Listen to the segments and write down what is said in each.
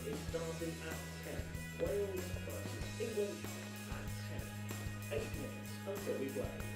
is starting at 10. Wales versus England at 10. 8 minutes until we play.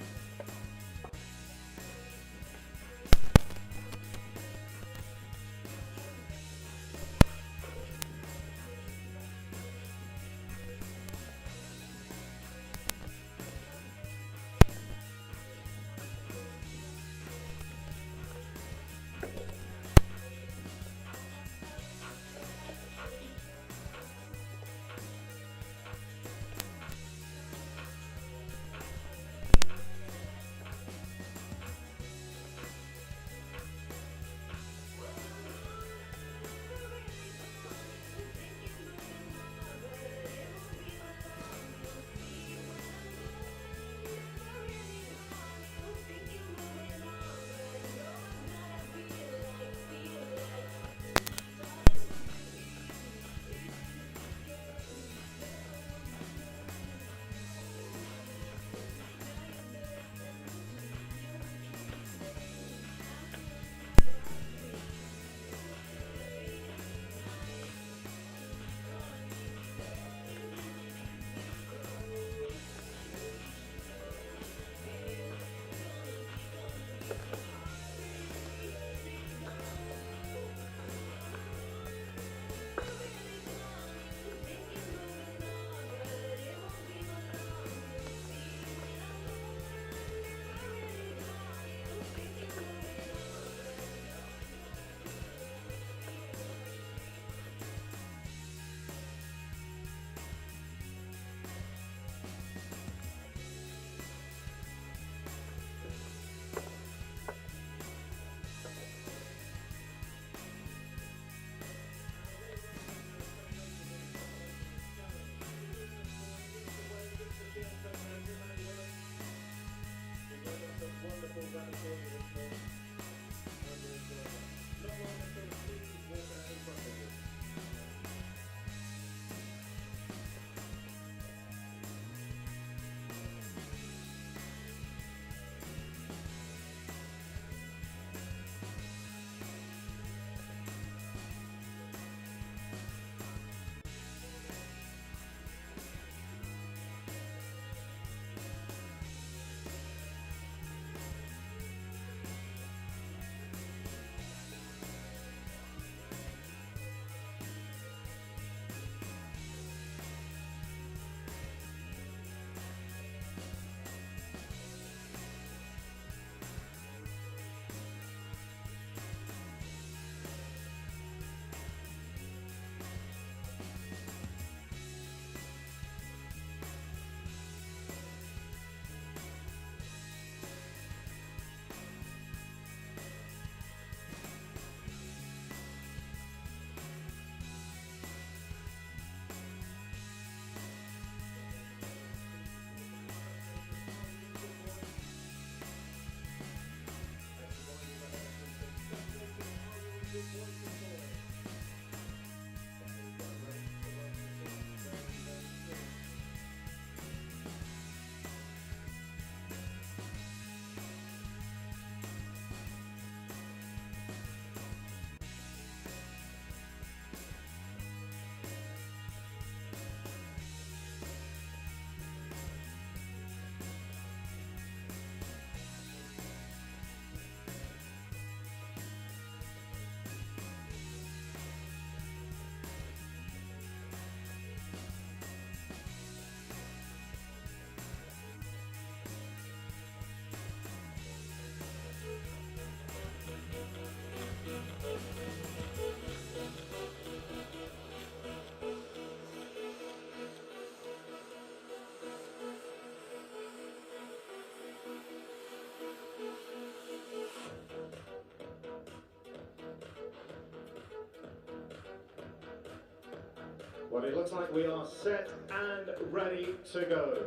Well, it looks like we are set and ready to go.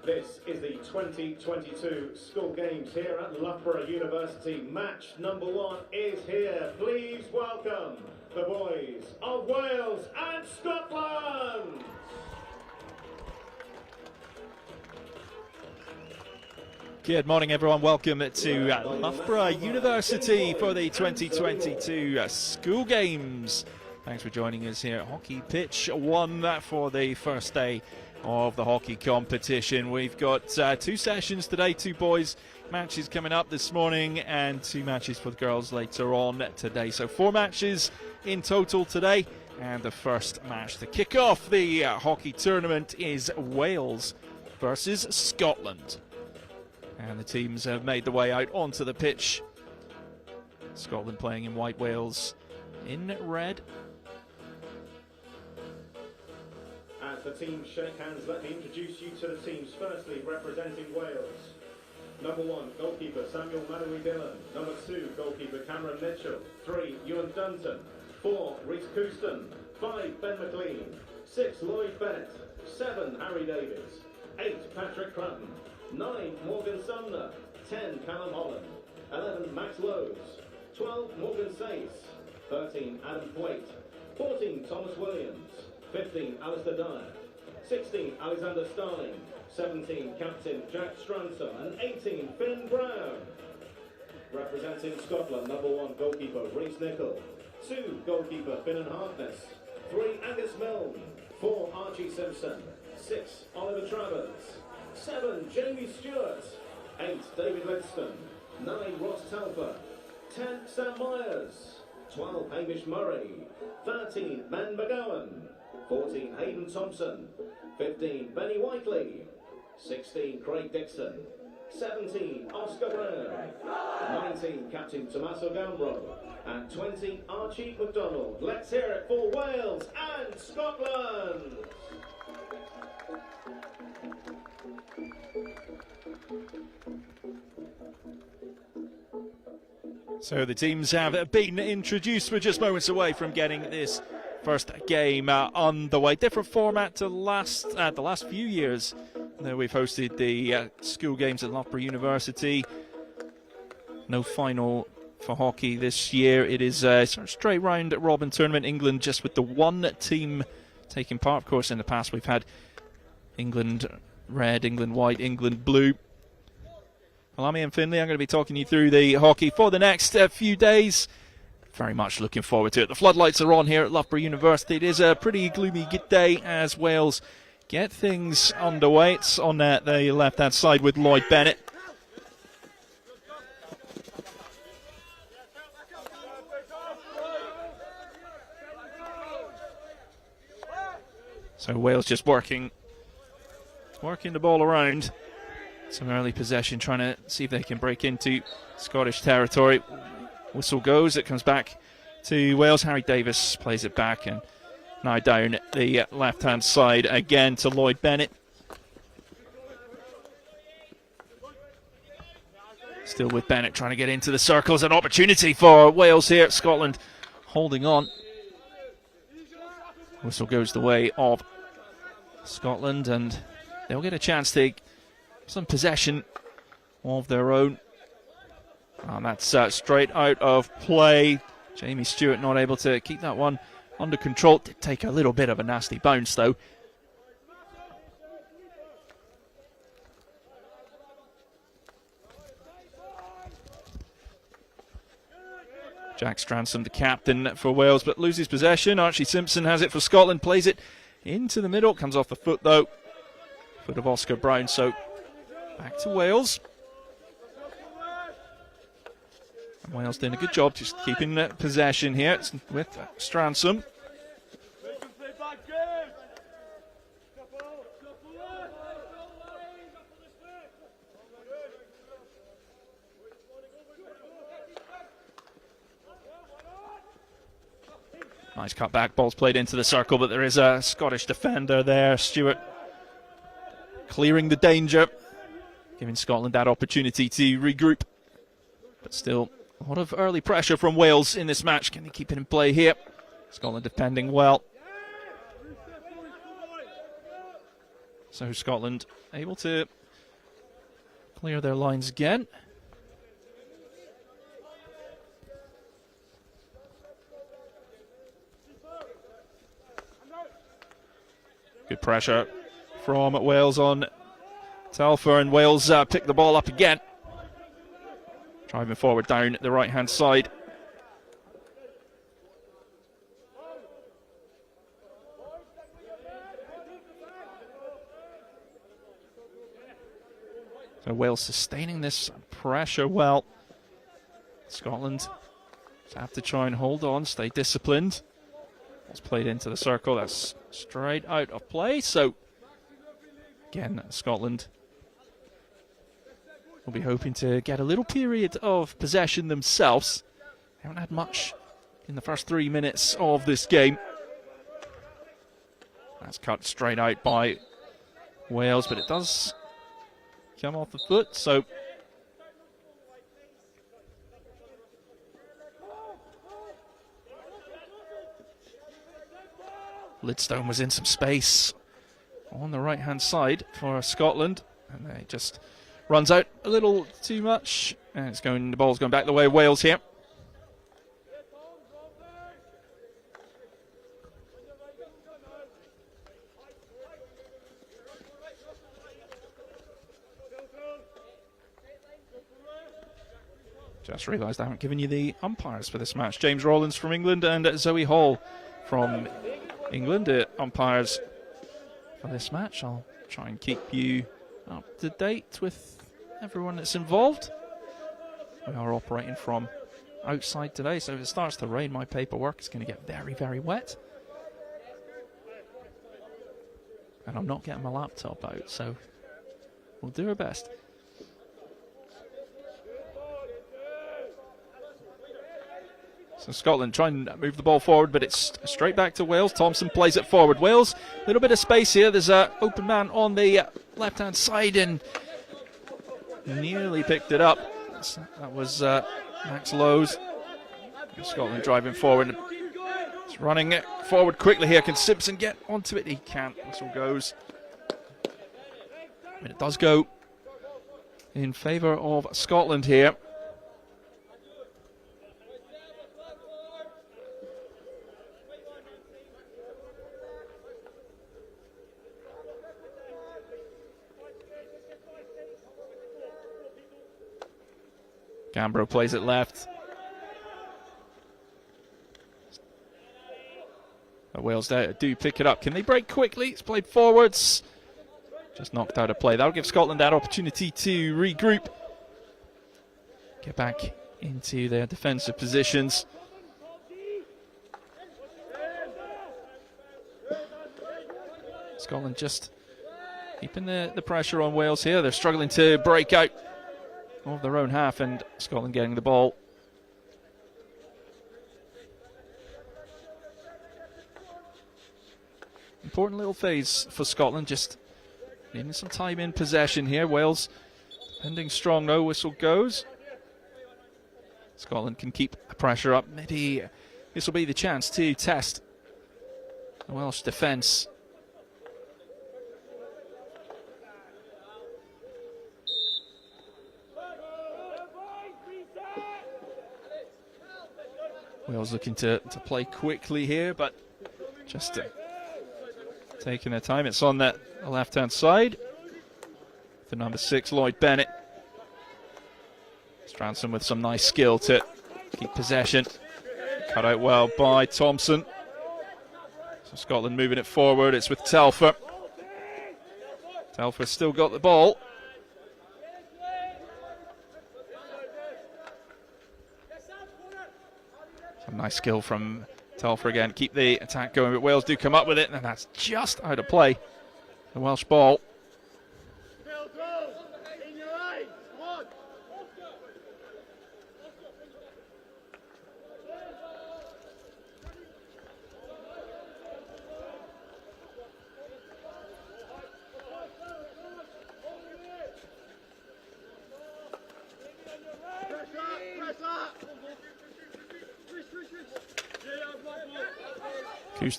This is the 2022 school games here at Loughborough University. Match number 1 is here. Please welcome the boys of Wales and Scotland. Good morning, everyone. Welcome to Loughborough University for the 2022 school games. Thanks for joining us here at Hockey Pitch 1 for the first day of the hockey competition. We've got 2 sessions today, 2 boys matches coming up this morning and 2 matches for the girls later on today. So 4 matches in total today, and the first match to kick off the hockey tournament is Wales versus Scotland. And the teams have made the way out onto the pitch. Scotland playing in white, Wales in red. As the teams shake hands, let me introduce you to the teams. Firstly, representing Wales. Number 1, goalkeeper Samuel Mannering-Dillon. Number 2, goalkeeper Cameron Mitchell. 3, Ewan Dunton. 4, Rhys Couston. 5, Ben McLean. 6, Lloyd Bennett. 7, Harry Davies. 8, Patrick Cratton. 9, Morgan Sumner. 10, Callum Holland. 11, Max Lowe's. 12, Morgan Sace. 13, Adam Thwaite. 14, Thomas Williams. 15, Alistair Dyer. 16, Alexander Starling. 17, Captain Jack Stransom. And 18, Finn Brown. Representing Scotland, number 1, goalkeeper Rhys Nichol. 2, goalkeeper Finan Harkness. 3, Angus Milne. 4, Archie Simpson. 6, Oliver Travers. 7, Jamie Stewart. 8, David Lidston. 9, Ross Telfer. 10, Sam Myers. 12, Hamish Murray. 13, Ben McGowan. 14, Hayden Thompson. 15, Benny Whiteley. 16, Craig Dixon. 17, Oscar Brown. 19, Captain Tommaso Gambro. And 20, Archie McDonald. Let's hear it for Wales and Scotland. So the teams have been introduced. We're just moments away from getting this first game underway. Different format to the last few years. We've hosted the school games at Loughborough University. No final for hockey this year. It is a sort of straight round robin tournament. England just with the 1 team taking part. Of course, in the past we've had England red, England white, England blue. Well, I'm Ian Finley. I'm going to be talking you through the hockey for the next few days. Very much looking forward to it. The floodlights are on here at Loughborough University. It is a pretty gloomy day as Wales get things underway. It's on the left-hand side with Lloyd Bennett. So Wales just working the ball around. Some early possession, trying to see if they can break into Scottish territory. Whistle goes, it comes back to Wales. Harry Davies plays it back, and now down the left-hand side again to Lloyd Bennett. Still with Bennett trying to get into the circles. An opportunity for Wales here. Scotland holding on. Whistle goes the way of Scotland, and they'll get a chance to take some possession of their own. And that's straight out of play. Jamie Stewart not able to keep that one under control. Did take a little bit of a nasty bounce though. Jack Stransom, the captain for Wales, but loses possession. Archie Simpson has it for Scotland, plays it into the middle. Comes off the foot though. Foot of Oscar Brown, so back to Wales. And Wales doing a good job just keeping possession here. It's with Stransom. Nice cut back, ball's played into the circle, but there is a Scottish defender there. Stewart clearing the danger, giving Scotland that opportunity to regroup. But still, a lot of early pressure from Wales in this match. Can they keep it in play here? Scotland defending well. So Scotland able to clear their lines again. Good pressure from Wales on Telfer, and Wales pick the ball up again. Driving forward down the right-hand side. So Wales sustaining this pressure well. Scotland have to try and hold on, stay disciplined. It's played into the circle, that's straight out of play. So again, Scotland will be hoping to get a little period of possession themselves. They haven't had much in the first 3 minutes of this game. That's cut straight out by Wales, but it does come off the foot, so Lidstone was in some space on the right-hand side for Scotland, and it just runs out a little too much, and the ball's going back the way of Wales here. Just realised I haven't given you the umpires for this match. James Rawlins from England and Zoe Hall from England, umpires for this match. I'll try and keep you up to date with everyone that's involved. We are operating from outside today, so if it starts to rain, my paperwork is going to get very, very wet. And I'm not getting my laptop out, so we'll do our best. So Scotland trying to move the ball forward, but it's straight back to Wales. Thompson plays it forward. Wales, a little bit of space here. There's an open man on the left-hand side and nearly picked it up. That was Max Lowe's. Scotland driving forward. It's running it forward quickly here. Can Simpson get onto it? He can't. Whistle goes. And it does go in favour of Scotland here. Gambro plays it left. Wales do pick it up. Can they break quickly? It's played forwards. Just knocked out of play. That'll give Scotland that opportunity to regroup. Get back into their defensive positions. Scotland just keeping the pressure on Wales here. They're struggling to break out of their own half, and Scotland getting the ball. Important little phase for Scotland, just needing some time in possession here. Wales pending strong, no whistle goes. Scotland can keep the pressure up. Maybe this will be the chance to test the Welsh defence. Wales looking to play quickly here, but just taking their time. It's on the left-hand side. The number 6, Lloyd Bennett. Stranson with some nice skill to keep possession. Cut out well by Thompson. So Scotland moving it forward. It's with Telfer. Telfer's still got the ball. Some nice skill from Telfer again. Keep the attack going, but Wales do come up with it, and that's just out of play. The Welsh ball.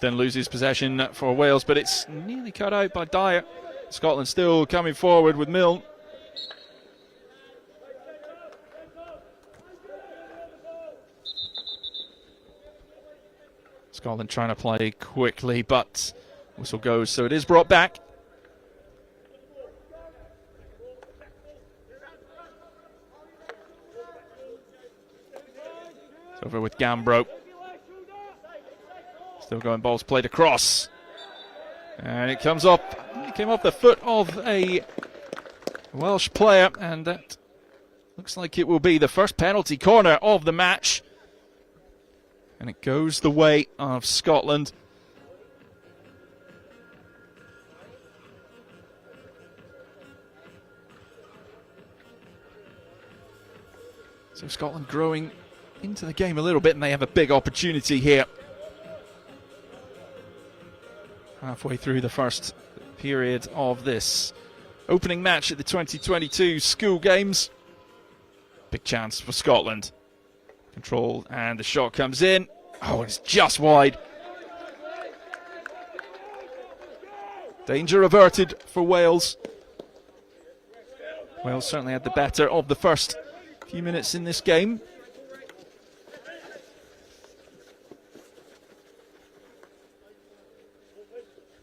Then loses possession for Wales, but it's nearly cut out by Dyer. Scotland still coming forward with Milne. Scotland trying to play quickly, but whistle goes, so it is brought back. It's over with Gambro. Still going, balls played across. And it comes up. It came off the foot of a Welsh player, and that looks like it will be the first penalty corner of the match. And it goes the way of Scotland. So Scotland growing into the game a little bit, and they have a big opportunity here. Halfway through the first period of this opening match at the 2022 school games. Big chance for Scotland. Control, and the shot comes in. Oh, it's just wide. Danger averted for Wales. Wales certainly had the better of the first few minutes in this game.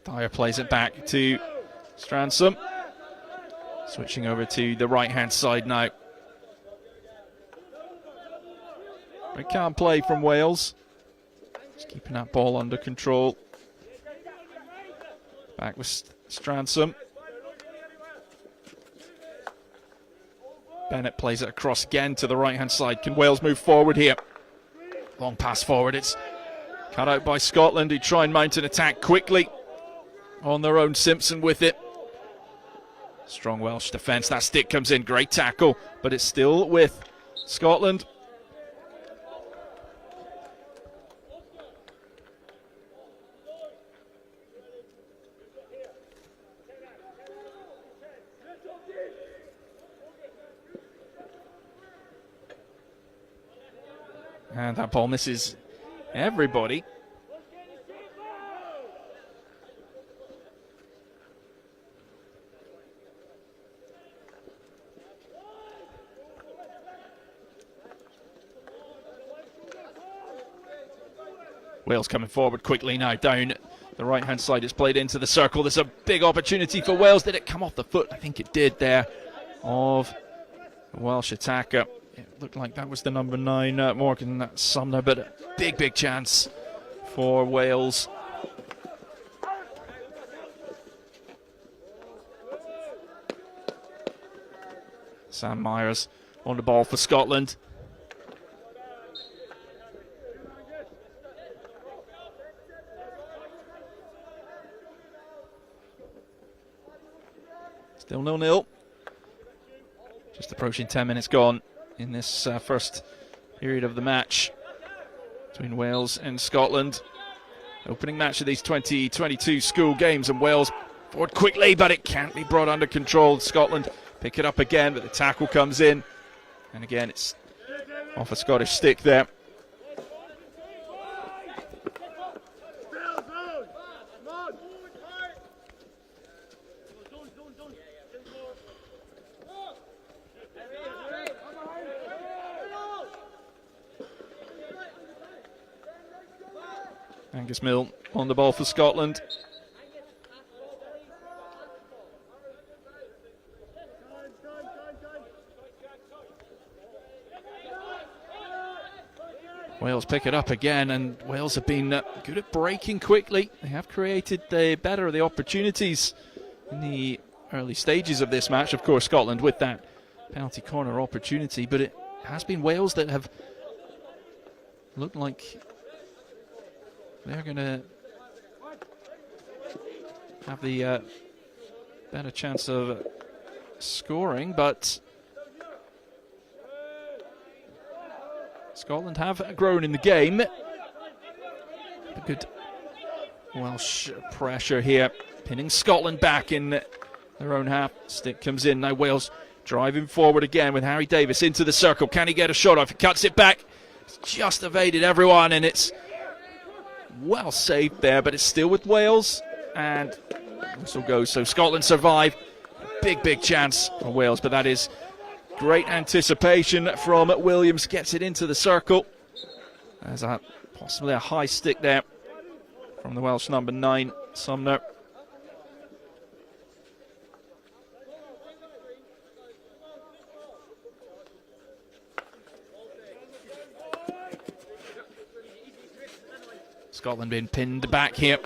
Dyer plays it back to Stransom. Switching over to the right-hand side now. They can't play from Wales. Just keeping that ball under control. Back with Stransom. Bennett plays it across again to the right-hand side. Can Wales move forward here? Long pass forward. It's cut out by Scotland, who try and mount an attack quickly. On their own, Simpson with it. Strong Welsh defence. That stick comes in. Great tackle. But it's still with Scotland. And that ball misses everybody. Wales coming forward quickly now, down the right-hand side. It's played into the circle. There's a big opportunity for Wales. Did it come off the foot? I think it did there, of the Welsh attacker. It looked like that was the number 9, Morgan Sumner, but a big chance for Wales. Sam Myers on the ball for Scotland. Still 0-0. Just approaching 10 minutes gone in this first period of the match between Wales and Scotland. Opening match of these 2022 school games, and Wales forward quickly, but it can't be brought under control. Scotland pick it up again, but the tackle comes in, and again it's off a Scottish stick there. Angus Mill on the ball for Scotland. Wales pick it up again, and Wales have been good at breaking quickly. They have created the better of the opportunities in the early stages of this match. Of course, Scotland with that penalty corner opportunity, but it has been Wales that have looked like they're going to have the better chance of scoring, but Scotland have grown in the game. A good Welsh pressure here, pinning Scotland back in their own half. Stick comes in, now Wales driving forward again with Harry Davis into the circle. Can he get a shot off? He cuts it back. It's just evaded everyone, and it's well saved there, but it's still with Wales, and whistle goes. So Scotland survive. Big chance for Wales, but that is great anticipation from Williams. Gets it into the circle. There's possibly a high stick there from the Welsh number 9, Sumner. Scotland being pinned back here.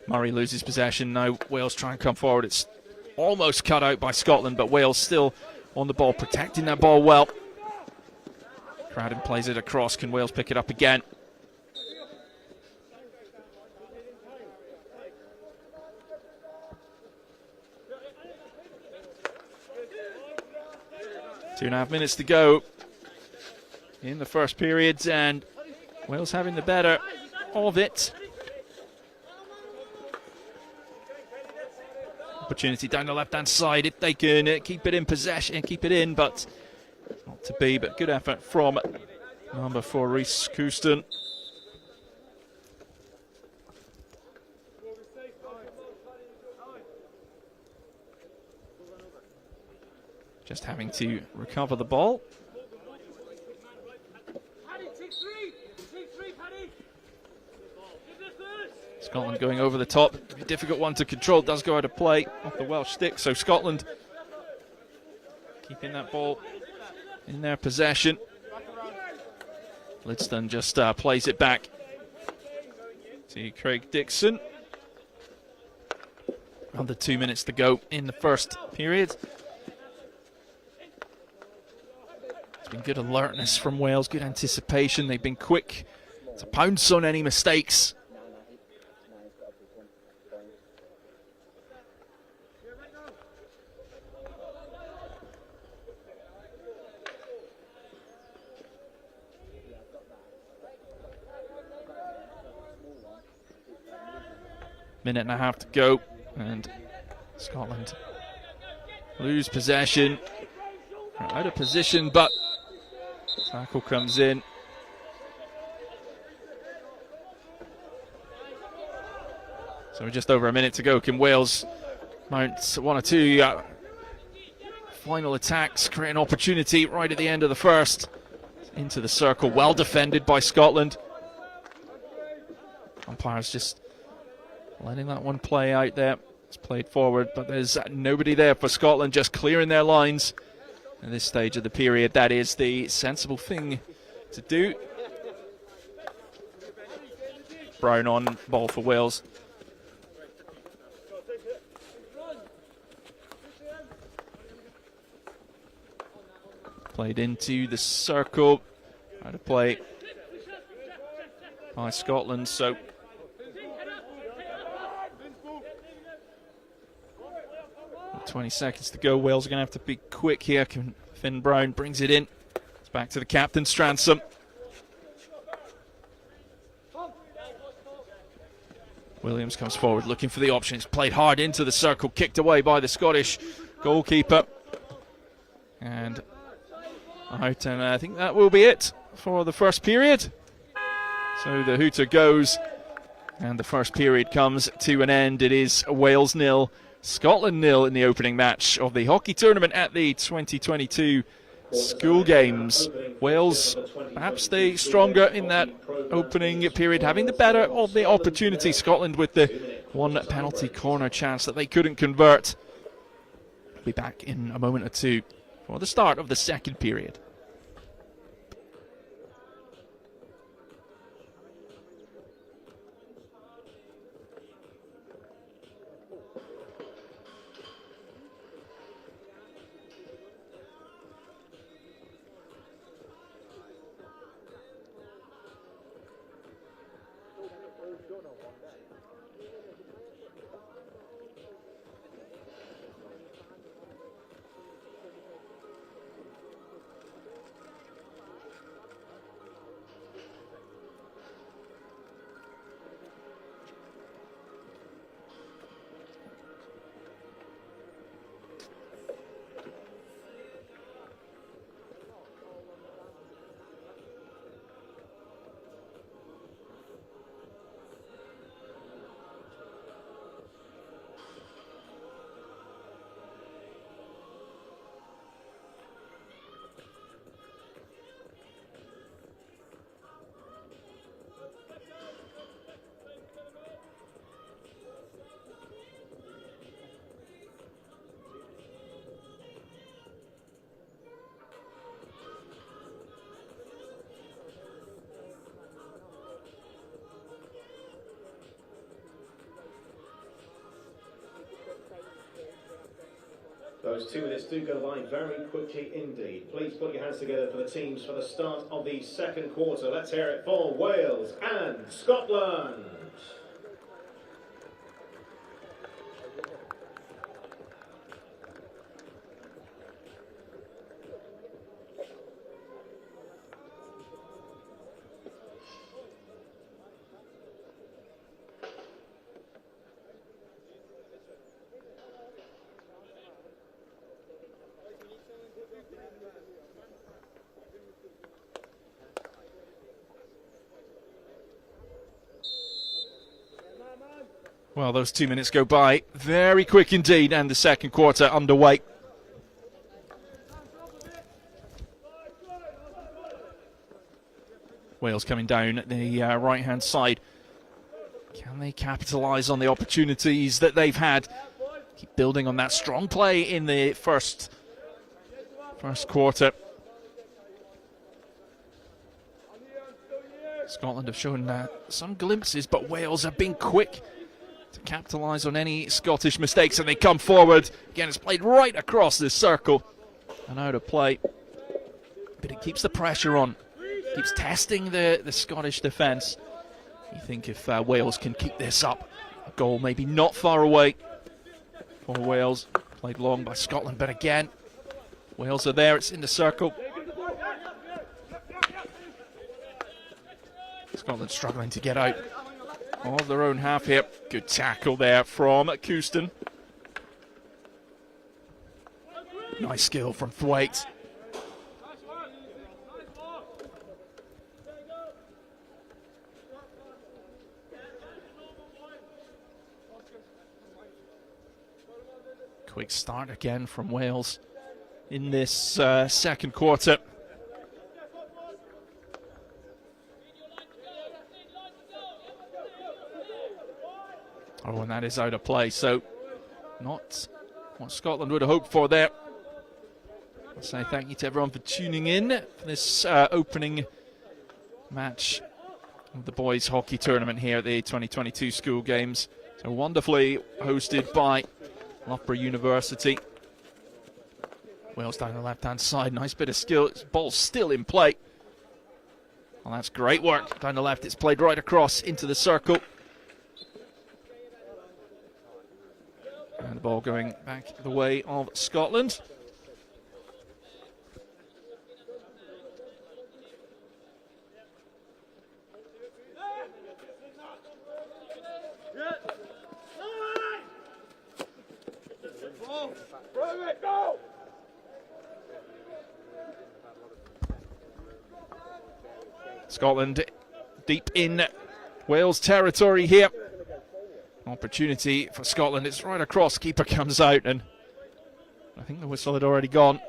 Murray loses possession. Now Wales try and come forward. It's almost cut out by Scotland, but Wales still on the ball, protecting that ball well. Cradden plays it across. Can Wales pick it up again? Two and a half minutes to go in the first period, and Wales having the better of it. Opportunity down the left-hand side if they can keep it in possession and keep it in, but not to be. But good effort from number 4, Rhys Couston. Just having to recover the ball. Scotland going over the top. A difficult one to control. Does go out of play off the Welsh stick. So Scotland keeping that ball in their possession. Lidston just plays it back to Craig Dixon. Under 2 minutes to go in the first period. It's been good alertness from Wales, good anticipation. They've been quick to pounce on any mistakes. Minute and a half to go, and Scotland lose possession. Out of position, but tackle comes in. So just over a minute to go. Can Wales mount one or two final attacks, create an opportunity right at the end of the first? Into the circle, well defended by Scotland. Umpires just letting that one play out there. It's played forward, but there's nobody there for Scotland, just clearing their lines at this stage of the period. That is the sensible thing to do. Brown on ball for Wales. Played into the circle. Out of play by Scotland, so 20 seconds to go. Wales are going to have to be quick here. Finn Brown brings it in. It's back to the captain, Stransom. Williams comes forward looking for the option. It's played hard into the circle, kicked away by the Scottish goalkeeper. And out, and I think that will be it for the first period. So the hooter goes, and the first period comes to an end. It is Wales 0, Scotland 0 in the opening match of the hockey tournament at the 2022 School Games. Wales perhaps stay stronger in that opening period, having the better of the opportunity. Scotland with the one penalty corner chance that they couldn't convert. We'll be back in a moment or two for the start of the second period. Those 2 minutes do go by very quickly indeed. Please put your hands together for the teams for the start of the second quarter. Let's hear it for Wales and Scotland. Well, those 2 minutes go by very quick indeed, and the second quarter underway. Wales coming down the right-hand side. Can they capitalise on the opportunities that they've had? Keep building on that strong play in the first quarter. Scotland have shown some glimpses, but Wales have been quick to capitalise on any Scottish mistakes, and they come forward. Again, it's played right across this circle and out of play. But it keeps the pressure on, keeps testing the Scottish defence. You think if Wales can keep this up, a goal maybe not far away for Wales. Played long by Scotland, but again, Wales are there, it's in the circle. Scotland struggling to get out of their own half here. Good tackle there from Couston. Nice skill from Thwaite. Quick start again from Wales in this second quarter. Oh, and that is out of play, so not what Scotland would have hoped for there. I'll say thank you to everyone for tuning in for this opening match of the boys hockey tournament here at the 2022 school games. So wonderfully hosted by Loughborough University. Wales down the left-hand side, nice bit of skill. Ball's still in play. Well, that's great work down the left. It's played right across into the circle. And the ball going back the way of Scotland. Scotland deep in Wales territory here. Opportunity for Scotland. It's right across. Keeper comes out, and I think the whistle had already gone.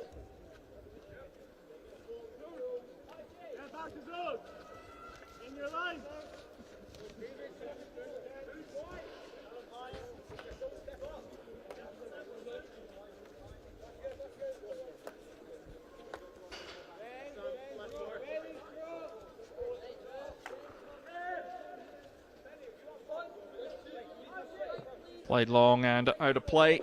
Played long and out of play.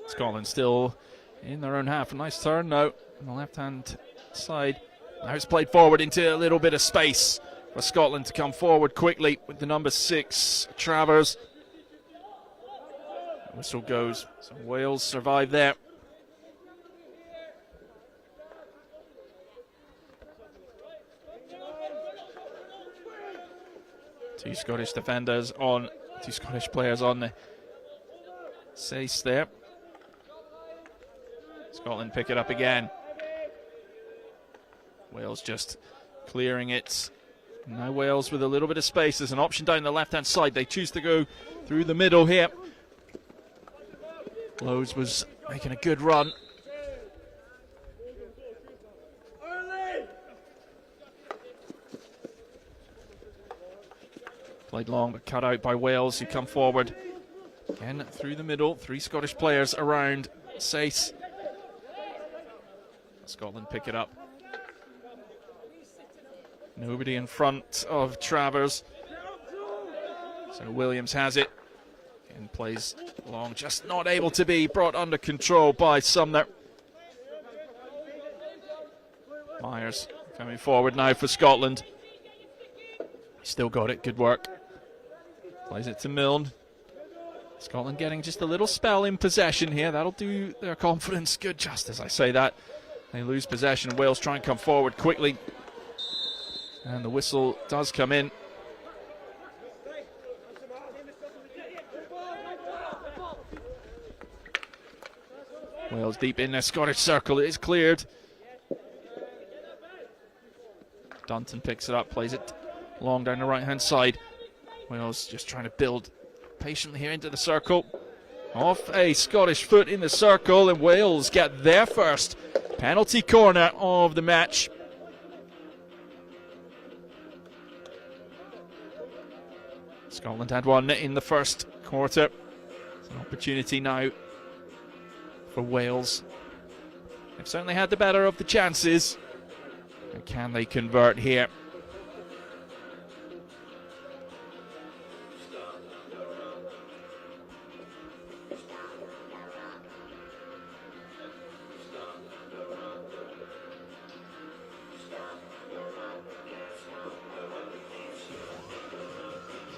Scotland still in their own half. A nice turn now on the left-hand side. Now it's played forward into a little bit of space for Scotland to come forward quickly with the number 6, Travers. The whistle goes. So Wales survive there. Two Scottish defenders on, 2 Scottish players on the Sace there. Scotland pick it up again. Wales just clearing it. Now Wales with a little bit of space. There's an option down the left-hand side. They choose to go through the middle here. Lowe's was making a good run. Played long but cut out by Wales, who come forward. Again through the middle, 3 Scottish players around Sace. Scotland pick it up. Nobody in front of Travers. So Williams has it and plays long, just not able to be brought under control by Sumner. Myers coming forward now for Scotland. Still got it, good work. Plays it to Milne. Scotland getting just a little spell in possession here. That'll do their confidence good. Just as I say that, they lose possession. Wales try and come forward quickly. And the whistle does come in. Wales deep in their Scottish circle. It is cleared. Dunton picks it up, plays it long down the right-hand side. Wales just trying to build patiently here into the circle. Off a Scottish foot in the circle, and Wales get their first penalty corner of the match. Scotland had one in the first quarter. It's an opportunity now for Wales. They've certainly had the better of the chances. And can they convert here?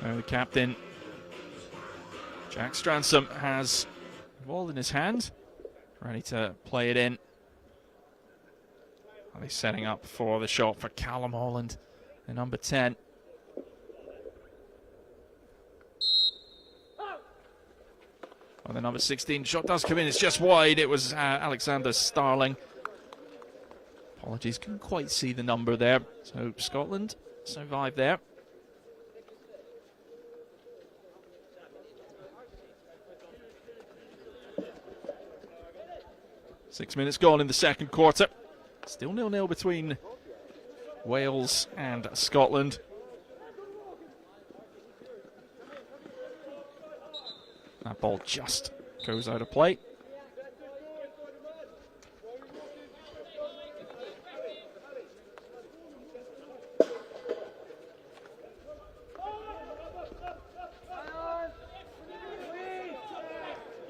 So the captain, Jack Stransom, has the ball in his hand, ready to play it in. Are they setting up for the shot for Callum Holland, the number 10? Well, the number 16 shot does come in, it's just wide. It was Alexander Starling. Apologies, couldn't quite see the number there. So Scotland survived there. Six minutes gone in the second quarter. Still 0-0 between Wales and Scotland. That ball just goes out of play.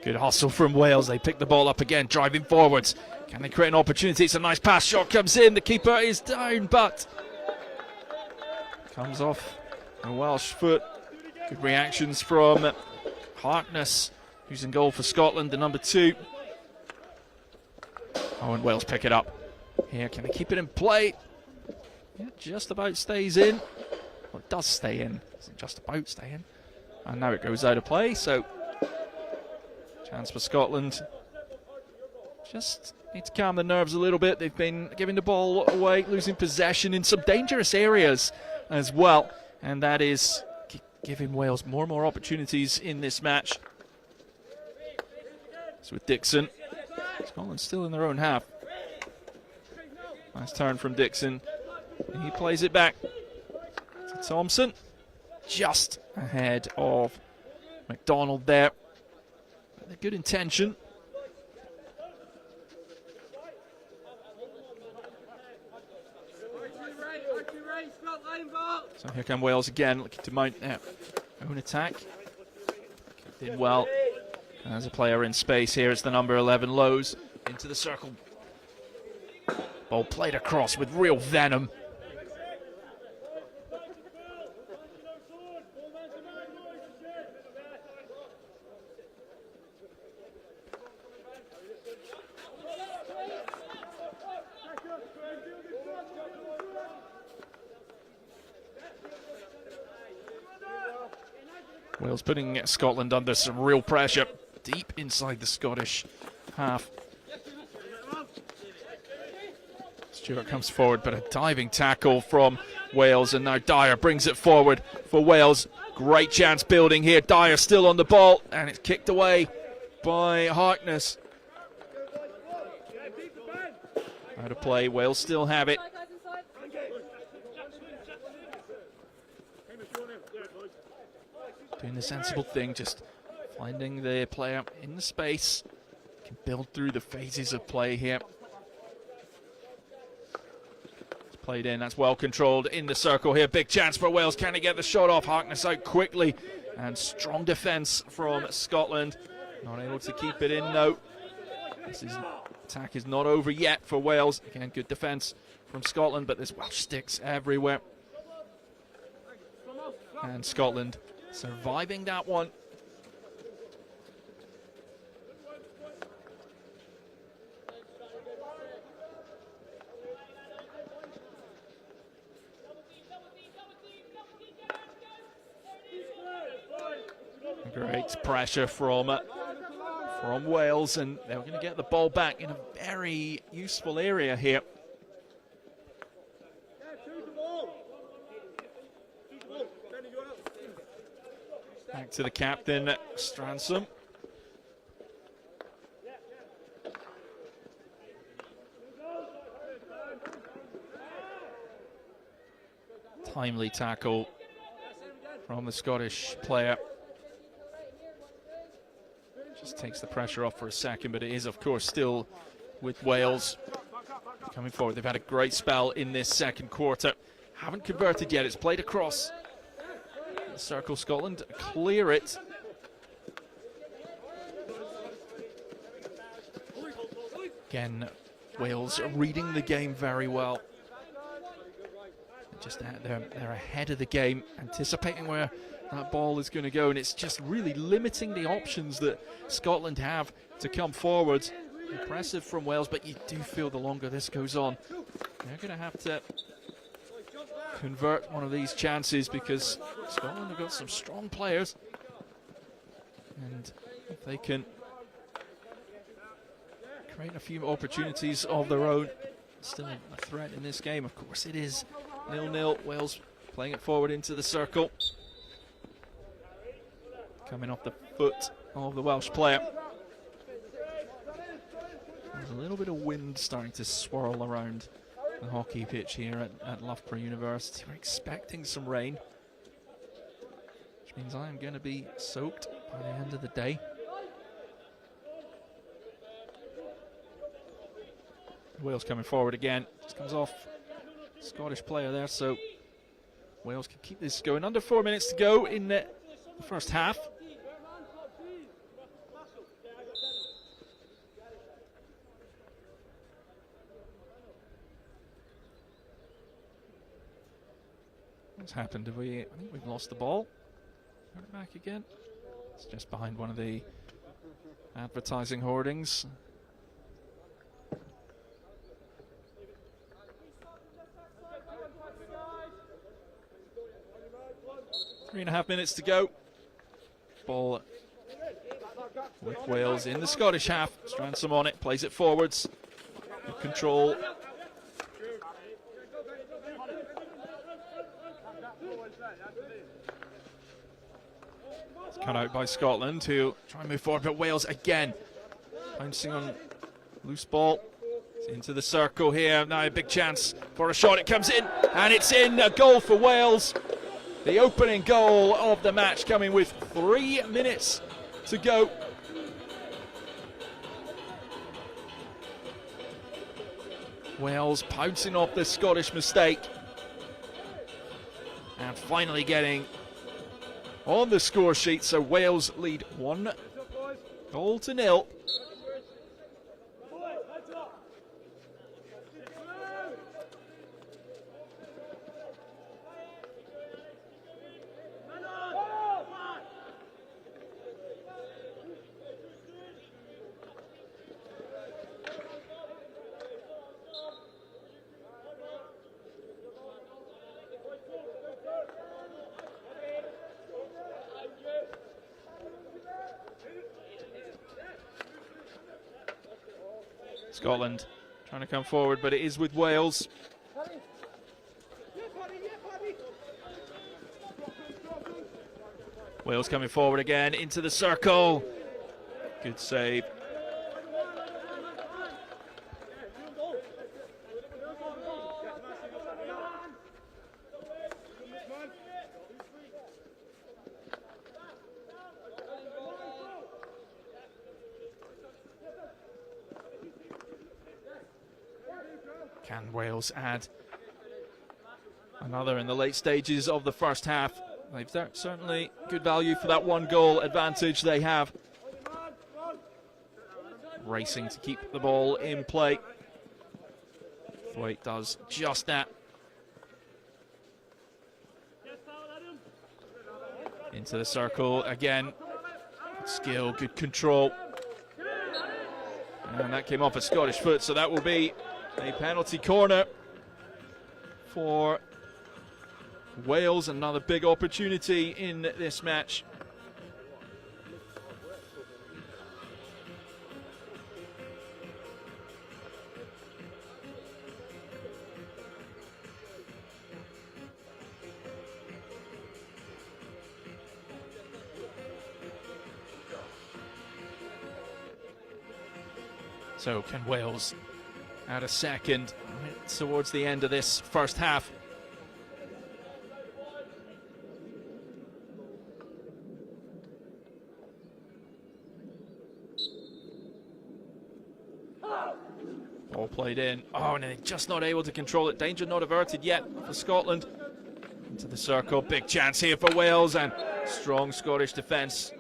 Good hustle from Wales. They pick the ball up again, driving forwards. Can they create an opportunity? It's a nice pass. Shot comes in. The keeper is down, but comes off a Welsh foot. Good reactions from Harkness, who's in goal for Scotland, the number 2. Oh, and Wales pick it up. Here, can they keep it in play? Yeah, just about stays in. Well, it does stay in. It doesn't just about stay in. And now it goes out of play, so chance for Scotland. Just need to calm the nerves a little bit. They've been giving the ball away, losing possession in some dangerous areas as well. And that is giving Wales more and more opportunities in this match. So with Dixon. Scotland still in their own half. Nice turn from Dixon. And he plays it back to Thompson. Just ahead of McDonald there. A good intention. So here come Wales again, looking to mount their own attack. Did well. As a player in space here, it's the number 11 Lowe's into the circle. Ball played across with real venom. Wales putting Scotland under some real pressure deep inside the Scottish half. Stewart comes forward, but a diving tackle from Wales, and now Dyer brings it forward for Wales. Great chance building here. Dyer still on the ball, and it's kicked away by Harkness. Out of play, Wales still have it. doing the sensible thing, just finding the player in the space. Can build through the phases of play here. It's played in, that's well controlled in the circle here. Big chance for Wales. Can he get the shot off? Harkness out quickly. And strong defence from Scotland. Not able to keep it in, though. This attack is not over yet for Wales. Again, good defence from Scotland, but there's Welsh sticks everywhere. And Scotland surviving that one. Great pressure from Wales, and they're going to get the ball back in a very useful area here. Back to the captain, Stransom. Timely tackle from the Scottish player. Just takes the pressure off for a second, but it is, of course, still with Wales coming forward. They've had a great spell in this second quarter. Haven't converted yet. It's played across the circle. Scotland clear it. Again, Wales reading the game very well. Just they're ahead of the game, anticipating where that ball is going to go, and it's just really limiting the options that Scotland have to come forward. Impressive from Wales, but you do feel the longer this goes on, they're going to have to convert one of these chances, because Scotland have got some strong players, and if they can create a few opportunities of their own, still a threat in this game. Of course it is 0-0. Wales playing it forward into the circle. Coming off the foot of the Welsh player. There's a little bit of wind starting to swirl around the hockey pitch here at Loughborough University. We're expecting some rain, which means I am going to be soaked by the end of the day. Wales coming forward again. Just comes off Scottish player there, so Wales can keep this going. Under 4 minutes to go in the first half. What's happened? I think we've lost the ball. Turn it back again. It's just behind one of the advertising hoardings. Three and a half minutes to go. Ball with Wales in the Scottish half. Stransom on it, plays it forwards. Good control. It's cut out by Scotland, who try and move forward, but Wales again pouncing on loose ball. It's into the circle here. Now a big chance for a shot. It comes in, and it's in. A goal for Wales. The opening goal of the match coming with 3 minutes to go. Wales pouncing off the Scottish mistake and finally getting on the score sheet. So Wales lead 1-0. Scotland trying to come forward, but it is with Wales. Wales coming forward again into the circle. Good save. Can Wales add another in the late stages of the first half? They've certainly good value for that 1-goal advantage they have. Racing to keep the ball in play. Thwaite does just that. Into the circle again. Skill, good control. And that came off a Scottish foot, so that will be a penalty corner for Wales. Another big opportunity in this match. So can Wales add a second towards the end of this first half? Ball played in. Oh, and they're just not able to control it. Danger not averted yet for Scotland. Into the circle. Big chance here for Wales, and strong Scottish defence.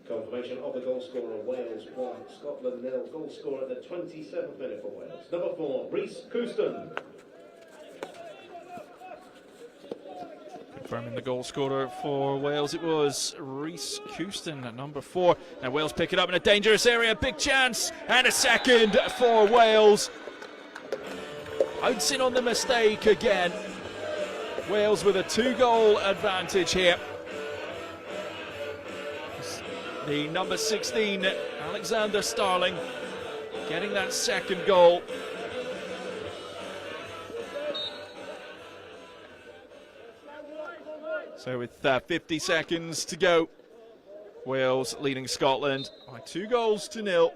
Confirmation of the goal scorer, Wales 1, Scotland 0. Goal scorer at the 27th minute for Wales. Number 4, Rhys Houston. Confirming the goal scorer for Wales, it was Rhys Houston at number 4. Now Wales pick it up in a dangerous area, big chance, and a second for Wales. Bouncing on the mistake again. Wales with a 2-goal advantage here. The number 16, Alexander Starling, getting that second goal. So with 50 seconds to go, Wales leading Scotland by 2-0.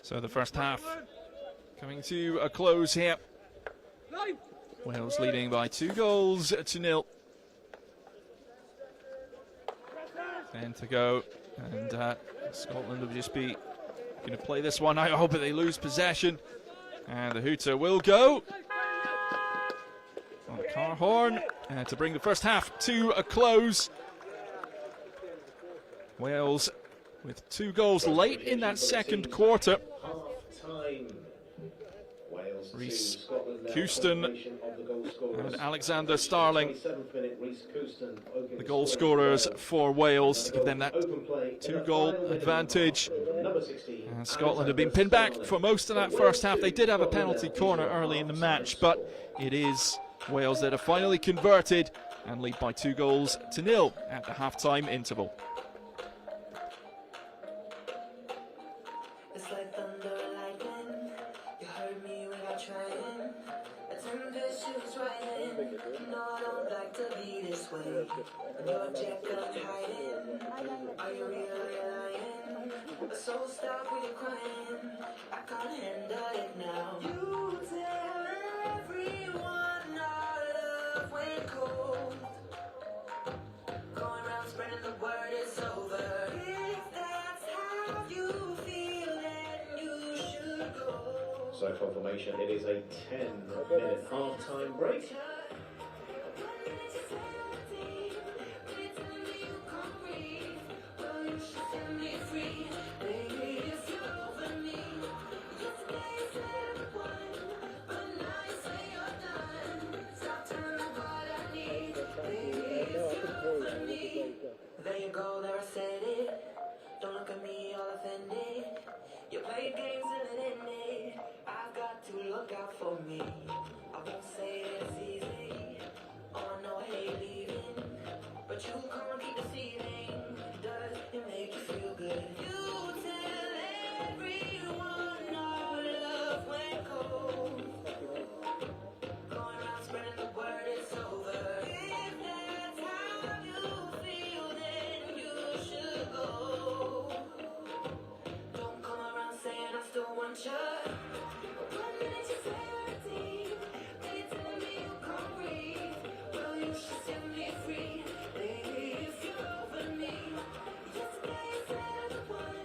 So the first half coming to a close here. Wales leading by 2-0. 10 to go, and Scotland will just be going to play this one out. I hope they lose possession, and the hooter will go on the car horn to bring the first half to a close. Wales with 2 goals late in that second quarter. Rhys Houston and Alexander Starling, the goal scorers for Wales, to give them that 2-goal advantage. And Scotland have been pinned back for most of that first half. They did have a penalty corner early in the match, but it is Wales that have finally converted and lead by 2-0 at the half-time interval. So stop with your crying, I can't handle it now. You tell everyone our love went cold, going around spreading the word it's over. If that's how you feel, then you should go. So confirmation, it is a 10-minute half-time break. There you go, there I said it. Don't look at me all offended. You played games and it ended. I've got to look out for me. I won't say it's easy. Oh, I know I hate leaving, but but you can't keep deceiving. Does it make you feel good? You tell everyone our love went cold. Going around spreading the word it's over. If that's how you feel, then you should go. Don't come around saying I still want you. One minute you say everything, then you're telling me you can't breathe. Well, you should set me free, baby, if you're over me. Yesterday you said I was one,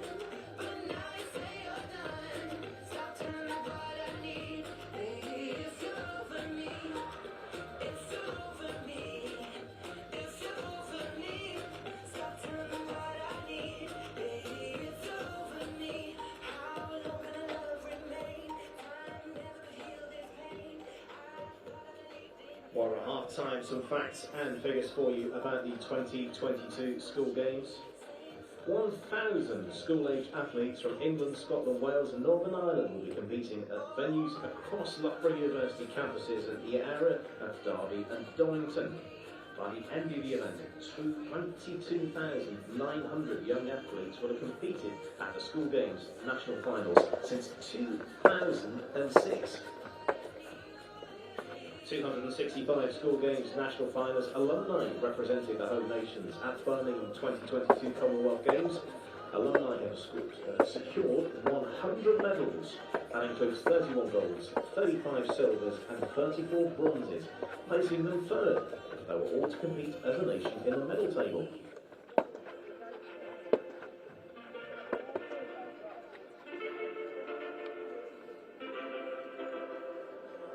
but now you say you're done. Stop telling me what I need, baby, if you're over me. If you're over me, if you're over me. Stop telling me what I need, baby, if you're over me. How long can our love remain? Time never could heal this pain. I thought I believed in. While we're at half-time, some facts and figures for you about the 2022 school games. 1,000 school-age athletes from England, Scotland, Wales and Northern Ireland will be competing at venues across Loughborough University campuses at Yarra, at Derby and Donington. By the end of the event, 22,900 young athletes will have competed at the school games national finals since 2006. 265 school games national finals alumni representing the home nations at Birmingham 2022 Commonwealth Games. Alumni have secured 100 medals. That includes 31 golds, 35 silvers and 34 bronzes, placing them third. They were all to compete as a nation in the medal table.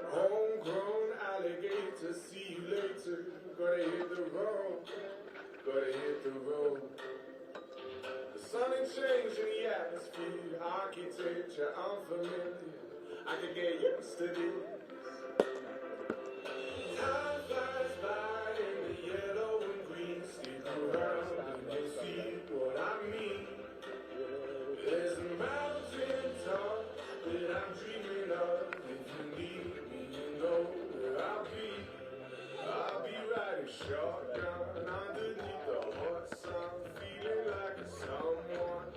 Homegrown alligator, see you later. Gotta hit the road, gotta hit the road. The sun ain't changing the atmosphere, architecture unfamiliar. I could get used to this. Time flies by in the yellow and green. Stick around and you'll see what I mean. There's a mountain top that I'm dreaming of. If you need me, you know where I'll be. I'll be riding shotgun underneath the hot sun, feeling like a someone.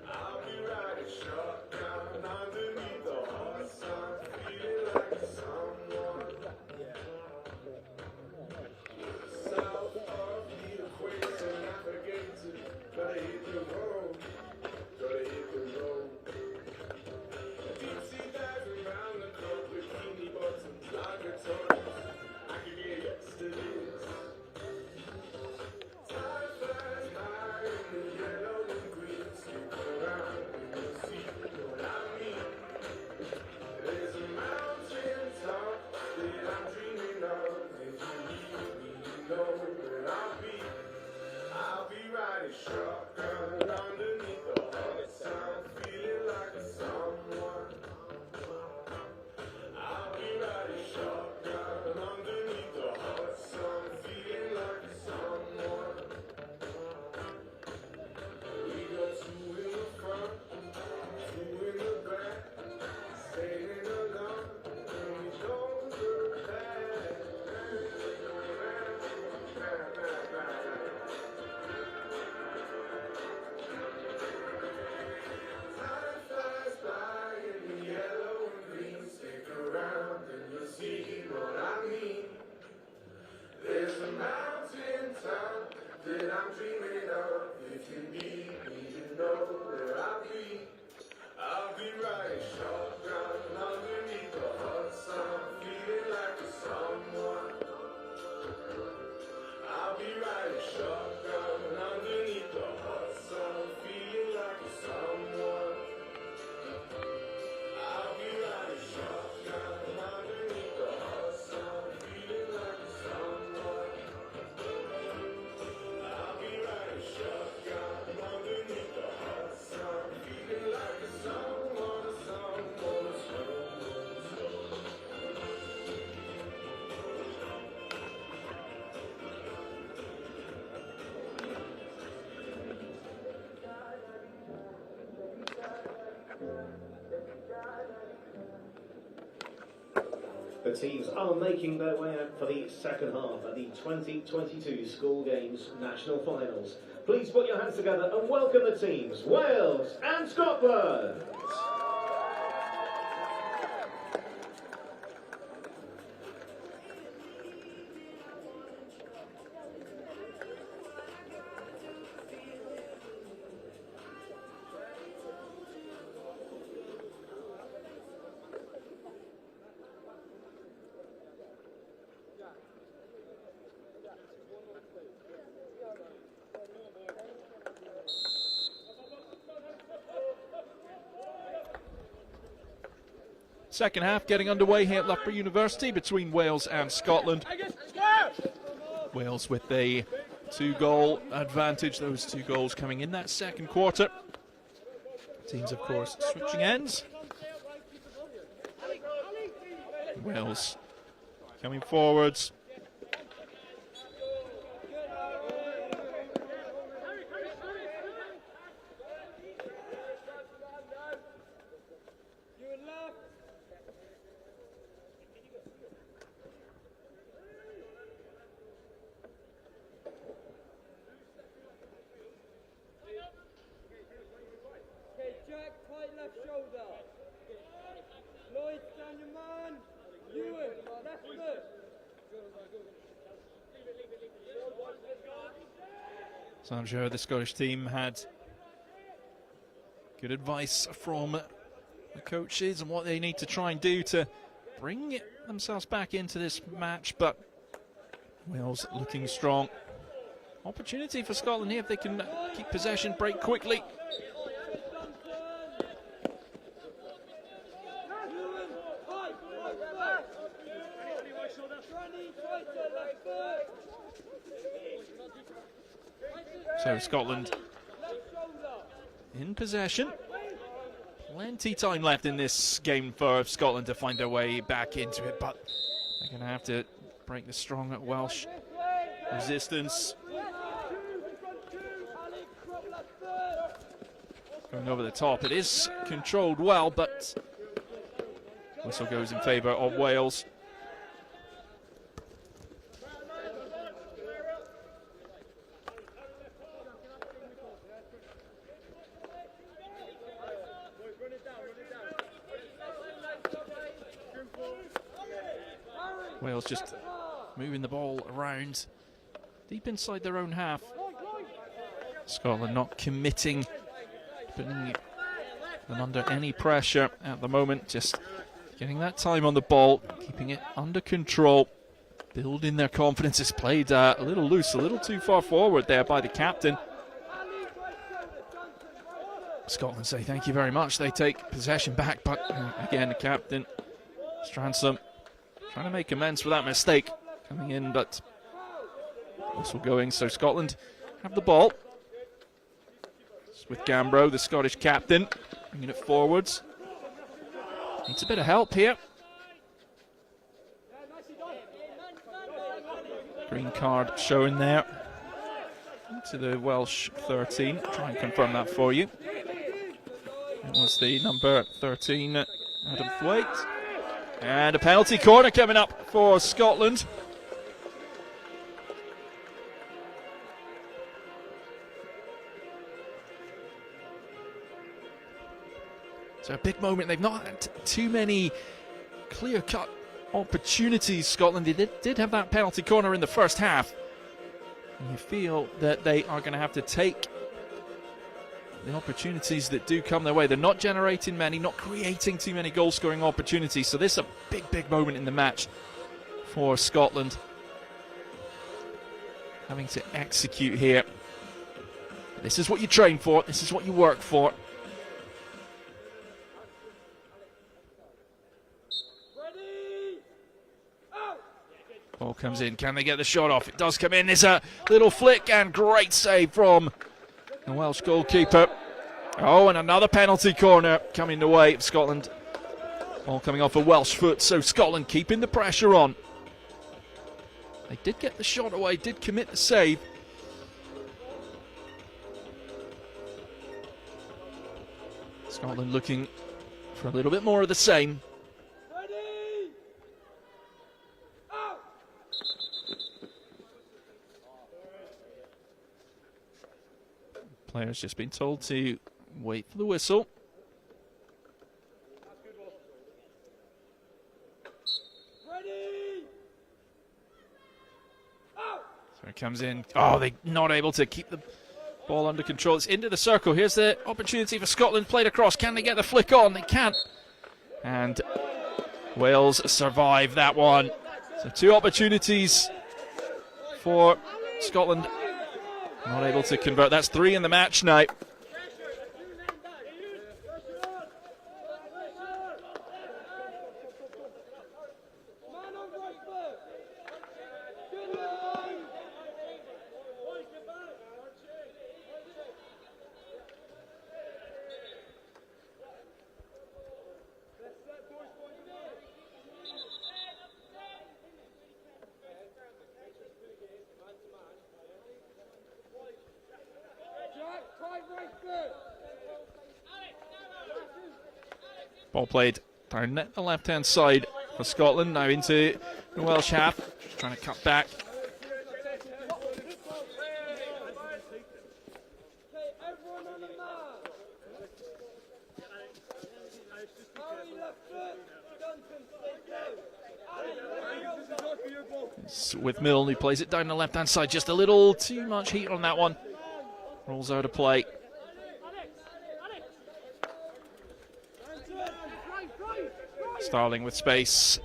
I'll be riding shotgun underneath the hot sun, feeling like a someone. South of the equator, navigator, gotta hit the road, gotta hit the road. Deep sea diving round the clock, bikini bottoms, lager toys. I can get used to this. Time flies by in the yellow and green. Stick around and you'll see what I mean. There's a mountain top that I'm dreaming of. If you need me, you know where I'll be. I'll be riding shotgun underneath the hot sun, feeling like a someone. I'll be riding shotgun underneath the hot sun, feeling like a someone. We got two in the front, two in the back, staying alone, and we don't look back. Time flies by in the yellow and green. Stick around and you'll see what I mean. There's a mountain top that I'm dreaming of. If you need me, you know where I'll be. I'll be riding shotgun underneath the hot sun, feeling like a someone. I'll be riding shotgun underneath the hot sun, feeling like a someone. I'll be riding shotgun underneath the hot sun, feeling like a someone. I'll be riding shotgun The teams are making their way out for the second half of the 2022 School Games National Finals. Please put your hands together and welcome the teams, Wales and Scotland. Second half getting underway here at Loughborough University between Wales and Scotland. Wales with a 2-goal advantage, those 2 goals coming in that second quarter. Teams, of course, switching ends. Wales coming forwards. So I'm sure the Scottish team had good advice from the coaches and what they need to try and do to bring themselves back into this match, but Wales looking strong. Opportunity for Scotland here if they can keep possession, break quickly. So Scotland in possession. Plenty time left in this game for Scotland to find their way back into it, but they're going to have to break the strong Welsh resistance. Going over the top. It is controlled well, but whistle goes in favour of Wales. Wales just moving the ball around deep inside their own half. Scotland not committing, putting them under any pressure at the moment, just getting that time on the ball, keeping it under control, building their confidence. It's played a little loose, a little too far forward there by the captain. Scotland say thank you very much. They take possession back, but again the captain, Stransom, trying to make amends for that mistake coming in, but whistle going, so Scotland have the ball. It's with Gambro, the Scottish captain, bringing it forwards. Needs a bit of help here. Green card showing there to the Welsh 13. Try and confirm that for you. It was the number 13, Adam Thwaite. And a penalty corner coming up for Scotland. So a big moment. They've not had too many clear-cut opportunities, Scotland. They did have that penalty corner in the first half. And you feel that they are going to have to take the opportunities that do come their way. They're not generating many, not creating too many goal-scoring opportunities. So this is a big, big moment in the match for Scotland. Having to execute here. This is what you train for. This is what you work for. Ball comes in. Can they get the shot off? It does come in. There's a little flick and great save from the Welsh goalkeeper. Oh, and another penalty corner coming the way of Scotland. Ball coming off a Welsh foot, so Scotland keeping the pressure on. They did get the shot away, did commit the save. Scotland looking for a little bit more of the same. Players just been told to wait for the whistle. So it comes in. Oh, they're not able to keep the ball under control. It's into the circle. Here's the opportunity for Scotland. Played across. Can they get the flick on? They can't. And Wales survive that one. So 2 opportunities for Scotland. Not able to convert. That's 3 in the match now. Ball played down the left-hand side for Scotland. Now into the Welsh half. Trying to cut back. It's with Milne, he plays it down the left-hand side. Just a little too much heat on that one. Rolls out of play. Starling with space.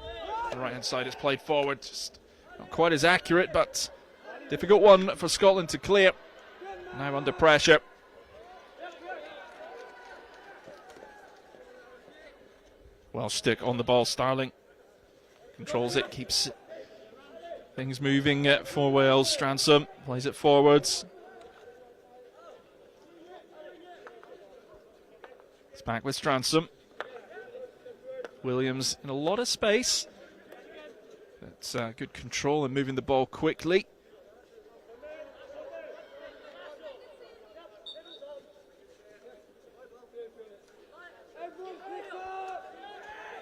The right-hand side is played forward. Just not quite as accurate, but difficult one for Scotland to clear. Now under pressure. Welsh stick on the ball. Starling controls it, keeps things moving for Wales. Stransom plays it forwards. It's back with Stransom. Williams in a lot of space. That's good control and moving the ball quickly.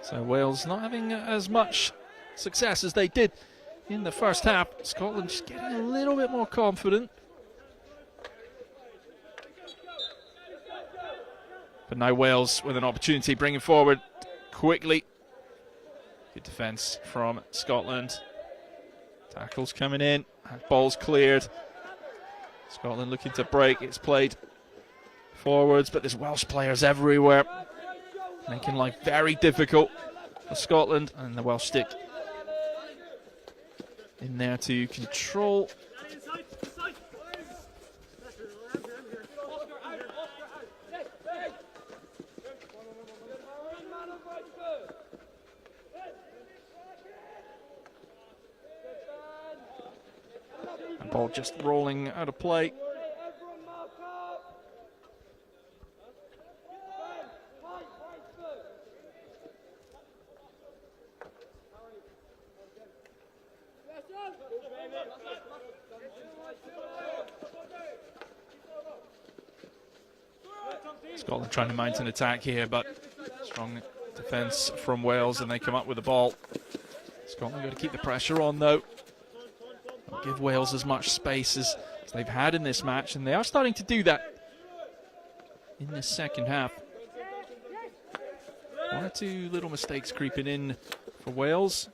So Wales not having as much success as they did in the first half. Scotland just getting a little bit more confident. But now Wales with an opportunity, bringing forward quickly. Good defence from Scotland. Tackles coming in. Ball's cleared. Scotland looking to break. It's played forwards, but there's Welsh players everywhere, making life very difficult for Scotland. And the Welsh stick in there to control. The ball just rolling out of play. Scotland trying to mount an attack here, but strong defence from Wales, and they come up with the ball. Scotland got to keep the pressure on, though. Not give Wales as much space as they've had in this match, and they are starting to do that in this second half. 1 or 2 little mistakes creeping in for Wales.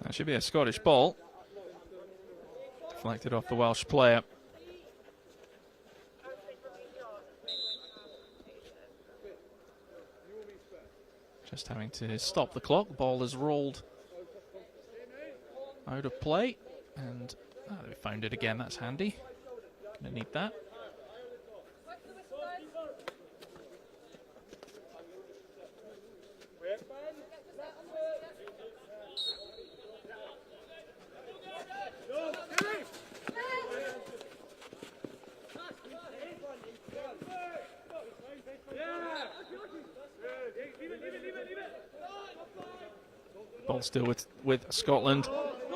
That should be a Scottish ball. Deflected off the Welsh player. Just having to stop the clock. The ball is rolled out of play. And they found it again. That's handy. Gonna need that. Ball still with Scotland.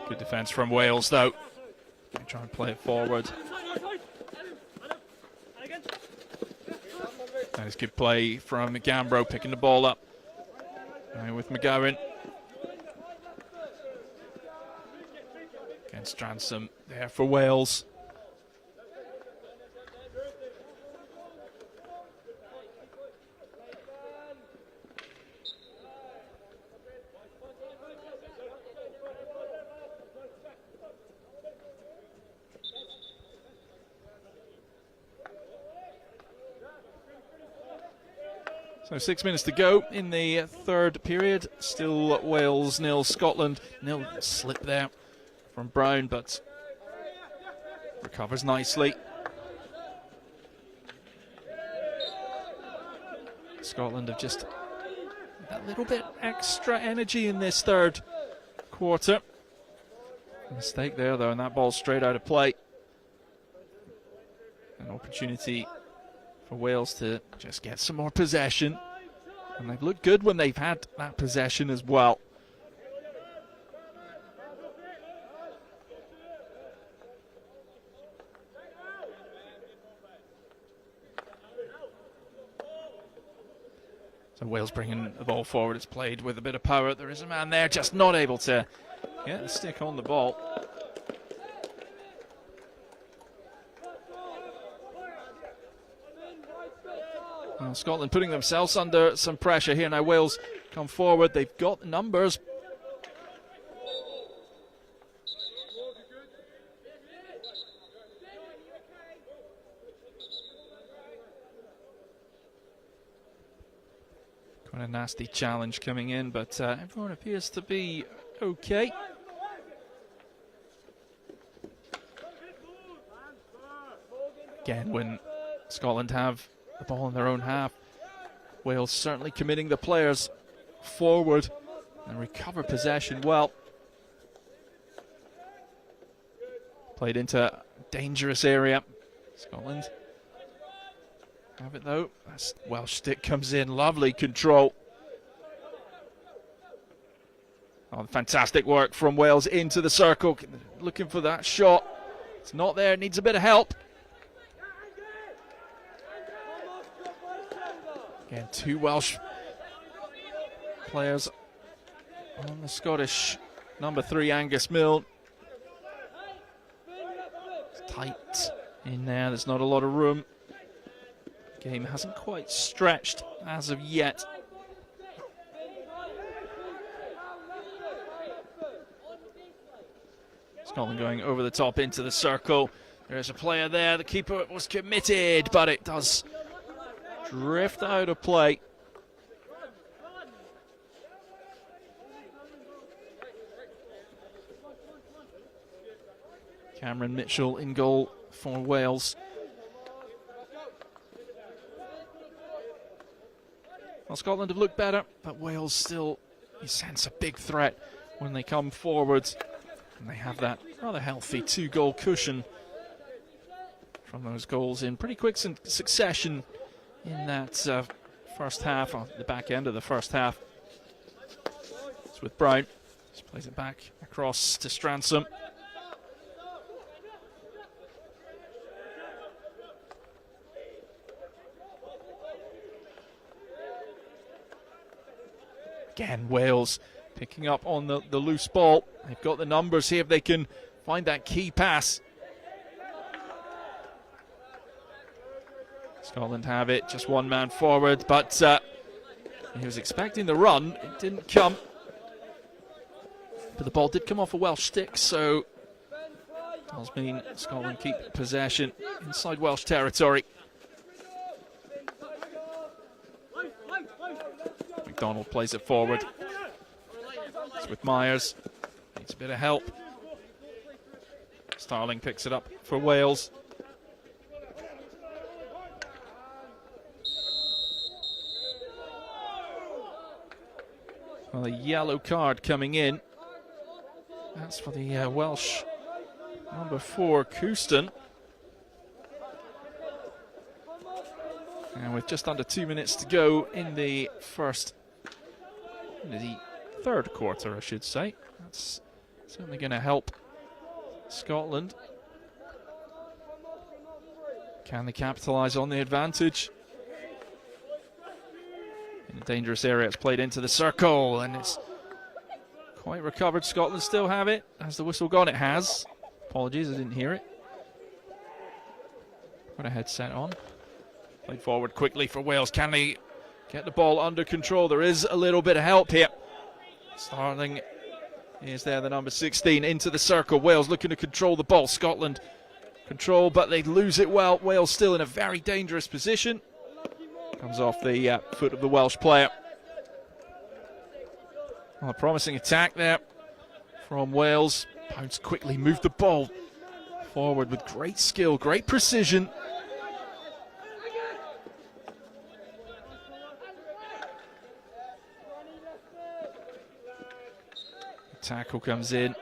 Good defence from Wales, though. They try and play it forward. That is good play from Gambro, picking the ball up. With McGowan. Against Stransom there for Wales. So 6 minutes to go in the third period. Still Wales 0, Scotland 0. Slip there from Brown, but recovers nicely. Scotland have just a little bit extra energy in this third quarter. Mistake there, though, and that ball straight out of play. An opportunity for Wales to just get some more possession, and they've looked good when they've had that possession as well. So Wales bringing the ball forward. It's played with a bit of power. There is a man there just not able to get the stick on the ball. Well, Scotland putting themselves under some pressure here. Now Wales come forward. They've got the numbers. Quite a nasty challenge coming in, but everyone appears to be okay. Again, when Scotland have the ball in their own half, Wales certainly committing the players forward and recover possession well. Played into a dangerous area. Scotland have it though. That's Welsh stick comes in, lovely control. Oh, fantastic work from Wales into the circle, looking for that shot. It's not there, it needs a bit of help. Again, two Welsh players on the Scottish number 3, Angus Milne. It's tight in there, there's not a lot of room. Game hasn't quite stretched as of yet. Scotland going over the top into the circle. There's a player there, the keeper was committed, but it does drift out of play. Cameron Mitchell in goal for Wales. Well, Scotland have looked better, but Wales still, you sense a big threat when they come forward. And they have that rather healthy 2-goal cushion from those goals in pretty quick succession in that first half, on the back end of the first half. It's with Brown. Just plays it back across to Stransom. Again, Wales picking up on the loose ball. They've got the numbers, see if they can find that key pass. Scotland have it, just one man forward, but he was expecting the run. It didn't come. But the ball did come off a Welsh stick, so does mean Scotland keep possession inside Welsh territory. McDonald plays it forward. It's with Myers. Needs a bit of help. Starling picks it up for Wales. Well, a yellow card coming in That's for the Welsh number 4, Couston. And with just under 2 minutes to go in the third quarter, I should say. That's certainly going to help Scotland. Can they capitalise on the advantage? In a dangerous area, it's played into the circle, and it's quite recovered. Scotland still have it. Has the whistle gone? It has. Apologies, I didn't hear it. Put a headset on. Played forward quickly for Wales. Can they get the ball under control? There is a little bit of help here. Starling is there, the number 16, into the circle. Wales looking to control the ball. Scotland control, but they lose it well. Wales still in a very dangerous position. Comes off the foot of the Welsh player. Well, a promising attack there from Wales. Pounce quickly moved the ball forward with great skill, great precision. Tackle comes in.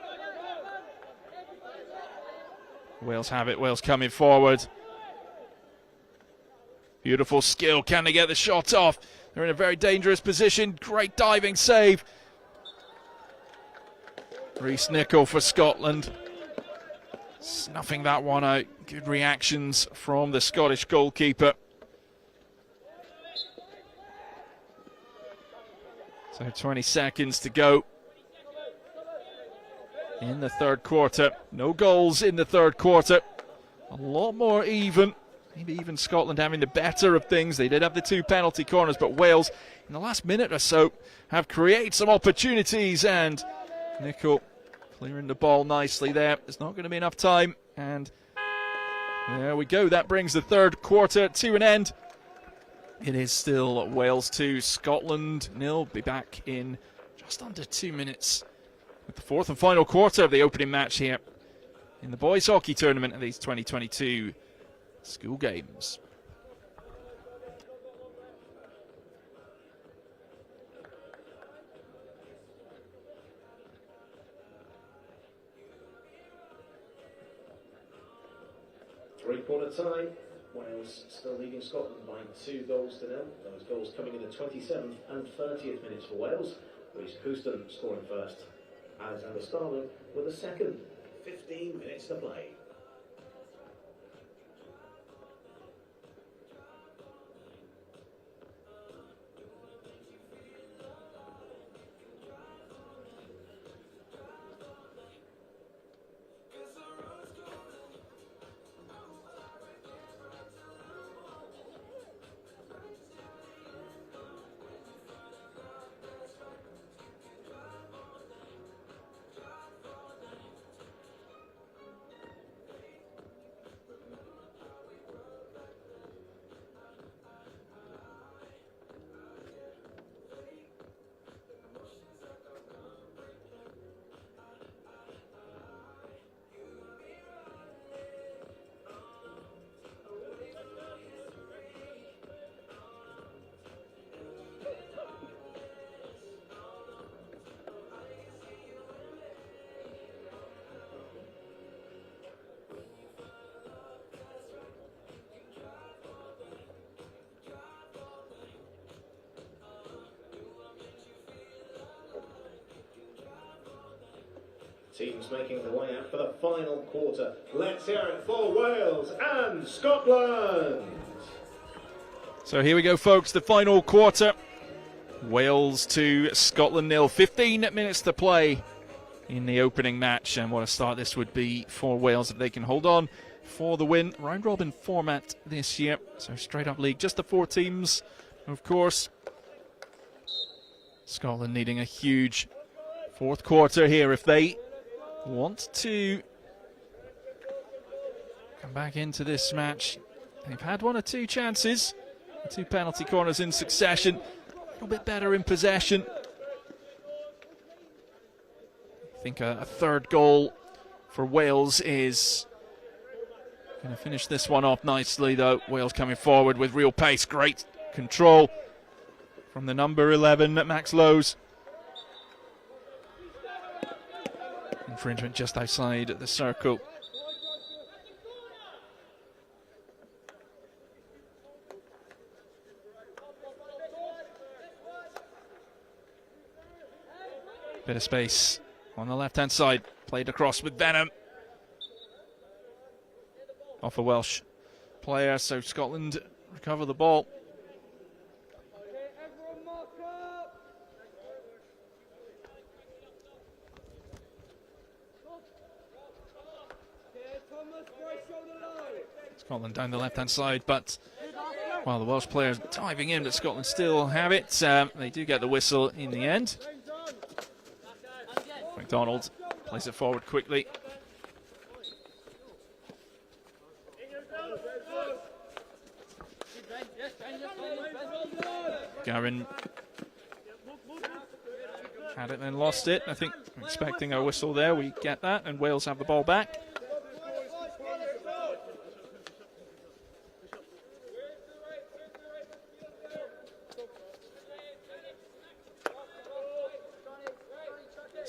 Wales have it. Wales coming forward. Beautiful skill. Can they get the shot off? They're in a very dangerous position. Great diving save. Rhys Nicholl for Scotland. Snuffing that one out. Good reactions from the Scottish goalkeeper. So 20 seconds to go in the third quarter. No goals in the third quarter. A lot more even. Maybe even Scotland having the better of things. They did have the 2 penalty corners, but Wales, in the last minute or so, have created some opportunities. And Nicholl clearing the ball nicely there. There's not going to be enough time. And there we go. That brings the third quarter to an end. It is still Wales 2, Scotland 0. Be back in just under 2 minutes with the fourth and final quarter of the opening match here in the boys hockey tournament of these 2022 school games. Three-quarter time. Wales still leading Scotland by 2 goals to 0. Those goals coming in the 27th and 30th minutes for Wales. Rhys Couston scoring first. Alexander Starling with a second. 15 minutes to play. Teams making their way out for the final quarter. Let's hear it for Wales and Scotland. So here we go, folks, the final quarter. Wales 2, Scotland 0. 15 minutes to play in the opening match. And what a start this would be for Wales if they can hold on for the win. Round robin format this year. So straight up league, just the 4 teams, of course. Scotland needing a huge fourth quarter here if they want to come back into this match. They've had 1 or 2 chances, 2 penalty corners in succession, a little bit better in possession. I think a third goal for Wales is going to finish this one off nicely, though. Wales coming forward with real pace, great control from the number 11, Max Lowes. Infringement just outside the circle. Bit of space on the left-hand side. Played across with Venom. Off a Welsh player, so Scotland recover the ball. Scotland down the left-hand side, but while the Welsh players diving in, but Scotland still have it. They do get the whistle in the end. McDonald plays it forward quickly. Gavin had it then lost it. I think expecting a whistle there. We get that, and Wales have the ball back.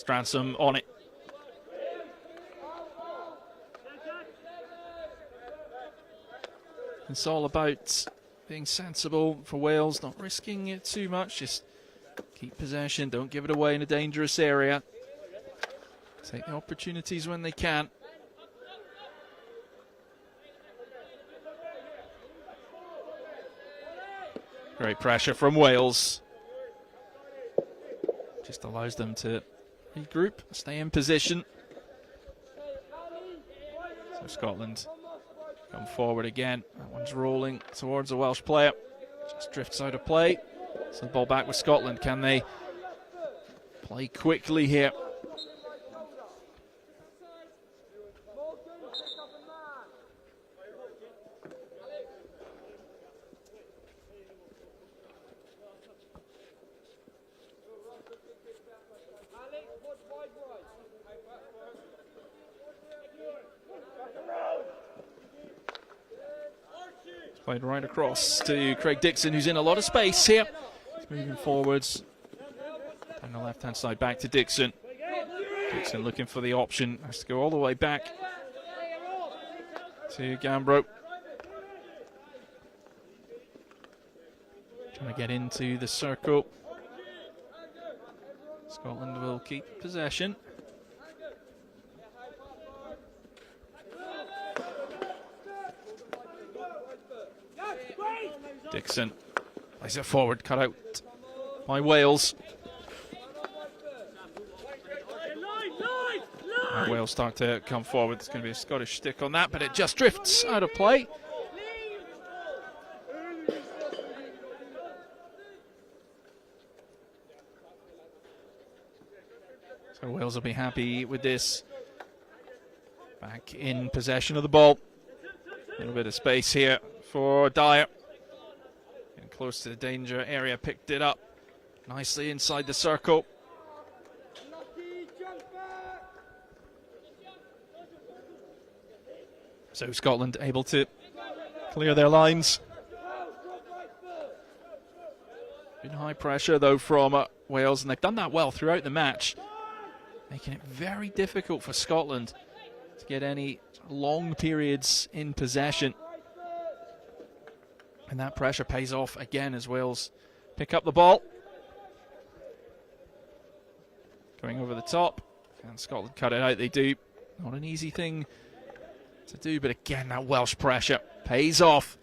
Stransom on it. It's all about being sensible for Wales, not risking it too much, just keep possession, don't give it away in a dangerous area. Take the opportunities when they can. Great pressure from Wales. Just allows them to regroup, stay in position. So Scotland come forward again. That one's rolling towards a Welsh player. Just drifts out of play. So the ball back with Scotland. Can they play quickly here? Played right across to Craig Dixon, who's in a lot of space here. He's moving forwards. On the left-hand side, back to Dixon. Dixon looking for the option. Has to go all the way back to Gambro. Trying to get into the circle. Scotland will keep possession. Dixon plays it forward, cut out by Wales. And Wales start to come forward. There's going to be a Scottish stick on that, but it just drifts out of play. So Wales will be happy with this. Back in possession of the ball. A little bit of space here for Dyer. Getting close to the danger area, picked it up nicely inside the circle. So Scotland able to clear their lines. Been high pressure though from Wales, and they've done that well throughout the match, making it very difficult for Scotland to get any long periods in possession. And that pressure pays off again as Wales pick up the ball. Going over the top. Can Scotland cut it out? They do. Not an easy thing to do, but again, that Welsh pressure pays off.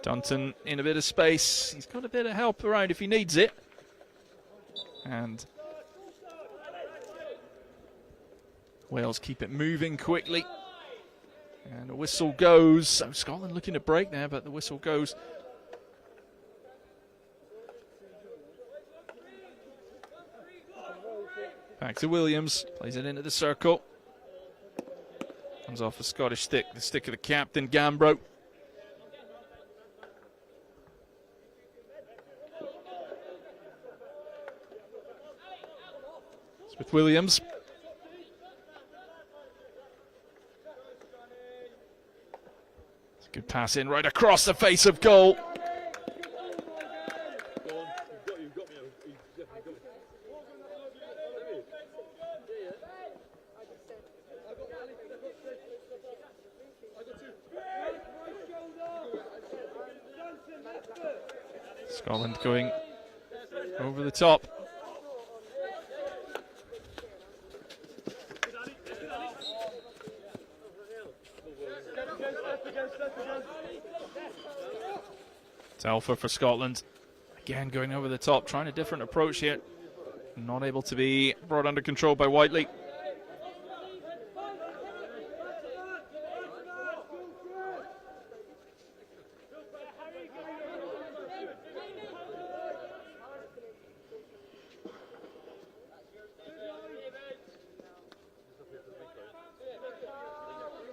Dunton in a bit of space. He's got a bit of help around if he needs it. And Wales keep it moving quickly. And the whistle goes. So Scotland looking to break there, but the whistle goes. Back to Williams. Plays it into the circle. Comes off a Scottish stick. The stick of the captain, Gambro. It's with Williams. It's a good pass in right across the face of goal. Scotland going over the top. Telfer for Scotland. Again going over the top, trying a different approach here. Not able to be brought under control by Whiteley.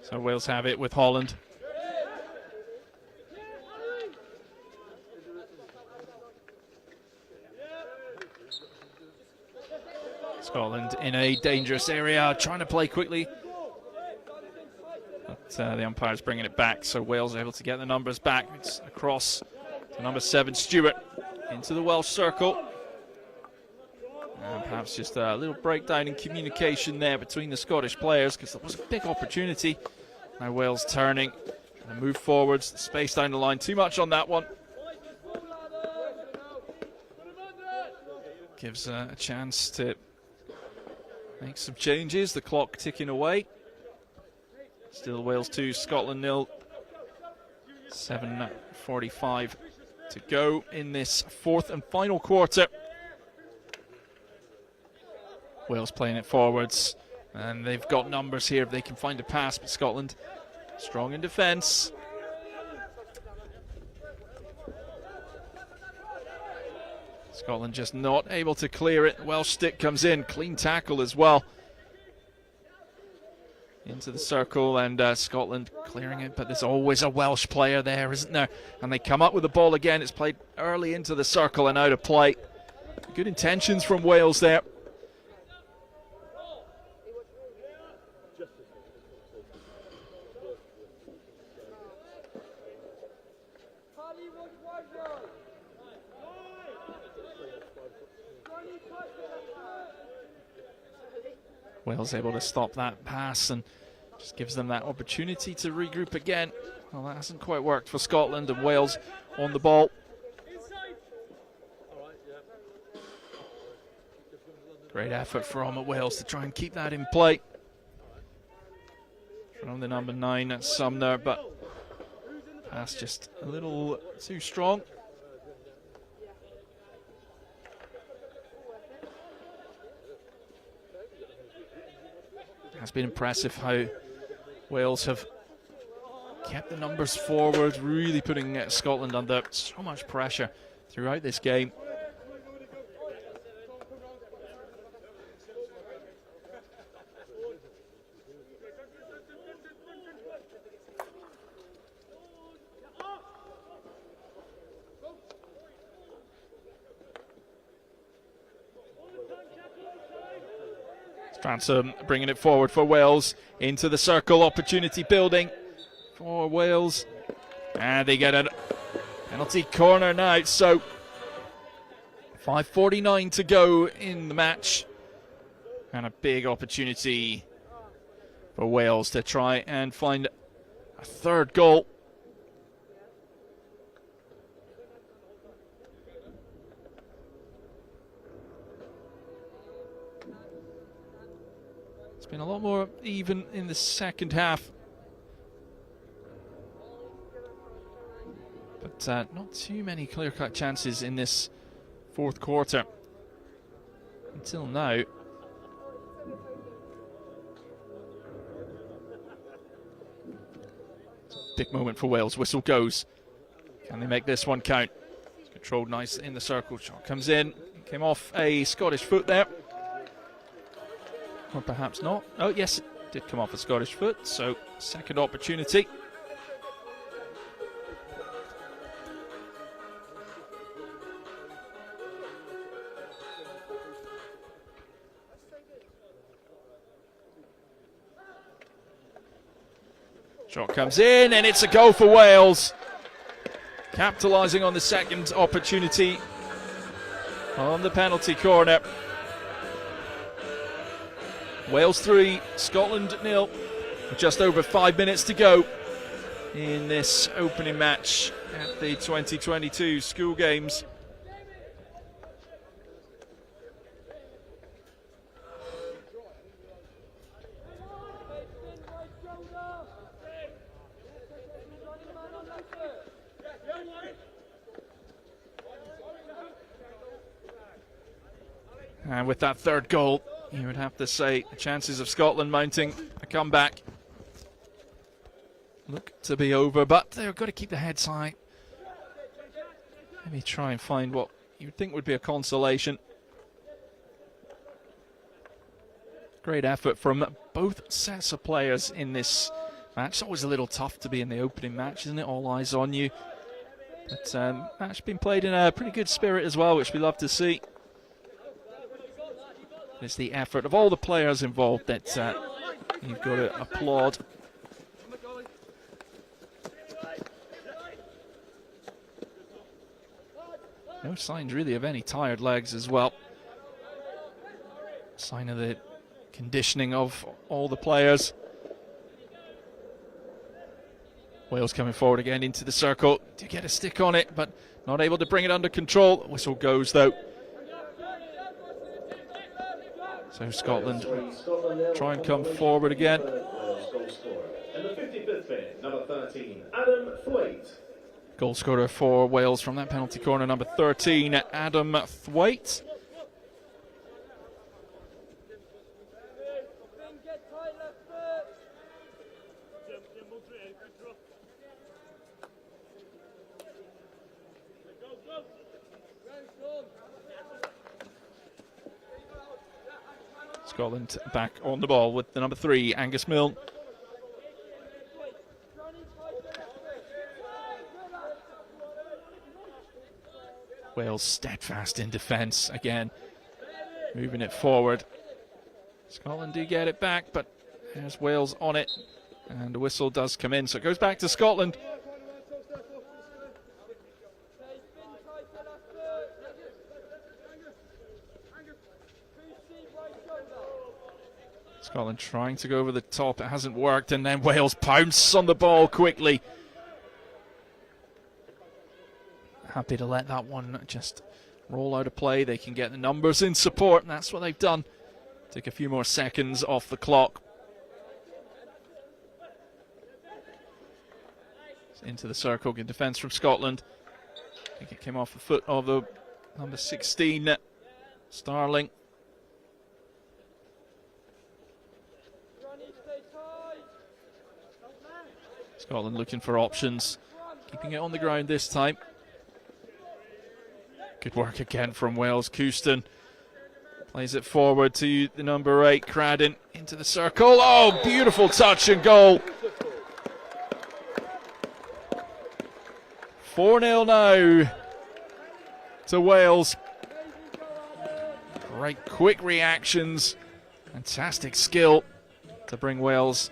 So Wales have it with Holland. Scotland in a dangerous area, trying to play quickly. But the umpire's bringing it back, so Wales are able to get the numbers back. It's across to number 7, Stewart, into the Welsh circle. And perhaps just a little breakdown in communication there between the Scottish players, because there was a big opportunity. Now Wales turning, trying to move forwards, the space down the line, too much on that one. Gives a chance to make some changes, the clock ticking away. Still Wales 2, Scotland 0. 7:45 to go in this fourth and final quarter. Wales playing it forwards, and they've got numbers here if they can find a pass, but Scotland strong in defence. Scotland just not able to clear it. Welsh stick comes in, clean tackle as well. Into the circle, and Scotland clearing it, but there's always a Welsh player there, isn't there? And they come up with the ball again. It's played early into the circle and out of play. Good intentions from Wales there. Wales able to stop that pass and just gives them that opportunity to regroup again. Well, that hasn't quite worked for Scotland, and Wales on the ball. Great effort from Wales to try and keep that in play. From the number 9 at Sumner, but that's just a little too strong. It's been impressive how Wales have kept the numbers forward, really putting Scotland under so much pressure throughout this game. Transom bringing it forward for Wales into the circle, opportunity building for Wales, and they get a penalty corner now. So 5:49 to go in the match, and a big opportunity for Wales to try and find a third goal. Been a lot more even in the second half, but not too many clear-cut chances in this fourth quarter until now. Big moment for Wales. Whistle goes. Can they make this one count? It's controlled nice in the circle. Shot comes in. Came off a Scottish foot there. Or perhaps not. Oh, yes, it did come off a Scottish foot, so second opportunity. Shot comes in, and it's a goal for Wales. Capitalising on the second opportunity on the penalty corner. Wales 3, Scotland 0. Just over 5 minutes to go in this opening match at the 2022 School Games. And with that third goal, you would have to say the chances of Scotland mounting a comeback look to be over, but they've got to keep their heads high. Maybe try and find what you would think would be a consolation. Great effort from both sets of players in this match. It's always a little tough to be in the opening match, isn't it? All eyes on you. But match been played in a pretty good spirit as well, which we love to see. It's the effort of all the players involved that you've got to applaud. No signs really of any tired legs as well. Sign of the conditioning of all the players. Wales coming forward again into the circle to get a stick on it, but not able to bring it under control. Whistle goes though. So Scotland try and come forward again. In the 55th minute, number 13, Adam Thwaite. Goal scorer for Wales from that penalty corner, number 13, Adam Thwaite. Scotland back on the ball with the number 3, Angus Milne. Wales steadfast in defence again, moving it forward. Scotland do get it back, but there's Wales on it, and the whistle does come in, so it goes back to Scotland. Scotland trying to go over the top, it hasn't worked, and then Wales pounce on the ball quickly. Happy to let that one just roll out of play. They can get the numbers in support, and that's what they've done. Take a few more seconds off the clock. Into the circle, good defence from Scotland. I think it came off the foot of the number 16, Starling. Scotland looking for options, keeping it on the ground this time. Good work again from Wales. Couston plays it forward to the number 8, Cradden, into the circle. Oh, beautiful touch and goal. 4-0 now to Wales. Great quick reactions, fantastic skill to bring Wales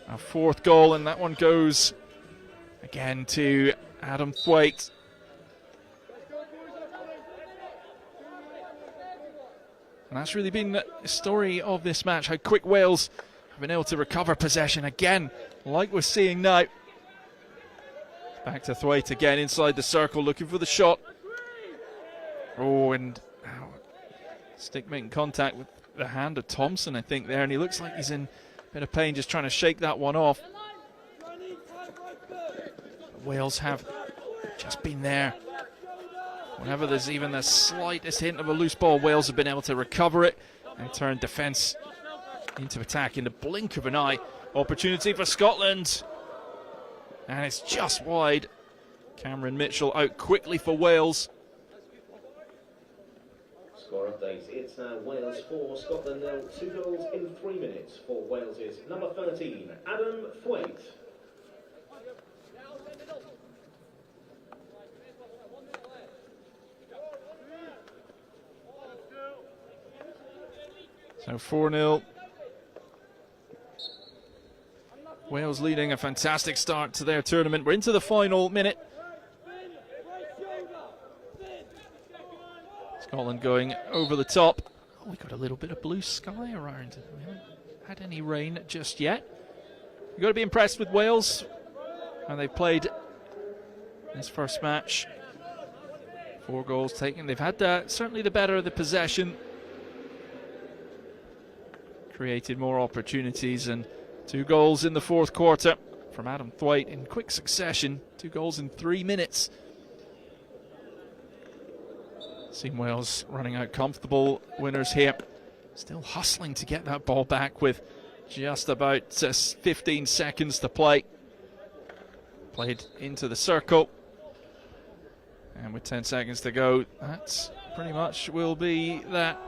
a 4th goal, and that one goes again to Adam Thwaite. And that's really been the story of this match, how quick Wales have been able to recover possession again, like we're seeing now. Back to Thwaite again inside the circle, looking for the shot. Oh, and stick making contact with the hand of Thompson, I think, there, and he looks like he's in a bit of pain, just trying to shake that one off. But Wales have just been there. Whenever there's even the slightest hint of a loose ball, Wales have been able to recover it and turn defence into attack in the blink of an eye. Opportunity for Scotland. And it's just wide. Cameron Mitchell out quickly for Wales. Score update. It's now Wales 4, Scotland 0. 2 goals in 3 minutes for Wales's number 13, Adam Thwaite. So 4-0. Wales leading, a fantastic start to their tournament. We're into the final minute. Scotland going over the top. Oh, we got a little bit of blue sky around. We haven't had any rain just yet. You've got to be impressed with Wales, and they played this first match. 4 goals taken. They've had certainly the better of the possession. Created more opportunities, and 2 goals in the 4th quarter from Adam Thwaite in quick succession. 2 goals in 3 minutes. Seen Wales running out comfortable winners here. Still hustling to get that ball back with just about 15 seconds to play. Played into the circle. And with 10 seconds to go, that's pretty much will be that.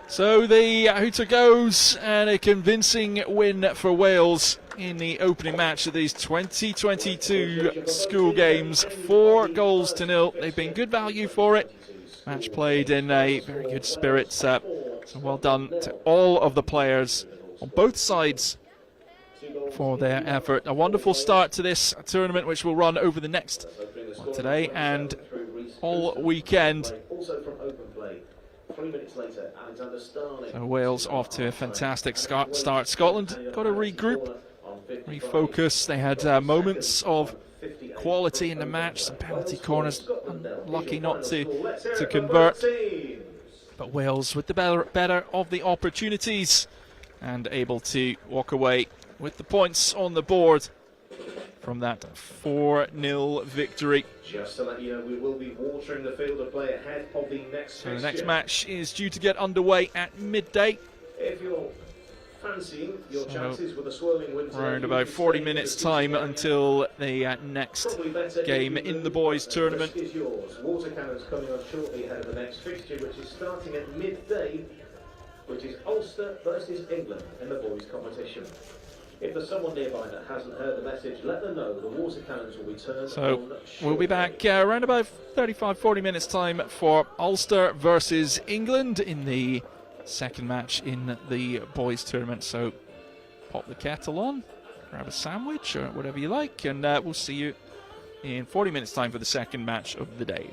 So the hooter goes, and a convincing win for Wales in the opening match of these 2022 school games. 4-0. They've been good value for it. Match played in a very good spirit. So well done to all of the players on both sides for their effort. A wonderful start to this tournament, which will run over the next today and all weekend. So Wales off to a fantastic start. Scotland got to regroup, refocus. They had moments of quality in the match, some penalty corners, unlucky not to convert. But Wales with the better of the opportunities and able to walk away with the points on the board from that 4-0 victory. Just to let you know, we will be watering the field of play ahead of the next So the next match is due to get underway at midday. If you're fancying your chances with a swirling wind, around about 40 minutes time until the next game in the boys tournament. Is yours. Water cannons coming on shortly ahead of the next fixture, which is starting at midday, which is Ulster versus England in the boys competition. If there's someone nearby that hasn't heard the message, let them know the water cannons will be turned on. We'll be back around about 35-40 minutes time for Ulster versus England in the second match in the boys tournament. So pop the kettle on, grab a sandwich or whatever you like, and we'll see you in 40 minutes time for the second match of the day.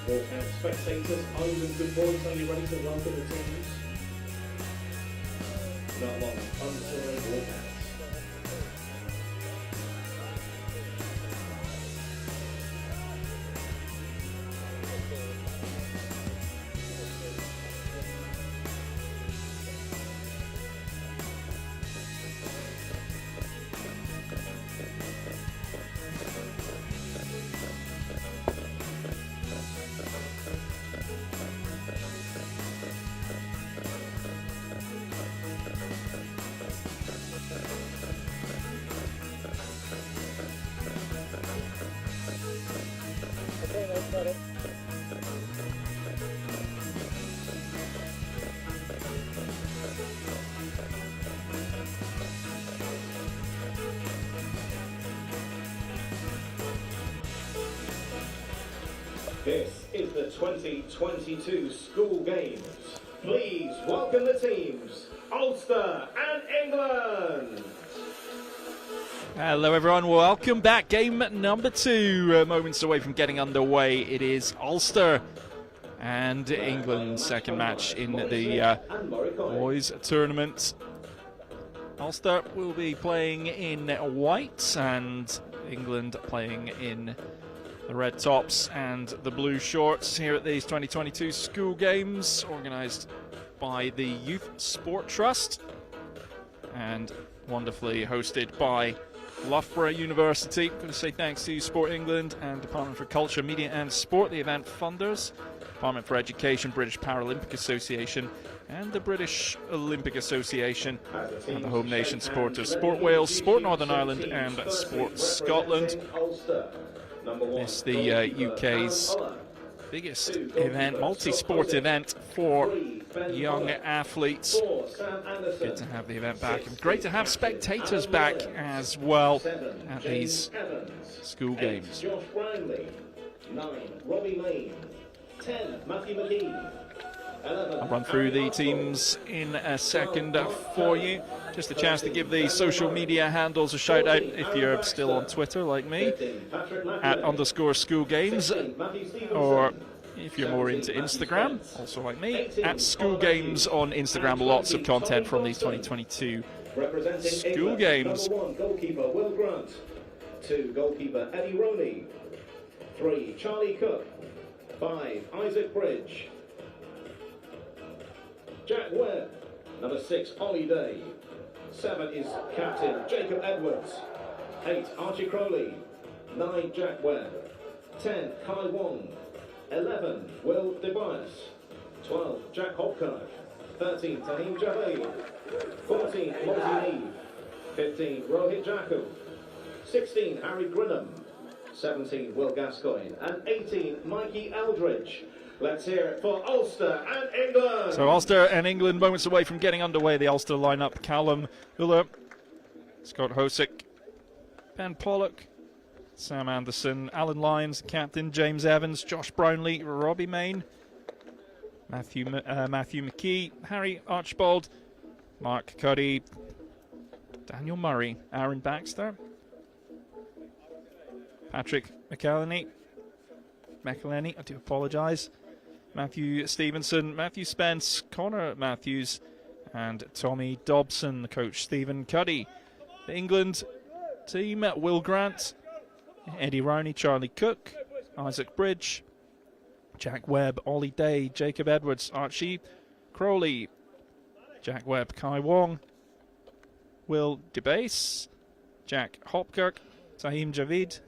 Walkout spectators, are you in good voice? Are you ready to welcome the teams? Not long until they walk out. This is the 2022 school games. Please welcome the teams, Ulster and England. Hello everyone, welcome back. Game number 2, moments away from getting underway. It is Ulster and England's second match in the boys tournament. Ulster will be playing in white and England playing in the red tops and the blue shorts here at these 2022 school games, organised by the Youth Sport Trust and wonderfully hosted by Loughborough University. I'm going to say thanks to Sport England and Department for Culture, Media and Sport, the event funders, Department for Education, British Paralympic Association and the British Olympic Association, and the home nation supporters, Sport Wales, Sport Northern Ireland and Sport Scotland. This is the UK's biggest event, multi-sport event for young athletes. Good to have the event back, and great to have spectators back as well at these school games. Josh Brownlee, 9, Robbie Lane, 10, Matthew McKee. I'll run through the teams in a second for you. Just a chance to give the social media handles a shout out if you're still on Twitter like me, at _schoolgames, or if you're more into Instagram, also like me, at schoolgames on Instagram. Lots of content from these 2022 school games. 1 goalkeeper Will Grant, 2 goalkeeper Eddie Roney, 3 Charlie Cook, 5 Isaac Bridge, Jack Webb, number 6 Ollie Day, 7 is captain Jacob Edwards, 8 Archie Crowley, 9 Jack Webb, 10 Kai Wong, 11 Will DeBias, 12 Jack Hopkirk, 13 Tahim Javed, 14 Monty Neve, 15 Rohit Jaku, 16 Harry Grinham, 17 Will Gascoigne and 18 Mikey Eldridge. Let's hear it for Ulster and England. So Ulster and England moments away from getting underway. The Ulster lineup: Callum Huller, Scott Hosick, Ben Pollock, Sam Anderson, Alan Lyons, captain James Evans, Josh Brownlee, Robbie Main, Matthew McKee, Harry Archibald, Mark Cuddy, Daniel Murray, Aaron Baxter, Patrick McElhenney, I do apologise, Matthew Stevenson, Matthew Spence, Connor Matthews and Tommy Dobson. Coach Stephen Cuddy. The England team: Will Grant, Eddie Rowney, Charlie Cook, Isaac Bridge, Jack Webb, Ollie Day, Jacob Edwards, Archie Crowley, Jack Webb, Kai Wong, Will DeBase, Jack Hopkirk, Tahim Javed,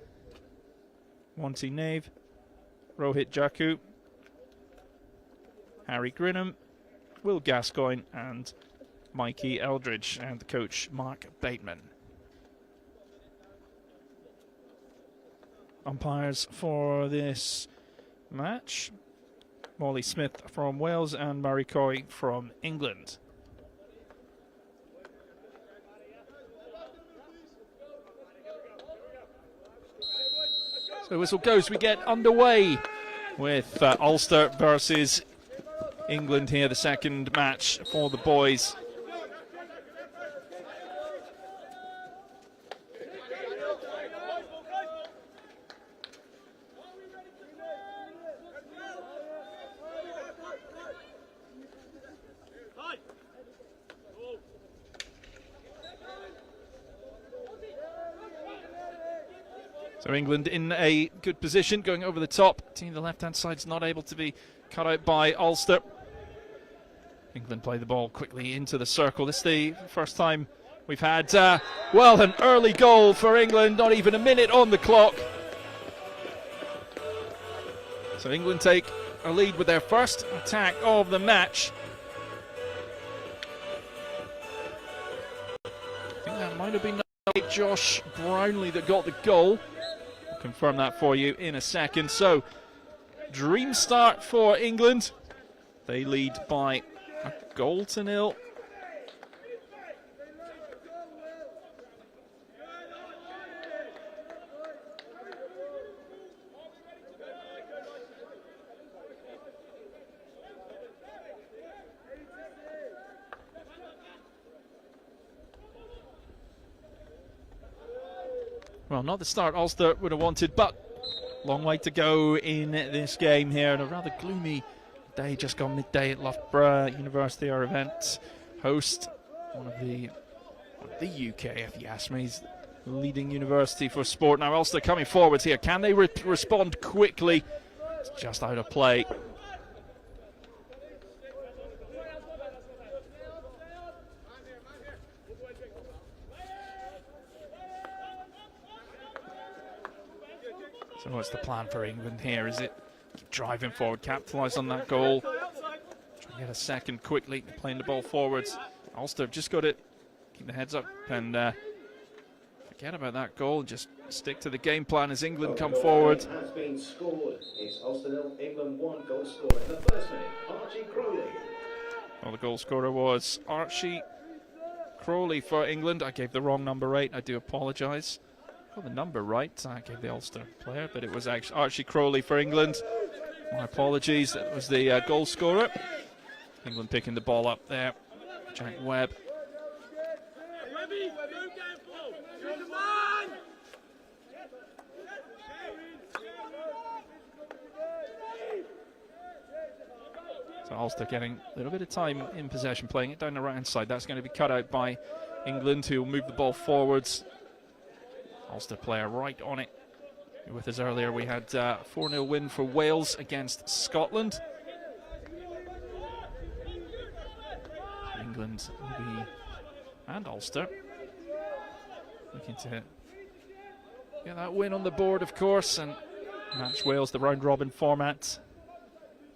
Monty Nave, Rohit Jaku, Harry Grinham, Will Gascoigne and Mikey Eldridge, and the coach Mark Bateman. Umpires for this match: Molly Smith from Wales and Murray Coy from England. So whistle goes, we get underway with Ulster versus England here, the second match for the boys. So England in a good position, going over the top. Team the left-hand side's not able to be cut out by Ulster. England play the ball quickly into the circle. This is the first time we've had, an early goal for England, not even a minute on the clock. So England take a lead with their first attack of the match. I think that might have been Josh Brownlee that got the goal. I'll confirm that for you in a second. So, dream start for England. They lead by a goal to nil. Well, not the start Ulster would have wanted, but long way to go in this game here. And a rather gloomy day, just gone midday at Loughborough University, our event host. One of the UK, if you ask me, is the leading university for sport. Now Ulster coming forwards here. Can they respond quickly? It's just out of play. So what's the plan for England here? Is it keep driving forward, capitalise on that goal, try and get a second quickly, playing the ball forwards? Ulster have just got to keep the heads up and forget about that goal and just stick to the game plan as England come forward. Has been scored. It's Ulster 0, England 1. Goal scorer in the first minute, Archie Crowley. Well, the goal scorer was Archie Crowley for England. I gave the wrong number 8. I do apologise. Got the number right. I gave the Ulster player, but it was actually Archie Crowley for England. My apologies. That was the goal scorer. England picking the ball up there. Jack Webb. So Ulster getting a little bit of time in possession, playing it down the right-hand side. That's going to be cut out by England, who will move the ball forwards. Ulster player right on it. With us earlier, we had a 4-0 win for Wales against Scotland. England and Ulster looking to get that win on the board, of course, and match Wales the round-robin format.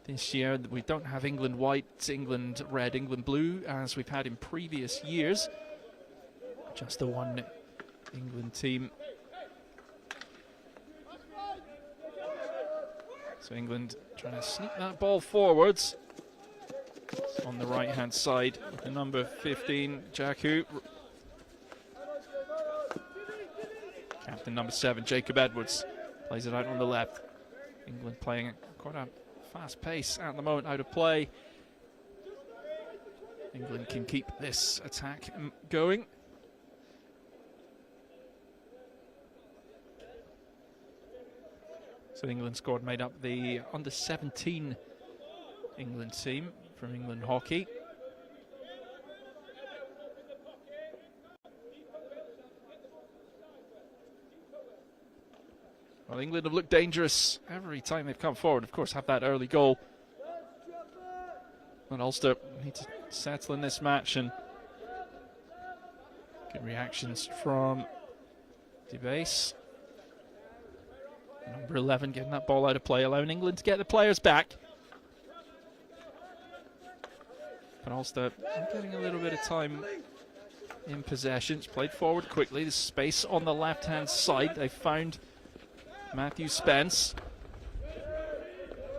This year, we don't have England white, England red, England blue, as we've had in previous years. Just the one England team. So England trying to sneak that ball forwards on the right-hand side with the number 15, Jaku. Captain number 7, Jacob Edwards, plays it out on the left. England playing at quite a fast pace at the moment, out of play. England can keep this attack going. So England squad made up the under-17 England team from England Hockey. Well, England have looked dangerous every time they've come forward. Of course, have that early goal. And Ulster need to settle in this match, and good reactions from DeBase. Number 11 getting that ball out of play, allowing England to get the players back. But Ulster getting a little bit of time in possession. It's played forward quickly. There's space on the left-hand side. They found Matthew Spence.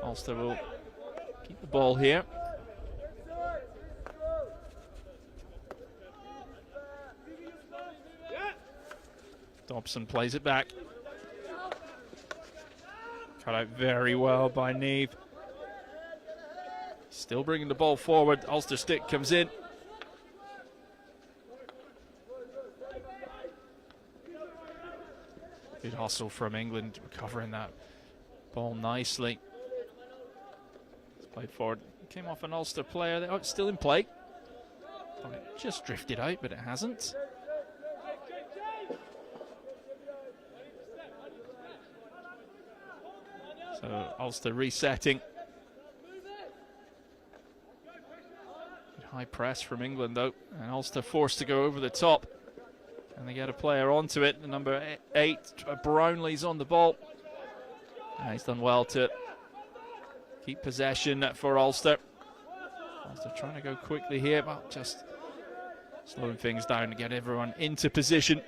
Ulster will keep the ball here. Dobson plays it back. Cut out very well by Neve. Still bringing the ball forward. Ulster stick comes in. Good hustle from England, recovering that ball nicely. It's played forward. Came off an Ulster player. Oh, it's still in play. Thought it just drifted out, but it hasn't. Ulster resetting. Good high press from England though, and Ulster forced to go over the top. And they get a player onto it. The number 8, Brownlee's on the ball. And he's done well to keep possession for Ulster. Ulster trying to go quickly here, but just slowing things down to get everyone into position.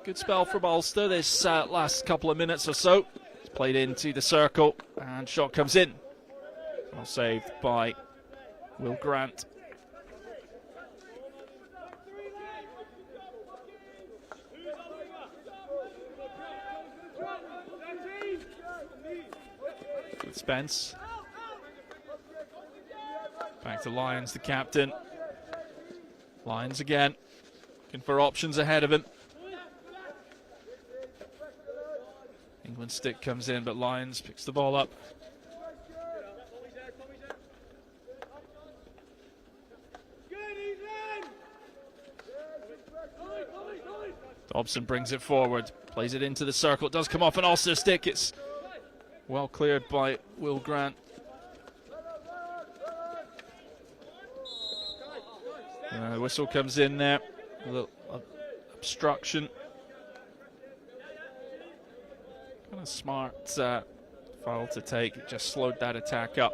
Good spell from Ulster this last couple of minutes or so. It's played into the circle and shot comes in. Well saved by Will Grant. With Spence. Back to Lyons, the captain. Lyons again. Looking for options ahead of him. England's stick comes in, but Lyons picks the ball up. Dobson brings it forward, plays it into the circle. It does come off an Ulster stick. It's well cleared by Will Grant. The whistle comes in there. A little obstruction. Kind of smart foul to take. It just slowed that attack up.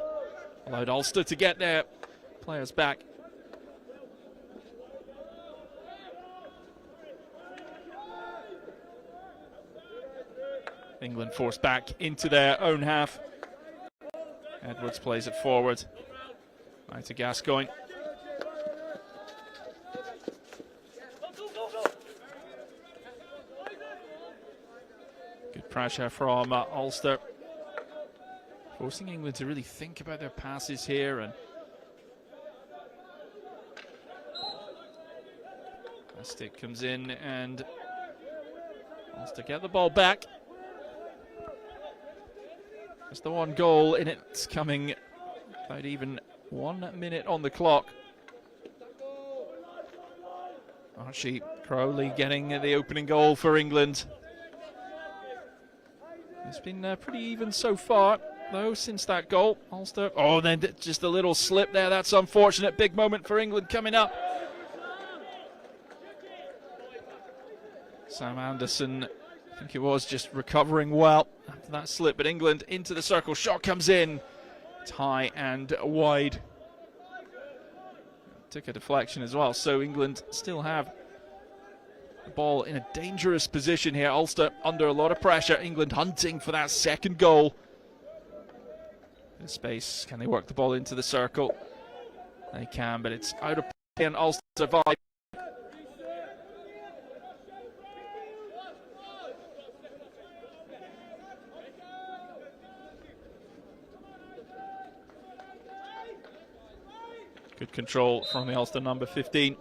Allowed Ulster to get their players back. England forced back into their own half. Edwards plays it forward. Right to Gascoigne. Good pressure from Ulster. Forcing England to really think about their passes here. And a stick comes in and Ulster get the ball back. It's the one goal in it, coming about even 1 minute on the clock. Archie Crowley getting the opening goal for England. It's been pretty even so far, though, since that goal. Ulster, oh, then just a little slip there. That's unfortunate. Big moment for England coming up. Sam Anderson, I think it was, just recovering well after that slip, but England into the circle. Shot comes in. It's high and wide. Took a deflection as well, so England still have the ball in a dangerous position here. Ulster under a lot of pressure. England hunting for that second goal. In space, can they work the ball into the circle? They can, but it's out of play and Ulster survive. Good control from the Ulster number 15.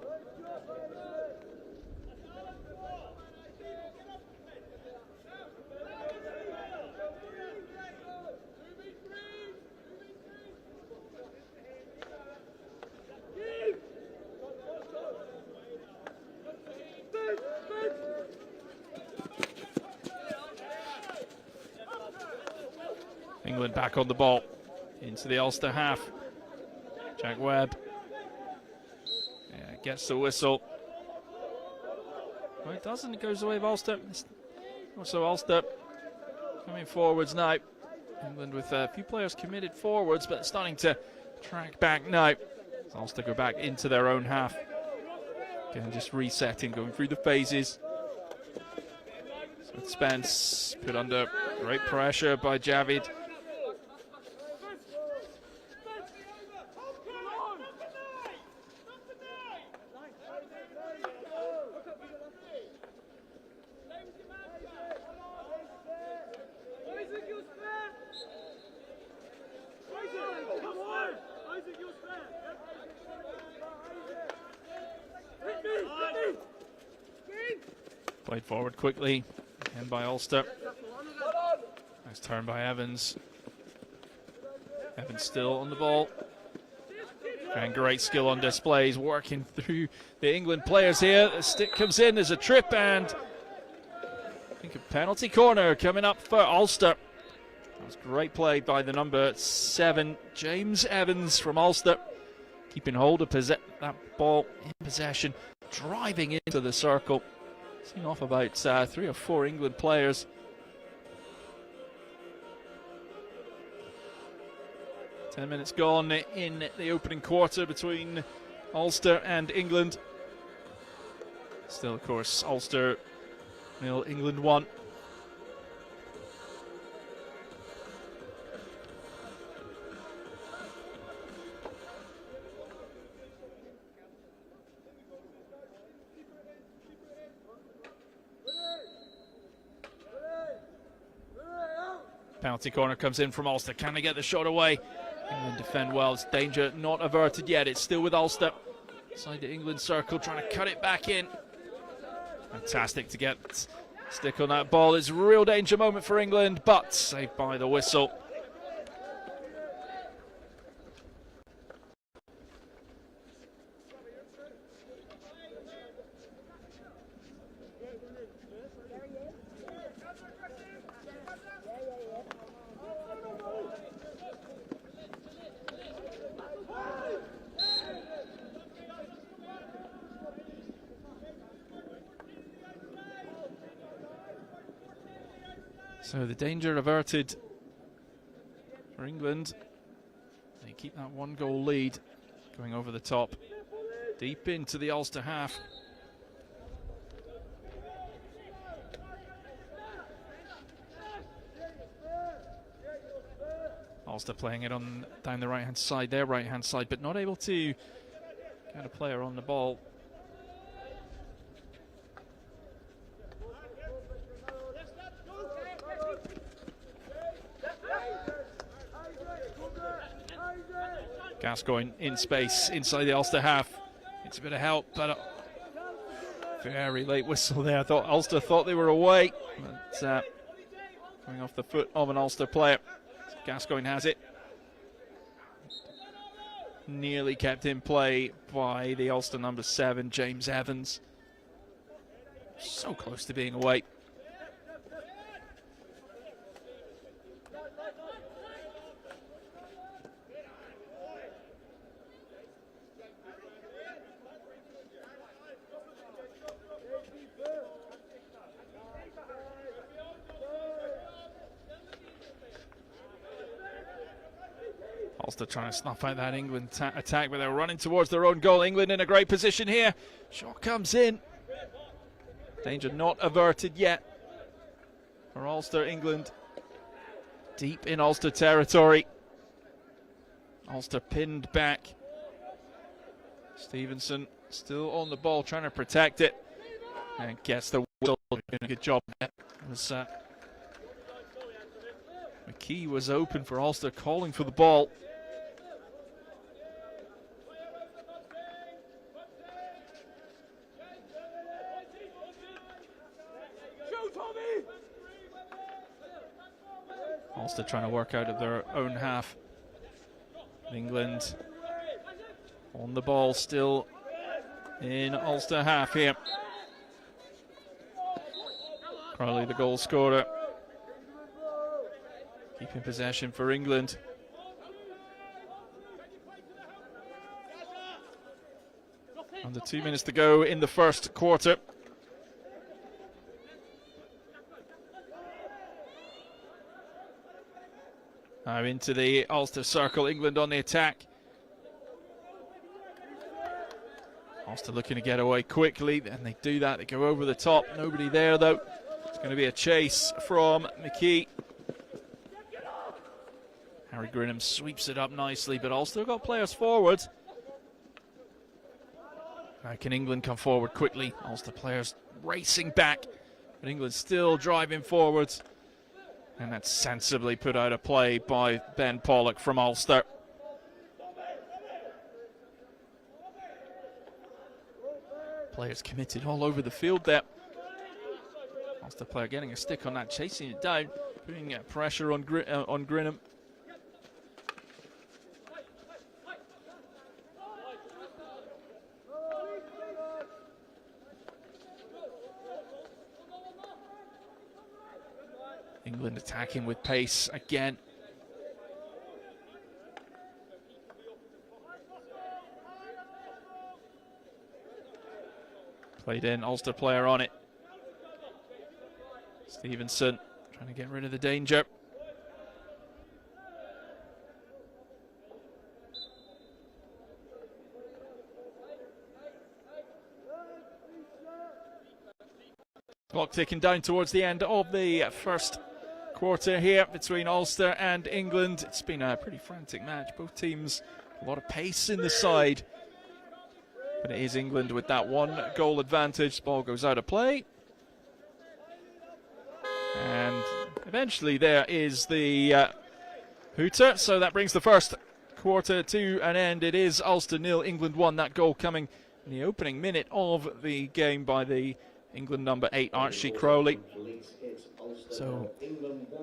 England back on the ball into the Ulster half. Jack Webb. Gets the whistle. Well, it doesn't. It goes away of Ulster. Also Ulster coming forwards now. England with a few players committed forwards, but starting to track back now. Ulster go back into their own half. Again, just resetting, going through the phases. So Spence put under great pressure by Javid. Played forward quickly, and by Ulster. Nice turn by Evans. Evans still on the ball. And great skill on display. He's working through the England players here. The stick comes in, there's a trip, and I think a penalty corner coming up for Ulster. That was great play by the number 7, James Evans from Ulster. Keeping hold of that ball in possession, driving into the circle. Seeing off about 3 or 4 England players. Ten minutes gone in the opening quarter between Ulster and England. Still, of course, Ulster 0, England 1. Penalty corner comes in from Ulster. Can they get the shot away? England defend well. It's danger not averted yet. It's still with Ulster. Inside the England circle, trying to cut it back in. Fantastic to get stick on that ball. It's a real danger moment for England, but saved by the whistle. So the danger averted for England. They keep that 1-goal lead going over the top, deep into the Ulster half. Ulster playing it on down the right-hand side, their right-hand side, but not able to get a player on the ball. Gascoigne in space inside the Ulster half. It's a bit of help, but a very late whistle there. I thought Ulster thought they were away, but coming off the foot of an Ulster player. Gascoigne has it. Nearly kept in play by the Ulster number 7, James Evans. So close to being away. Ulster trying to snuff out that England attack, but they're running towards their own goal. England in a great position here. Shot comes in. Danger not averted yet for Ulster. England deep in Ulster territory. Ulster pinned back. Stevenson still on the ball, trying to protect it, and gets the whistle. Doing a good job there. McKee was open for Ulster, calling for the ball. Ulster trying to work out of their own half. England on the ball still in Ulster half here. Crowley, the goal scorer, keeping possession for England. Under 2 minutes to go in the first quarter. Now into the Ulster circle, England on the attack. Ulster looking to get away quickly, and they do that. They go over the top. Nobody there though. It's going to be a chase from McKee. Harry Grinham sweeps it up nicely, but Ulster got players forward. Now can England come forward quickly? Ulster players racing back, but England still driving forwards. And that's sensibly put out of play by Ben Pollock from Ulster. Players committed all over the field there. Ulster player getting a stick on that, chasing it down, putting pressure on Grinham. England attacking with pace again. Played in, Ulster player on it. Stevenson trying to get rid of the danger. Clock ticking down towards the end of the first quarter here between Ulster and England. It's been a pretty frantic match. Both teams, a lot of pace in the side. But it is England with that one goal advantage. Ball goes out of play. And eventually there is the hooter. So that brings the first quarter to an end. It is Ulster 0, England 1. That goal coming in the opening minute of the game by the England number 8, Archie Crowley. So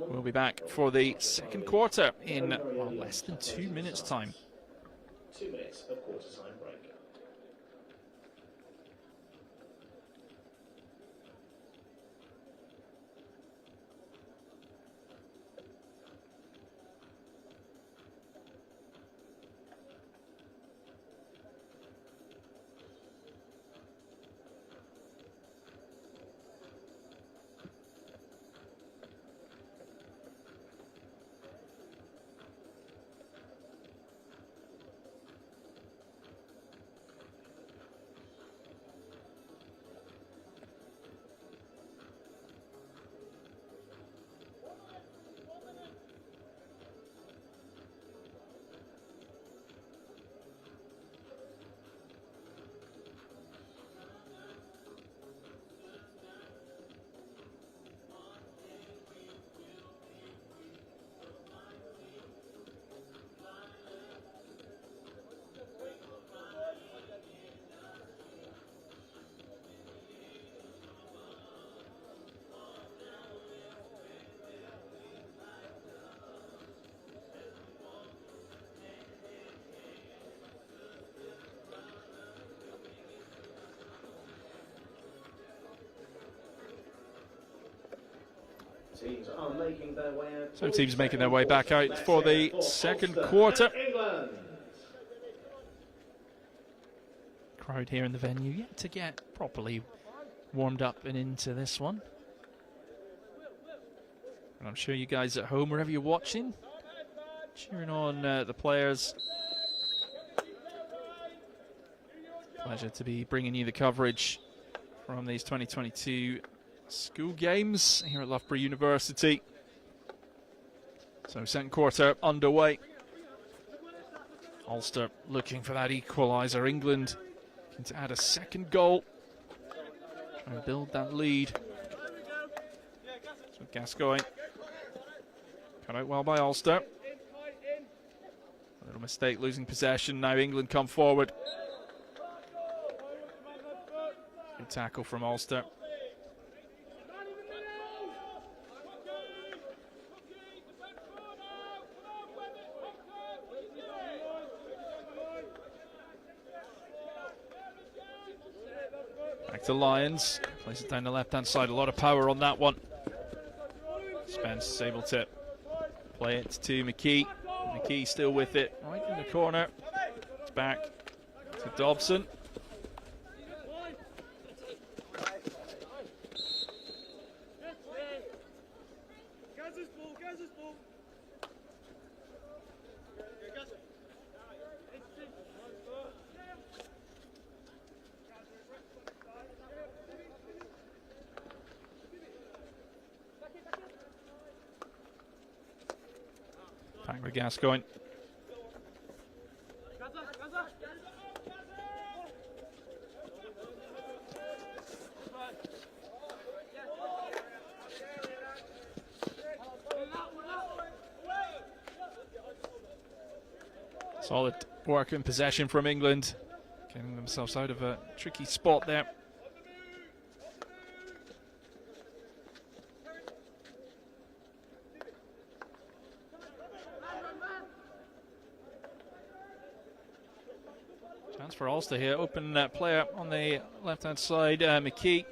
we'll be back for the second quarter in less than 2 minutes' time. 2 minutes of quarter-time break. Teams are making their way out. So teams making their way back out for the second quarter. Crowd here in the venue yet to get properly warmed up and into this one. And I'm sure you guys at home, wherever you're watching, cheering on the players. Pleasure to be bringing you the coverage from these 2022 school games here at Loughborough University. So second quarter underway. Ulster looking for that equaliser. England looking to add a second goal. Trying to build that lead. So Gascoigne cut out well by Ulster. A little mistake losing possession. Now England come forward. Good tackle from Ulster. Back to Lyons, plays it down the left-hand side, a lot of power on that one. Spence is able to play it to McKee. McKee still with it, right in the corner. It's back to Dobson. Back with Gascoigne. Solid work in possession from England, getting themselves out of a tricky spot there. Chance for Ulster here, open player on the left-hand side, McKee.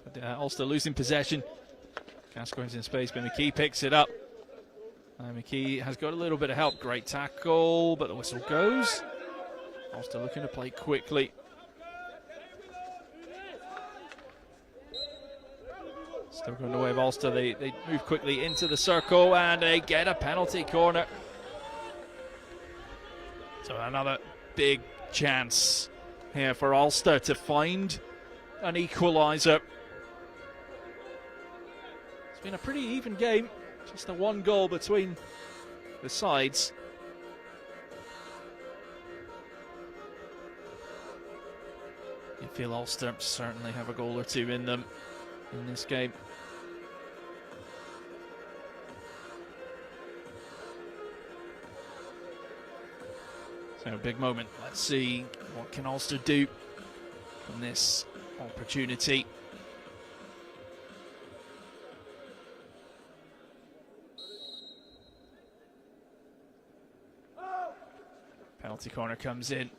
But Ulster losing possession. Gascoigne's in space, but McKee picks it up. McKee has got a little bit of help. Great tackle, but the whistle goes. Ulster looking to play quickly. Still going the way of Ulster. They move quickly into the circle and they get a penalty corner. So another big chance here for Ulster to find an equaliser. It's been a pretty even game. Just a one goal between the sides. You feel Ulster certainly have a goal or two in them in this game. So a big moment. Let's see what can Ulster do from this opportunity. Penalty corner comes in.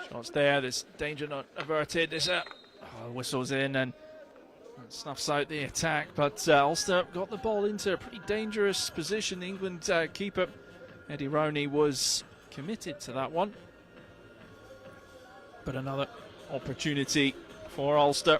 Shots there. There's danger not averted. There's a whistles in and snuffs out the attack. But Ulster got the ball into a pretty dangerous position. The England keeper Eddie Rowney was committed to that one. But another opportunity for Ulster.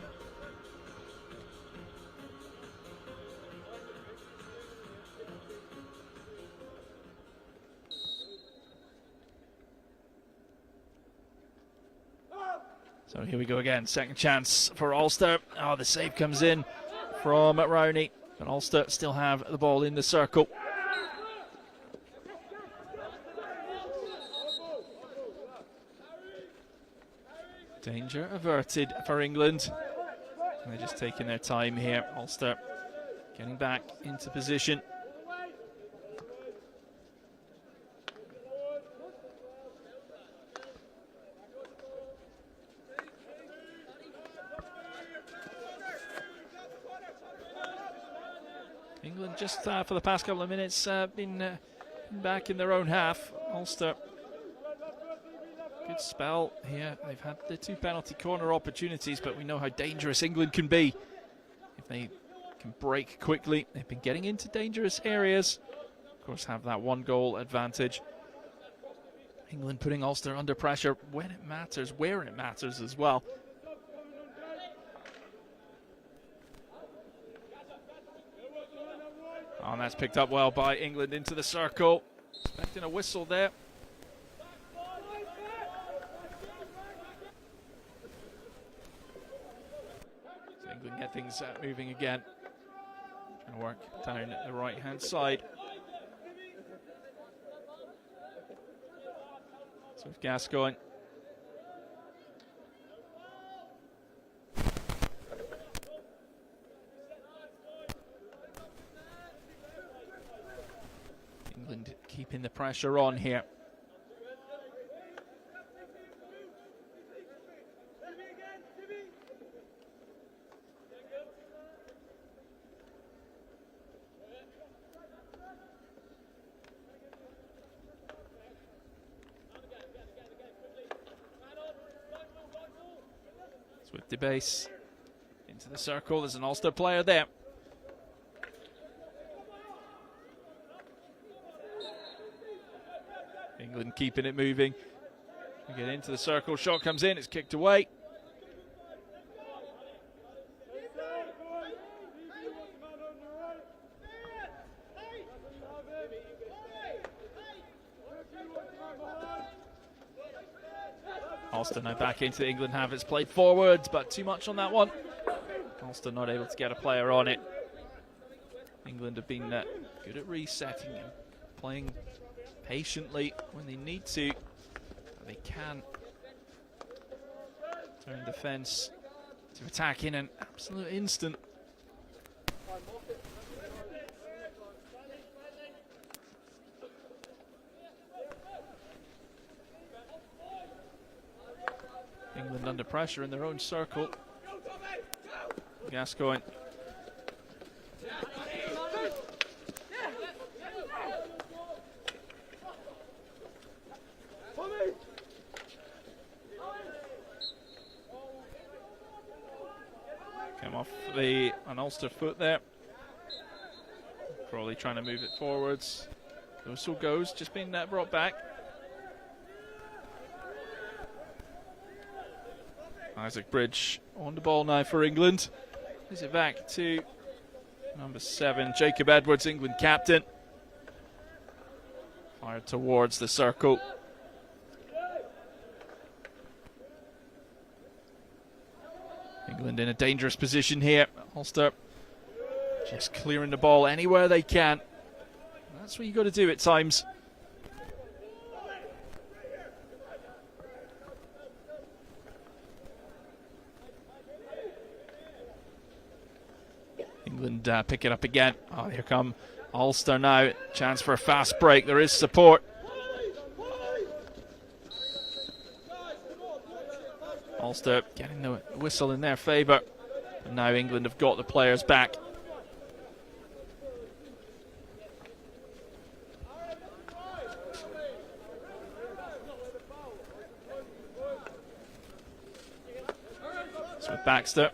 So here we go again, second chance for Ulster. Oh, the save comes in from Rowney, but Ulster still have the ball in the circle. Danger averted for England. They're just taking their time here. Ulster getting back into position. England just for the past couple of minutes been back in their own half. Ulster, good spell here. They've had the two penalty corner opportunities, but we know how dangerous England can be if they can break quickly. They've been getting into dangerous areas. Of course, have that one goal advantage. England putting Ulster under pressure when it matters, where it matters as well. Oh, and that's picked up well by England into the circle. Expecting a whistle there. So England get things moving again. Trying to work down the right-hand side. So with Gascoigne. England keeping the pressure on here. It's with DeBase into the circle. There's an Ulster player there. England keeping it moving. We get into the circle, shot comes in, it's kicked away. Ulster now back into the England half. It's played forwards, but too much on that one. Ulster not able to get a player on it. England have been good at resetting and playing patiently when they need to. They can turn defence to attack in an absolute instant. England under pressure in their own circle. Gascoigne. Came off an Ulster foot there. Crawley trying to move it forwards. The whistle goes, just being brought back. Isaac Bridge on the ball now for England. Is it back to number 7, Jacob Edwards, England captain. Fired towards the circle. England in a dangerous position here. Ulster just clearing the ball anywhere they can. That's what you got to do at times. England pick it up again. Oh, here come Ulster now. Chance for a fast break. There is support. Ulster getting the whistle in their favour. And now England have got the players back. With Baxter.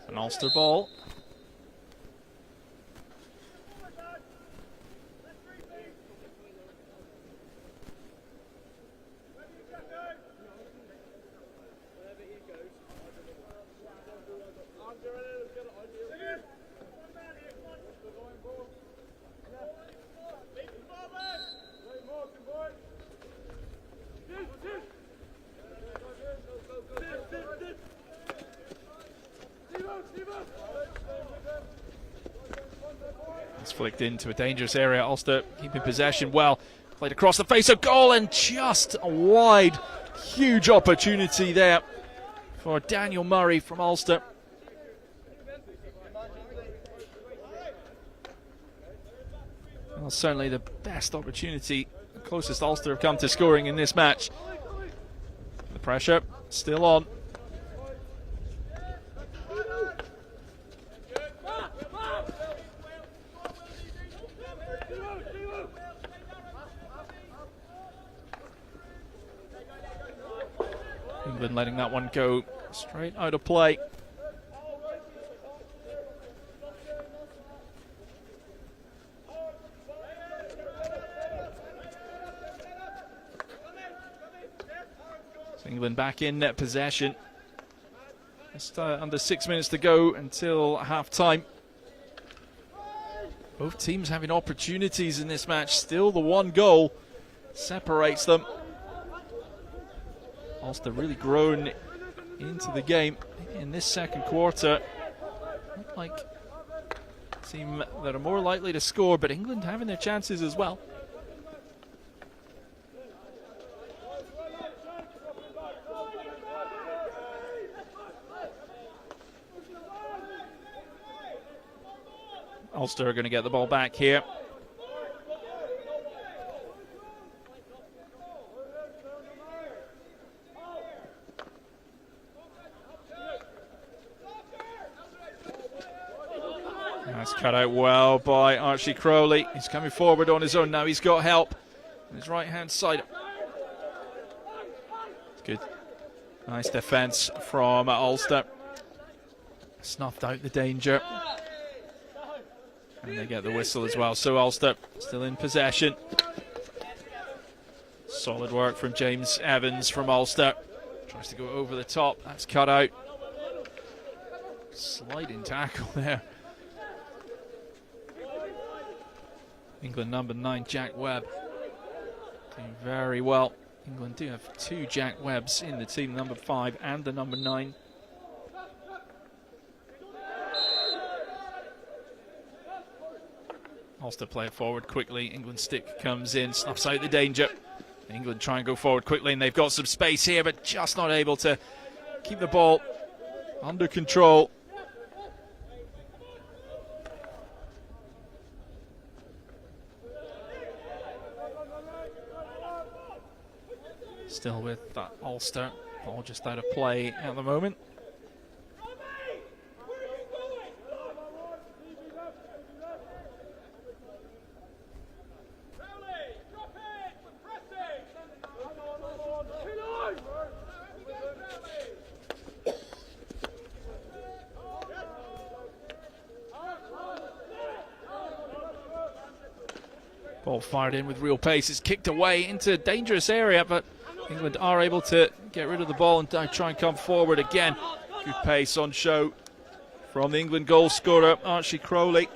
An Ulster ball. It's flicked into a dangerous area. Ulster keeping possession well. Played across the face of goal and just a wide, huge opportunity there for Daniel Murray from Ulster. Well, certainly the best opportunity, the closest Ulster have come to scoring in this match. The pressure still on. England letting that one go straight out of play. So England back in net possession. Just under 6 minutes to go until half-time. Both teams having opportunities in this match. Still the one goal separates them. Ulster really grown into the game in this second quarter. Look like a team that are more likely to score, but England having their chances as well. Ulster are going to get the ball back here. That's cut out well by Archie Crowley. He's coming forward on his own now. He's got help on his right-hand side. It's good. Nice defence from Ulster. Snuffed out the danger. And they get the whistle as well. So Ulster still in possession. Solid work from James Evans from Ulster. Tries to go over the top. That's cut out. Sliding tackle there. England number 9, Jack Webb, doing very well. England do have 2 Jack Webbs in the team, number 5 and the number 9. Ulster play it forward quickly. England stick comes in, snuffs out the danger. England try and go forward quickly, and they've got some space here, but just not able to keep the ball under control. Still with Ulster, ball just out of play at the moment. Ball fired in with real pace. It's kicked away into a dangerous area, but England are able to get rid of the ball and try and come forward again. Good pace on show from the England goal scorer, Archie Crowley.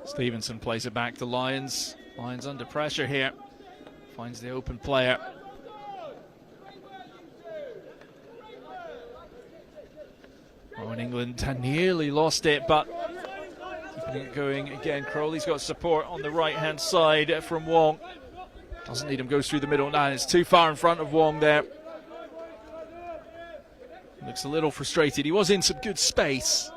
Stevenson plays it back to Lyons. Lyons under pressure here. Finds the open player. Oh, and England nearly lost it, but keeping it going again. Crowley's got support on the right-hand side from Wong. Doesn't need him, goes through the middle. Nah, it's too far in front of Wong there. Looks a little frustrated. He was in some good space.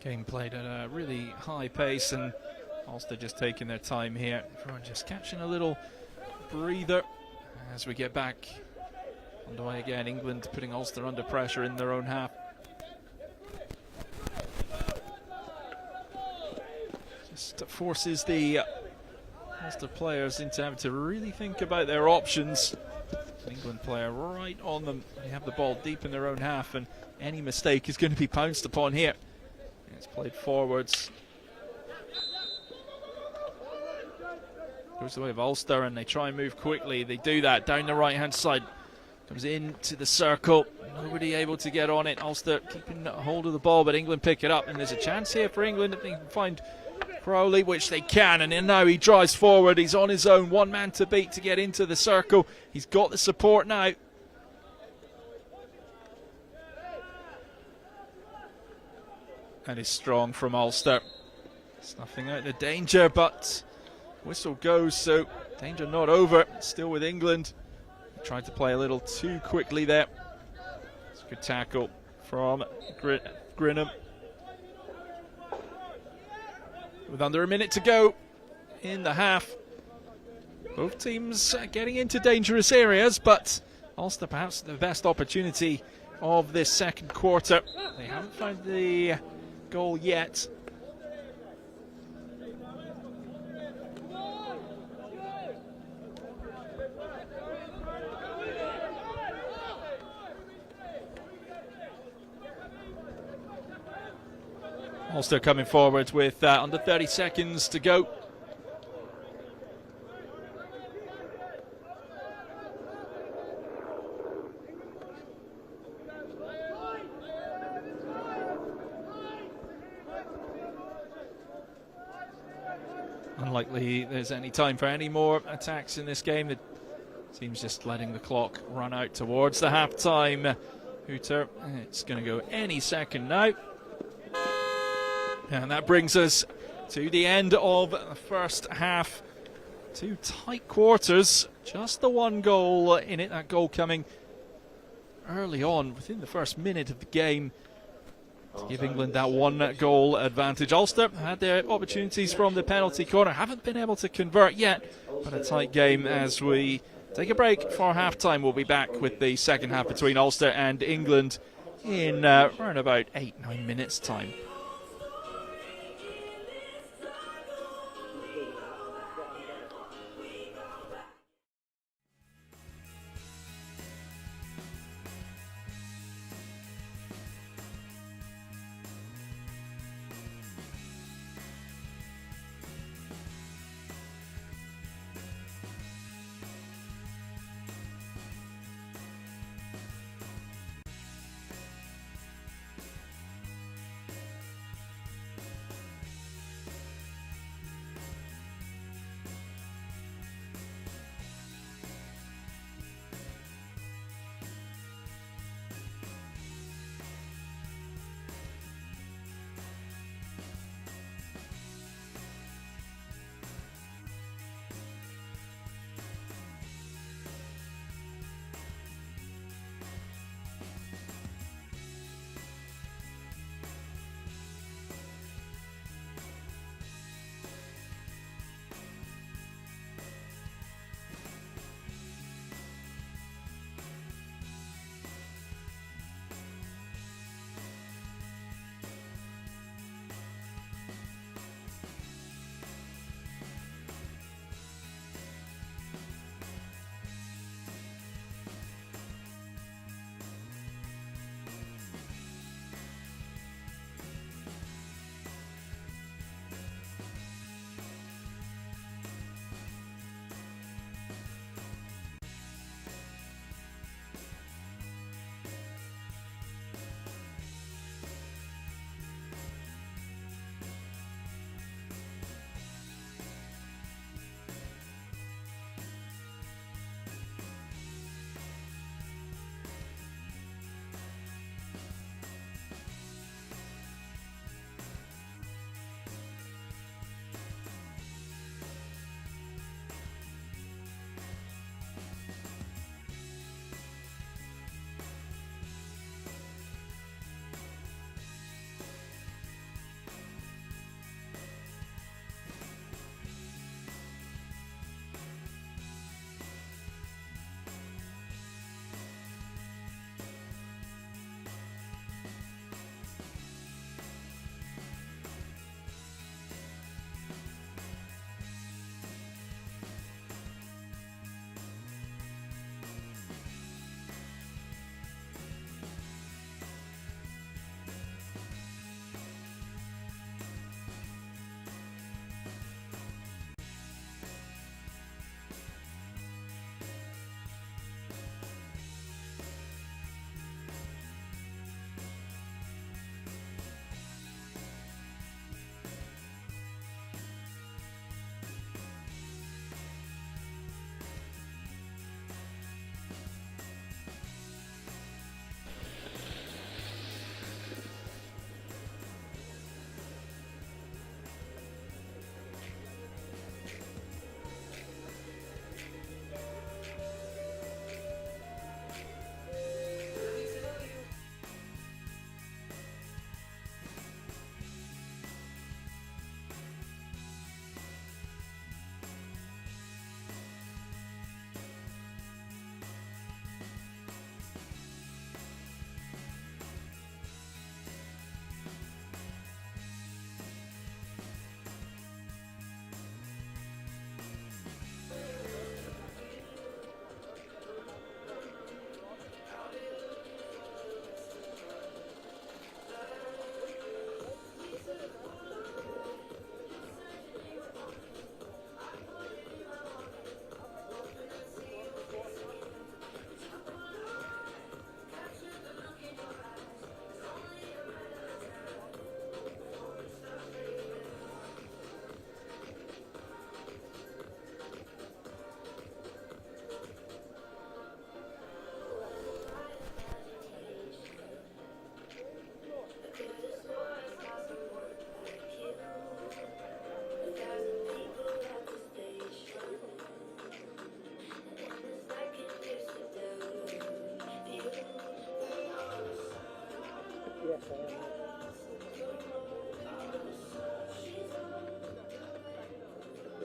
Game played at a really high pace, and Ulster just taking their time here. Everyone just catching a little breather as we get back underway again. England putting Ulster under pressure in their own half. Just forces the Ulster players into having to really think about their options. An England player right on them. They have the ball deep in their own half, and any mistake is going to be pounced upon here. It's played forwards. Goes the way of Ulster, and they try and move quickly. They do that down the right-hand side. Comes into the circle. Nobody able to get on it. Ulster keeping hold of the ball, but England pick it up. And there's a chance here for England if they can find Crowley, which they can. And then now he drives forward. He's on his own. One man to beat to get into the circle. He's got the support now. And is strong from Ulster. Snuffing out the danger, but whistle goes, so danger not over. Still with England. Tried to play a little too quickly there. It's a good tackle from Grinham. With under a minute to go in the half. Both teams getting into dangerous areas, but Ulster perhaps the best opportunity of this second quarter. They haven't found the goal yet. Ulster coming forward with under 30 seconds to go. Unlikely there's any time for any more attacks in this game. The team's just letting the clock run out towards the half-time hooter. It's going to go any second now. And that brings us to the end of the first half. Two tight quarters, just the one goal in it. That goal coming early on, within the first minute of the game, to give England that one goal advantage. Ulster had their opportunities from the penalty corner, haven't been able to convert yet, but a tight game as we take a break for half-time. We'll be back with the second half between Ulster and England in around about 8-9 minutes time.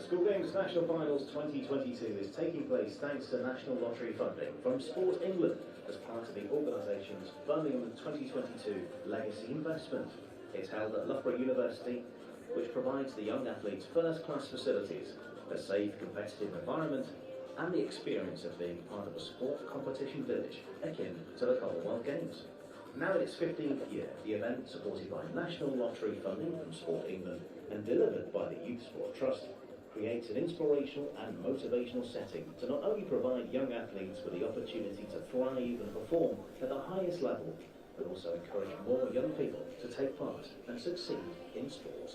School Games National Finals 2022 is taking place thanks to National Lottery funding from Sport England as part of the organisation's Birmingham 2022 Legacy Investment. It's held at Loughborough University, which provides the young athletes first-class facilities, a safe, competitive environment, and the experience of being part of a sport competition village akin to the Commonwealth Games. Now in its 15th year, the event, supported by National Lottery funding from Sport England and delivered by the Youth Sport Trust, creates an inspirational and motivational setting to not only provide young athletes with the opportunity to thrive and perform at the highest level, but also encourage more young people to take part and succeed in sport.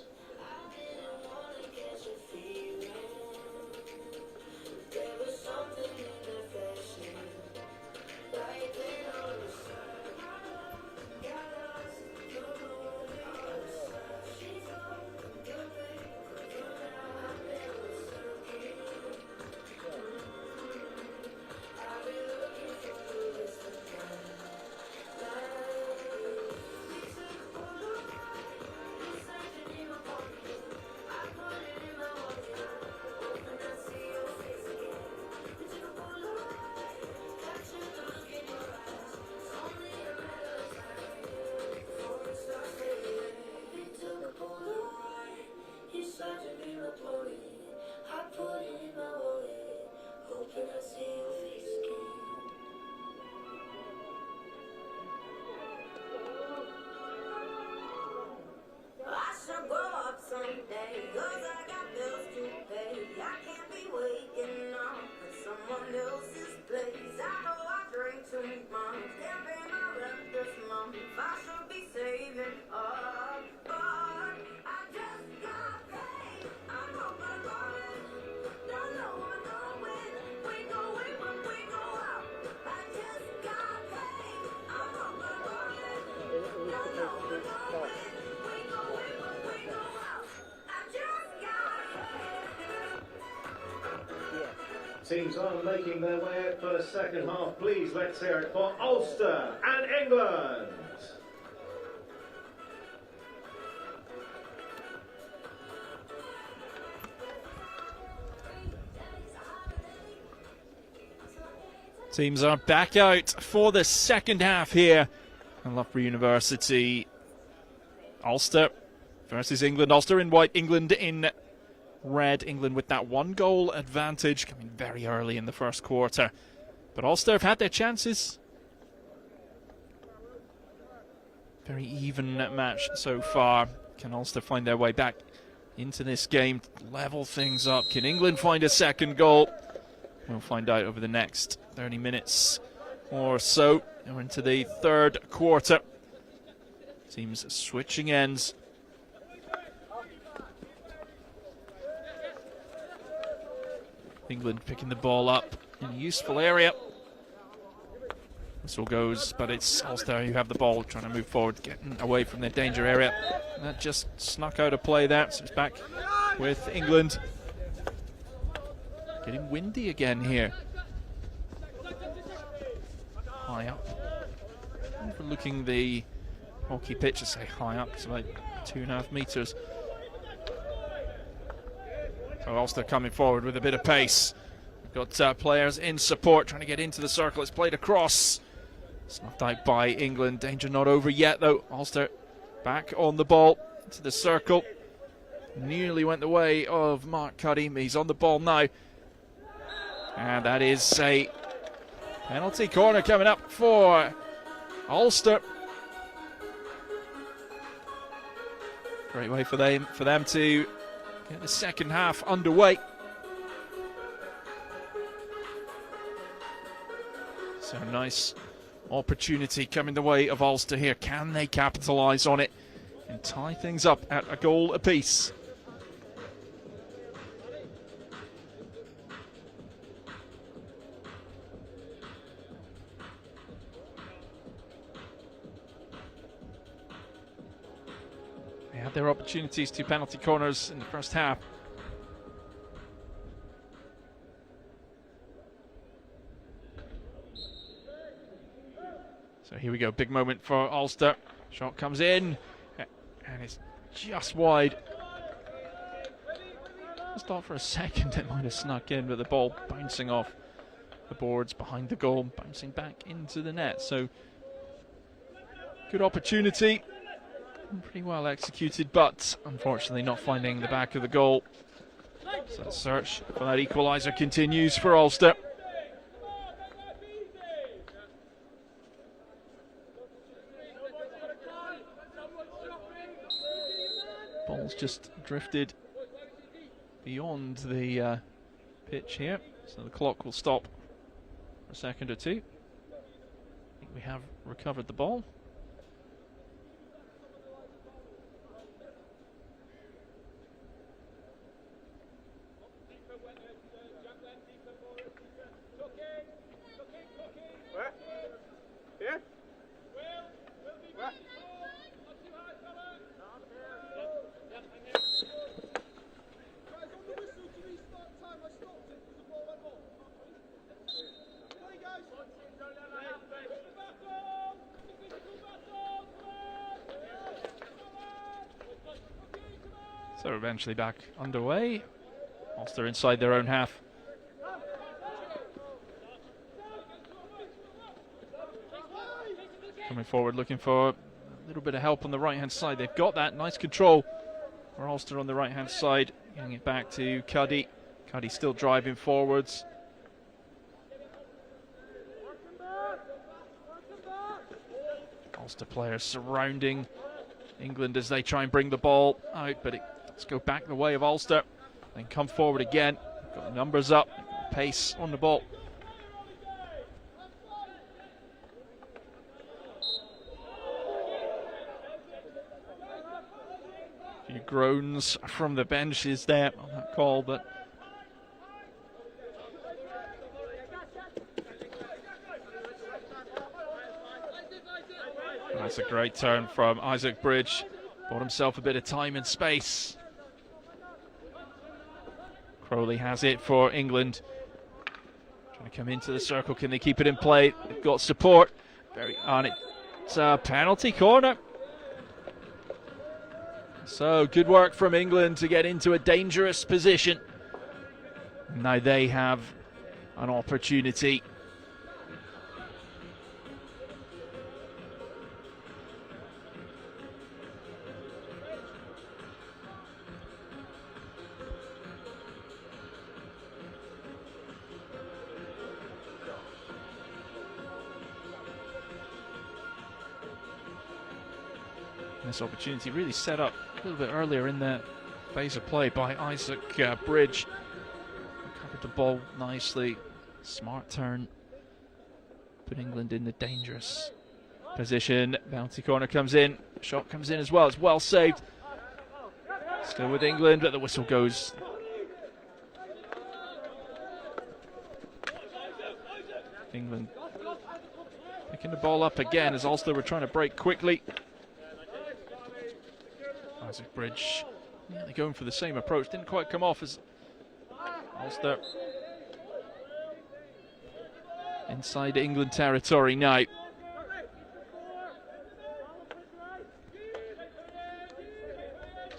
Teams are making their way out for the second half. Please, let's hear it for Ulster and England. Teams are back out for the second half here at Loughborough University. Ulster versus England. Ulster in white, England in red. England with that 1-goal advantage coming very early in the first quarter. But Ulster have had their chances. Very even match so far. Can Ulster find their way back into this game, level things up? Can England find a second goal? We'll find out over the next 30 minutes or so. We're into the third quarter. Teams switching ends. England picking the ball up in a useful area. Whistle goes, but it's Ulster who have the ball, trying to move forward, getting away from their danger area. And that just snuck out of play there, so it's back with England. Getting windy again here. High up. Overlooking the hockey pitch, I say high up, it's about 2.5 metres. So Ulster coming forward with a bit of pace. We've got players in support trying to get into the circle. It's played across. Snuffed out by England. Danger not over yet though. Ulster back on the ball into the circle. Nearly went the way of Mark Cuddy. He's on the ball now. And that is a penalty corner coming up for Ulster. Great way for them to get the second half underway. So a nice opportunity coming the way of Ulster here. Can they capitalise on it and tie things up at a goal apiece? They had their opportunities, 2 penalty corners in the first half. So here we go, big moment for Ulster. Shot comes in, and it's just wide. Just thought for a second it might have snuck in, but the ball bouncing off the boards behind the goal, bouncing back into the net. So good opportunity, pretty well executed, but unfortunately not finding the back of the goal. So the search for that equaliser continues for Ulster. Ball's just drifted beyond the pitch here, so the clock will stop for a second or two. I think we have recovered the ball. So eventually back underway. Ulster inside their own half. Coming forward, looking for a little bit of help on the right-hand side. They've got that. Nice control for Ulster on the right-hand side. Getting it back to Cuddy. Cuddy still driving forwards. Ulster players surrounding England as they try and bring the ball out, but let's go back the way of Ulster. Then come forward again. Got the numbers up, pace on the ball. A few groans from the benches there on that call, but that's a great turn from Isaac Bridge. Bought himself a bit of time and space. Crowley has it for England. Trying to come into the circle. Can they keep it in play? They've got support. Very on it. It's a penalty corner. So good work from England to get into a dangerous position. Now they have an opportunity. This opportunity really set up a little bit earlier in the phase of play by Isaac Bridge. Covered the ball nicely. Smart turn. Put England in the dangerous position. Bounty corner comes in. Shot comes in as well. It's well saved. Still with England, but the whistle goes. England picking the ball up again as Ulster were trying to break quickly. Isaac Bridge, they're going for the same approach. Didn't quite come off as Ulster inside England territory now.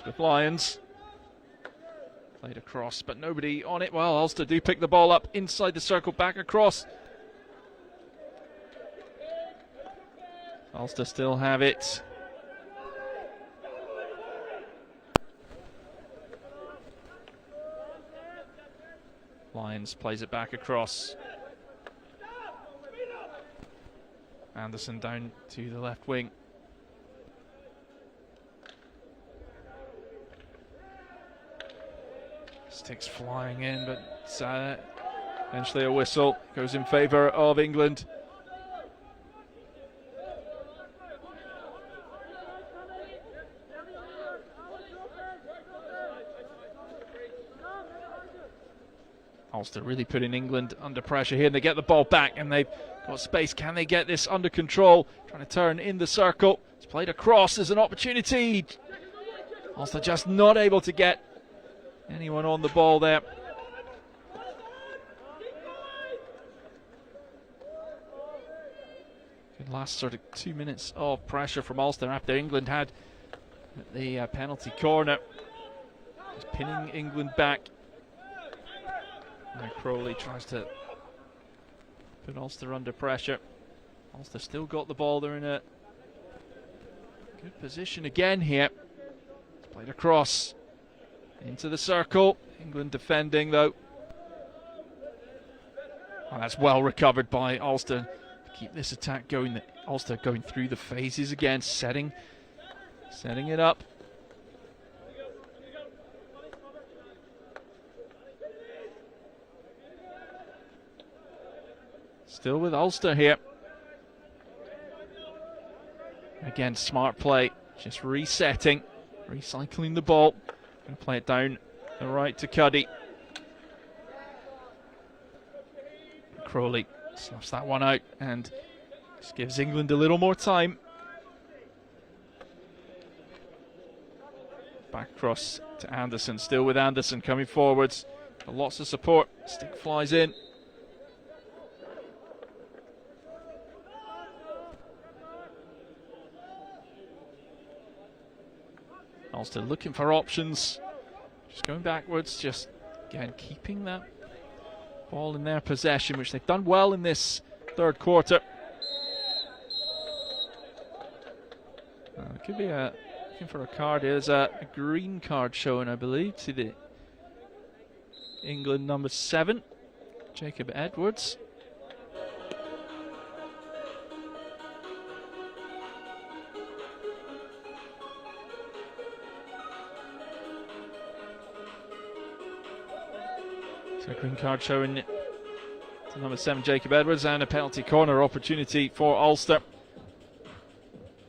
With Lions played across, but nobody on it. Well, Ulster do pick the ball up inside the circle, back across. Ulster still have it. Lions plays it back across. Anderson down to the left wing. Sticks flying in, but eventually a whistle goes in favour of England. Ulster really putting England under pressure here, and they get the ball back and they've got space. Can they get this under control? Trying to turn in the circle. It's played across as an opportunity. Ulster just not able to get anyone on the ball there. Good last sort of 2 minutes of pressure from Ulster after England had the penalty corner. Just pinning England back. Now Crowley tries to put Ulster under pressure. Ulster still got the ball. They're in a good position again here. It's played across into the circle. England defending though. Oh, that's well recovered by Ulster to keep this attack going. Ulster going through the phases again, setting it up. Still with Ulster here. Again, smart play, just resetting, recycling the ball. Going to play it down the right to Cuddy. Crowley snuffs that one out and just gives England a little more time. Back across to Anderson, still with Anderson coming forwards. Got lots of support, stick flies in. Ulster looking for options, just going backwards, just again keeping that ball in their possession, which they've done well in this third quarter. It could be looking for a card here. There's a green card showing, I believe, to the England number 7, Jacob Edwards. So a green card showing to number 7, Jacob Edwards, and a penalty corner opportunity for Ulster.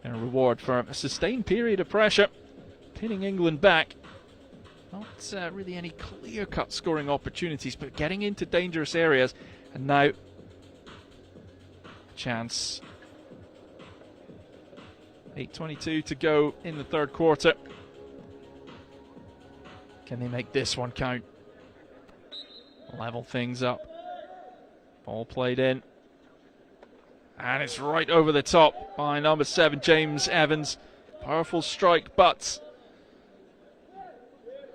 And a reward for a sustained period of pressure, pinning England back. Not really any clear-cut scoring opportunities, but getting into dangerous areas. And now, chance. 8:22 to go in the third quarter. Can they make this one count? Level things up. Ball played in. And it's right over the top by number 7, James Evans. Powerful strike, but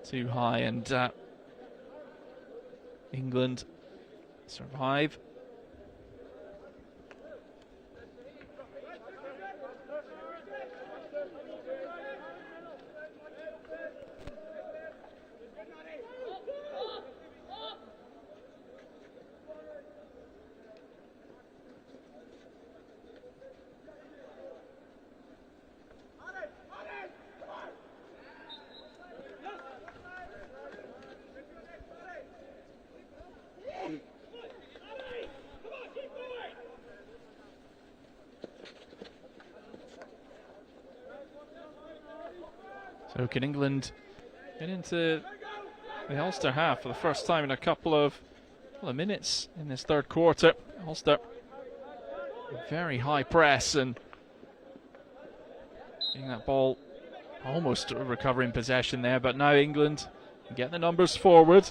too high, and England survive. So can England get into the Ulster half for the first time in a couple of minutes in this third quarter? Ulster very high press and getting that ball almost recovering possession there, but now England get the numbers forward.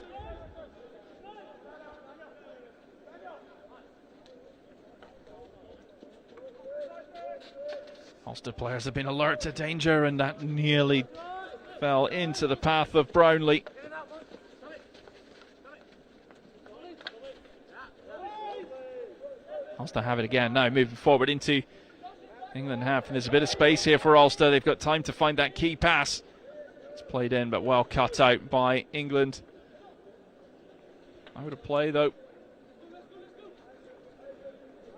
Ulster players have been alert to danger, and that nearly fell into the path of Brownlee. Ulster have it again now, moving forward into England half, and there's a bit of space here for Ulster. They've got time to find that key pass. It's played in, but well cut out by England. Out of play though.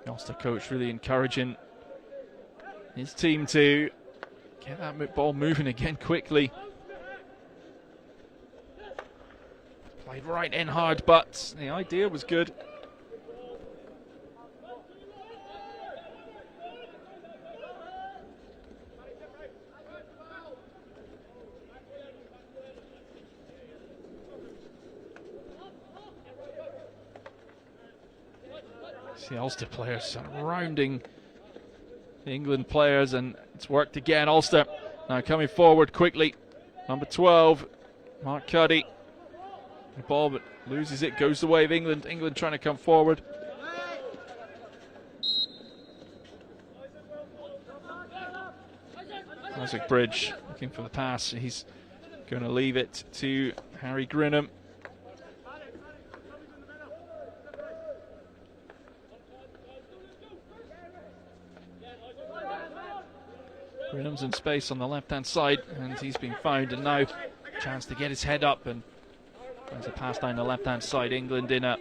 The Ulster coach really encouraging his team to get that ball moving again quickly. Played right in hard, but the idea was good. See Ulster players surrounding the England players, and it's worked again. Ulster now coming forward quickly. Number 12, Mark Cuddy. The ball, but loses it, goes the way of England. England trying to come forward. Isaac Bridge looking for the pass. He's going to leave it to Harry Grinham. Rhythms in space on the left-hand side, and he's been found, and now chance to get his head up, and there's a pass down the left-hand side. England in a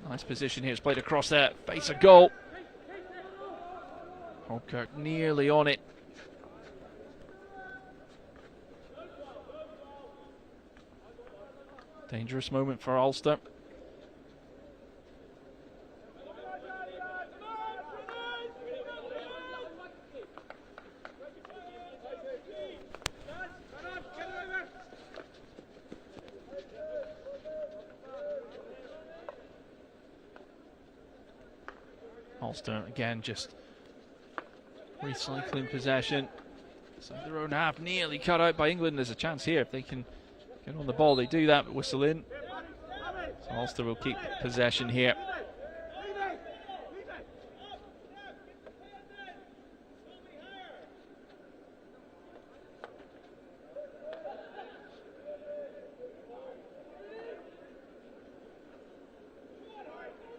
nice position here. It's played across there, face a goal. Hogkirk nearly on it. Dangerous moment for Ulster. Ulster again just recycling possession. So their own half nearly cut out by England. There's a chance here if they can get on the ball. They do that, but whistle in. So Ulster will keep possession here.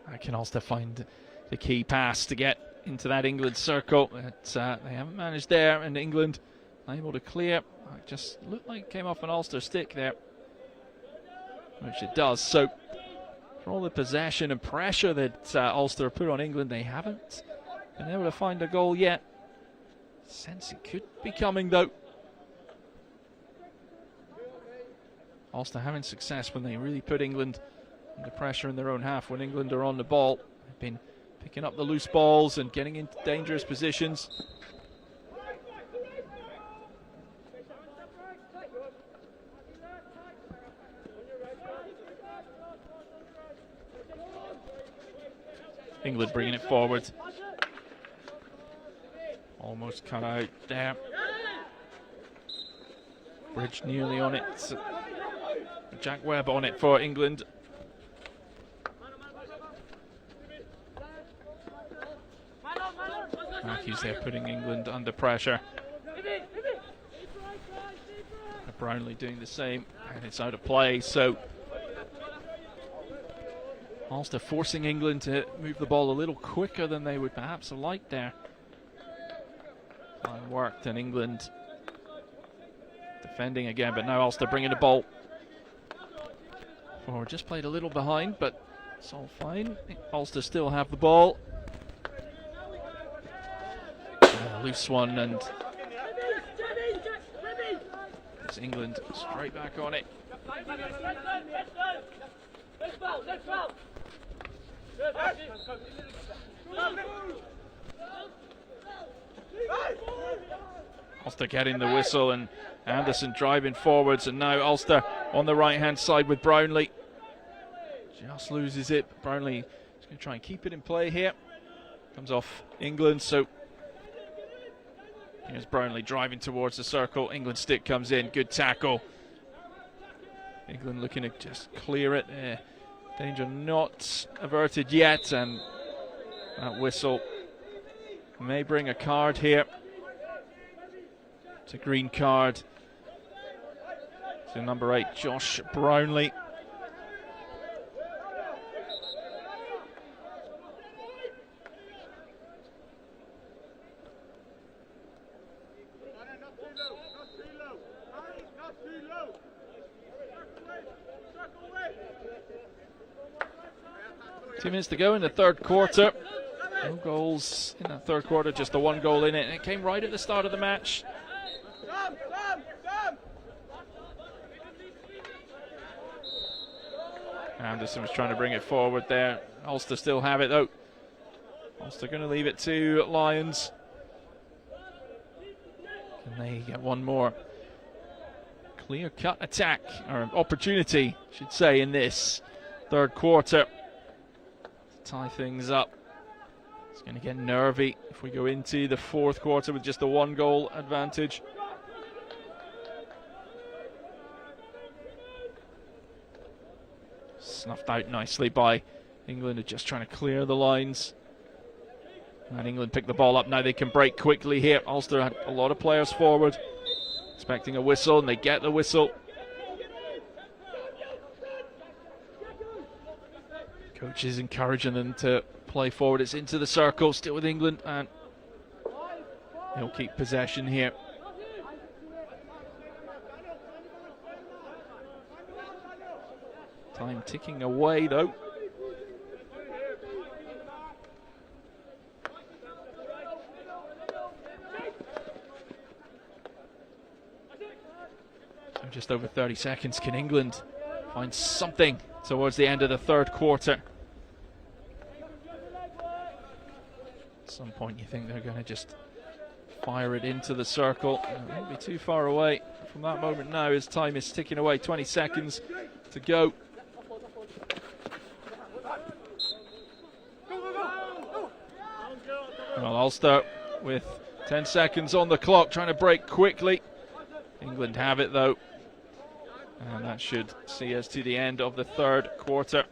I can Ulster find the key pass to get into that England circle. They haven't managed there, and England unable to clear. It just looked like it came off an Ulster stick there, which it does. So for all the possession and pressure that Ulster put on England, they haven't been able to find a goal yet. Sense it could be coming though. Ulster having success when they really put England under pressure in their own half. When England are on the ball, they've been picking up the loose balls and getting into dangerous positions. England bringing it forward. Almost cut out there. Bridge nearly on it. Jack Webb on it for England. Matthews there putting England under pressure. Brownlee doing the same, and it's out of play. So Ulster forcing England to move the ball a little quicker than they would perhaps have liked there. Plan worked, and England defending again, but now Ulster bringing the ball forward. Just played a little behind, but it's all fine. Ulster still have the ball. A loose one, and it's England straight back on it. Ulster getting the whistle, and Anderson driving forwards, and now Ulster on the right hand side with Brownlee. Just loses it. Brownlee is going to try and keep it in play here. Comes off England, so here's Brownlee driving towards the circle. England stick comes in. Good tackle. England looking to just clear it. Danger not averted yet, and that whistle may bring a card here. It's a green card to number 8, Josh Brownlee. Two minutes to go in the third quarter. No goals in the third quarter, just the one goal in it, and it came right at the start of the match. Anderson was trying to bring it forward there. Ulster still have it though. Ulster going to leave it to Lions. Can they get one more clear-cut attack, or opportunity, I should say, in this third quarter to tie things up? It's going to get nervy if we go into the fourth quarter with just a one-goal advantage. Snuffed out nicely by England, just trying to clear the lines. And England pick the ball up. Now they can break quickly here. Ulster had a lot of players forward, expecting a whistle, and they get the whistle. Coach is encouraging them to play forward. It's into the circle, still with England, and he'll keep possession here. Time ticking away though. So just over 30 seconds. Can England find something towards the end of the third quarter? At some point you think they're going to just fire it into the circle. It won't be too far away from that moment now as time is ticking away. 20 seconds to go. Well, Ulster with 10 seconds on the clock, trying to break quickly. England have it though, and that should see us to the end of the third quarter.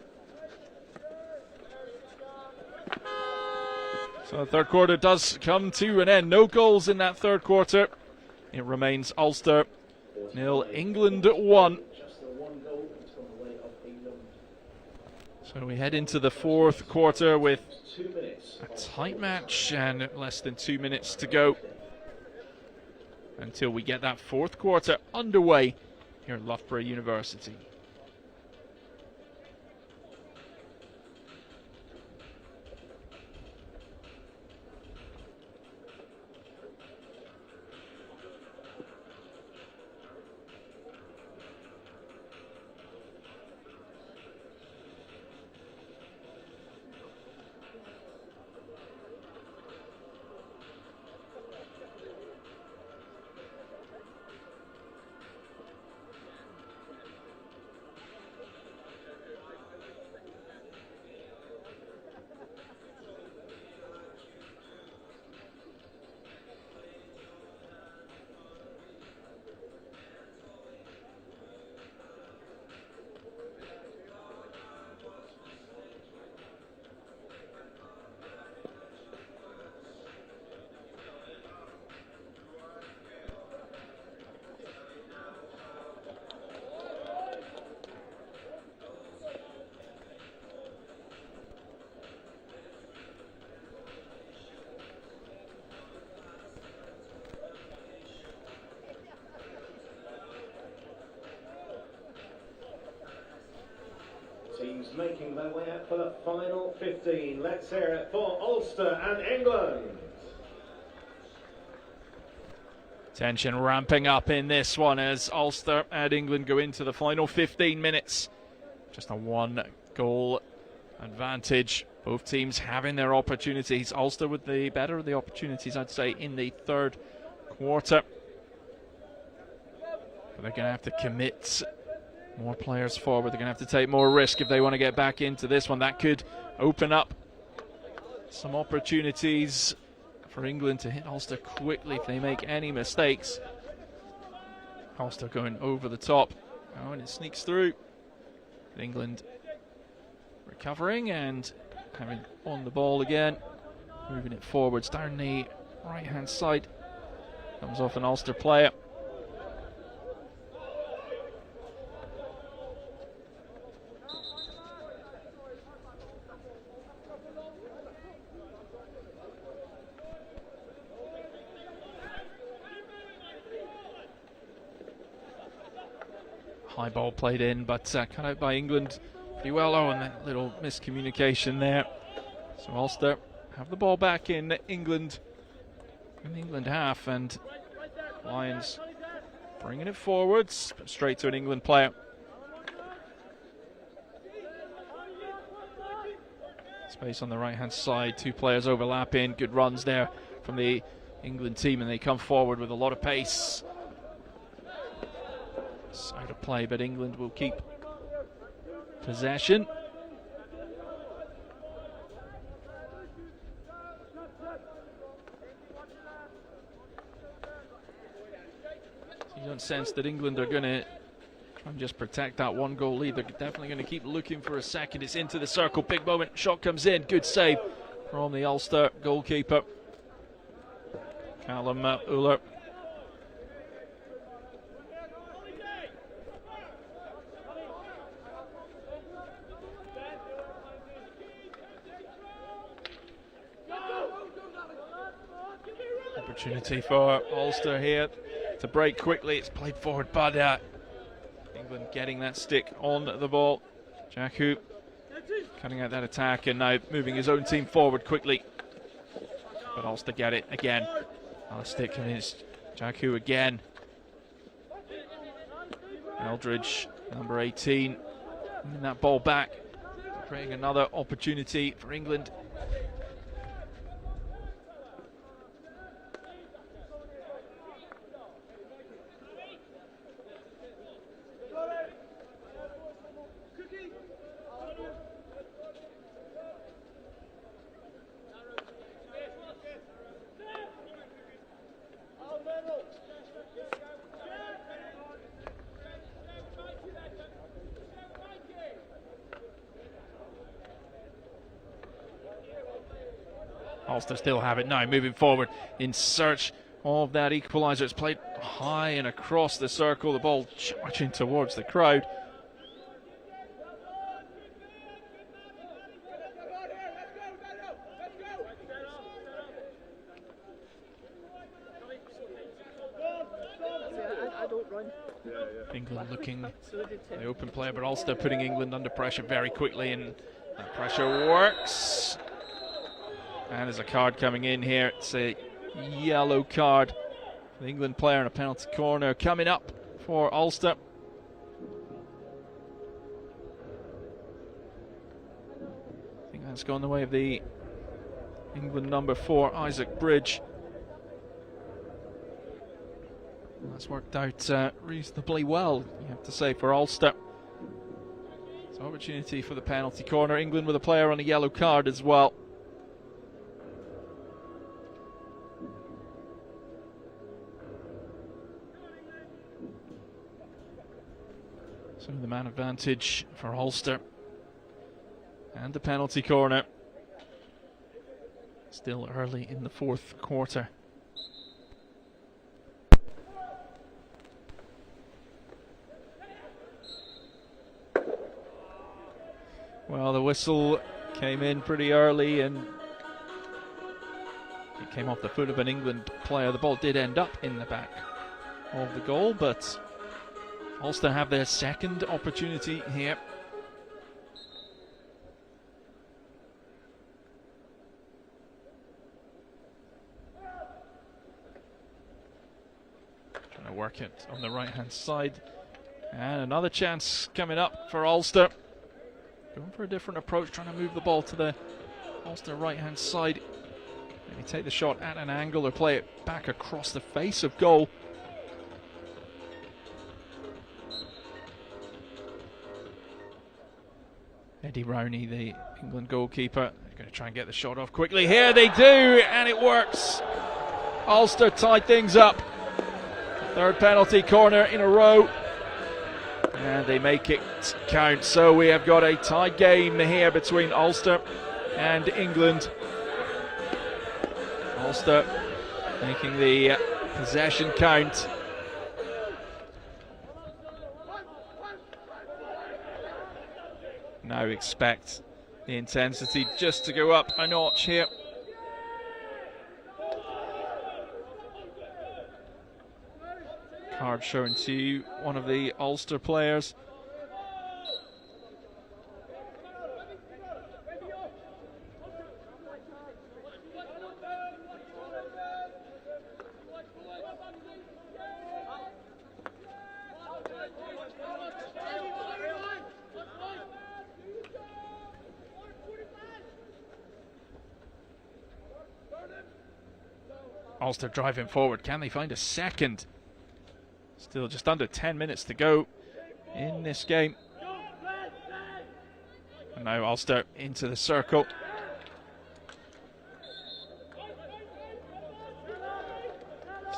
So the third quarter does come to an end. No goals in that third quarter. It remains Ulster 0, England 1. So we head into the fourth quarter with a tight match and less than 2 minutes to go until we get that fourth quarter underway here at Loughborough University. Teams making their way up for the final 15. Let's hear it for Ulster and England. Tension ramping up in this one as Ulster and England go into the final 15 minutes. Just a 1-goal advantage. Both teams having their opportunities. Ulster with the better of the opportunities, I'd say, in the third quarter. But they're going to have to commit more players forward. They're going to have to take more risk if they want to get back into this one. That could open up some opportunities for England to hit Ulster quickly if they make any mistakes. Ulster going over the top. Oh, and it sneaks through. England recovering and having on the ball again. Moving it forwards down the right-hand side. Comes off an Ulster player. High ball played in, but cut out by England pretty well. Oh, and that little miscommunication there. So Ulster have the ball back in England half, and Lions bringing it forwards, straight to an England player. Space on the right-hand side, two players overlapping. Good runs there from the England team, and they come forward with a lot of pace. It's out of play, but England will keep possession. So you don't sense that England are going to try and just protect that 1-goal lead. They're definitely going to keep looking for a second. It's into the circle, big moment, shot comes in, good save from the Ulster goalkeeper, Callum Uller. Opportunity for Ulster here to break quickly. It's played forward, but England getting that stick on the ball. Jaku cutting out that attack and now moving his own team forward quickly. But Ulster get it again. Stick against Jaku again. Eldridge, number 18, winning that ball back, creating another opportunity for England. Ulster still have it now, moving forward in search of that equaliser. It's played high and across the circle, the ball charging towards the crowd. England looking the open player, but Ulster putting England under pressure very quickly, and that pressure works. And there's a card coming in here. It's a yellow card for the England player in a penalty corner coming up for Ulster. I think that's gone the way of the England number 4, Isaac Bridge. That's worked out reasonably well, you have to say, for Ulster. It's an opportunity for the penalty corner. England with a player on a yellow card as well. So the man advantage for Ulster. And the penalty corner. Still early in the fourth quarter. Well, the whistle came in pretty early and it came off the foot of an England player. The ball did end up in the back of the goal, but Ulster have their second opportunity here. Trying to work it on the right-hand side. And another chance coming up for Ulster. Going for a different approach, trying to move the ball to the Ulster right-hand side. Maybe take the shot at an angle or play it back across the face of goal. Eddie Rowney, the England goalkeeper, they're going to try and get the shot off quickly. Here they do, and it works. Ulster tied things up. Third penalty corner in a row. And they make it count. So we have got a tied game here between Ulster and England. Ulster making the possession count. Now expect the intensity just to go up a notch here. Card shown to one of the Ulster players. Ulster driving forward. Can they find a second? Still just under 10 minutes to go in this game. And now Ulster into the circle.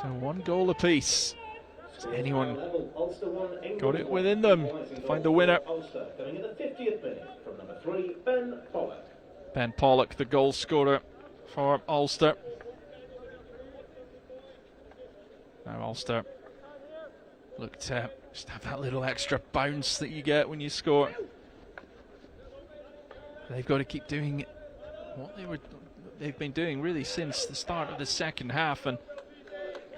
So one goal apiece. Has anyone got it within them to find the winner? Ulster coming in the 50th minute from number 3, Ben Pollock. Ben Pollock, the goal scorer for Ulster. Now Ulster look to just have that little extra bounce that you get when you score. They've got to keep doing what they've been doing really since the start of the second half and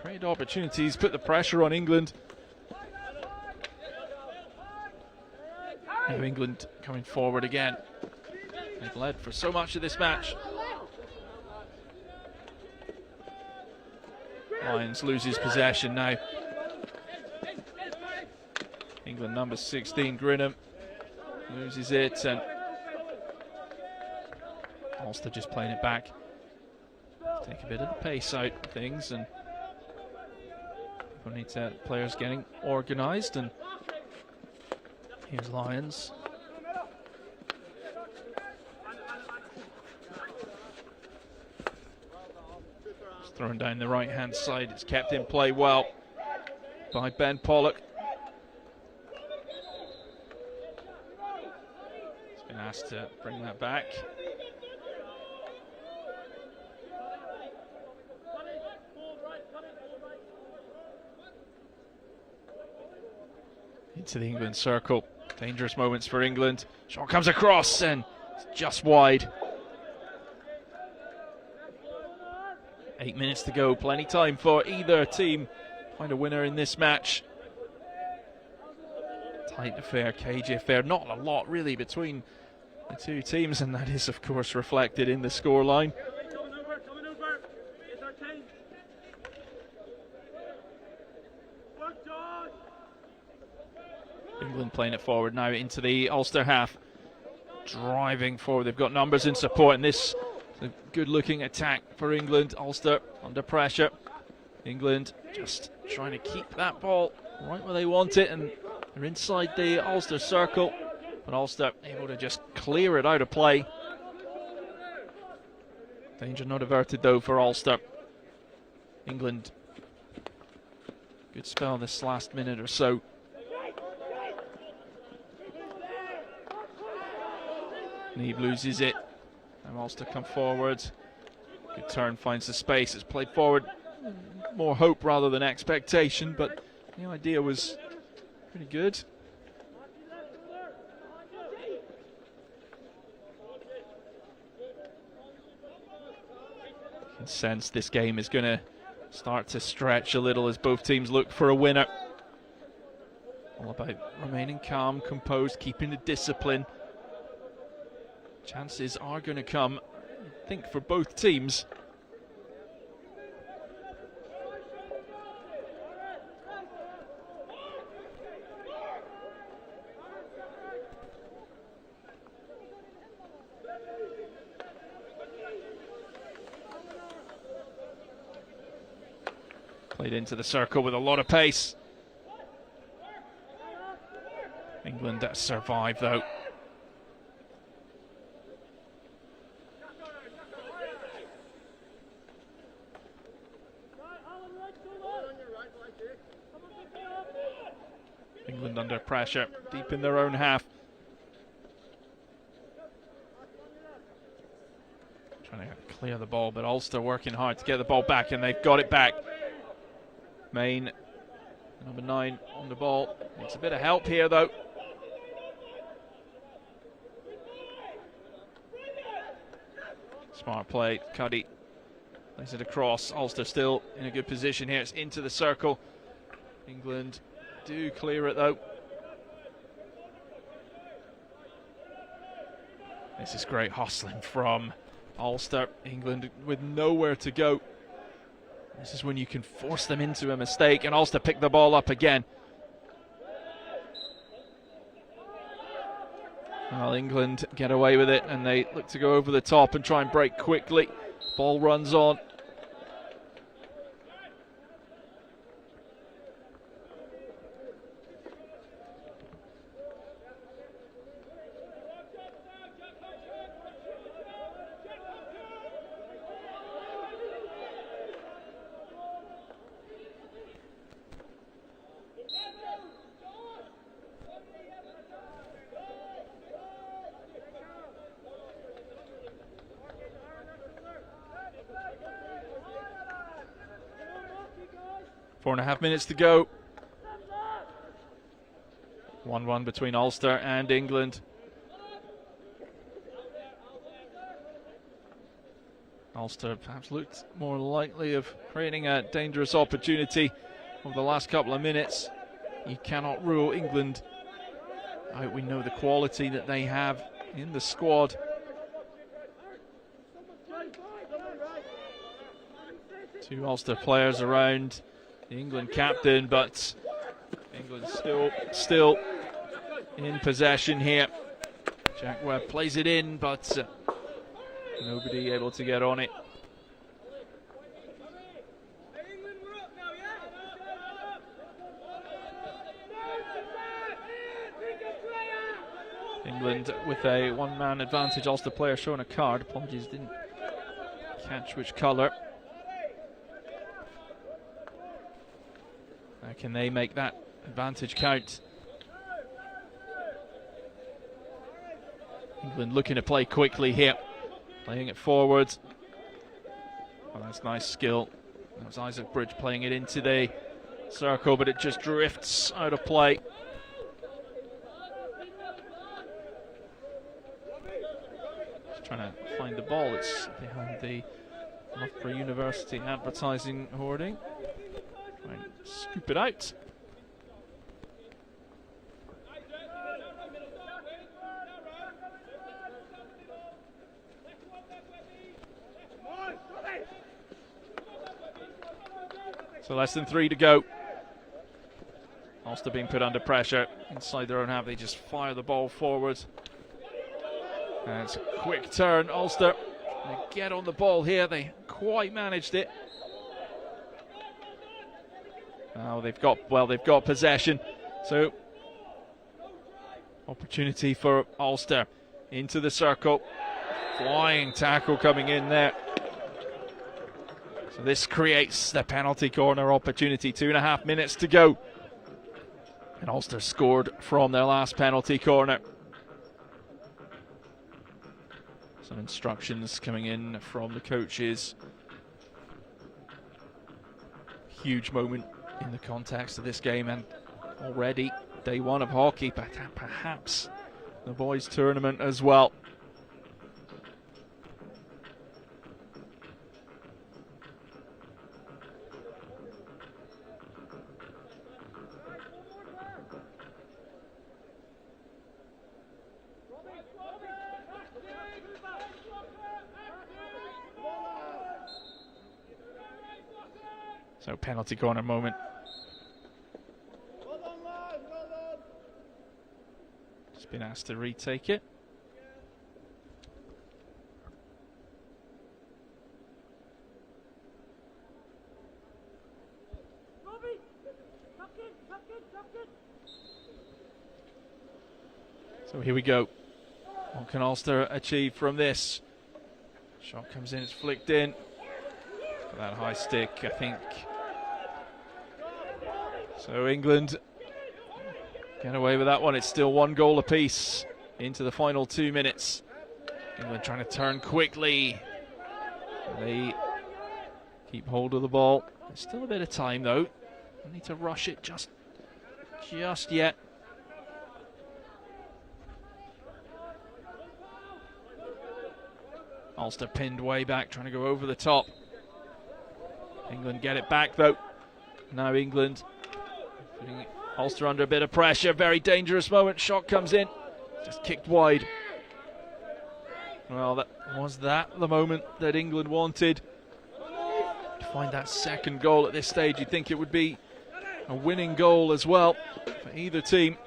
create opportunities, put the pressure on England. Now England coming forward again. They've led for so much of this match. Lions loses possession now. England number 16, Grinham, loses it, and Ulster just playing it back. Take a bit of the pace out of things, and people need to, players getting organised. And here's Lions. It's thrown down the right hand side. It's kept in play well by Ben Pollock. He's been asked to bring that back. Into the England circle. Dangerous moments for England. Shot comes across and it's just wide. 8 minutes to go. Plenty time for either team to find a winner in this match. Tight affair, cagey affair. Not a lot really between the two teams, and that is of course reflected in the scoreline. England playing it forward now into the Ulster half. Driving forward, they've got numbers in support, and this is a good looking attack for England. Ulster under pressure. England just trying to keep that ball right where they want it, and they're inside the Ulster circle, but Ulster able to just clear it out of play. Danger not averted though for Ulster. England, good spell this last minute or so. Neve loses it, and Ulster come forward. Good turn, finds the space. It's played forward. More hope rather than expectation, but the idea was pretty good. You can sense this game is going to start to stretch a little as both teams look for a winner. All about remaining calm, composed, keeping the discipline. Chances are going to come, I think, for both teams. Played into the circle with a lot of pace. England survive though. England under pressure, deep in their own half. Trying to clear the ball, but Ulster working hard to get the ball back, and they've got it back. Main, number 9 on the ball. Needs a bit of help here though. Smart play, Cuddy lays it across. Ulster still in a good position here. It's into the circle. England do clear it though. This is great hustling from Ulster. England with nowhere to go. This is when you can force them into a mistake, and Ulster pick the ball up again. Well, England get away with it, and they look to go over the top and try and break quickly. Ball runs on. Four and a half minutes to go. 1-1 between Ulster and England. Ulster perhaps looked more likely of creating a dangerous opportunity over the last couple of minutes. You cannot rule England We know the quality that they have in the squad. Two Ulster players around the England captain, but England still in possession here. Jack Webb plays it in, but nobody able to get on it. England with a one-man advantage. Ulster player showing a card. Apologies, didn't catch which colour. Can they make that advantage count? England looking to play quickly here, playing it forward. Oh, that's nice skill. That was Isaac Bridge playing it into the circle, but it just drifts out of play. Just trying to find the ball. It's behind the Loughborough University advertising hoarding. Try and scoop it out. So less than 3 to go. Ulster being put under pressure inside their own half. They just fire the ball forward. And it's a quick turn. Ulster trying to get on the ball here. They quite managed it. Now they've got possession. So opportunity for Ulster into the circle. Flying tackle coming in there. So this creates the penalty corner opportunity. 2.5 minutes to go. And Ulster scored from their last penalty corner. Some instructions coming in from the coaches. Huge moment in the context of this game, and already day one of hockey, but perhaps the boys' tournament as well. So penalty corner moment. Just been asked to retake it. So here we go. What can Ulster achieve from this? Shot comes in, it's flicked in. That high stick, I think. So England get away with that one. It's still 1 goal apiece into the final 2 minutes. England trying to turn quickly. They keep hold of the ball. There's still a bit of time though. Don't need to rush it just yet. Ulster pinned way back, trying to go over the top. England get it back though. Now England putting Ulster under a bit of pressure. Very dangerous moment. Shot comes in. Just kicked wide. Well, that the moment that England wanted. To find that second goal at this stage, you'd think it would be a winning goal as well for either team.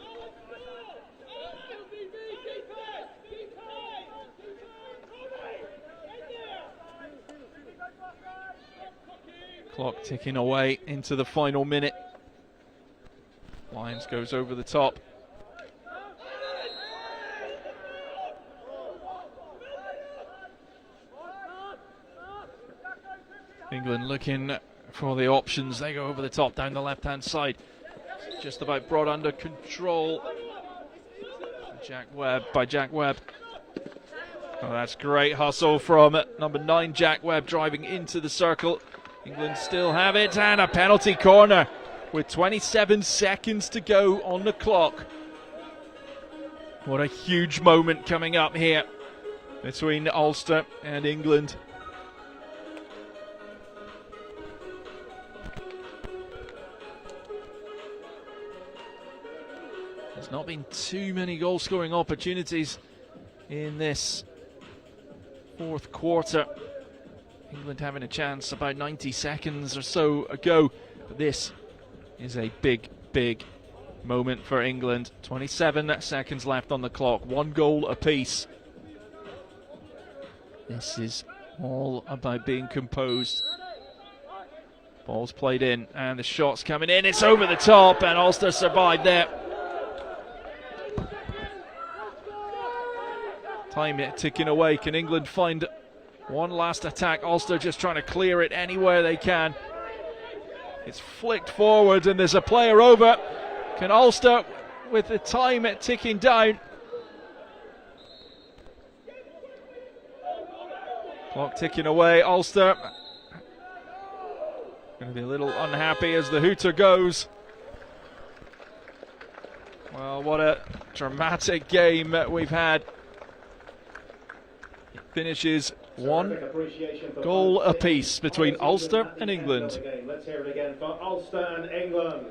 Clock ticking away into the final minute. Lyons goes over the top. England looking for the options. They go over the top down the left-hand side. Just about brought under control. By Jack Webb. Oh, that's great hustle from number 9, Jack Webb, driving into the circle. England still have it, and a penalty corner with 27 seconds to go on the clock. What a huge moment coming up here between Ulster and England. As There's not been too many goal-scoring opportunities in this fourth quarter. England having a chance about 90 seconds or so ago. But this is a big, big moment for England. 27 seconds left on the clock. 1 goal apiece. This is all about being composed. Ball's played in and the shot's coming in. It's over the top and Ulster survived there. Time ticking away. Can England find one last attack? Ulster just trying to clear it anywhere they can. It's flicked forward and there's a player over. Can Ulster, with the time ticking down, clock ticking away, Ulster going to be a little unhappy as the hooter goes. Well, what a dramatic game we've had. It finishes 1 goal apiece between Ulster and England. Let's hear it again for Ulster and England.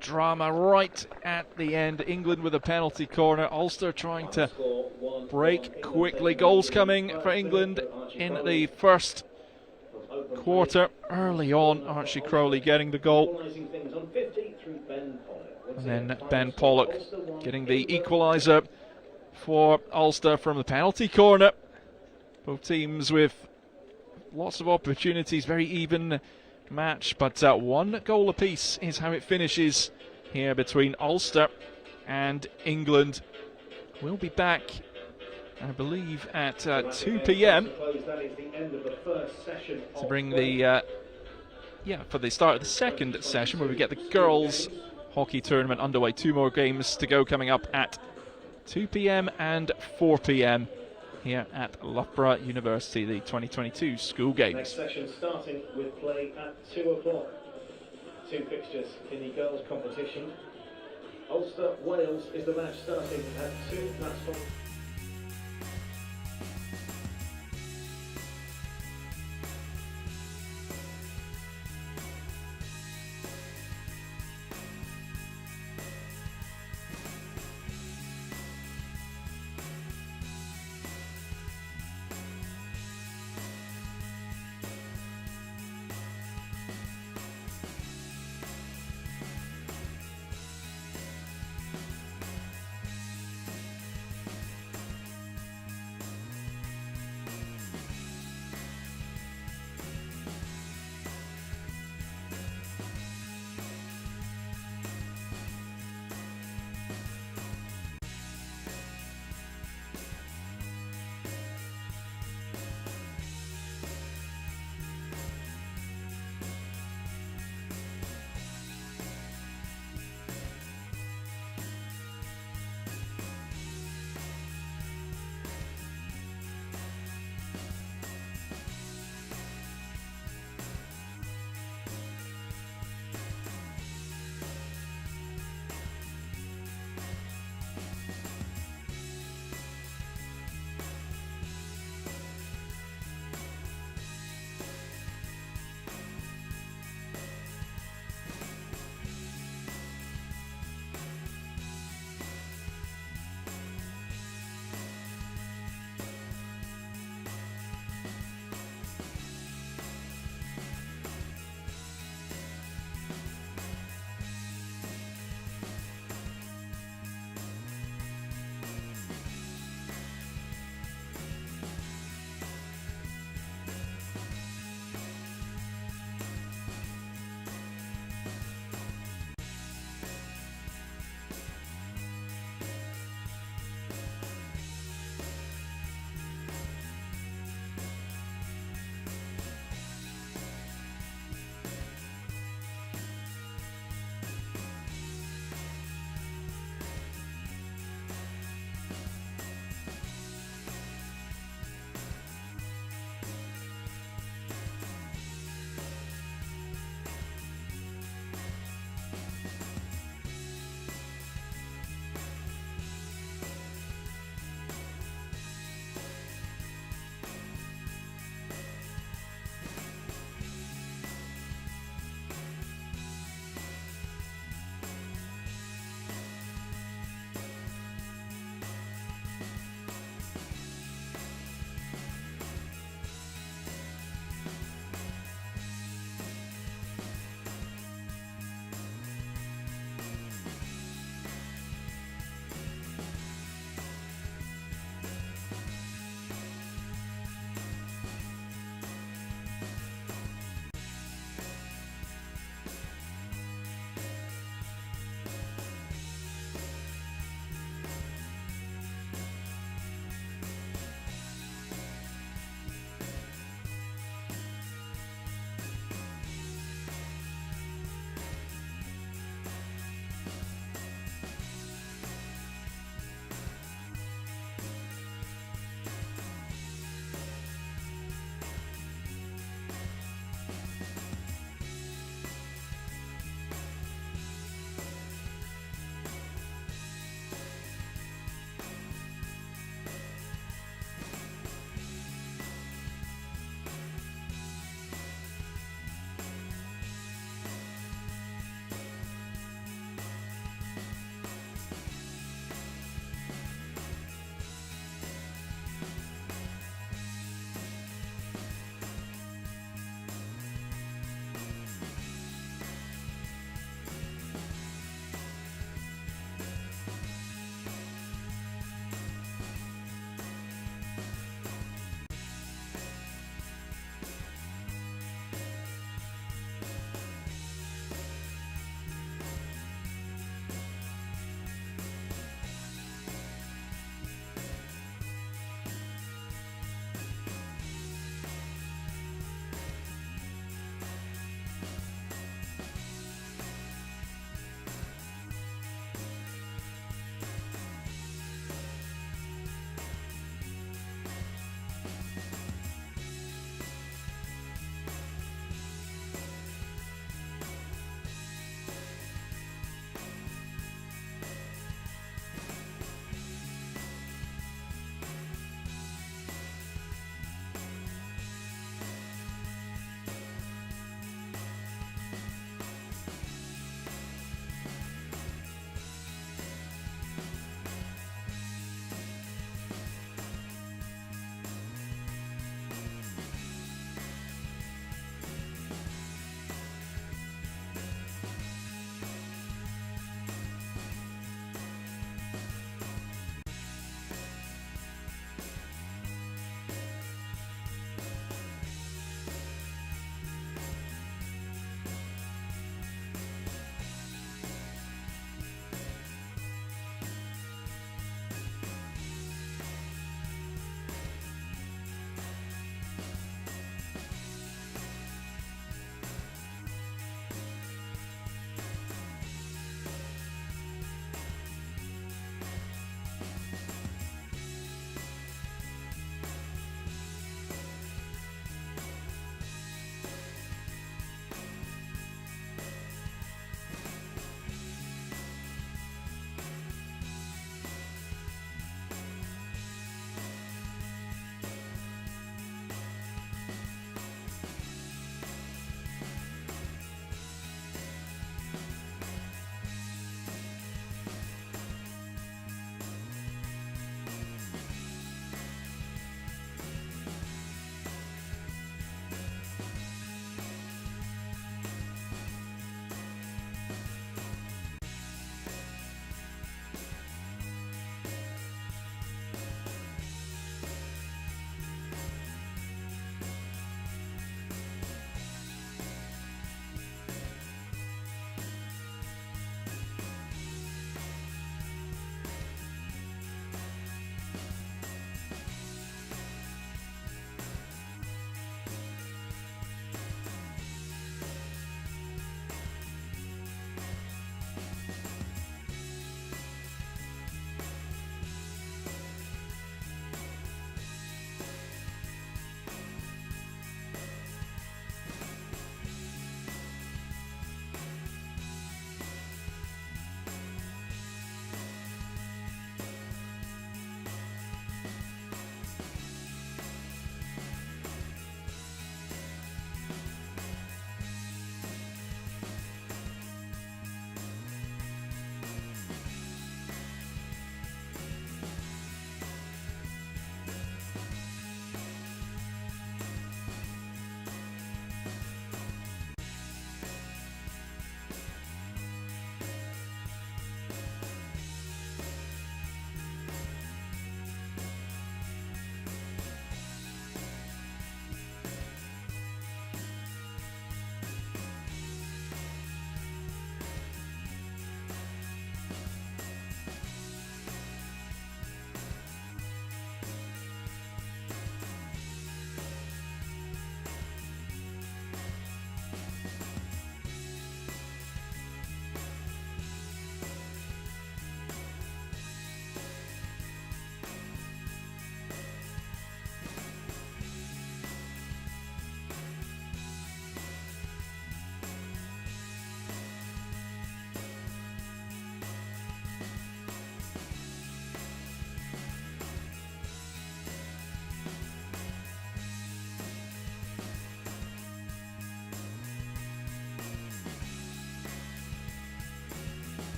Drama right at the end. England with a penalty corner. Ulster trying to break quickly. Goals coming for England in the first quarter. Early on, Archie Crowley getting the goal. And then Ben Pollock getting the equaliser for Ulster from the penalty corner. Both teams with lots of opportunities, very even match, but 1 goal apiece is how it finishes here between Ulster and England. We'll be back, I believe, at 2 p.m. to bring the for the start of the second session, where we get the girls hockey tournament underway. 2 more games to go coming up at 2 p.m. and 4 p.m. here at Loughborough University, the 2022 school games. Next session starting with play at 2 o'clock. 2 fixtures in the girls' competition. Ulster Wales is the match starting at 2. That's from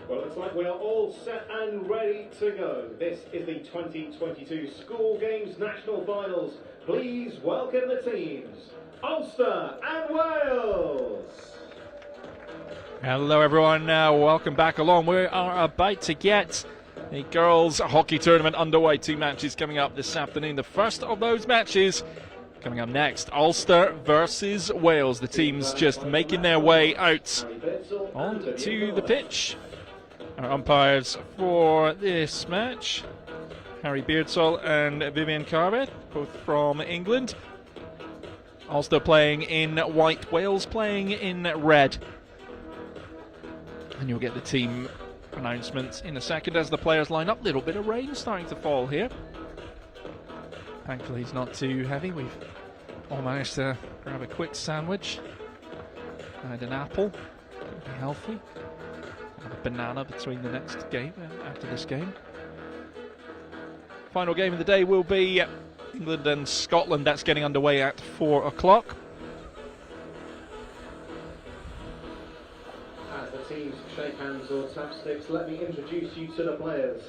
Well, looks like we are all set and ready to go. This is the 2022 School Games National Finals. Please welcome the teams, Ulster and Wales. Hello everyone, welcome back along. We are about to get the girls hockey tournament underway. 2 matches coming up this afternoon. The first of those matches coming up next, Ulster versus Wales. The teams just making their way out onto the pitch. Our umpires for this match, Harry Beardsall and Vivian Carver, both from England. Ulster playing in white, Wales playing in red. And you'll get the team announcements in a second as the players line up. Little bit of rain starting to fall here. Thankfully it's not too heavy. We've all managed to grab a quick sandwich and an apple. It'll be healthy. And a banana between the next game after this game. Final game of the day will be England and Scotland. That's getting underway at 4 o'clock. As the teams shake hands or tap sticks, let me introduce you to the players.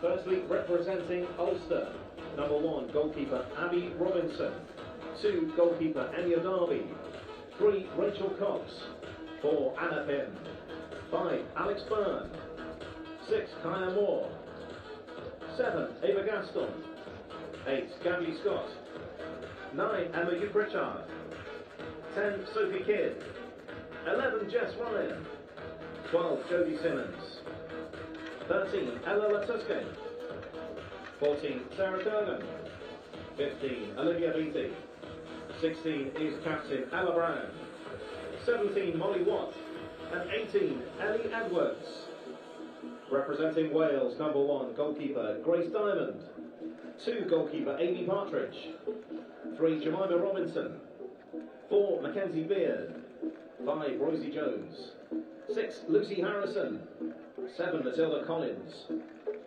Firstly, representing Ulster, number 1, goalkeeper Abby Robinson. 2, goalkeeper Anya Darby. 3, Rachel Cox. 4, Anna Pym. 5, Alex Byrne. 6, Kaya Moore. 7, Ava Gaston. 8, Gabby Scott. 9, Emma Hugh Pritchard. 10, Sophie Kidd. 11, Jess Ryan. 12, Jodie Simmons. 13, Ella Latuske. 14, Sarah Kurgan. 15, Olivia Beattie. 16 is Captain Ella Brown. 17, Molly Watt. And 18, Ellie Edwards. Representing Wales, number 1, goalkeeper Grace Diamond. 2, goalkeeper Amy Partridge. 3, Jemima Robinson. 4, Mackenzie Beard. 5, Rosie Jones. 6, Lucy Harrison. 7, Matilda Collins.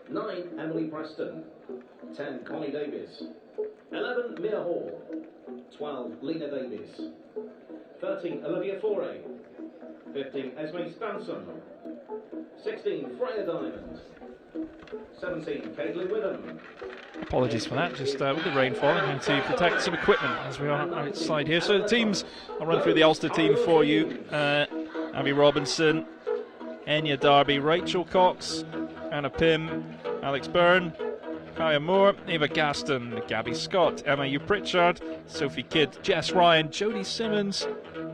9, Emily Preston. 10, Connie Davies. 11, Mia Hall. 12, Lena Davies. 13, Olivia Foray. 15, Esme Stanson. 16, Freya Diamond. 17, Caitlin Witham. Apologies for that, just with the rain falling, having to protect some equipment as we are outside here. So the teams, I'll run through the Ulster team for you. Abby Robinson, Enya Darby, Rachel Cox, Anna Pym, Alex Byrne, Kaya Moore, Ava Gaston, Gabby Scott, Emma Hugh Pritchard, Sophie Kidd, Jess Ryan, Jodie Simmons,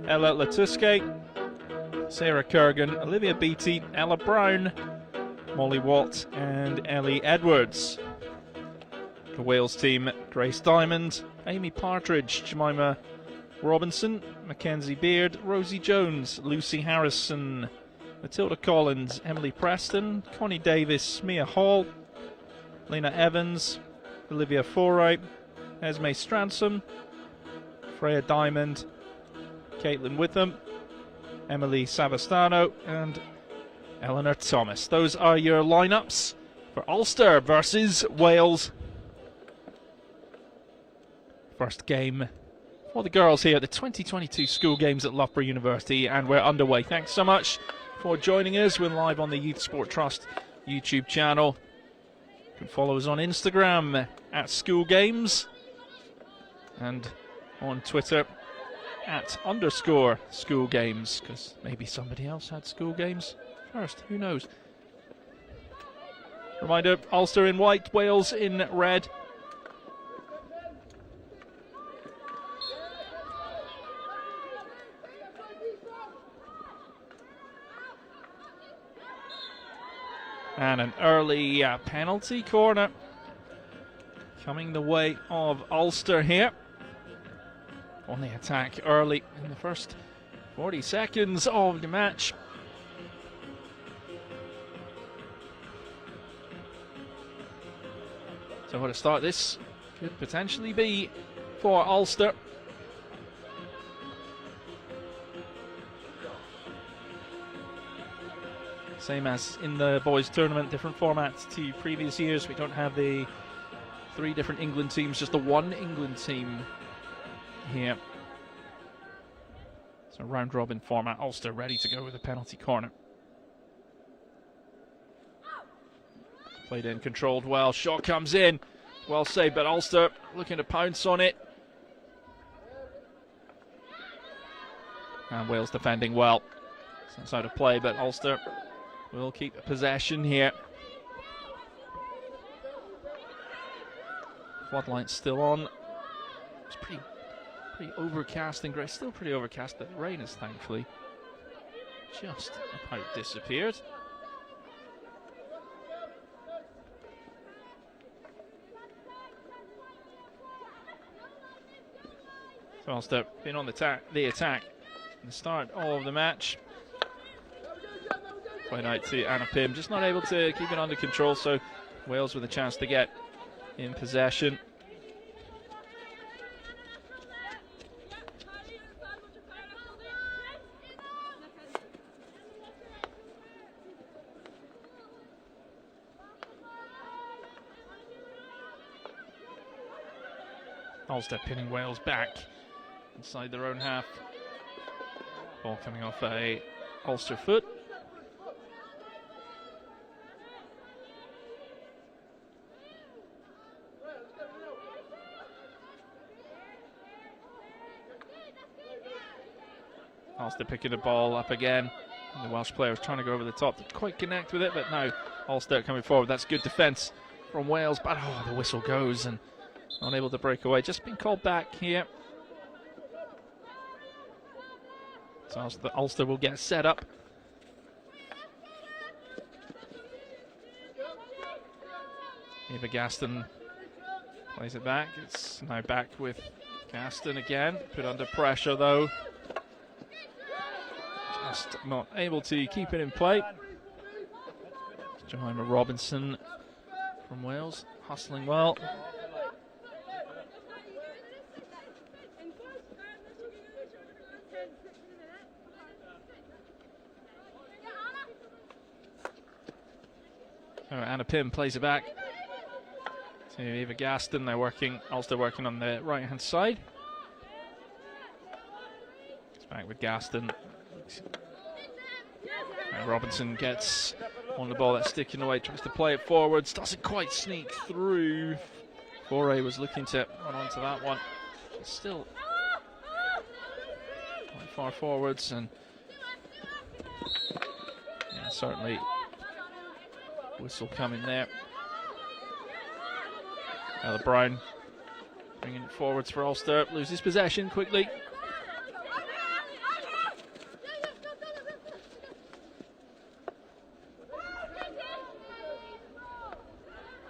Ella Latuske, Sarah Kurgan, Olivia Beattie, Ella Brown, Molly Watt and Ellie Edwards. The Wales team, Grace Diamond, Amy Partridge, Jemima Robinson, Mackenzie Beard, Rosie Jones, Lucy Harrison, Matilda Collins, Emily Preston, Connie Davis, Mia Hall, Lena Evans, Olivia Foray, Esme Stransom, Freya Diamond, Caitlin Witham, Emily Savastano and Eleanor Thomas. Those are your lineups for Ulster versus Wales. First game for the girls here at the 2022 School Games at Loughborough University, and we're underway. Thanks so much for joining us. We're live on the Youth Sport Trust YouTube channel. You can follow us on Instagram at School Games and on Twitter at _School Games, because maybe somebody else had School Games first, who knows. Reminder, Ulster in white, Wales in red. And an early penalty corner coming the way of Ulster here. On the attack early in the first 40 seconds of the match. So what a start this could potentially be for Ulster. Same as in the boys tournament, different formats to previous years. We don't have the 3 different England teams, just the 1 England team here. So round robin format. Ulster ready to go with a penalty corner. Played in, controlled well, shot comes in. Well saved, but Ulster looking to pounce on it. And Wales defending well. It's out of play, but Ulster will keep possession here. Floodlights still on. It's pretty overcast and grey. Still pretty overcast, but the rain has thankfully just about disappeared. So Ulster been on the attack at the start of the match. Played out to Anna Pym, just not able to keep it under control, so Wales with a chance to get in possession. Ulster pinning Wales back inside their own half. Ball coming off a Ulster foot. Ulster picking the ball up again. And the Welsh players trying to go over the top to quite connect with it, but now Ulster coming forward. That's good defence from Wales, but the whistle goes and unable to break away. Just been called back here. So Ulster will get set up. Eva Gaston plays it back. It's now back with Gaston again. Put under pressure though. Just not able to keep it in play. Jemima Robinson from Wales, hustling well. Anna Pym plays it back to Eva Gaston. They're Ulster working on the right hand side. It's back with Gaston. And Robinson gets on the ball, that's sticking away, tries to play it forwards, doesn't quite sneak through. Foray was looking to run onto that one. It's still quite far forwards, and yeah, certainly whistle coming there. Ella Brown bringing it forwards for Ulster, loses possession quickly.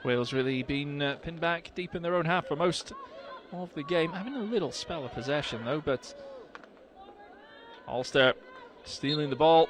Wales really been pinned back deep in their own half for most of the game, having a little spell of possession though, but Ulster stealing the ball.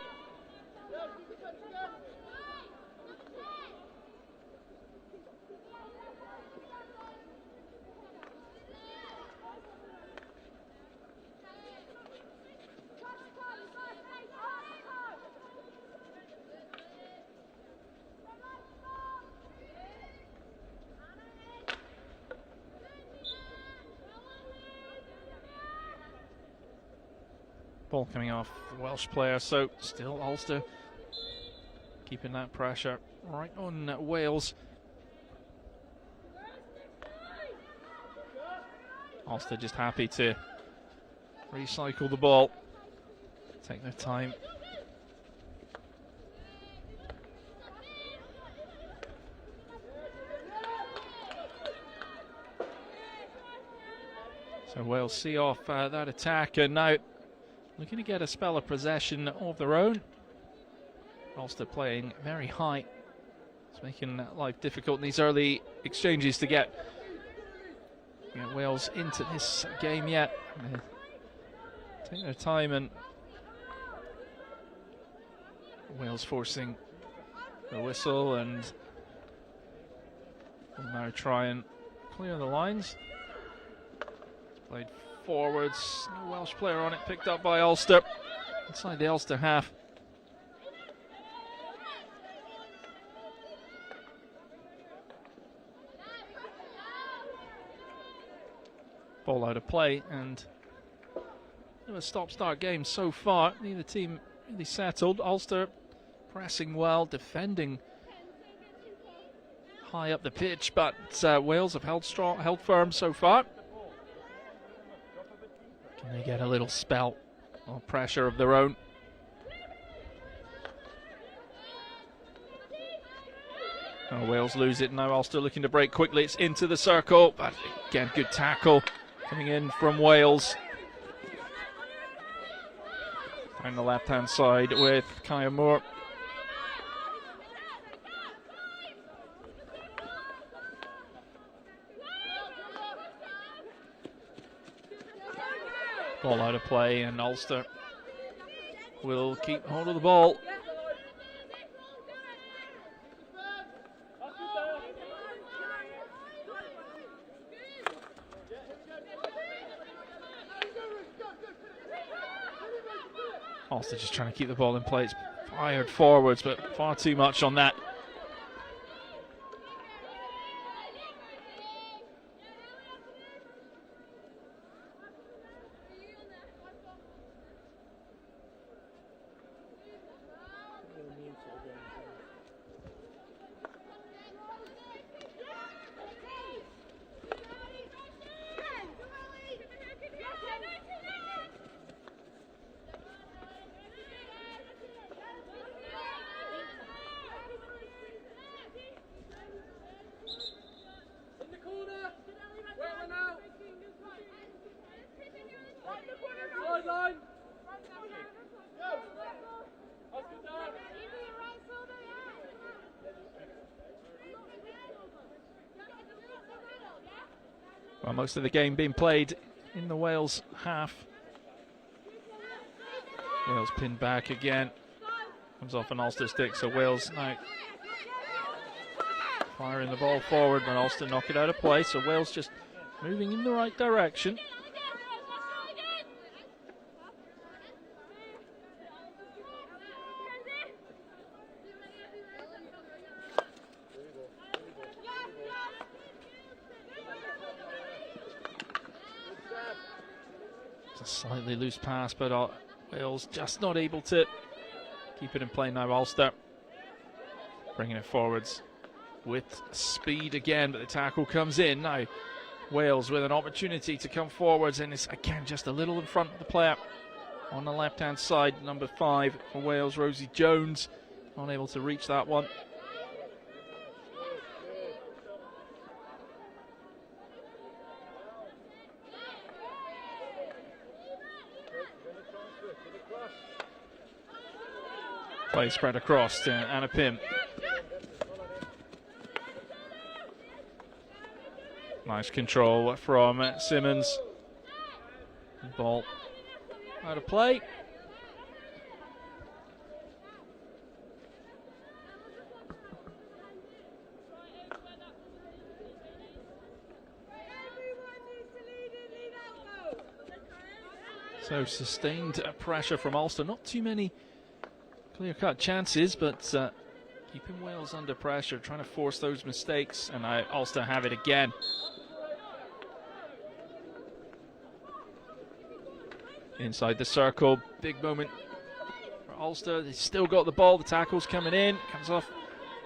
Ball coming off the Welsh player, so still Ulster keeping that pressure right on Wales. Ulster just happy to recycle the ball, take their time. So Wales see off that attack, and now looking to get a spell of possession of their own. Ulster playing very high. It's making life difficult in these early exchanges to get get Wales into this game yet. Take their time, and Wales forcing the whistle, and will now try and clear the lines. It's played forwards, no Welsh player on it, picked up by Ulster inside the Ulster half. Ball out of play, and a stop-start game so far. Neither team really settled. Ulster pressing well, defending high up the pitch, but Wales have held strong, held firm so far. Can they get a little spell of pressure of their own? Oh, Wales lose it now. Ulster looking to break quickly. It's into the circle, but again, good tackle coming in from Wales. On the left-hand side with Kaya Moore. Ball out of play, and Ulster will keep hold of the ball. Ulster just trying to keep the ball in play. It's fired forwards, but far too much on that. Well, most of the game being played in the Wales half. Wales pinned back again. Comes off an Ulster stick, so Wales now firing the ball forward, but Ulster knock it out of play. So Wales just moving in the right direction. A slightly loose pass, but Wales just not able to keep it in play now. Ulster bringing it forwards with speed again, but the tackle comes in. Now Wales with an opportunity to come forwards, and it's again just a little in front of the player on the left hand side. Number 5 for Wales, Rosie Jones, not able to reach that one. Play spread across to Anna Pym. Nice control from Simmons. Ball out of play. So sustained pressure from Ulster. Not too many clear-cut chances, but keeping Wales under pressure, trying to force those mistakes, and Ulster have it again. Inside the circle, big moment for Ulster. They've still got the ball, the tackle's coming in, comes off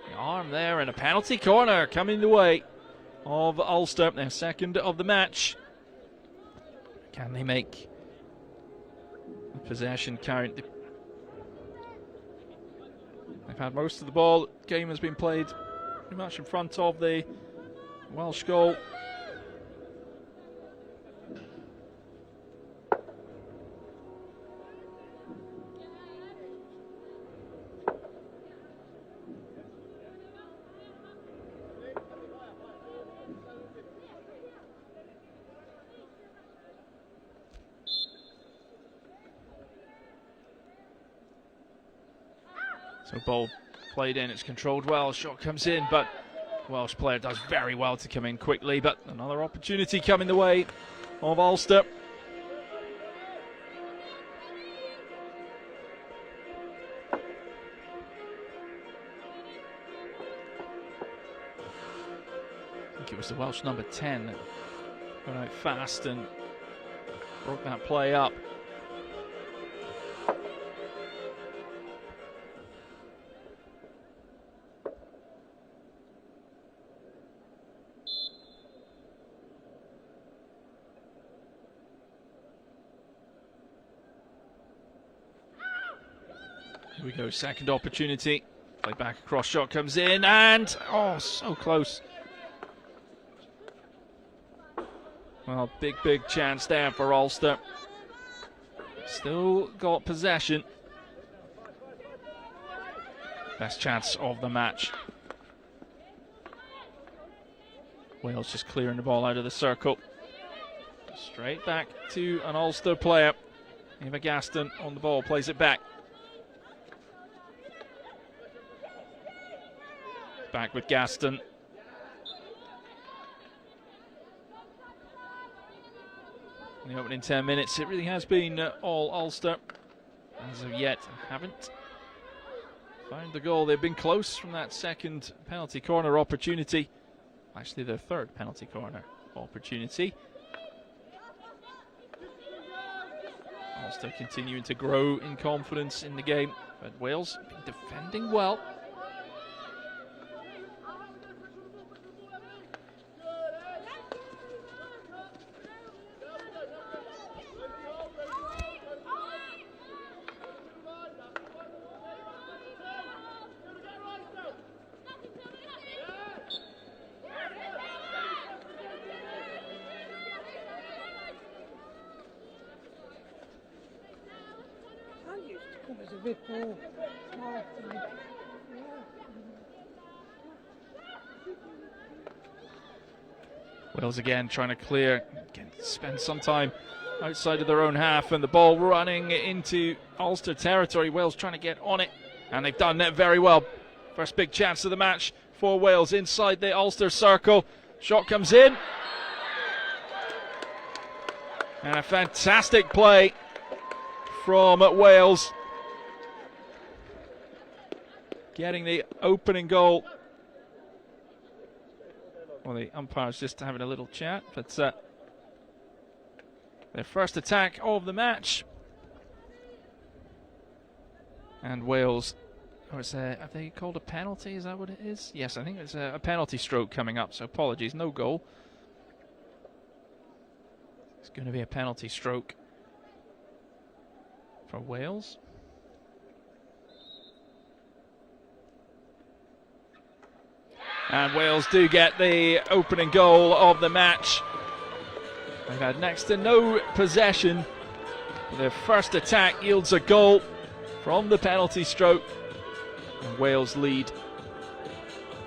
the arm there, and a penalty corner coming the way of Ulster, their second of the match. Can they make the possession count? They've had most of the ball. The game has been played pretty much in front of the Welsh goal. So ball played in, it's controlled well, shot comes in, but Welsh player does very well to come in quickly, but another opportunity coming the way of Ulster. I think it was the Welsh number 10 that got out fast and broke that play up. Here we go, second opportunity. Play back across, shot comes in, and oh, so close. Well, big chance there for Ulster. Still got possession. Best chance of the match. Wales just clearing the ball out of the circle. Straight back to an Ulster player. Eva Gaston on the ball, plays it back. Back with Gaston. In the opening 10 minutes, it really has been all Ulster. As of yet, haven't found the goal. They've been close from that second penalty corner opportunity. Actually, their third penalty corner opportunity. Ulster continuing to grow in confidence in the game, but Wales been defending well. Wales again trying to clear, spend some time outside of their own half, and the ball running into Ulster territory. Wales trying to get on it, and they've done that very well. First big chance of the match for Wales inside the Ulster circle. Shot comes in, and a fantastic play from Wales, getting the opening goal. Well, the umpire's just having a little chat, but their first attack of the match. And Wales, have they called a penalty? Is that what it is? Yes, I think it's a penalty stroke coming up, so apologies, no goal. It's going to be a penalty stroke for Wales. And Wales do get the opening goal of the match. They've had next to no possession. Their first attack yields a goal from the penalty stroke. And Wales lead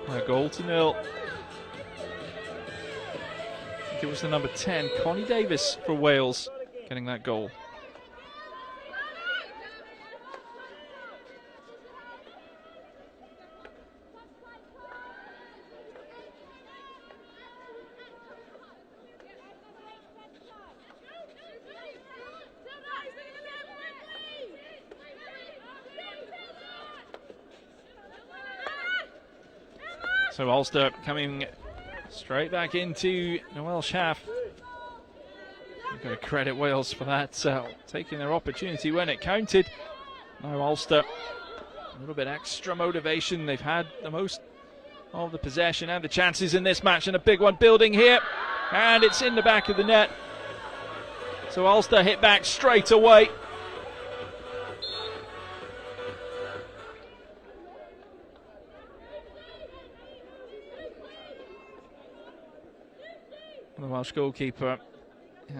by 1-0. I think it was the number 10, Connie Davis, for Wales, getting that goal. So Ulster coming straight back into the Welsh half. You've got to credit Wales for that, taking their opportunity when it counted. Now Ulster, a little bit extra motivation. They've had the most of the possession and the chances in this match, and a big one building here. And it's in the back of the net. So Ulster hit back straight away. The Welsh goalkeeper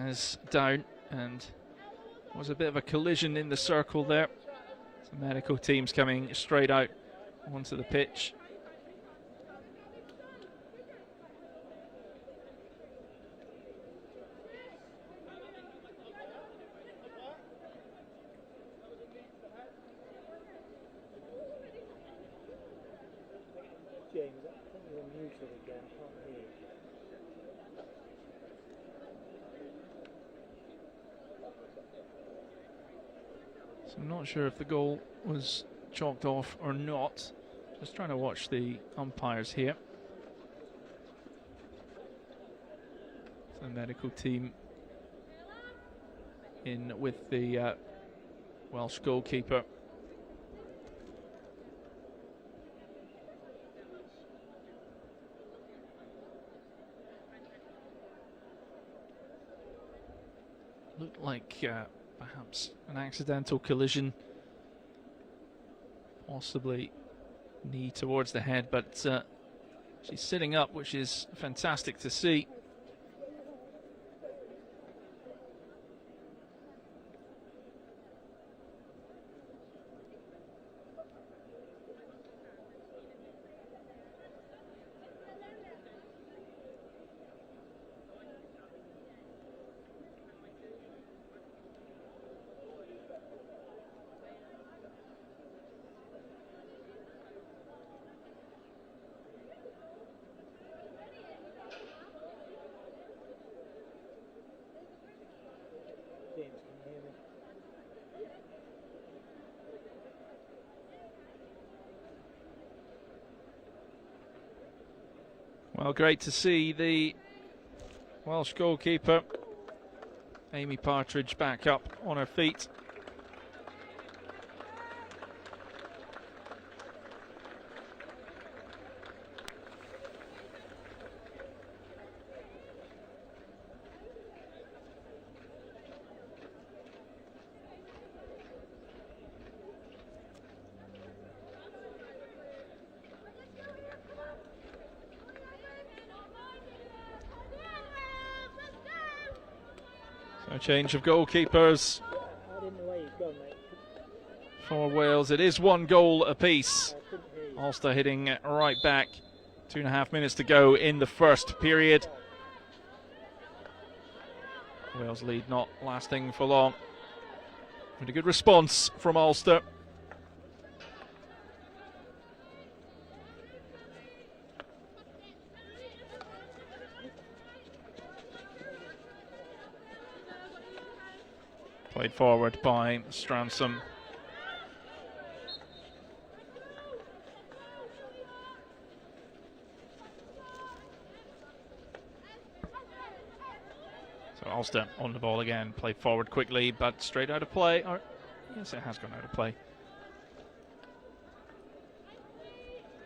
is down, and was a bit of a collision in the circle there. Some medical teams coming straight out onto the pitch. James, I think you're muted again. I can't hear you. So I'm not sure if the goal was chalked off or not. Just trying to watch the umpires here. The medical team in with the Welsh goalkeeper. Looked like perhaps an accidental collision, possibly knee towards the head, but she's sitting up, which is fantastic to see. James, can you hear me? Well, great to see the Welsh goalkeeper, Amy Partridge, back up on her feet. So change of goalkeepers I didn't know where you'd gone, mate. for Wales. It is 1 goal apiece. I couldn't hear you. Ulster hitting right back. 2.5 minutes to go in the first period. Wales lead not lasting for long. But a good response from Ulster. Played forward by Stransom. So Ulster on the ball again, played forward quickly, but straight out of play. Or, yes, it has gone out of play.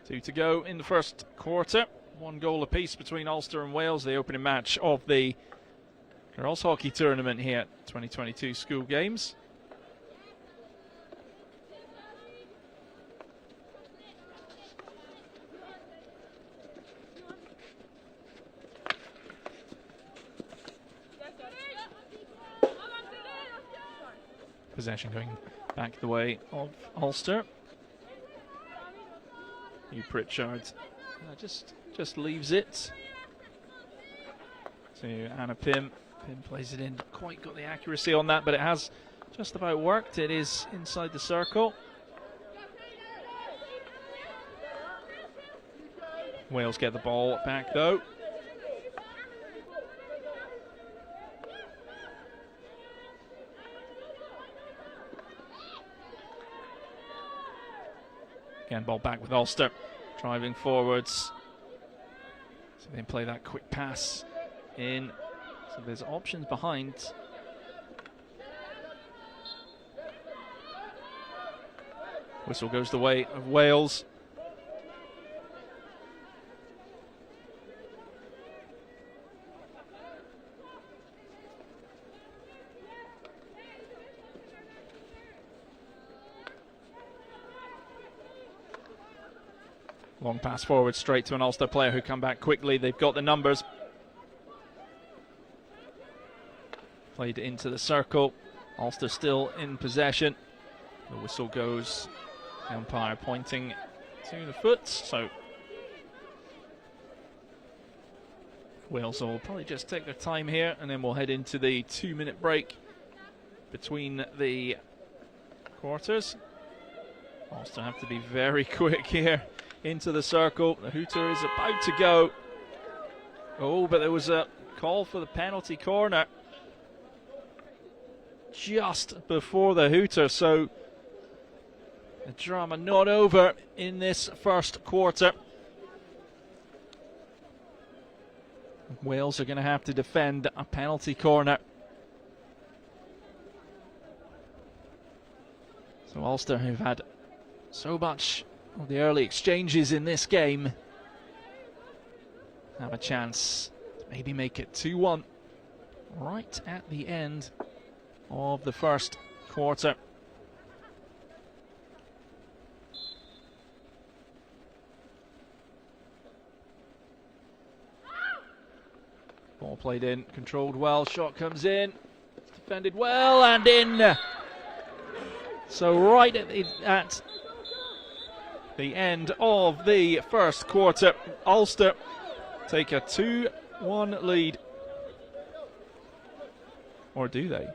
2 to go in the first quarter. 1 goal apiece between Ulster and Wales, the opening match of the girls hockey tournament here at 2022 school games. Possession going back the way of Ulster. Hugh Pritchard just leaves it to Anna Pym. Pym plays it in, not quite got the accuracy on that, but it has just about worked. It is inside the circle. Wales get the ball back though. Again, ball back with Ulster, driving forwards. So they play that quick pass in. So there's options behind. Whistle goes the way of Wales. Long pass forward straight to an Ulster player who come back quickly. They've got the numbers. Played into the circle. Ulster still in possession. The whistle goes. The umpire pointing to the foot. So Wales will probably just take their time here, and then we'll head into the 2-minute break between the quarters. Ulster have to be very quick here into the circle. The hooter is about to go. Oh, but there was a call for the penalty corner just before the hooter, so the drama not over in this first quarter. Wales are going to have to defend a penalty corner. So Ulster, who've had so much of the early exchanges in this game, have a chance to maybe make it 2-1 right at the end of the first quarter. Ball played in, controlled well, shot comes in, defended well and in. So right at the end of the first quarter, Ulster take a 2-1 lead. Or do they?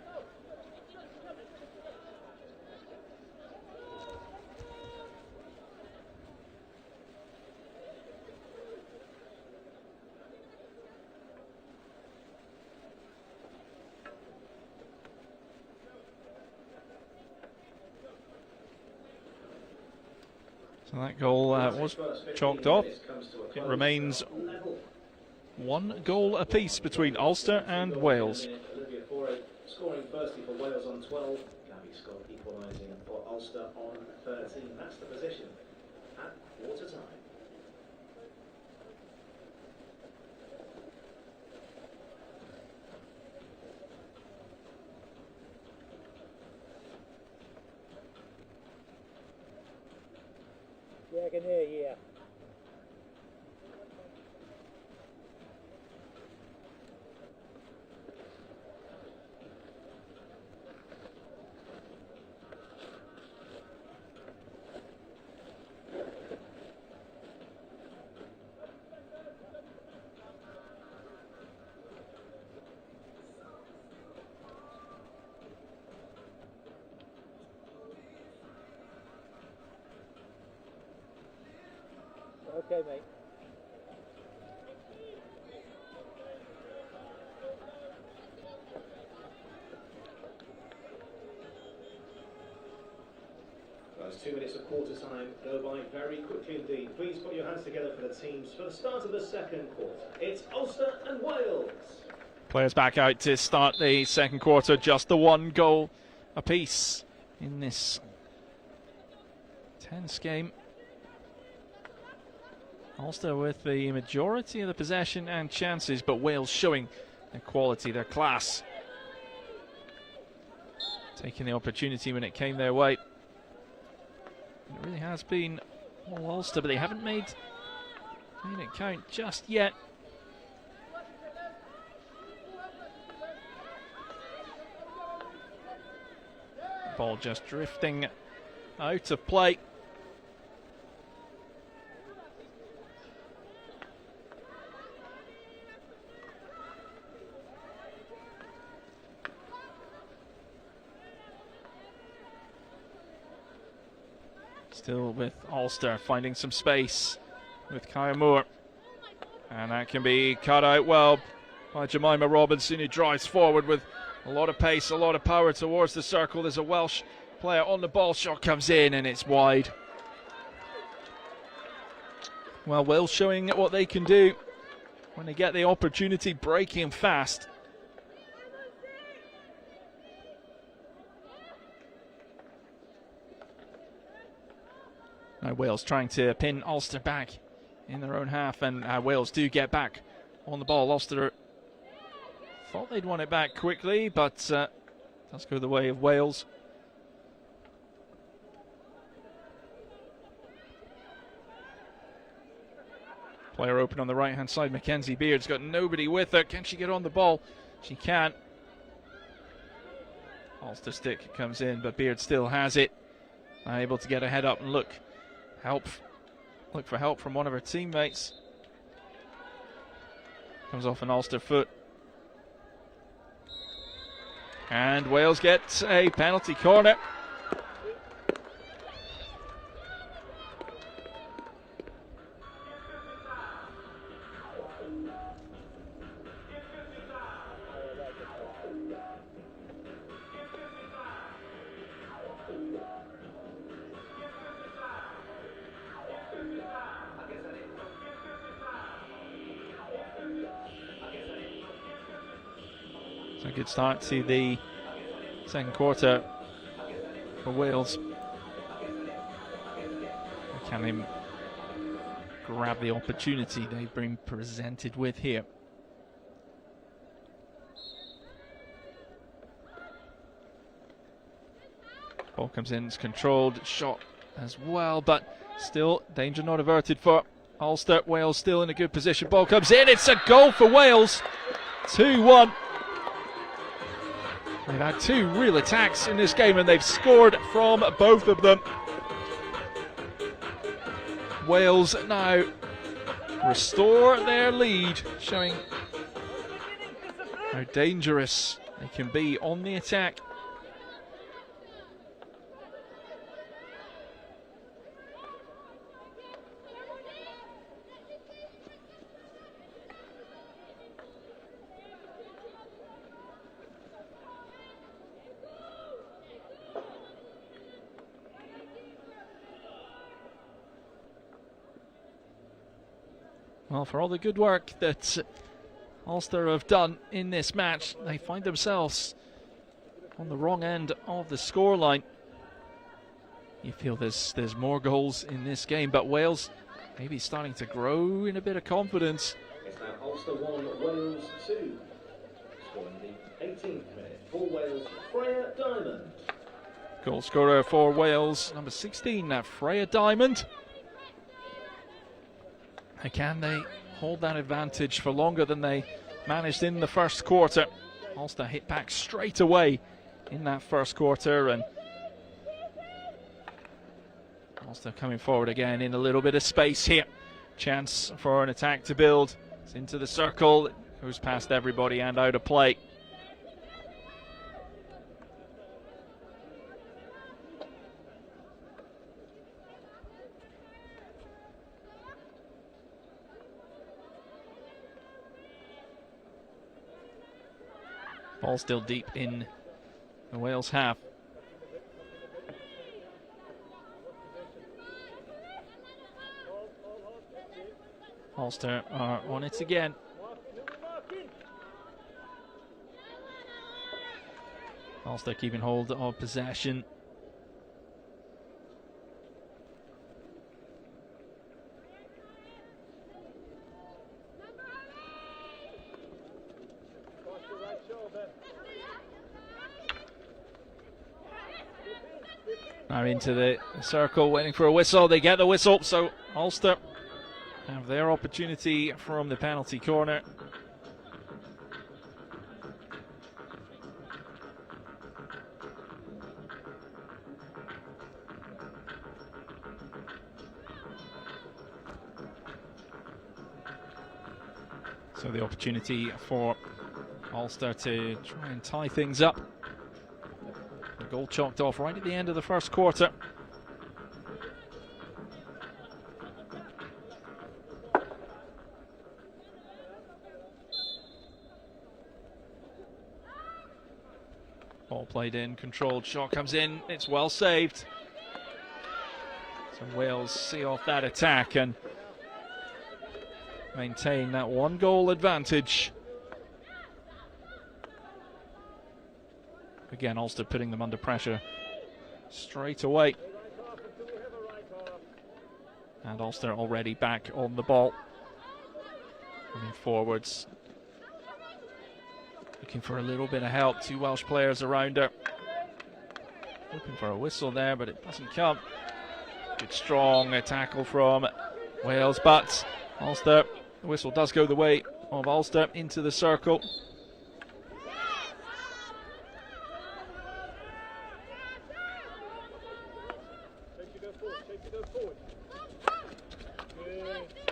So that goal was chalked off. It remains 1 goal apiece between Ulster and Wales. Scoring firstly for Wales on 12, Gabby Scott equalising for Ulster on 13. That's the position at quarter time. Yeah, I can hear you, yeah. Okay, mate. Those 2 minutes of quarter time go by very quickly indeed. Please put your hands together for the teams for the start of the second quarter. It's Ulster and Wales. Players back out to start the second quarter, just the 1 goal apiece in this tense game. Ulster with the majority of the possession and chances, but Wales showing their quality, their class. Taking the opportunity when it came their way. It really has been all Ulster, but they haven't made it count just yet. Ball just drifting out of play. Still with Ulster finding some space with Kaya Moore. And that can be cut out well by Jemima Robinson, who drives forward with a lot of pace, a lot of power towards the circle. There's a Welsh player on the ball. Shot comes in and it's wide. Well, Wales showing what they can do when they get the opportunity, breaking fast. Now Wales trying to pin Ulster back in their own half, and Wales do get back on the ball. Ulster thought they'd won it back quickly, but does go the way of Wales. Player open on the right hand side, Mackenzie Beard's got nobody with her. Can she get on the ball? She can. Ulster stick comes in, but Beard still has it. Able to get her head up and look for help from one of her teammates. Comes off an Ulster foot. And Wales gets a penalty corner. A good start to the second quarter for Wales. Can they grab the opportunity they've been presented with here? Ball comes in, it's controlled, shot as well, but still danger not averted for Ulster. Wales still in a good position. Ball comes in, it's a goal for Wales. 2-1. They've had two real attacks in this game and they've scored from both of them. Wales now restore their lead, showing how dangerous they can be on the attack. Well, for all the good work that Ulster have done in this match, they find themselves on the wrong end of the scoreline. You feel there's more goals in this game, but Wales maybe starting to grow in a bit of confidence. It's now Ulster 1, Wales 2. Scoring the 18th minute for Wales, Freya Diamond. Goal scorer for Wales, number 16, Freya Diamond. And can they hold that advantage for longer than they managed in the first quarter? Ulster hit back straight away in that first quarter, and Ulster coming forward again in a little bit of space here. Chance for an attack to build. It's into the circle, goes past everybody and out of play. Ball still deep in the Wales half. Ulster are on it again. Ulster keeping hold of possession. Now into the circle, waiting for a whistle. They get the whistle, so Ulster have their opportunity from the penalty corner. So the opportunity for Ulster to try and tie things up. The goal chalked off right at the end of the first quarter. Ball played in, controlled, shot comes in, it's well saved. So Wales see off that attack and maintain that one goal advantage. Again, Ulster putting them under pressure straight away. And Ulster already back on the ball. Coming forwards. Looking for a little bit of help. Two Welsh players around her. Looking for a whistle there, but it doesn't come. Good strong tackle from Wales, but Ulster, the whistle does go the way of Ulster into the circle.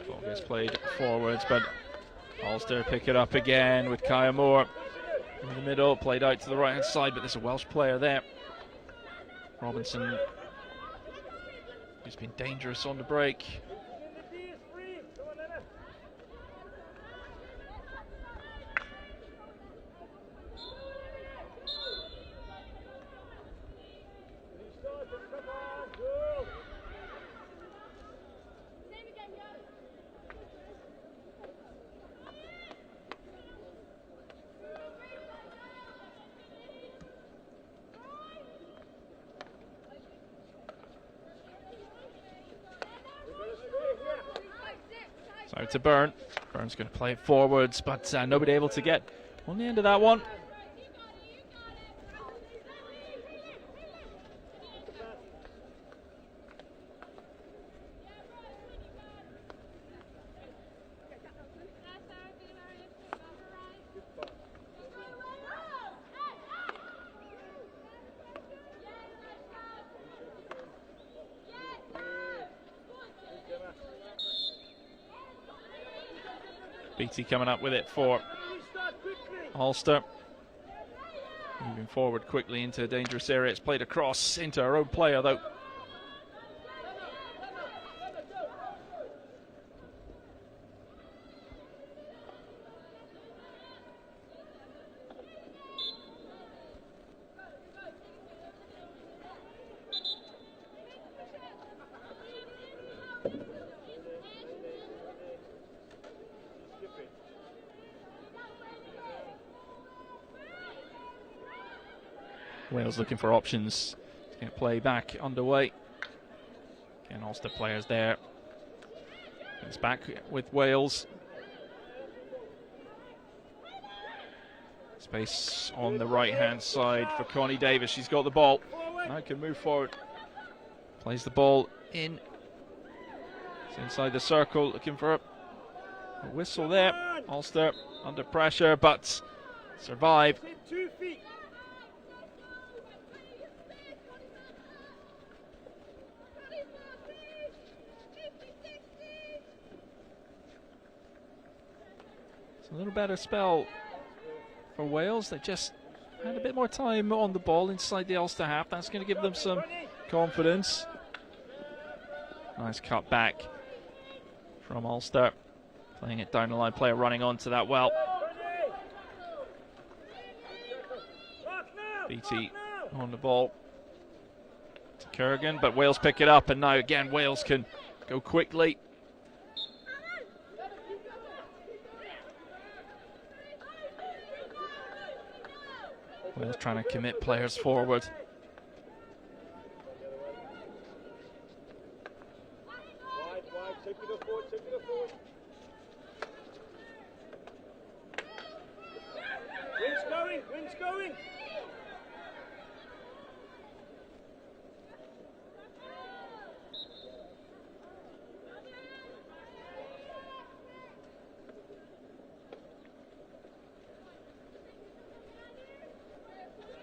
Ball gets played forwards, but Ulster pick it up again with Kaya Moore in the middle, played out to the right hand side, but there's a Welsh player there. Robinson, who's been dangerous on the break. So to Byrne. Byrne's going to play it forwards, but nobody able to get on the end of that one. Beatty coming up with it for Ulster. Moving forward quickly into a dangerous area. It's played across into our own player though. Wales looking for options to get play back underway. Again, Ulster players there. It's back with Wales. Space on the right hand side for Connie Davis. She's got the ball. Now can move forward. Plays the ball in. It's inside the circle, looking for a whistle there. Ulster under pressure, but survive. A little better spell for Wales. They just had a bit more time on the ball inside the Ulster half. That's going to give them some confidence. Nice cut back from Ulster. Playing it down the line, player running onto that well. Beatty on the ball to Kerrigan, but Wales pick it up, and now again Wales can go quickly. Wales trying to commit players forward. Wind's going.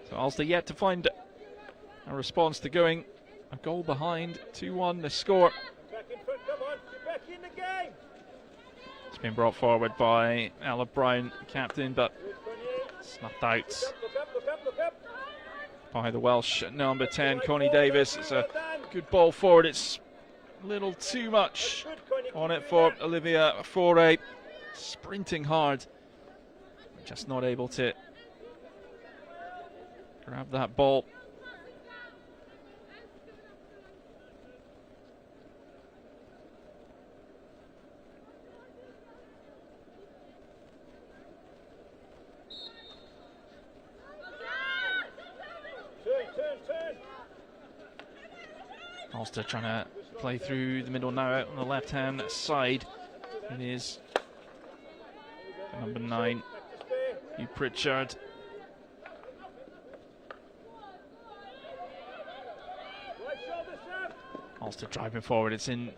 So Ulster yet to find a response to going a goal behind. 2-1 the score. Back in front, come on, get back in the game. It's been brought forward by Ella Brown, captain, but snuffed out Look up. by the Welsh number 10, Connie Davis. It's a good ball forward. It's a little too much on it for Olivia Foray. Sprinting hard, just not able to grab that ball. Turn. Ulster trying to play through the middle now out on the left hand side. It is number 9, Hugh Pritchard. Ulster driving forward. It's in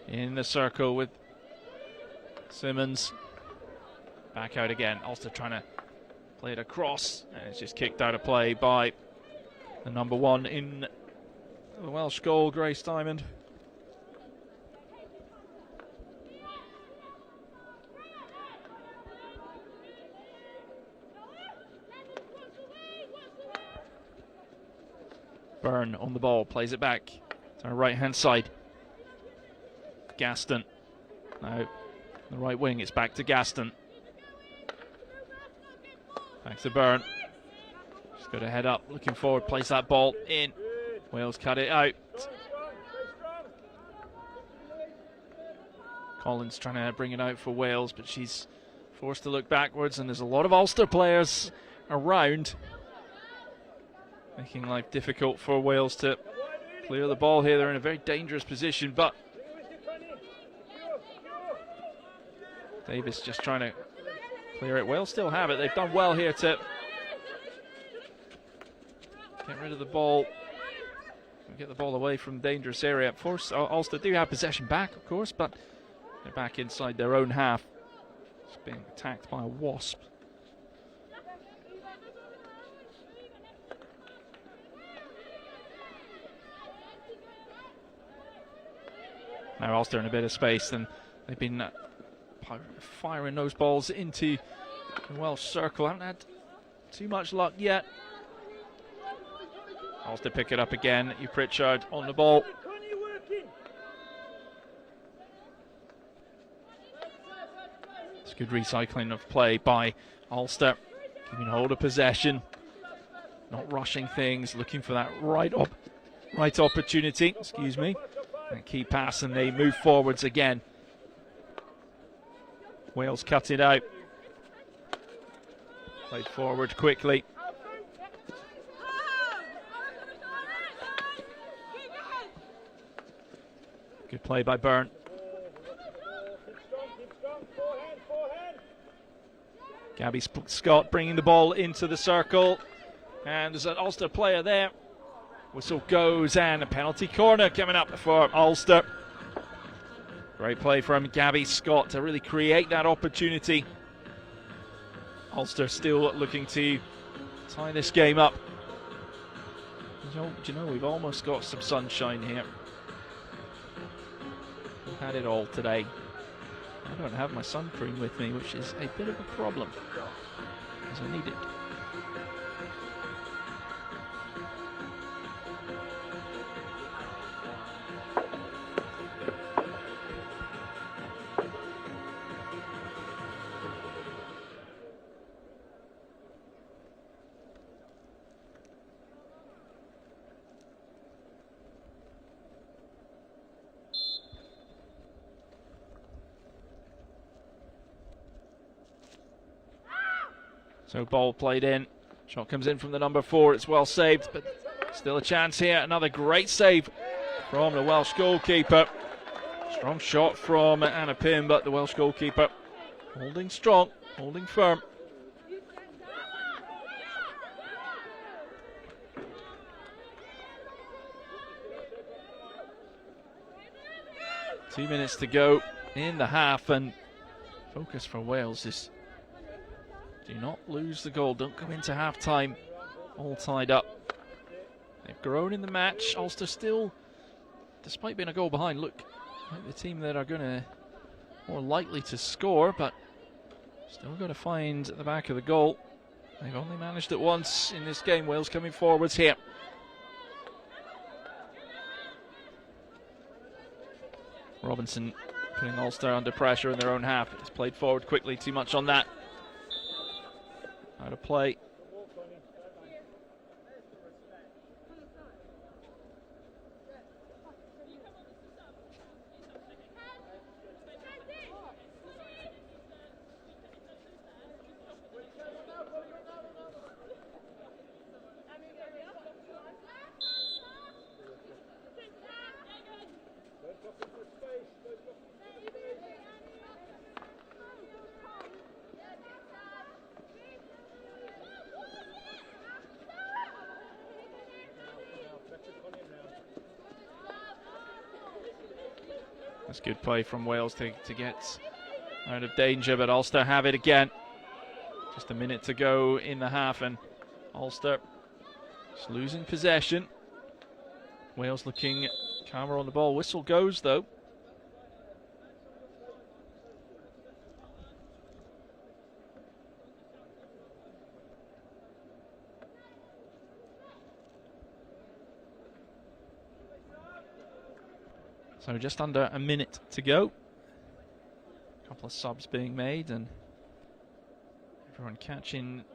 the circle with Simmons. Back out again. Ulster trying to play it across, and it's just kicked out of play by the number 1 in the Welsh goal, Grace Diamond. Byrne on the ball, plays it back to our right hand side. Gaston. Now the right wing, it's back to Gaston. Back to Byrne. Just got to head up, looking forward, plays that ball in. Wales cut it out. Collins trying to bring it out for Wales, but she's forced to look backwards, and there's a lot of Ulster players around, making life difficult for Wales to clear the ball here. They're in a very dangerous position, but Davis just trying to clear it. Wales still have it. They've done well here to get rid of the ball. Get the ball away from dangerous area. Of course, Ulster do have possession back, of course, but they're back inside their own half. It's being attacked by a wasp. Now Ulster in a bit of space, and they've been firing those balls into the Welsh circle. Haven't had too much luck yet. Ulster pick it up again. You Pritchard on the ball. It's good recycling of play by Ulster, keeping hold of possession, not rushing things, looking for that right opportunity. Excuse me. And key pass, and they move forwards again. Wales cut it out. Played forward quickly. Good play by Byrne. Gabby Scott bringing the ball into the circle. And there's an Ulster player there. Whistle goes, and a penalty corner coming up for Ulster. Great play from Gabby Scott to really create that opportunity. Ulster still looking to tie this game up. Do you know, we've almost got some sunshine here. We've had it all today. I don't have my sun cream with me, which is a bit of a problem, because I need it. So ball played in. Shot comes in from the number 4. It's well saved, but still a chance here. Another great save from the Welsh goalkeeper. Strong shot from Anna Pym, but the Welsh goalkeeper holding strong, holding firm. Two minutes to go in the half, and focus for Wales is do not lose the goal. Don't go into half-time all tied up. They've grown in the match. Ulster still, despite being a goal behind, look like the team that are going to more likely to score, but still going to find the back of the goal. They've only managed it once in this game. Wales coming forwards here. Robinson putting Ulster under pressure in their own half. It's played forward quickly, too much on that. Out of play. That's good play from Wales to get out of danger, but Ulster have it again. Just a minute to go in the half, and Ulster just losing possession. Wales looking calmer on the ball. Whistle goes, though. So just under a minute to go. A couple of subs being made, and everyone catching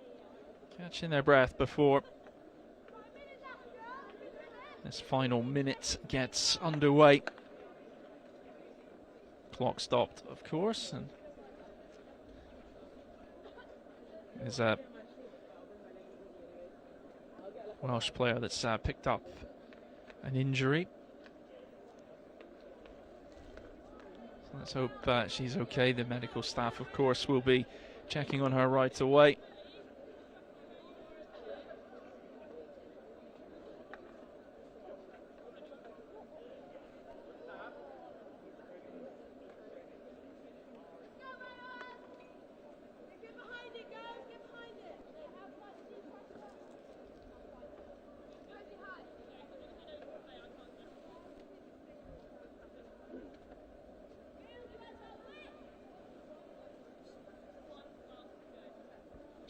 their breath before this final minute gets underway. Clock stopped, of course, and there's a Welsh player that's picked up an injury. Let's hope she's okay. The medical staff, of course, will be checking on her right away.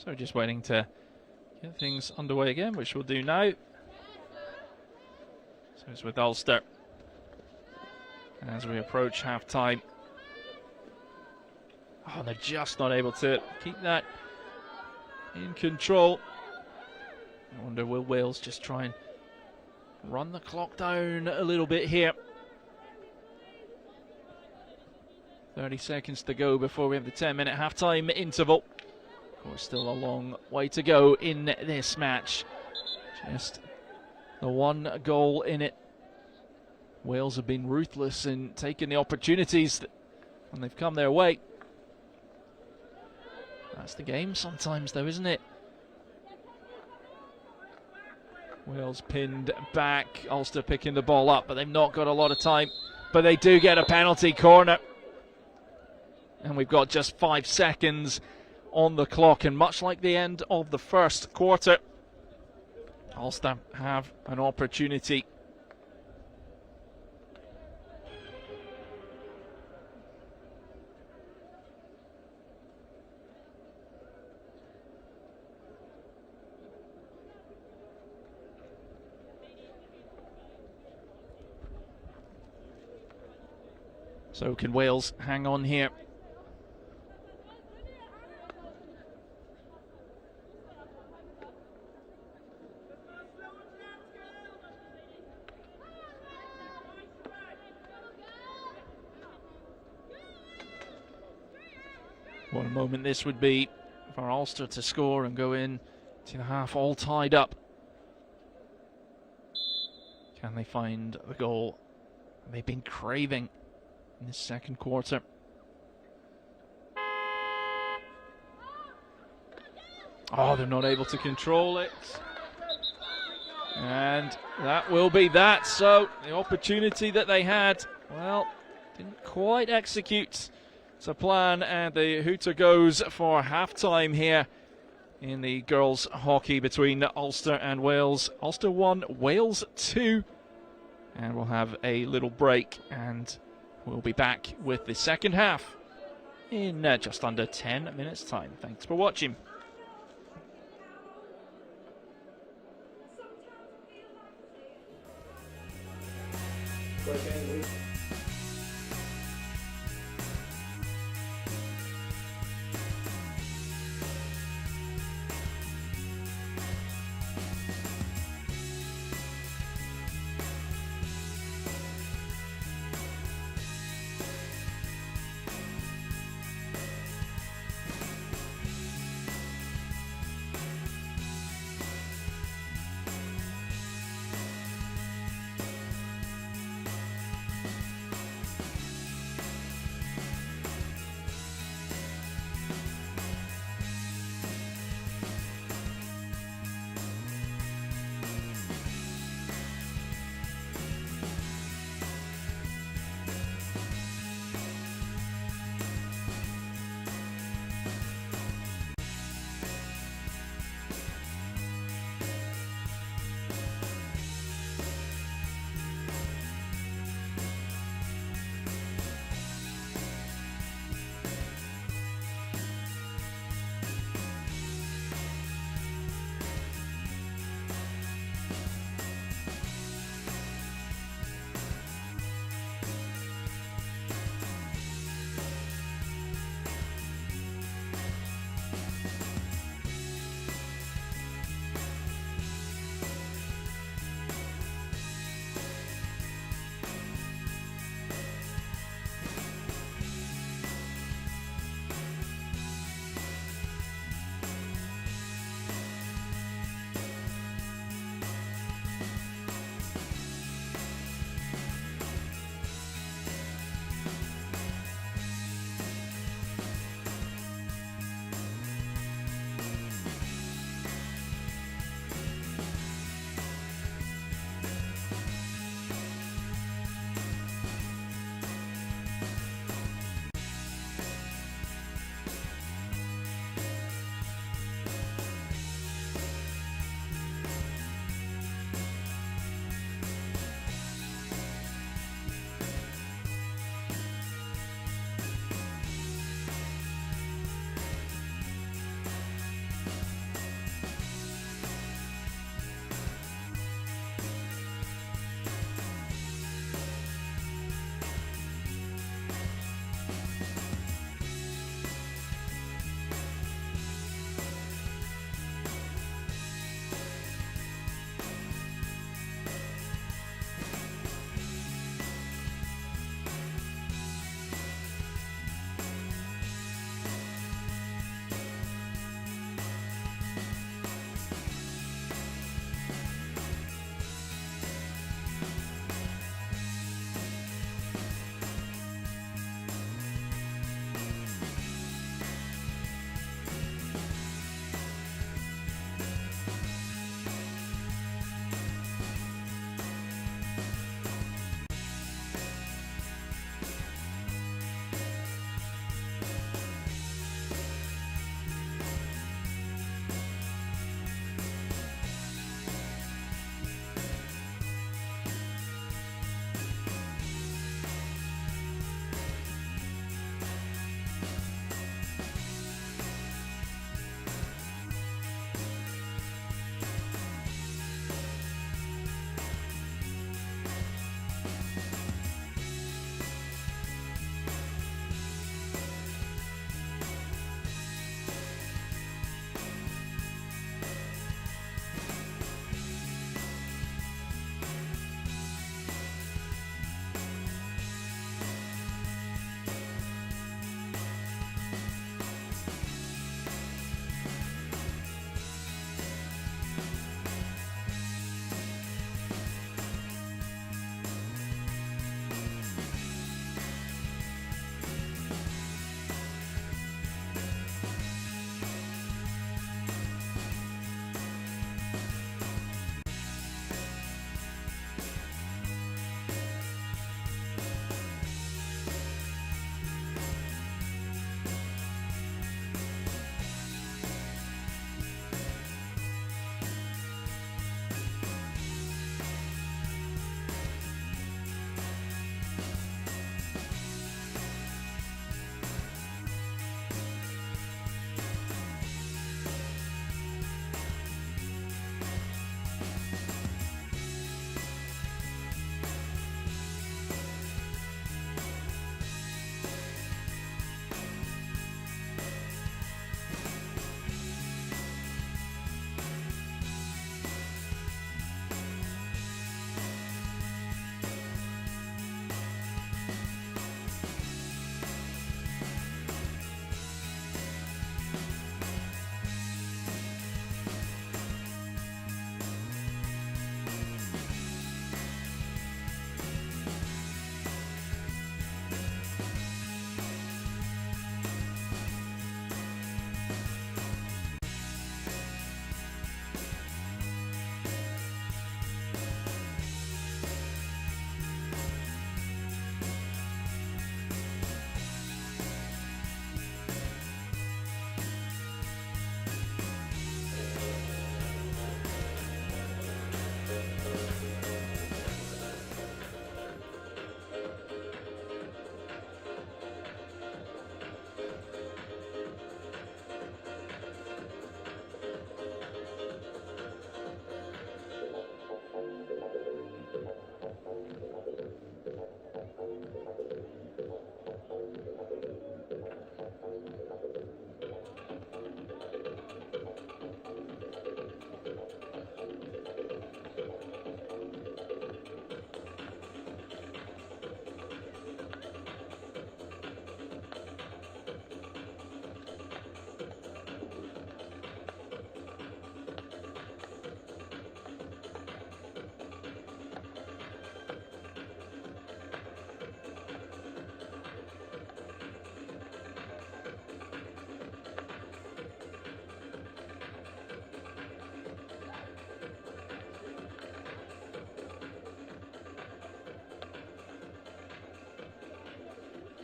So just waiting to get things underway again, which we'll do now. So it's with Ulster as we approach half-time. Oh, they're just not able to keep that in control. I wonder, will Wales just try and run the clock down a little bit here? 30 seconds to go before we have the 10-minute half-time interval. Of course, still a long way to go in this match. Just the one goal in it. Wales have been ruthless in taking the opportunities when they've come their way. That's the game sometimes, though, isn't it? Wales pinned back. Ulster picking the ball up, but they've not got a lot of time. But they do get a penalty corner. And we've got just 5 seconds on the clock, and much like the end of the first quarter, Ulster have an opportunity. So can Wales hang on here? What a moment this would be for Ulster to score and go in to the half all tied up. Can they find the goal they've been craving in this second quarter? Oh, they're not able to control it. And that will be that. So the opportunity that they had, well, didn't quite execute to plan, and the hooter goes for half-time here in the girls' hockey between Ulster and Wales. Ulster 1, Wales 2. And we'll have a little break, and we'll be back with the second half in just under 10 minutes' time. Thanks for watching. Great game, Lee.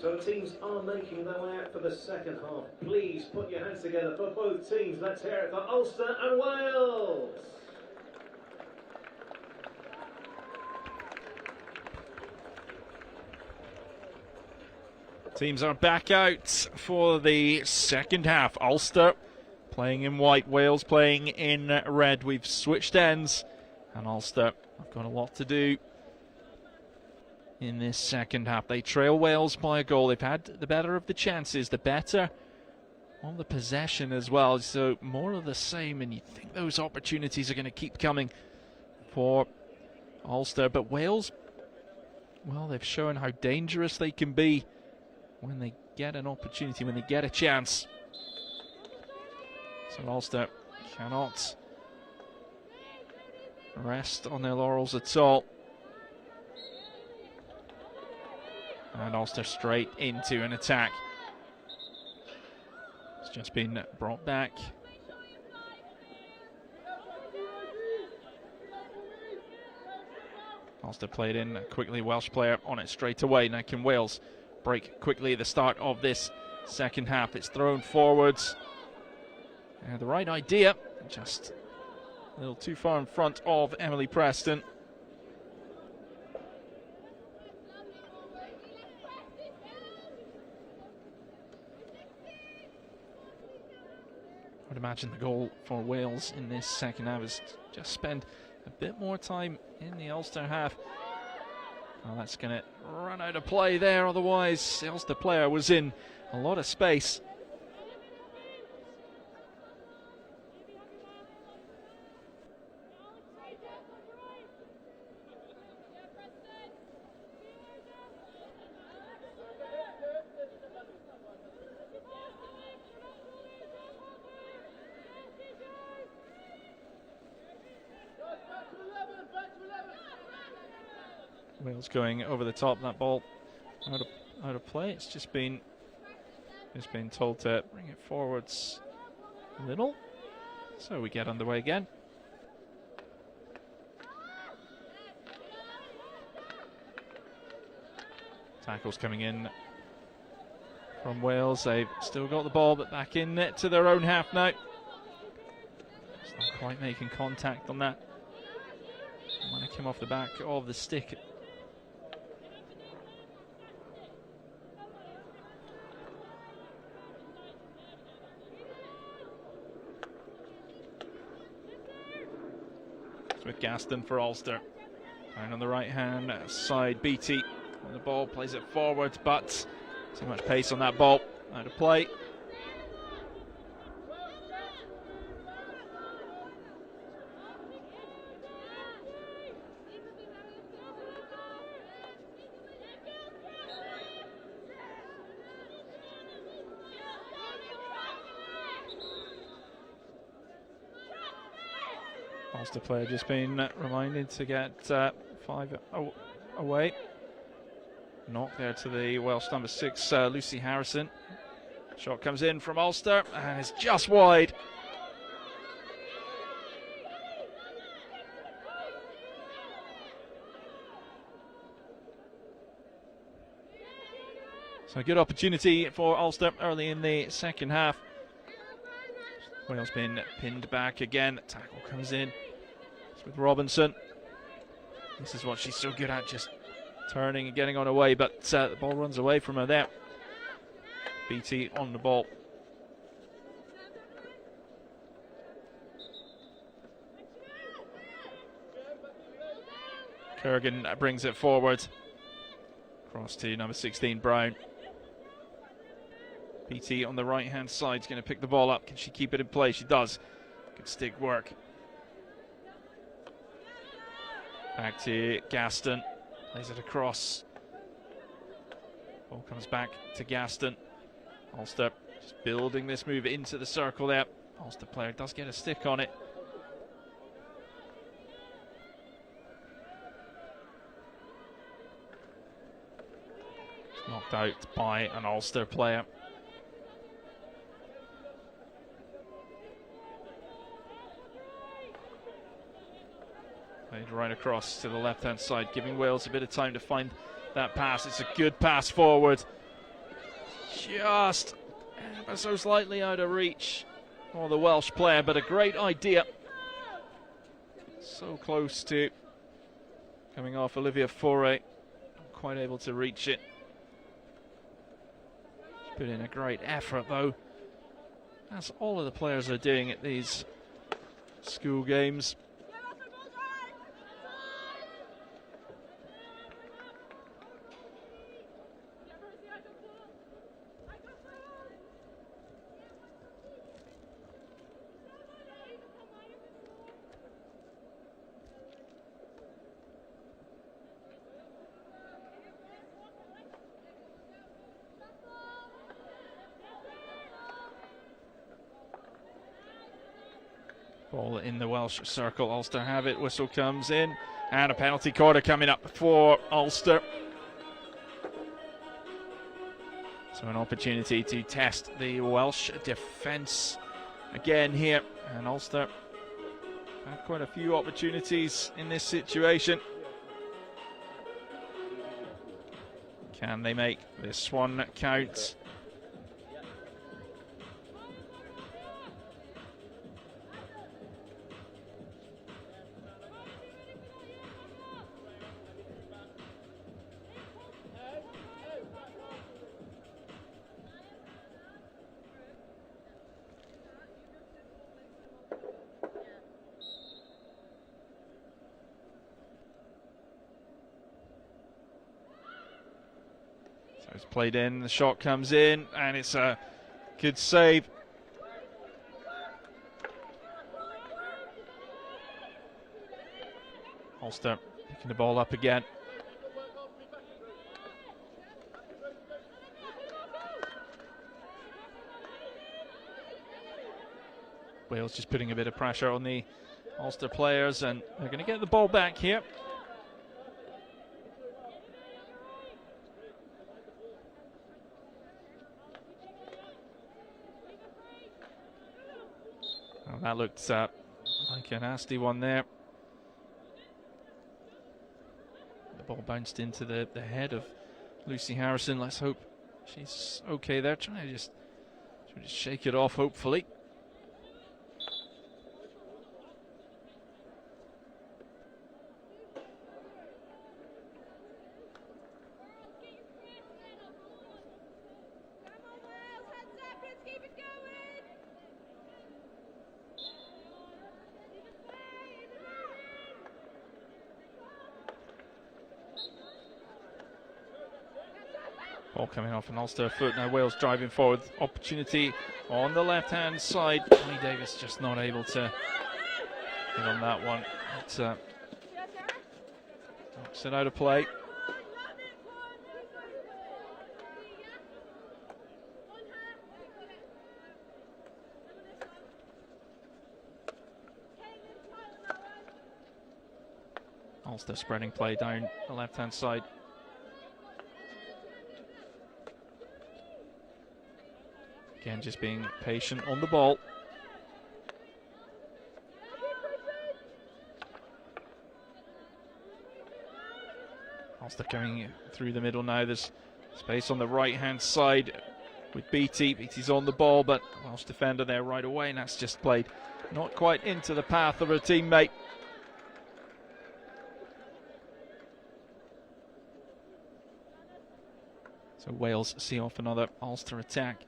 So the teams are making their way out for the second half. Please put your hands together for both teams. Let's hear it for Ulster and Wales. Teams are back out for the second half. Ulster playing in white, Wales playing in red. We've switched ends, and Ulster have got a lot to do in this second half. They trail Wales by a goal. They've had the better of the chances, the better on the possession as well. So more of the same, and you think those opportunities are going to keep coming for Ulster. But Wales, well, they've shown how dangerous they can be when they get an opportunity, when they get a chance. So Ulster cannot rest on their laurels at all. And Ulster straight into an attack. It's just been brought back. Ulster played in quickly, Welsh player on it straight away. Now can Wales break quickly at the start of this second half? It's thrown forwards. The right idea, just a little too far in front of Emily Preston. I would imagine the goal for Wales in this second half is just spend a bit more time in the Ulster half. Well, that's going to run out of play there, otherwise the Ulster player was in a lot of space. Wales going over the top, that ball out of play. It's just been told to bring it forwards a little. So we get underway again. Tackles coming in from Wales. They've still got the ball, but back in to their own half now. It's not quite making contact on that. Might have come off the back of the stick. With Gaston for Ulster. Down on the right hand side, Beattie on the ball, plays it forward, but too much pace on that ball. Out of play. Ulster player just been reminded to get 5 away. Knock there to the Welsh number 6, Lucy Harrison. Shot comes in from Ulster and it's just wide. So a good opportunity for Ulster early in the second half. Wales been pinned back again. Tackle comes in. It's with Robinson. This is what she's so good at, just turning and getting on her way, but the ball runs away from her there. Beattie on the ball. Kurgan brings it forward. Cross to number 16, Brown. Beattie on the right hand side is going to pick the ball up. Can she keep it in play? She does. Good stick work. Back to Gaston. Plays it across. Ball comes back to Gaston. Ulster just building this move into the circle there. Ulster player does get a stick on it. Knocked out by an Ulster player. Played right across to the left-hand side, giving Wales a bit of time to find that pass. It's a good pass forward. just ever so slightly out of reach for the Welsh player, but a great idea. So close to coming off Olivia Foray, quite able to reach it. She's put in a great effort though. That's all of the players are doing at these school games. Ball in the Welsh circle. Ulster have it. Whistle comes in. And a penalty corner coming up for Ulster. So an opportunity to test the Welsh defence again here. And Ulster have quite a few opportunities in this situation. Can they make this one count? So it's played in, the shot comes in, and it's a good save. Ulster picking the ball up again. Wales just putting a bit of pressure on the Ulster players, and they're going to get the ball back here. Oh, that looked like a nasty one there. The ball bounced into the head of Lucy Harrison. Let's hope she's okay there. Trying to just shake it off, hopefully. Ball coming off an Ulster foot. Now Wales driving forward. Opportunity on the left-hand side. Connie Davis just not able to get on that one. It knocks it out of play. Ulster spreading play down the left-hand side. Again, just being patient on the ball. Ulster coming through the middle now. There's space on the right-hand side with Beattie. Beattie's on the ball, but Welsh defender there right away, and that's just played not quite into the path of her teammate. So Wales see off another Ulster attack.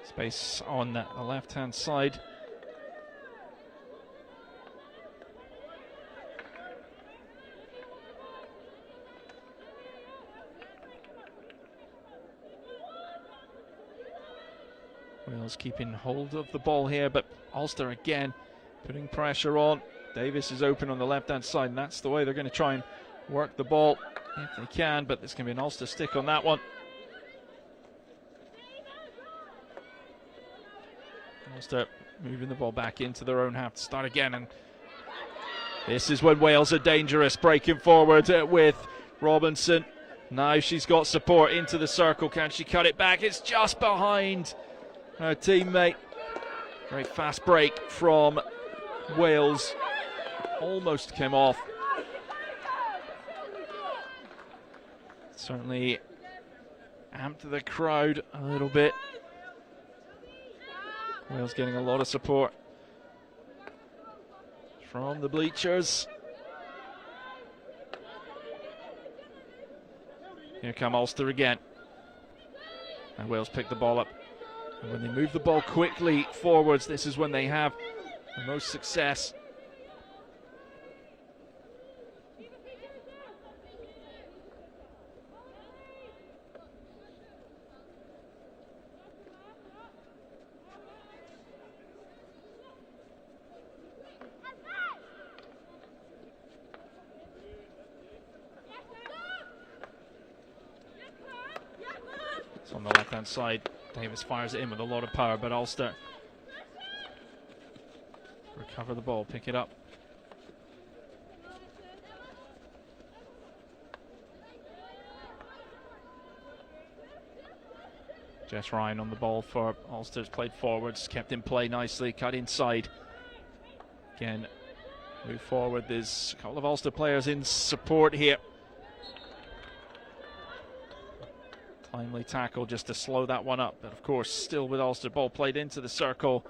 Space on the left-hand side. Wales keeping hold of the ball here, but Ulster again putting pressure on. Davis is open on the left-hand side, and that's the way they're going to try and work the ball if they can, but there's going to be an Ulster stick on that one. Ulster moving the ball back into their own half to start again, and this is when Wales are dangerous, breaking forward with Robinson Now she's got support into the circle. Can she cut it back? It's just behind her teammate. Very fast break from Wales. Almost came off. Certainly amped the crowd a little bit. Wales getting a lot of support from the bleachers. Here come Ulster again. And Wales pick the ball up. And when they move the ball quickly forwards, this is when they have the most success. It's on the left-hand side. Davis fires it in with a lot of power, but Ulster recover the ball, pick it up. Jess Ryan on the ball for Ulster's, played forwards, kept in play nicely, cut inside. Again, move forward. There's a couple of Ulster players in support here. Timely tackle just to slow that one up, but of course still with Ulster. Ball played into the circle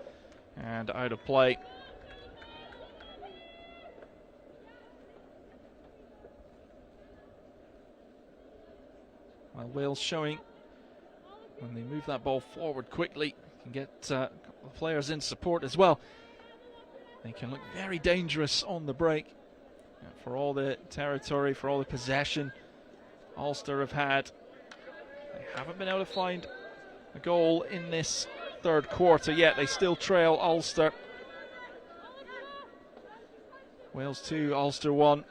and out of play. Well, Wales showing when they move that ball forward quickly, can get a couple of players in support as well. They can look very dangerous on the break. For all the territory, for all the possession Ulster have had, they haven't been able to find a goal in this third quarter yet. They still trail Ulster. Wales 2, Ulster 1.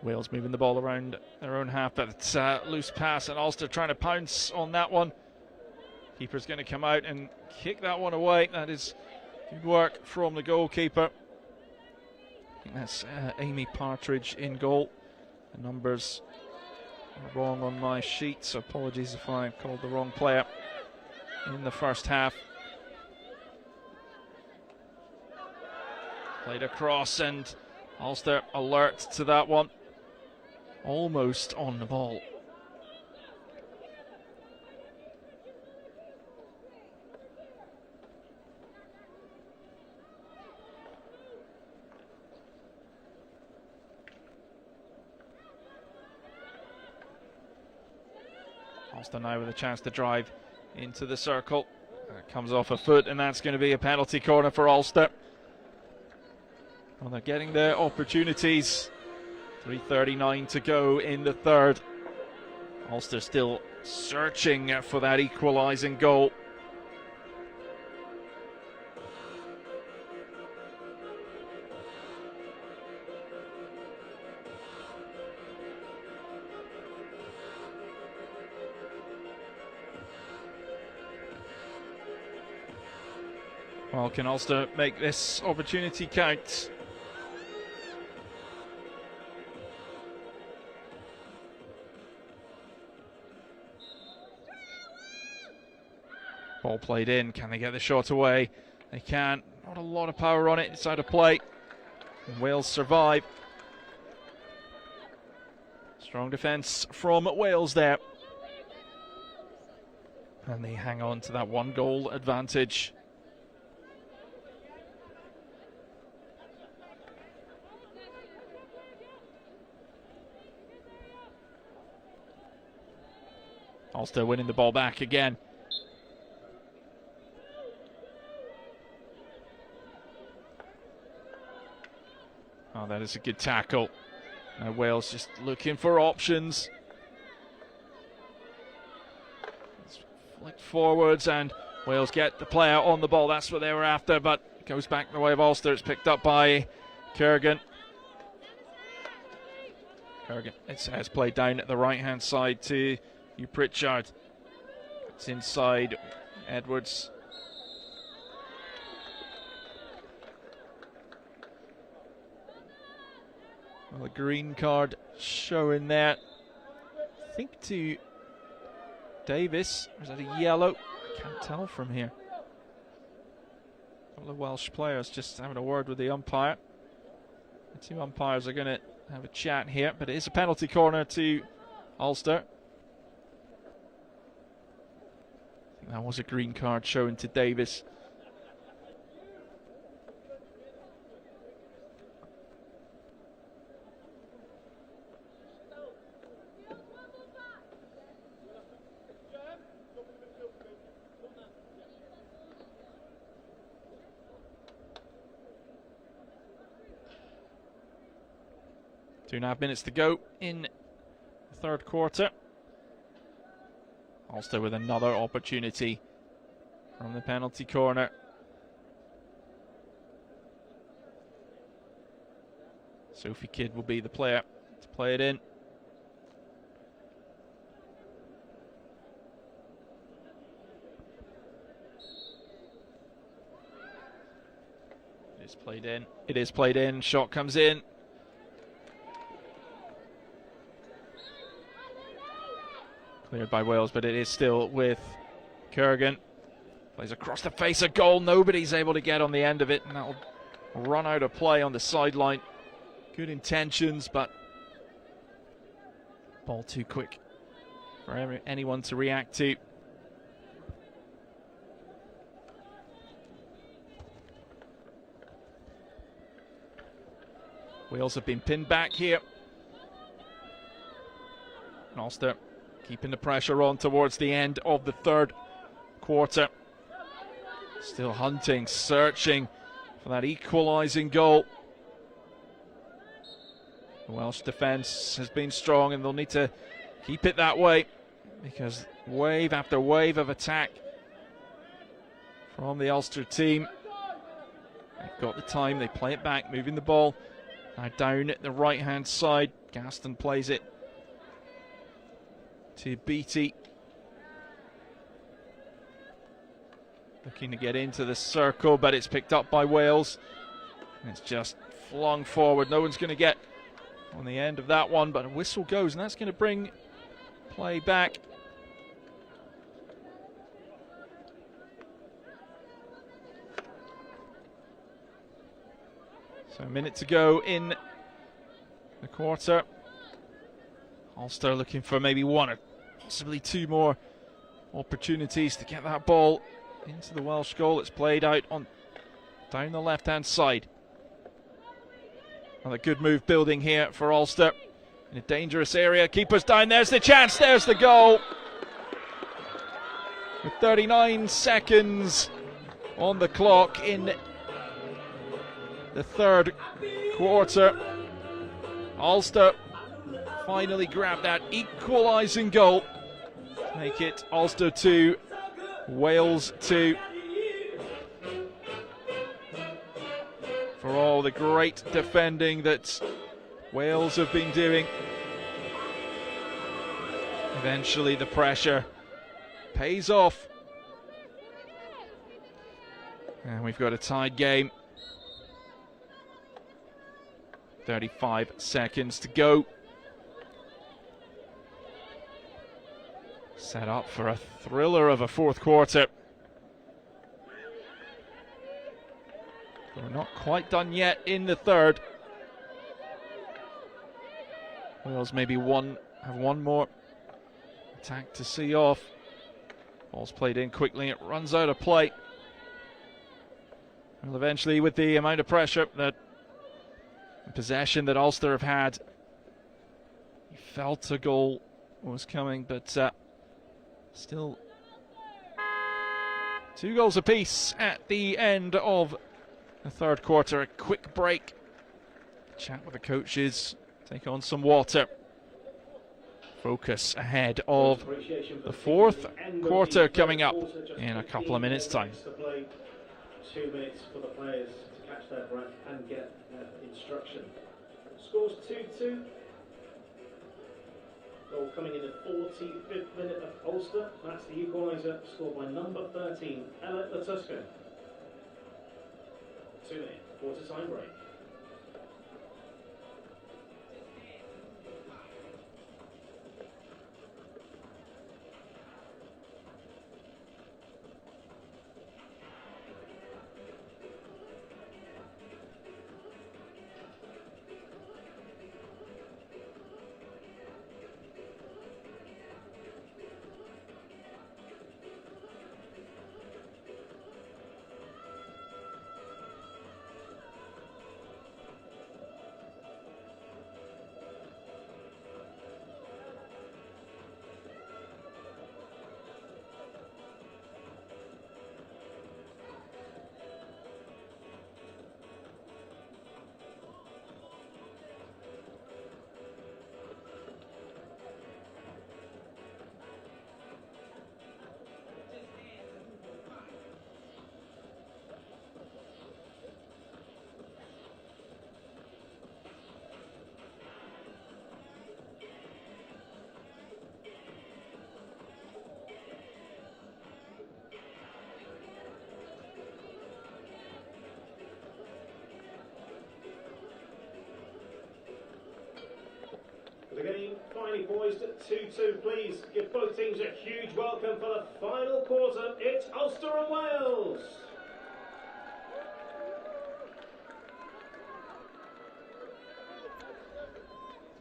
Wales moving the ball around their own half, but it's a loose pass, and Ulster trying to pounce on that one. Keeper's going to come out and kick that one away. That is good work from the goalkeeper. I think that's Amy Partridge in goal. The numbers are wrong on my sheet, so apologies if I called the wrong player in the first half. Played across, and Ulster alert to that one. Almost on the ball. Ulster now with a chance to drive into the circle. That comes off a foot, and that's going to be a penalty corner for Ulster. Well, they're getting their opportunities. 3:39 to go in the third. Ulster still searching for that equalising goal. Well, can Ulster make this opportunity count? Ball played in. Can they get the shot away? They can. Not a lot of power on it. It's out of play. And Wales survive. Strong defence from Wales there. And they hang on to that 1-goal advantage. Ulster winning the ball back again. Oh, that is a good tackle. Now Wales just looking for options. It's flicked forwards, and Wales get the player on the ball. That's what they were after, but it goes back the way of Ulster. It's picked up by Kurgan. Kurgan, it's played down at the right-hand side to Hugh Pritchard. It's inside Edwards. Well, a green card showing there, I think, to Davis. Or is that a yellow? I can't tell from here. A couple of Welsh players just having a word with the umpire. The two umpires are going to have a chat here, but it is a penalty corner to Ulster. I think that was a green card showing to Davis. Two and a half minutes to go in the third quarter. Ulster with another opportunity from the penalty corner. Sophie Kidd will be the player to play it in. It is played in. It is played in. Shot comes in. Cleared by Wales, but it is still with Kurgan. Plays across the face of goal. Nobody's able to get on the end of it, and that'll run out of play on the sideline. Good intentions, but ball too quick for anyone to react to. Wales have been pinned back here. And Ulster keeping the pressure on towards the end of the third quarter. Still hunting, searching for that equalising goal. The Welsh defence has been strong, and they'll need to keep it that way, because wave after wave of attack from the Ulster team. They've got the time, they play it back, moving the ball. Now down at the right-hand side, Gaston plays it to Beattie. Looking to get into the circle, but it's picked up by Wales. And it's just flung forward. No one's going to get on the end of that one, but a whistle goes, and that's going to bring play back. So a minute to go in the quarter. Ulster looking for maybe one or possibly two more opportunities to get that ball into the Welsh goal. It's played out on down the left-hand side. Another good move building here for Ulster in a dangerous area. Keeper's down. There's the chance. There's the goal. With 39 seconds on the clock in the third quarter, Ulster finally grabbed that equalising goal. Make it Ulster 2, Wales 2. For all the great defending that Wales have been doing, eventually the pressure pays off. And we've got a tied game. 35 seconds to go. Set up for a thriller of a fourth quarter. We're not quite done yet in the third. Wales maybe have one more attack to see off. Ball's played in quickly, it runs out of play. Well, eventually, with the amount of pressure that possession that Ulster have had, you felt a goal was coming, but still 2 goals apiece at the end of the third quarter. A quick break, chat with the coaches, take on some water focus ahead of the fourth quarter coming up in a couple of minutes' time. 2 minutes for the players to catch their breath and get instruction. Scores 2-2. Goal coming in the 45th minute of Ulster. That's the equaliser, scored by number 13, Ella Latuska. 2-minute quarter-time break. The game finally poised at 2-2. Please give both teams a huge welcome for the final quarter. It's Ulster and Wales.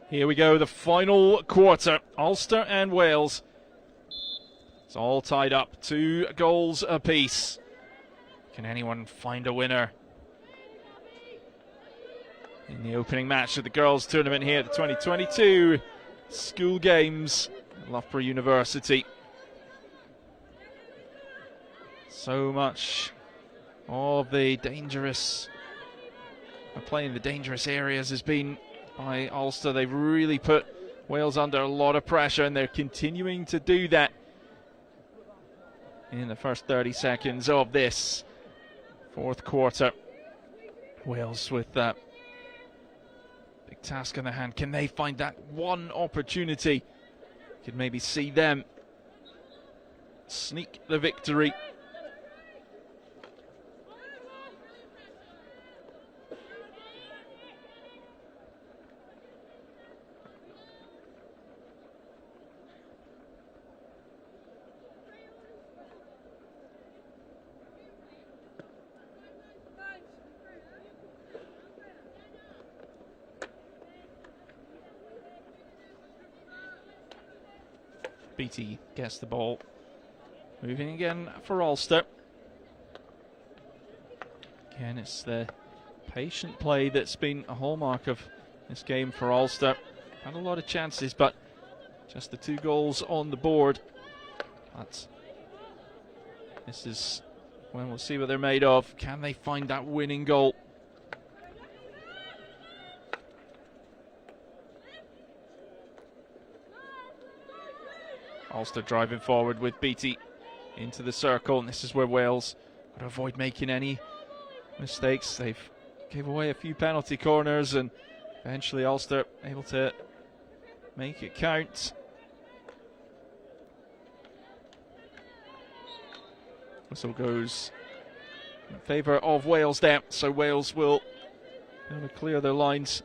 Here we go, the final quarter. Ulster and Wales. It's all tied up, 2 goals apiece. Can anyone find a winner in the opening match of the girls' tournament here at the 2022 School Games at Loughborough University? So much of the dangerous playing the dangerous areas has been by Ulster. They've really put Wales under a lot of pressure, and they're continuing to do that in the first 30 seconds of this fourth quarter. Wales with that big task in their hand. Can they find that one opportunity? Could maybe see them sneak the victory. Beattie gets the ball. Moving again for Ulster. Again, it's the patient play that's been a hallmark of this game for Ulster. Had a lot of chances, but just the 2 goals on the board. But this is when we'll see what they're made of. Can they find that winning goal? Ulster driving forward with Beattie into the circle, and this is where Wales got to avoid making any mistakes. They've gave away a few penalty corners, and eventually Ulster able to make it count. Whistle goes in favour of Wales there, so Wales will be able to clear their lines.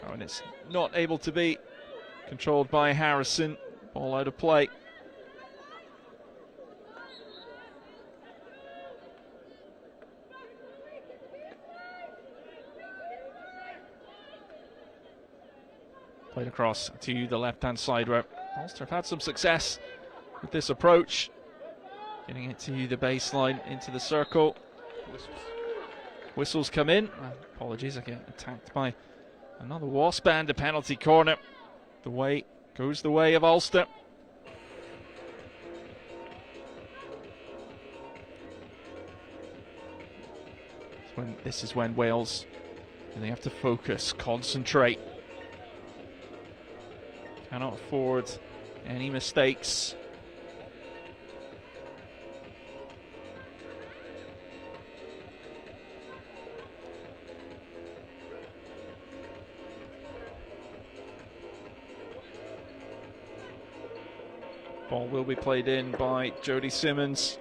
Oh, and it's not able to be controlled by Harrison. Ball out of play. Played across to the left-hand side where Ulster have had some success with this approach. Getting it to the baseline, into the circle. Whistles come in. Apologies, I get attacked by another Wasp, and a penalty corner. The way goes the way of Ulster. This is when Wales really have to focus, concentrate. Cannot afford any mistakes. Ball will be played in by Jody Simmons.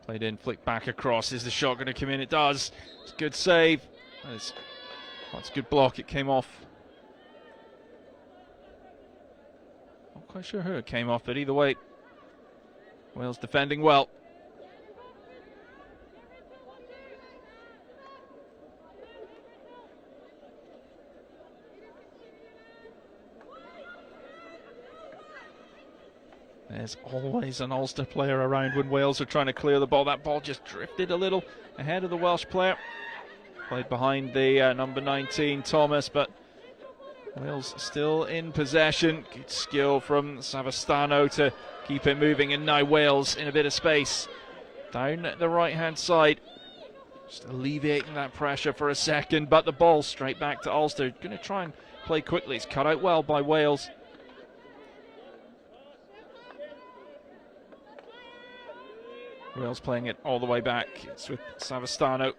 Played in, flick back across. Is the shot going to come in? It does. It's a good save. That's a good block. It came off. Not quite sure who it came off, but either way, Wales defending well. There's always an Ulster player around when Wales are trying to clear the ball. That ball just drifted a little ahead of the Welsh player. Played behind the number 19, Thomas, but Wales still in possession. Good skill from Savastano to keep it moving, and now Wales in a bit of space. Down the right-hand side. Just alleviating that pressure for a second, but the ball straight back to Ulster. Going to try and play quickly. It's cut out well by Wales. Wales playing it all the way back. It's with Savastano.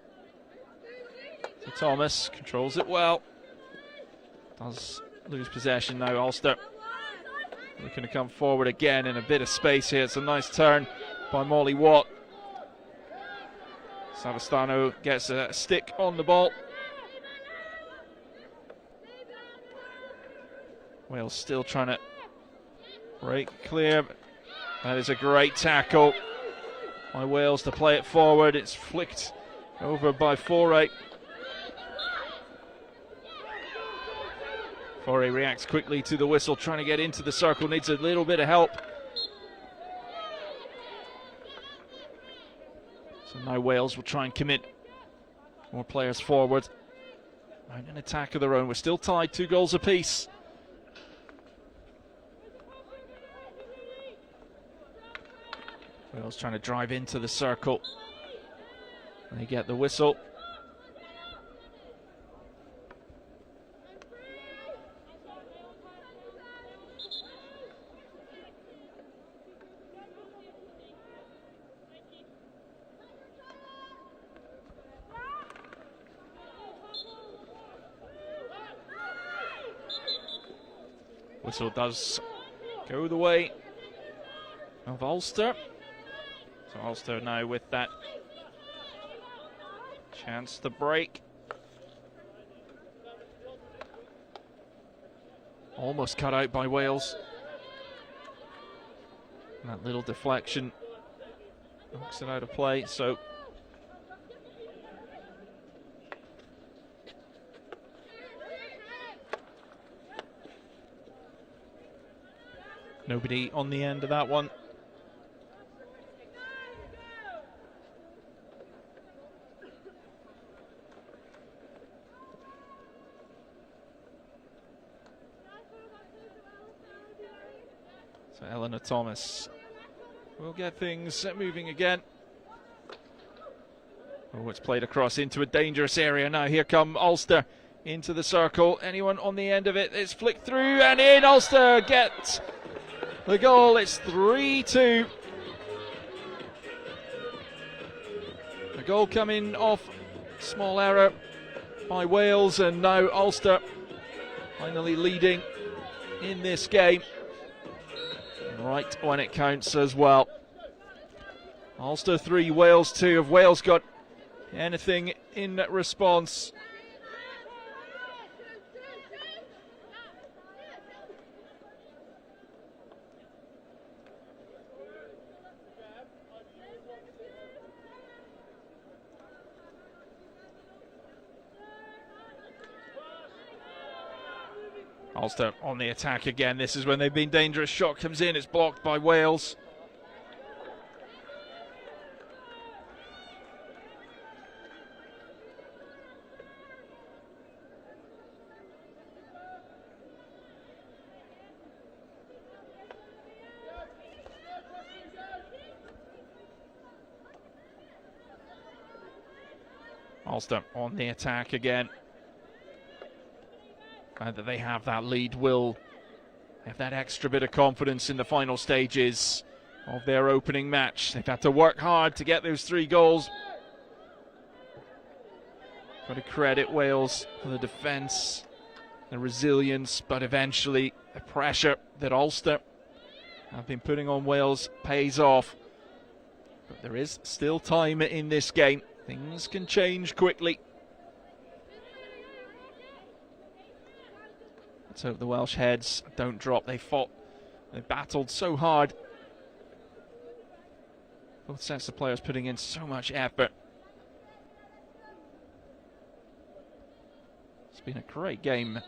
So Thomas controls it well. Does lose possession now, Ulster. Looking to come forward again in a bit of space here. It's a nice turn by Molly Watt. Savastano gets a stick on the ball. Wales still trying to break clear. That is a great tackle by Wales to play it forward. It's flicked over by Foray. Foray reacts quickly to the whistle, trying to get into the circle, needs a little bit of help. So now Wales will try and commit more players forward. Mount an attack of their own. We're still tied, 2 goals apiece. Wales trying to drive into the circle. They get the whistle. Whistle does go the way of Ulster. So Ulster now with that chance to break. Almost cut out by Wales. That little deflection knocks it out of play. So nobody on the end of that one. So Eleanor Thomas will get things moving again. Oh, it's played across into a dangerous area now. Here come Ulster into the circle. Anyone on the end of it? It's flicked through and in. Ulster gets the goal. It's 3-2. A goal coming off small error by Wales, and now Ulster finally leading in this game. Right when it counts as well. Ulster 3, Wales 2. Have Wales got anything in response? Ulster on the attack again. This is when they've been dangerous. Shot comes in. It's blocked by Wales. Ulster on the attack again. And that they have that lead will have that extra bit of confidence in the final stages of their opening match. They've had to work hard to get those 3 goals. Got to credit Wales for the defence, the resilience, but eventually the pressure that Ulster have been putting on Wales pays off. But there is still time in this game. Things can change quickly. Let's hope the Welsh heads don't drop. They fought, they battled so hard. Both sets of players putting in so much effort. It's been a great game.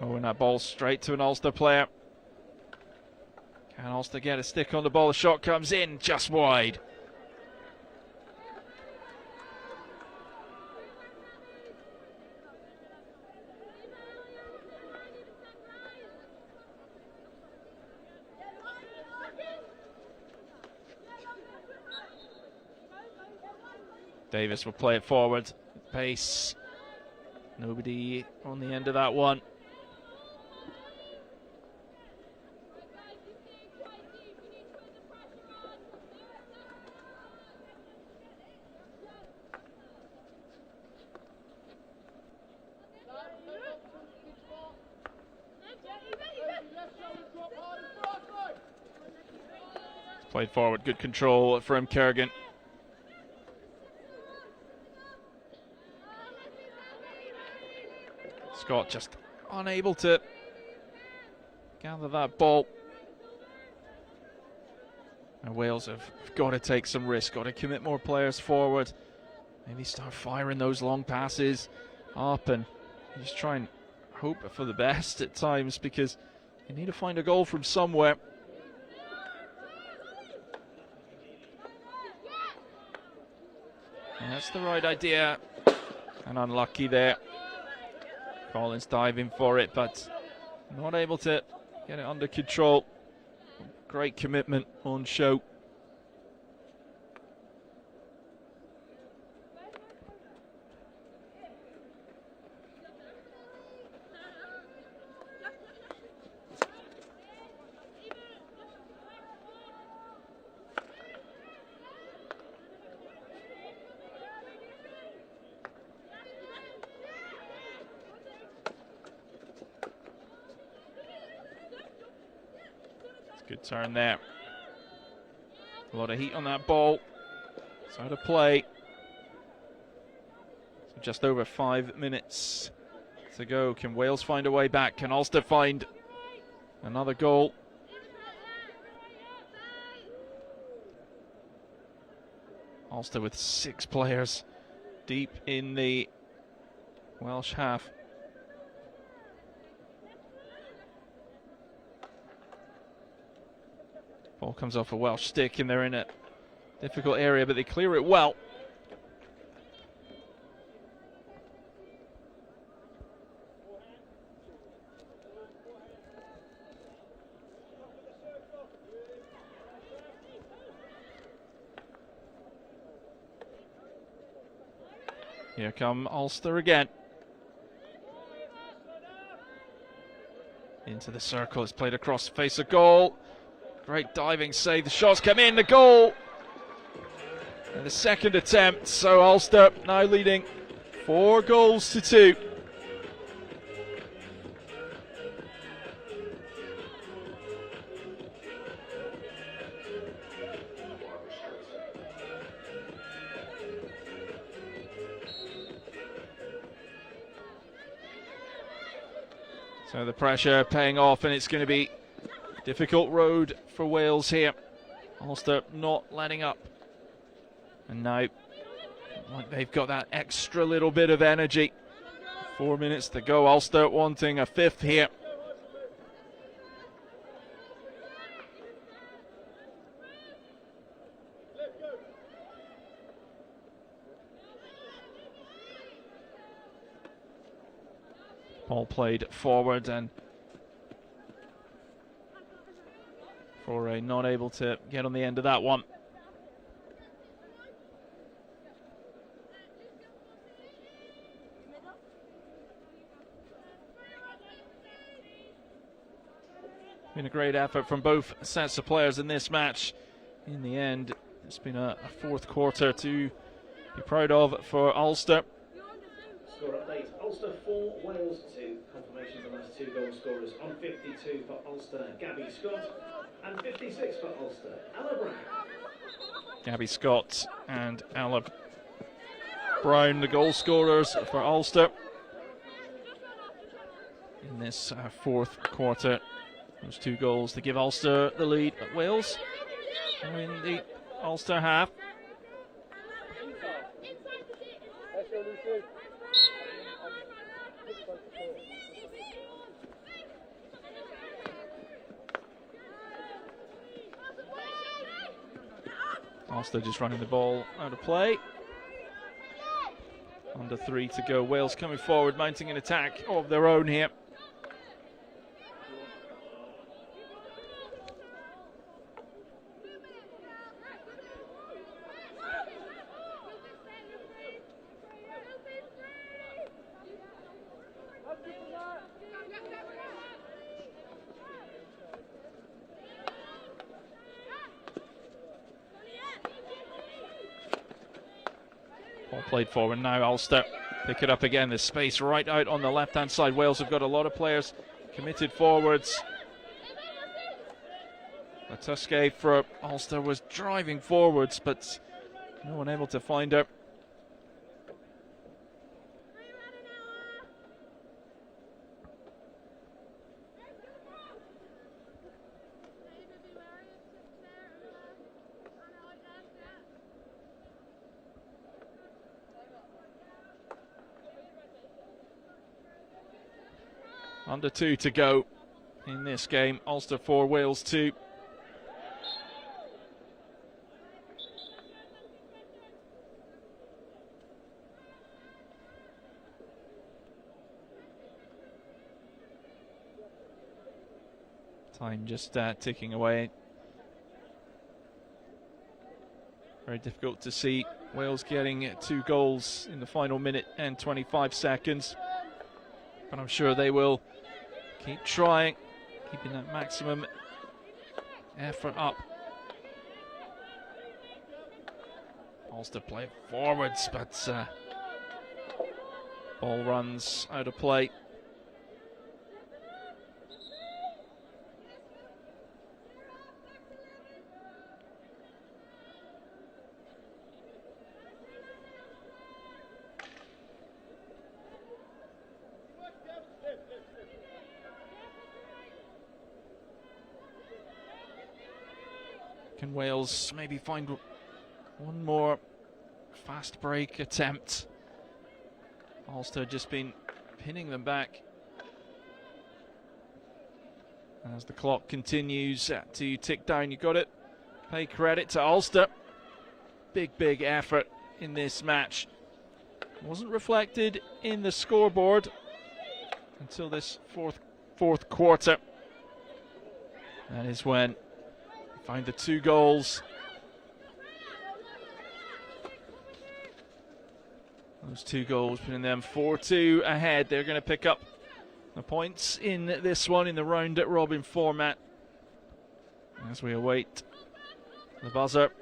Oh, and that ball straight to an Ulster player. Can Ulster get a stick on the ball? The shot comes in just wide. Davis will play it forward. Pace. Nobody on the end of that one. Played forward, good control from Kerrigan. Scott just unable to gather that ball. And Wales have got to take some risk, got to commit more players forward. Maybe start firing those long passes up and just try and hope for the best at times, because you need to find a goal from somewhere. And that's the right idea. And unlucky there. Collins diving for it, but not able to get it under control. Great commitment on show. Good turn there. A lot of heat on that ball. It's out of play. So just over 5 minutes to go. Can Wales find a way back? Can Ulster find another goal? Ulster with 6 players deep in the Welsh half. Ball comes off a Welsh stick and they're in a difficult area, but they clear it well. Here come Ulster again. Into the circle, it's played across the face of goal. Great diving save, the shots come in, the goal! And the second attempt, so Ulster now leading 4 goals to 2. So the pressure paying off, and it's going to be difficult road for Wales here. Ulster not letting up. And now, like they've got that extra little bit of energy. 4 minutes to go. Ulster wanting a 5th here. Ball played forward, and Foray not able to get on the end of that one. Been a great effort from both sets of players in this match. In the end, it's been a fourth quarter to be proud of for Ulster. Score update: Ulster 4, Wales 2. Confirmation of the last 2 goal scorers: on 52 for Ulster, Gabby Scott, and 56 for Ulster, Ella Brown. Gabby Scott and Ella Brown, the goal scorers for Ulster in this fourth quarter. Those 2 goals to give Ulster the lead at Wales in the Ulster half. Ulster just running the ball out of play. Under 3 to go. Wales coming forward, mounting an attack of their own here. Played forward now. Ulster pick it up again. There's space right out on the left hand side. Wales have got a lot of players committed forwards. Latuske for Ulster was driving forwards, but no one able to find her. Under 2 to go in this game. Ulster 4, Wales 2. Time just ticking away. Very difficult to see Wales getting 2 goals in the final minute and 25 seconds. But I'm sure they will keep trying, keeping that maximum effort up. Ulster play forwards, but ball runs out of play. Can Wales maybe find one more fast break attempt? Ulster just been pinning them back as the clock continues to tick down. You got it. Pay credit to Ulster. Big effort in this match. Wasn't reflected in the scoreboard until this fourth quarter. That is when find the 2 goals. Those 2 goals putting them 4-2 ahead. They're going to pick up the points in this one in the round robin format. As we await the buzzer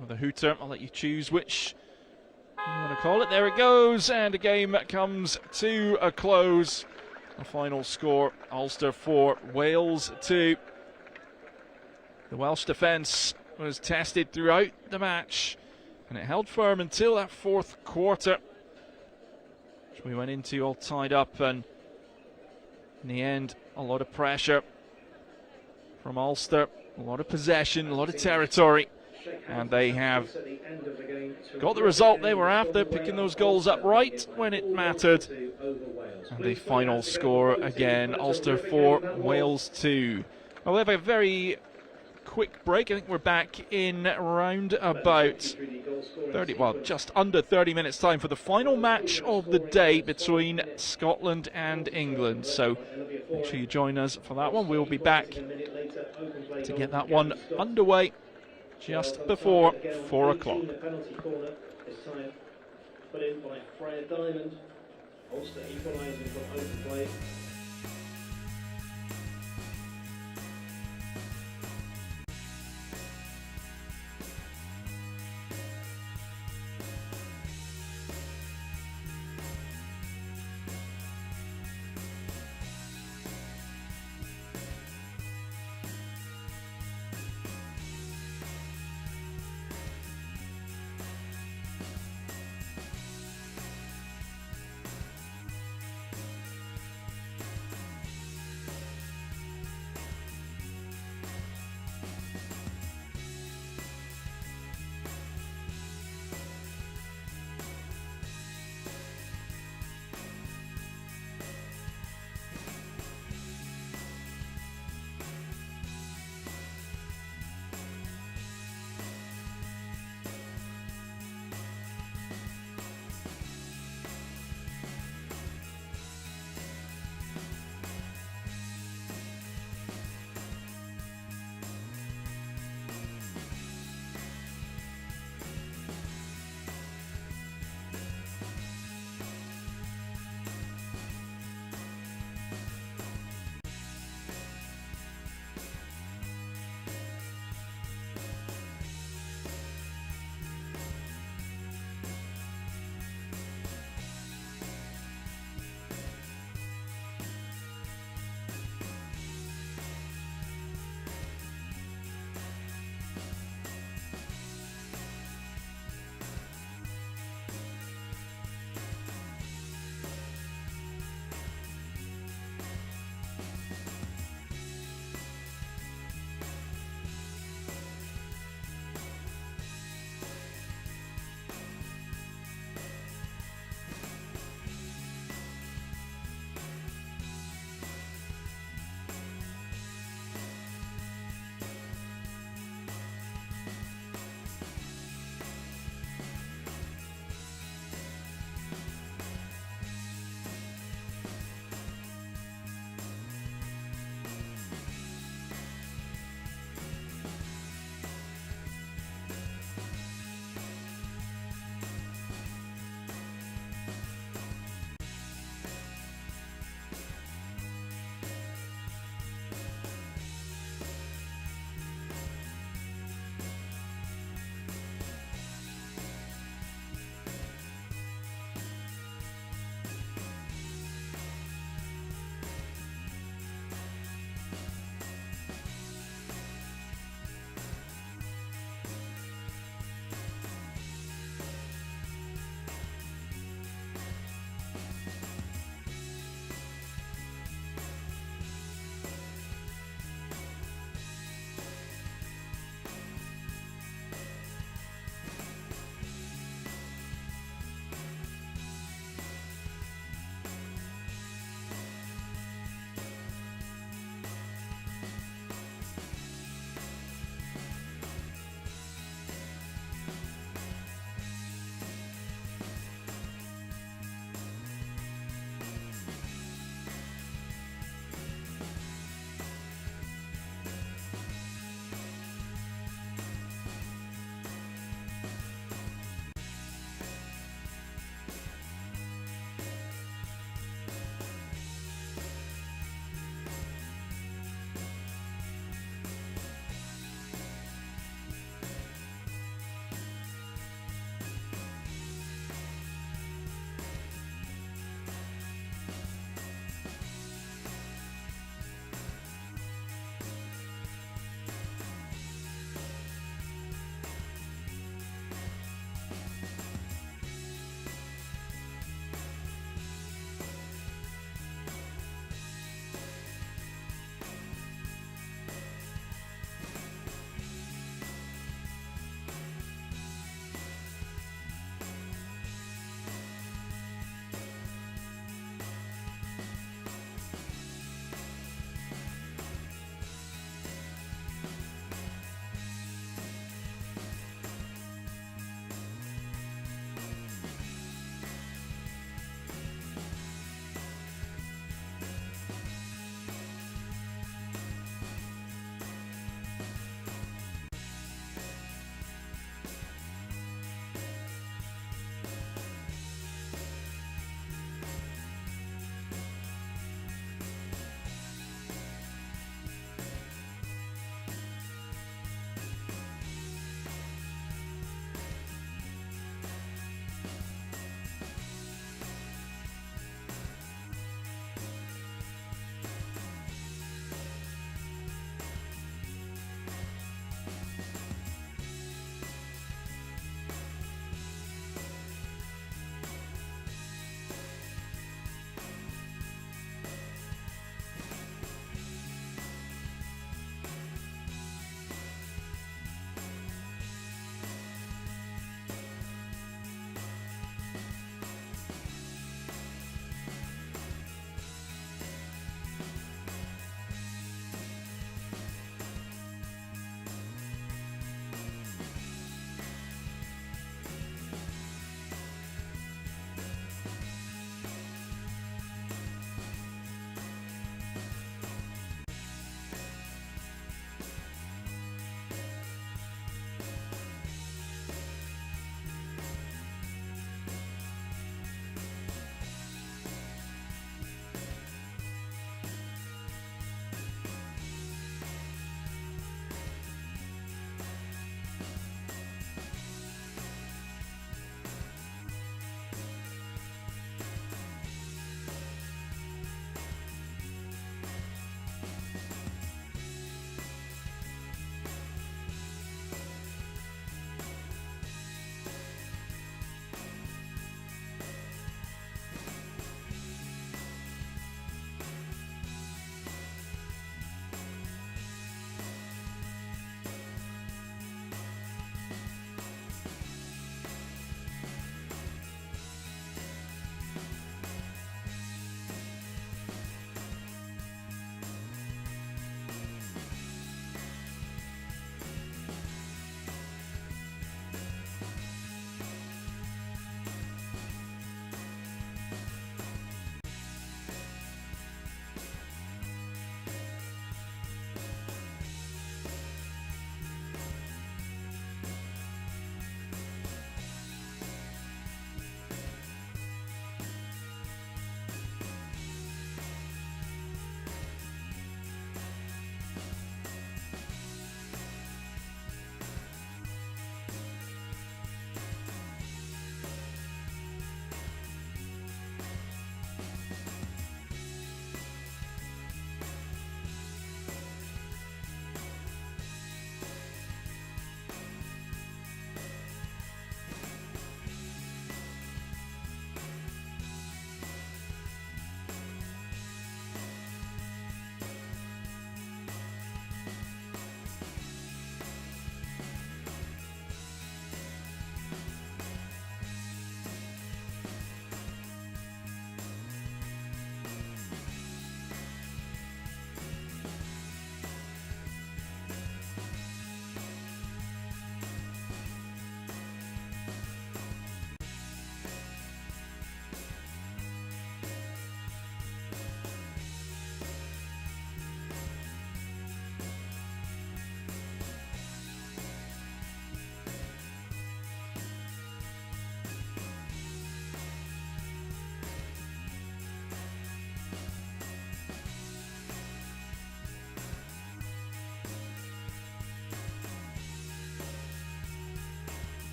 or the hooter, I'll let you choose which you want to call it. There it goes, and the game comes to a close. The final score: Ulster 4, Wales 2. The Welsh defence was tested throughout the match, and it held firm until that 4th quarter, which we went into all tied up, and in the end, a lot of pressure from Ulster, a lot of possession, a lot of territory, and they have got the result they were after, picking those goals up right when it mattered. And the final score again: Ulster 4, Wales 2. Well, we have a very quick break. I think we're back in around about 30, well, just under 30 minutes time for the final match of the day between Scotland and England. So make sure you join us for that one. We'll be back to get that one underway just before 4 o'clock. Put in by Freya Diamond. Ulster equalising from open play.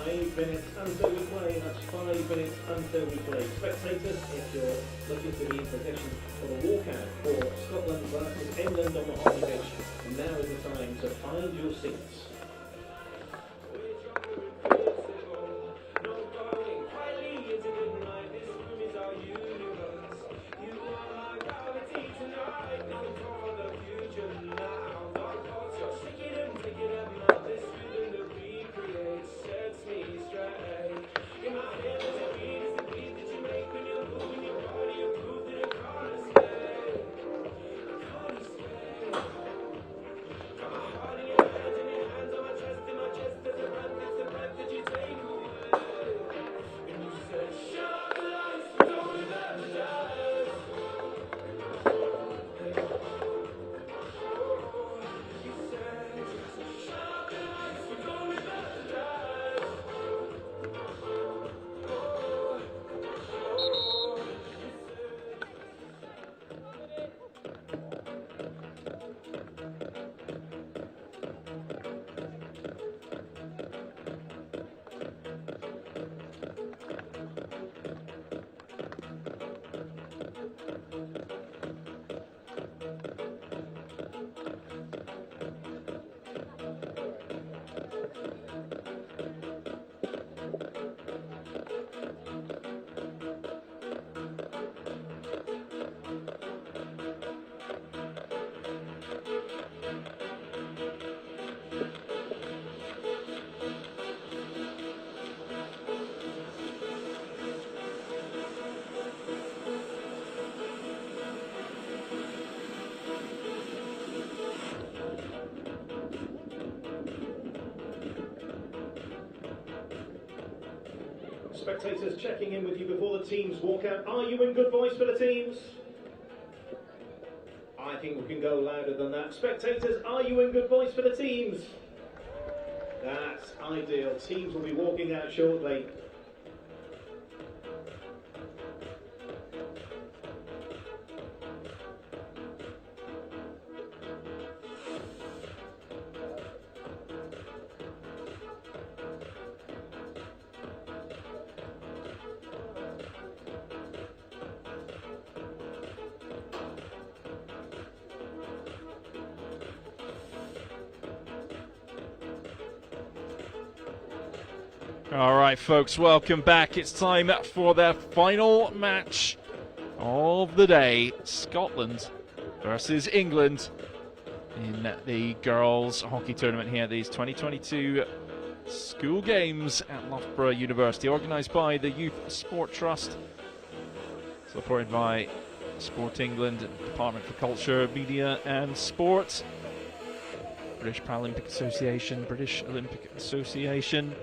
5 minutes until we play. That's 5 minutes until we play. Spectators, if you're looking to be in possession of a walkout for Scotland versus England on the hockey pitch, now is the time to find your seats. Spectators checking in with you before the teams walk out. Are you in good voice for the teams? I think we can go louder than that. Spectators, are you in good voice for the teams? That's ideal. Teams will be walking out shortly. All right, folks, welcome back. It's time for the final match of the day. Scotland versus England in the girls' hockey tournament here at these 2022 school games at Loughborough University, organised by the Youth Sport Trust, supported by Sport England, Department for Culture, Media and Sport, British Paralympic Association, British Olympic Association,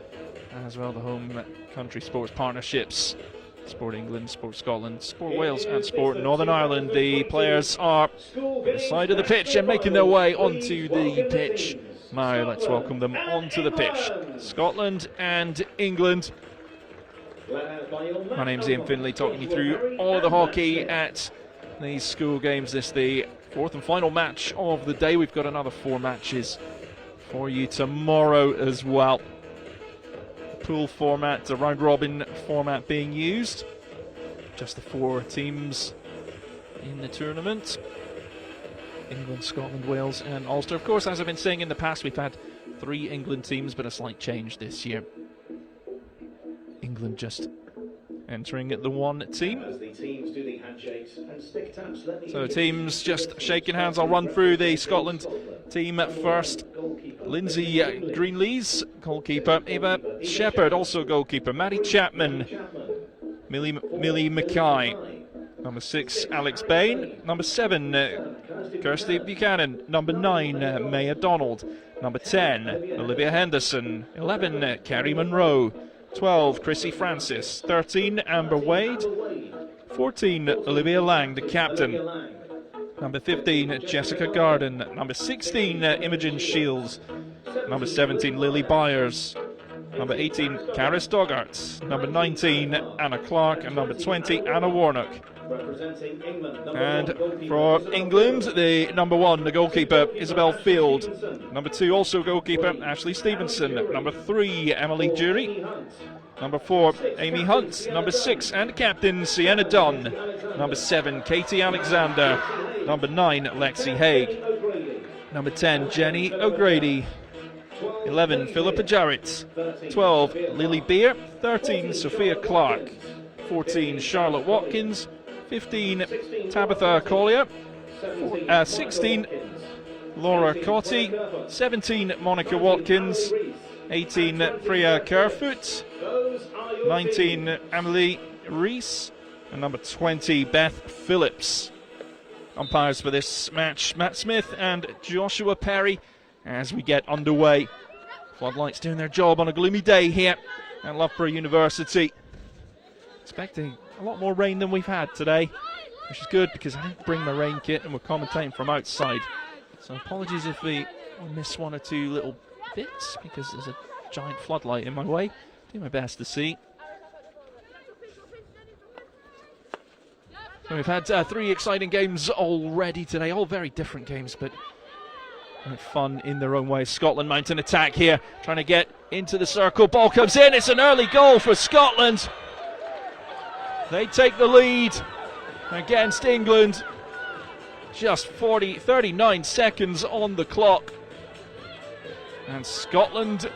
as well the home country sports partnerships, Sport England, Sport Scotland, Sport Wales and Sport Northern Ireland. The players are at the side of the pitch and making their way onto the pitch. Now let's welcome them onto the pitch. Scotland and England. My name's Ian Finlay, talking you through all the hockey at these school games. This is the fourth and final match of the day. We've got another 4 matches for you tomorrow as well. Pool format, the round robin format being used. Just the 4 teams in the tournament. England, Scotland, Wales and Ulster. Of course, as I've been saying in the past, we've had 3 England teams, but a slight change this year. England just entering the 1 team. As the teams do the handshakes and stick taps, let me So teams just shaking hands. I'll run through the Scotland team first. Lindsay Greenlees, goalkeeper. Eva Shepherd, also goalkeeper. Maddie Chapman. Millie Mackay. Number 6, Alex Bain. Number 7, Kirsty Buchanan. Number 9, Maya Donald. Number 10, Olivia Henderson. 11, Kerry Monroe. 12, Chrissy Francis. 13, Amber Wade. 14, Olivia Lang, the captain. Number 15, Jessica Garden. Number 16, Imogen Shields. Number 17, Lily Byers. Number 18, Caris Dogart. Number 19, Anna Clark. And number 20, Anna Warnock. representing England. And for England, the number 1, the goalkeeper, Isabel Field. Number 2, also goalkeeper, Ashley Stevenson. Number 3, Emily Jury. Number 4, Amy Hunt. Number 6, and captain, Sienna Dunn. Number 7, Katie Alexander. Number 9, Lexi Haig. Number 10, Jenny O'Grady. 11, Philippa Jarrett. 12, Lily Beer. 13, Sophia Clark. 14, Charlotte Watkins. 15, Tabitha Collier. 16, Laura Cotty. 17, Monica Watkins. 18, Priya Kerfoot. 19, Emily Reese. And number 20, Beth Phillips. Umpires for this match, Matt Smith and Joshua Perry, as we get underway. Floodlights doing their job on a gloomy day here at Loughborough University. Expecting a lot more rain than we've had today, which is good because I didn't bring my rain kit and we're commentating from outside. So apologies if we miss 1 or 2 little bits because there's a giant floodlight in my way. Do my best to see. So we've had 3 exciting games already today, all very different games, but fun in their own way. Scotland mount an attack here, trying to get into the circle. Ball comes in, it's an early goal for Scotland. They take the lead against England. Just 39 seconds on the clock. And Scotland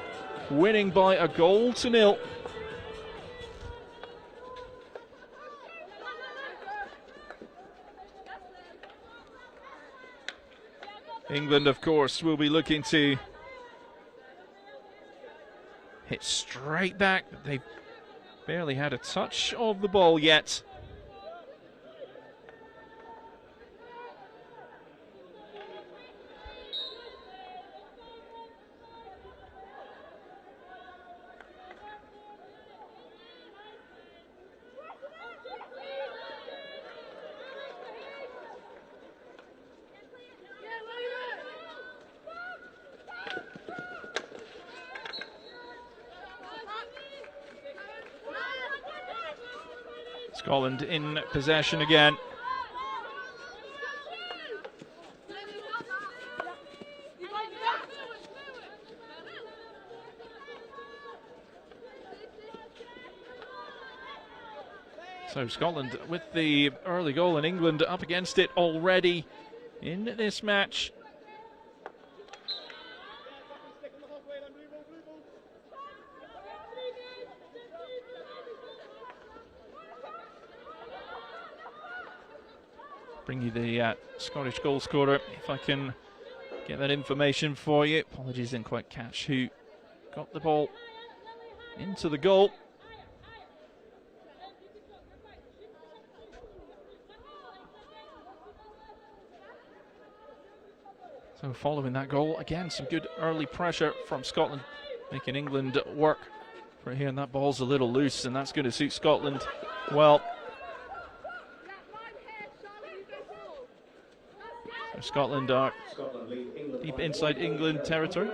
winning by a 1-0. England, of course, will be looking to hit straight back. They've barely had a touch of the ball yet. Scotland in possession again. So Scotland with the early goal and England up against it already in this match. Bring you the Scottish goal scorer, if I can get that information for you. Apologies, didn't quite catch who got the ball into the goal. So following that goal, again, some good early pressure from Scotland, making England work for here, and that ball's a little loose, and that's going to suit Scotland well. Scotland are deep inside England territory.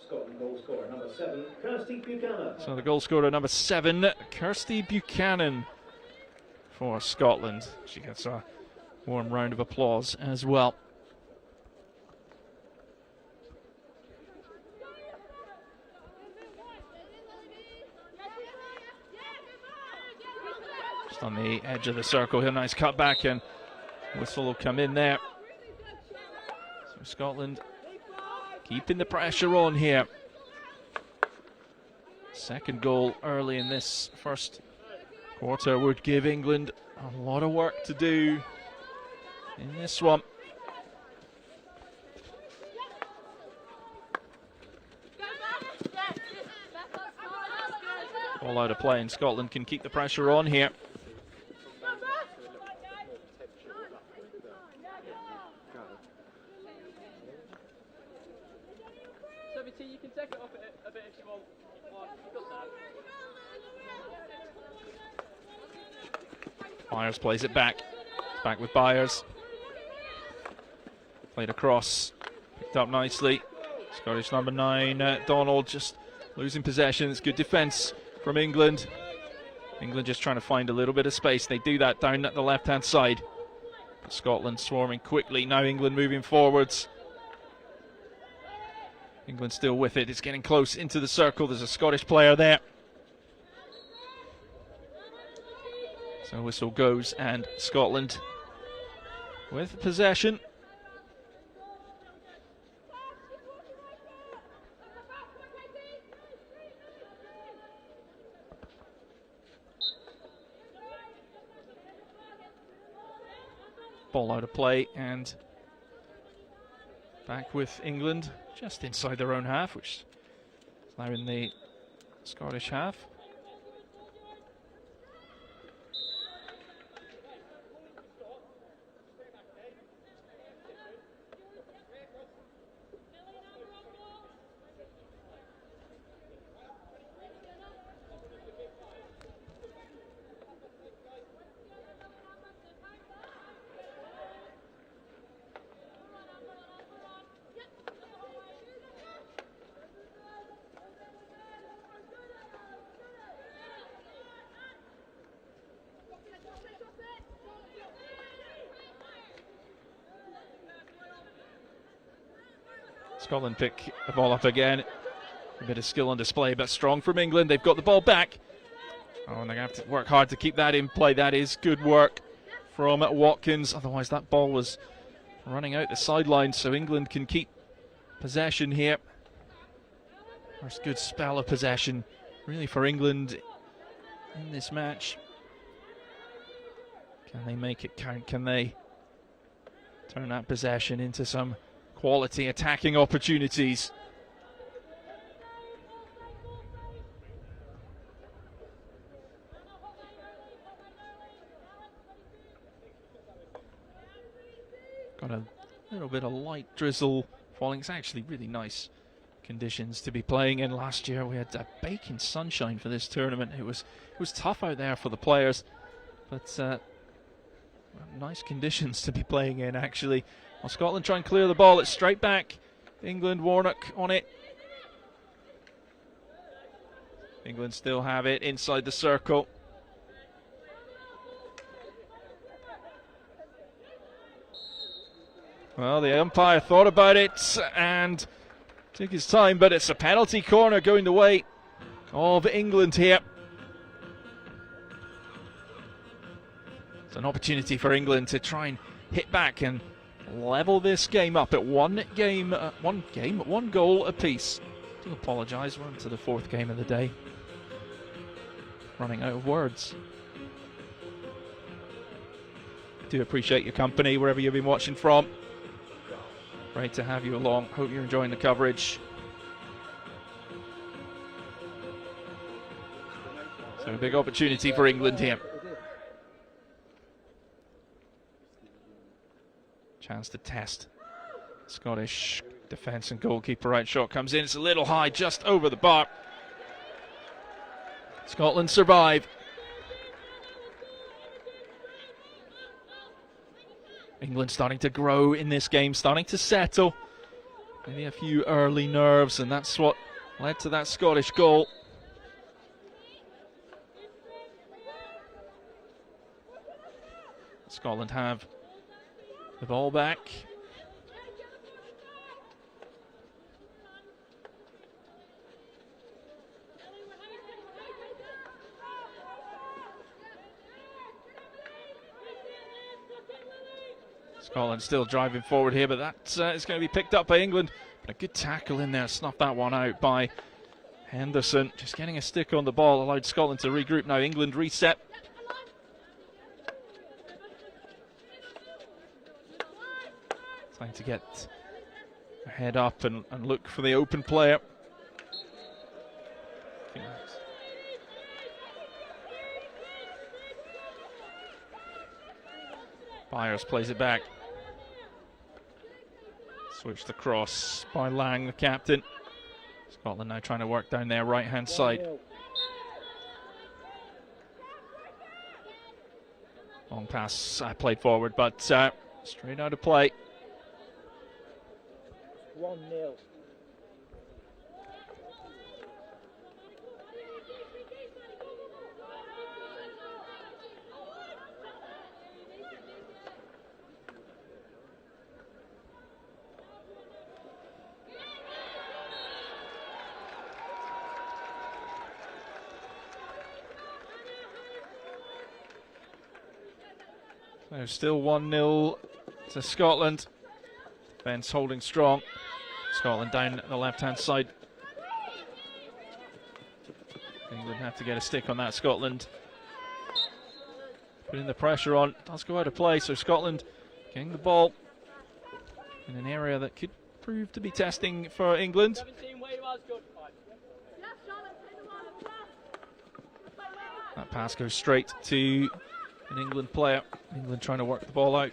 So the goal scorer number 7, Kirsty Buchanan for Scotland. She gets a warm round of applause as well. Just on the edge of the circle here, nice cut back, and whistle will come in there. So Scotland keeping the pressure on here. Second goal early in this first quarter would give England a lot of work to do in this one. All out of play, and Scotland can keep the pressure on here. You can take it off a bit if you want. Byers plays it back. Back with Byers. Played across. Picked up nicely. Scottish number 9, Donald, just losing possession. It's good defence from England. England just trying to find a little bit of space. They do that down at the left-hand side. Scotland swarming quickly. Now England moving forwards. England still with it. It's getting close into the circle. There's a Scottish player there. So whistle goes, and Scotland with possession. Ball out of play, and back with England just inside their own half, which is now in the Scottish half. Scotland pick the ball up again. A bit of skill on display, but strong from England. They've got the ball back. Oh, and they're going to have to work hard to keep that in play. That is good work from Watkins. Otherwise, that ball was running out the sideline, so England can keep possession here. First good spell of possession, really, for England in this match. Can they make it count? Can they turn that possession into some quality attacking opportunities? Got a little bit of light drizzle falling. It's actually really nice conditions to be playing in. Last year we had a baking sunshine for this tournament. It was tough out there for the players, but nice conditions to be playing in, actually. Well, Scotland try and clear the ball. It's straight back. England, Warnock on it. England still have it inside the circle. Well, the umpire thought about it and took his time, but it's a penalty corner going the way of England here. It's an opportunity for England to try and hit back and level this game up at one goal apiece. I do apologise, we're on to the fourth game of the day. Running out of words. Do appreciate your company wherever you've been watching from. Great to have you along. Hope you're enjoying the coverage. So a big opportunity for England here. Chance to test Scottish defence and goalkeeper. Right shot comes in. It's a little high, just over the bar. Scotland survive. England starting to grow in this game, starting to settle. Maybe a few early nerves, and that's what led to that Scottish goal. Scotland have the ball back. Scotland still driving forward here, but that is going to be picked up by England. But a good tackle in there, snuffed that one out by Henderson. Just getting a stick on the ball allowed Scotland to regroup. Now England reset. Trying to get their head up and look for the open player. Byers plays it back. Switch the cross by Lang, the captain. Scotland now trying to work down their right-hand side. Long pass played forward, but straight out of play. 1-0. So still 1-0 to Scotland. Defence holding strong. Scotland down the left-hand side. England have to get a stick on that. Scotland putting the pressure on. Does go out of play, so Scotland getting the ball in an area that could prove to be testing for England. 17 where you are is good. That pass goes straight to an England player. England trying to work the ball out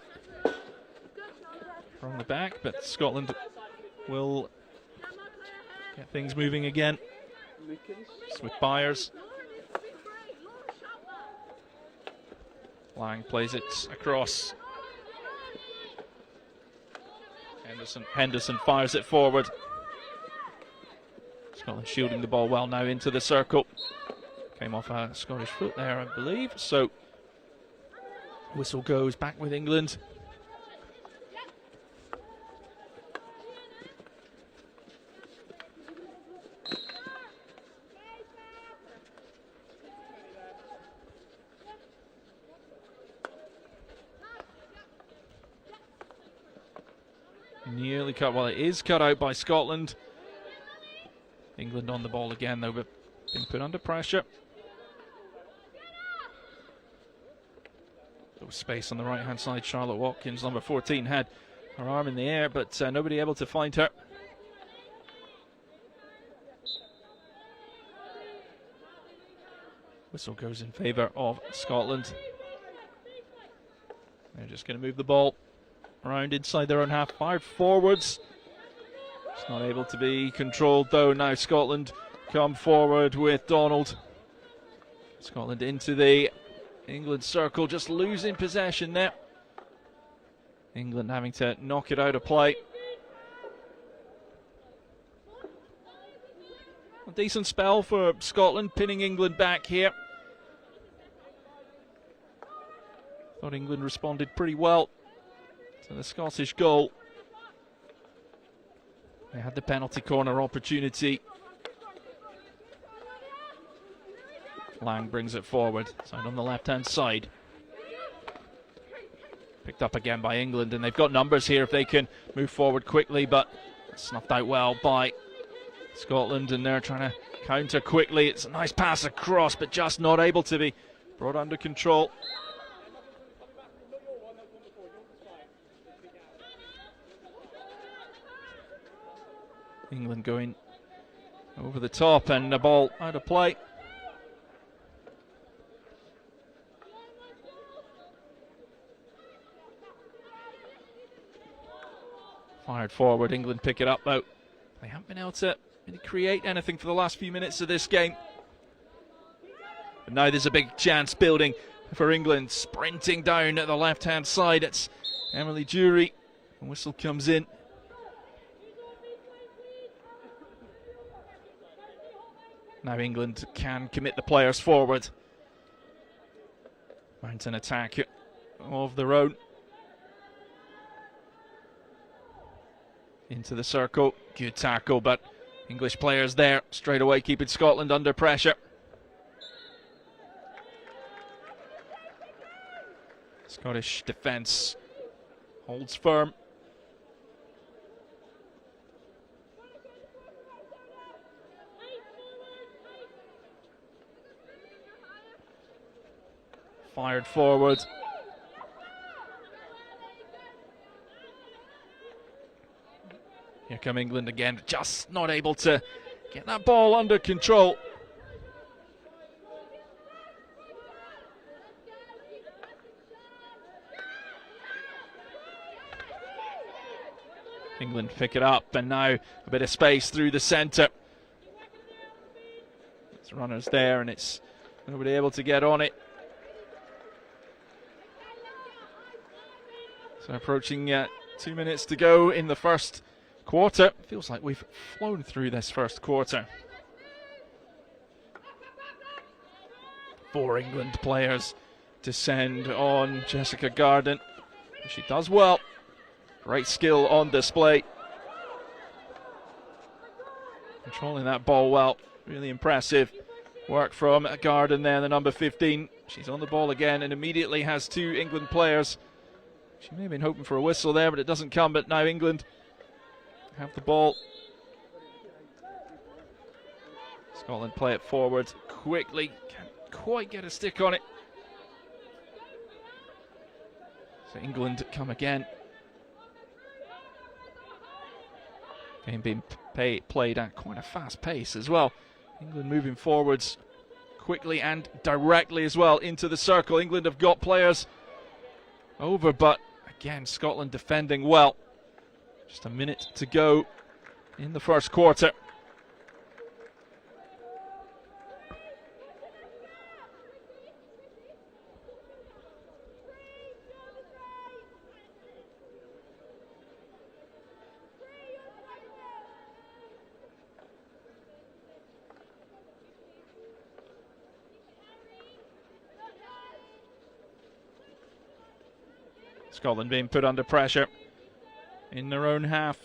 from the back, but Scotland will get things moving again. It's with Byers. Lang plays it across. Henderson fires it forward. Scotland shielding the ball well now into the circle. Came off a Scottish foot there, I believe. So whistle goes back with England. Nearly cut, well, it is cut out by Scotland. England on the ball again, though, but being put under pressure. Little space on the right hand side. Charlotte Watkins, number 14, had her arm in the air, but nobody able to find her. Whistle goes in favour of Scotland. They're just going to move the ball around inside their own half. Fired forwards. It's not able to be controlled though. Now Scotland come forward with Donald. Scotland into the England circle, just losing possession there. England having to knock it out of play. A decent spell for Scotland, pinning England back here. Thought England responded pretty well to the Scottish goal. They had the penalty corner opportunity. Lang brings it forward, side on the left-hand side. Picked up again by England, and they've got numbers here if they can move forward quickly, but snuffed out well by Scotland, and they're trying to counter quickly. It's a nice pass across, but just not able to be brought under control. England going over the top, and the ball out of play. Fired forward, England pick it up though. They haven't been able to really create anything for the last few minutes of this game. But now there's a big chance building for England. Sprinting down at the left-hand side, it's Emily Jury. The whistle comes in. Now England can commit the players forward. Mount an attack of their own. Into the circle. Good tackle, but English players there straight away keeping Scotland under pressure. Scottish defence Holds firm. Fired forward. Here come England again, just not able to get that ball under control. England pick it up, and now a bit of space through the centre. There's runners there, and it's nobody able to get on it. So approaching 2 minutes to go in the first quarter. Feels like we've flown through this first quarter. 4 England players descend on Jessica Garden. She does well. Great skill on display. Controlling that ball well. Really impressive work from Garden there, the number 15. She's on the ball again and immediately has 2 England players. She may have been hoping for a whistle there, but it doesn't come. But now England have the ball. Scotland play it forward quickly. Can't quite get a stick on it. So England come again. Game being played at quite a fast pace as well. England moving forwards quickly and directly as well into the circle. England have got players over, but again, Scotland defending well. Just a minute to go in the first quarter. Scotland being put under pressure in their own half.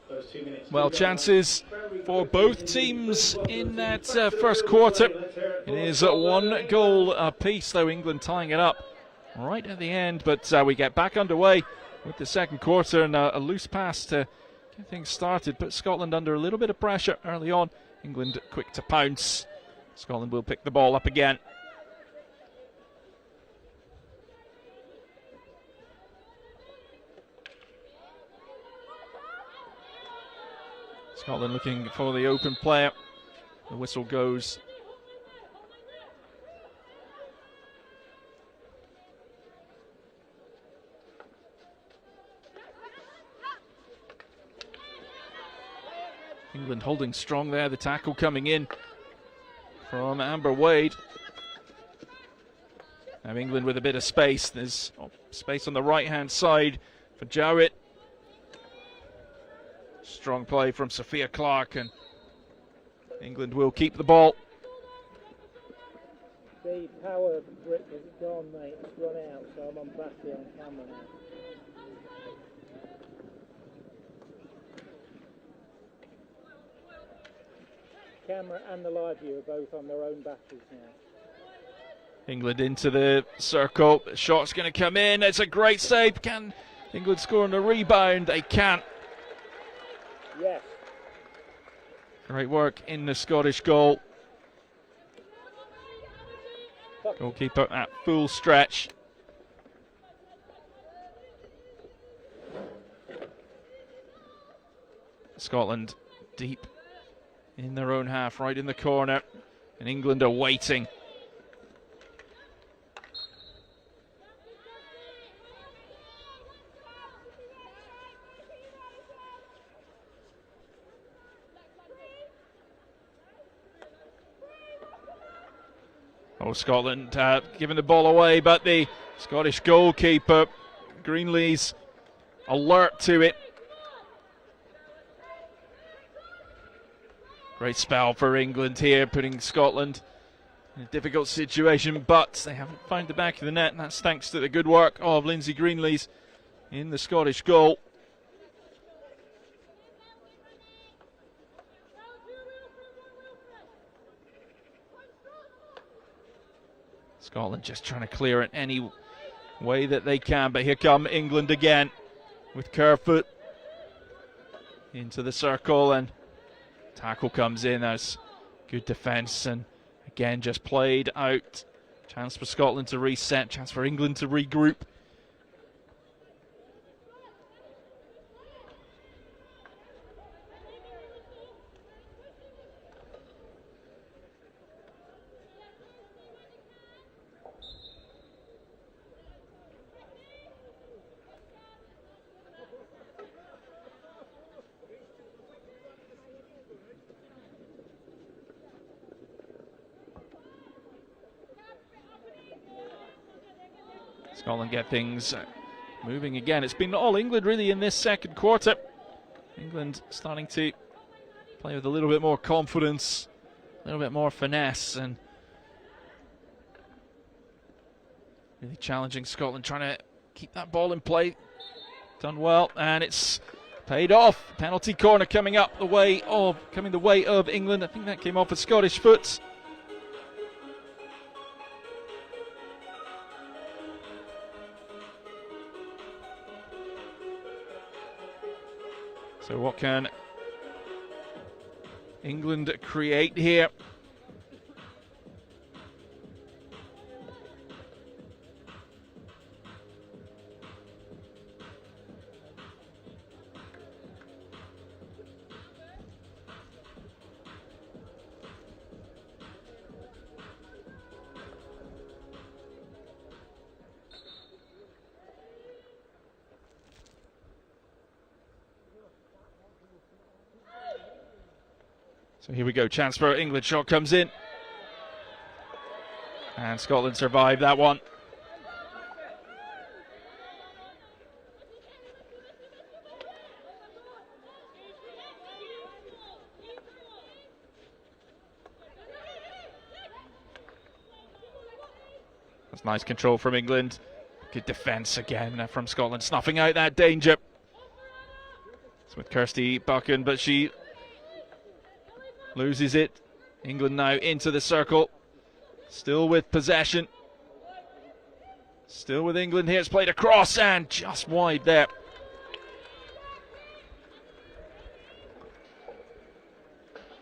Those 2 minutes. Well, chances for both teams in that first quarter. It is 1 goal apiece, though England tying it up right at the end. But we get back underway with the second quarter, and a loose pass to get things started. Put Scotland under a little bit of pressure early on. England quick to pounce. Scotland will pick the ball up again. Scotland looking for the open player. The whistle goes. England holding strong there. The tackle coming in from Amber Wade. Now England with a bit of space. There's space on the right-hand side for Jowett. Strong play from Sophia Clark, and England will keep the ball. The power brick has gone, mate. It's run out, so I'm on battery on camera now. Camera and the live view are both on their own batteries now. England into the circle. The shot's going to come in. It's a great save. Can England score on a rebound? They can't. Yes. Great work in the Scottish goal. Goalkeeper at full stretch. Scotland deep in their own half, right in the corner, and England are waiting. Oh, Scotland giving the ball away, but the Scottish goalkeeper, Greenlee's alert to it. Great spell for England here, putting Scotland in a difficult situation, but they haven't found the back of the net, and that's thanks to the good work of Lindsay Greenlees in the Scottish goal. Scotland just trying to clear it any way that they can, but here come England again with Kerfoot into the circle, and tackle comes in. That's good defence, and again just played out. Chance for Scotland to reset, chance for England to regroup. Scotland get things moving again. It's been all England really in this second quarter. England starting to play with a little bit more confidence, a little bit more finesse, and really challenging Scotland, trying to keep that ball in play. Done well, and it's paid off. Penalty corner coming the way of England. I think that came off a Scottish foot. So what can England create here? So here we go, chance for England, shot comes in. And Scotland survived that one. That's nice control from England. Good defence again from Scotland, snuffing out that danger. It's with Kirsty Buchan, but she loses it. England now into the circle. Still with possession. Still with England here. It's played across and just wide there.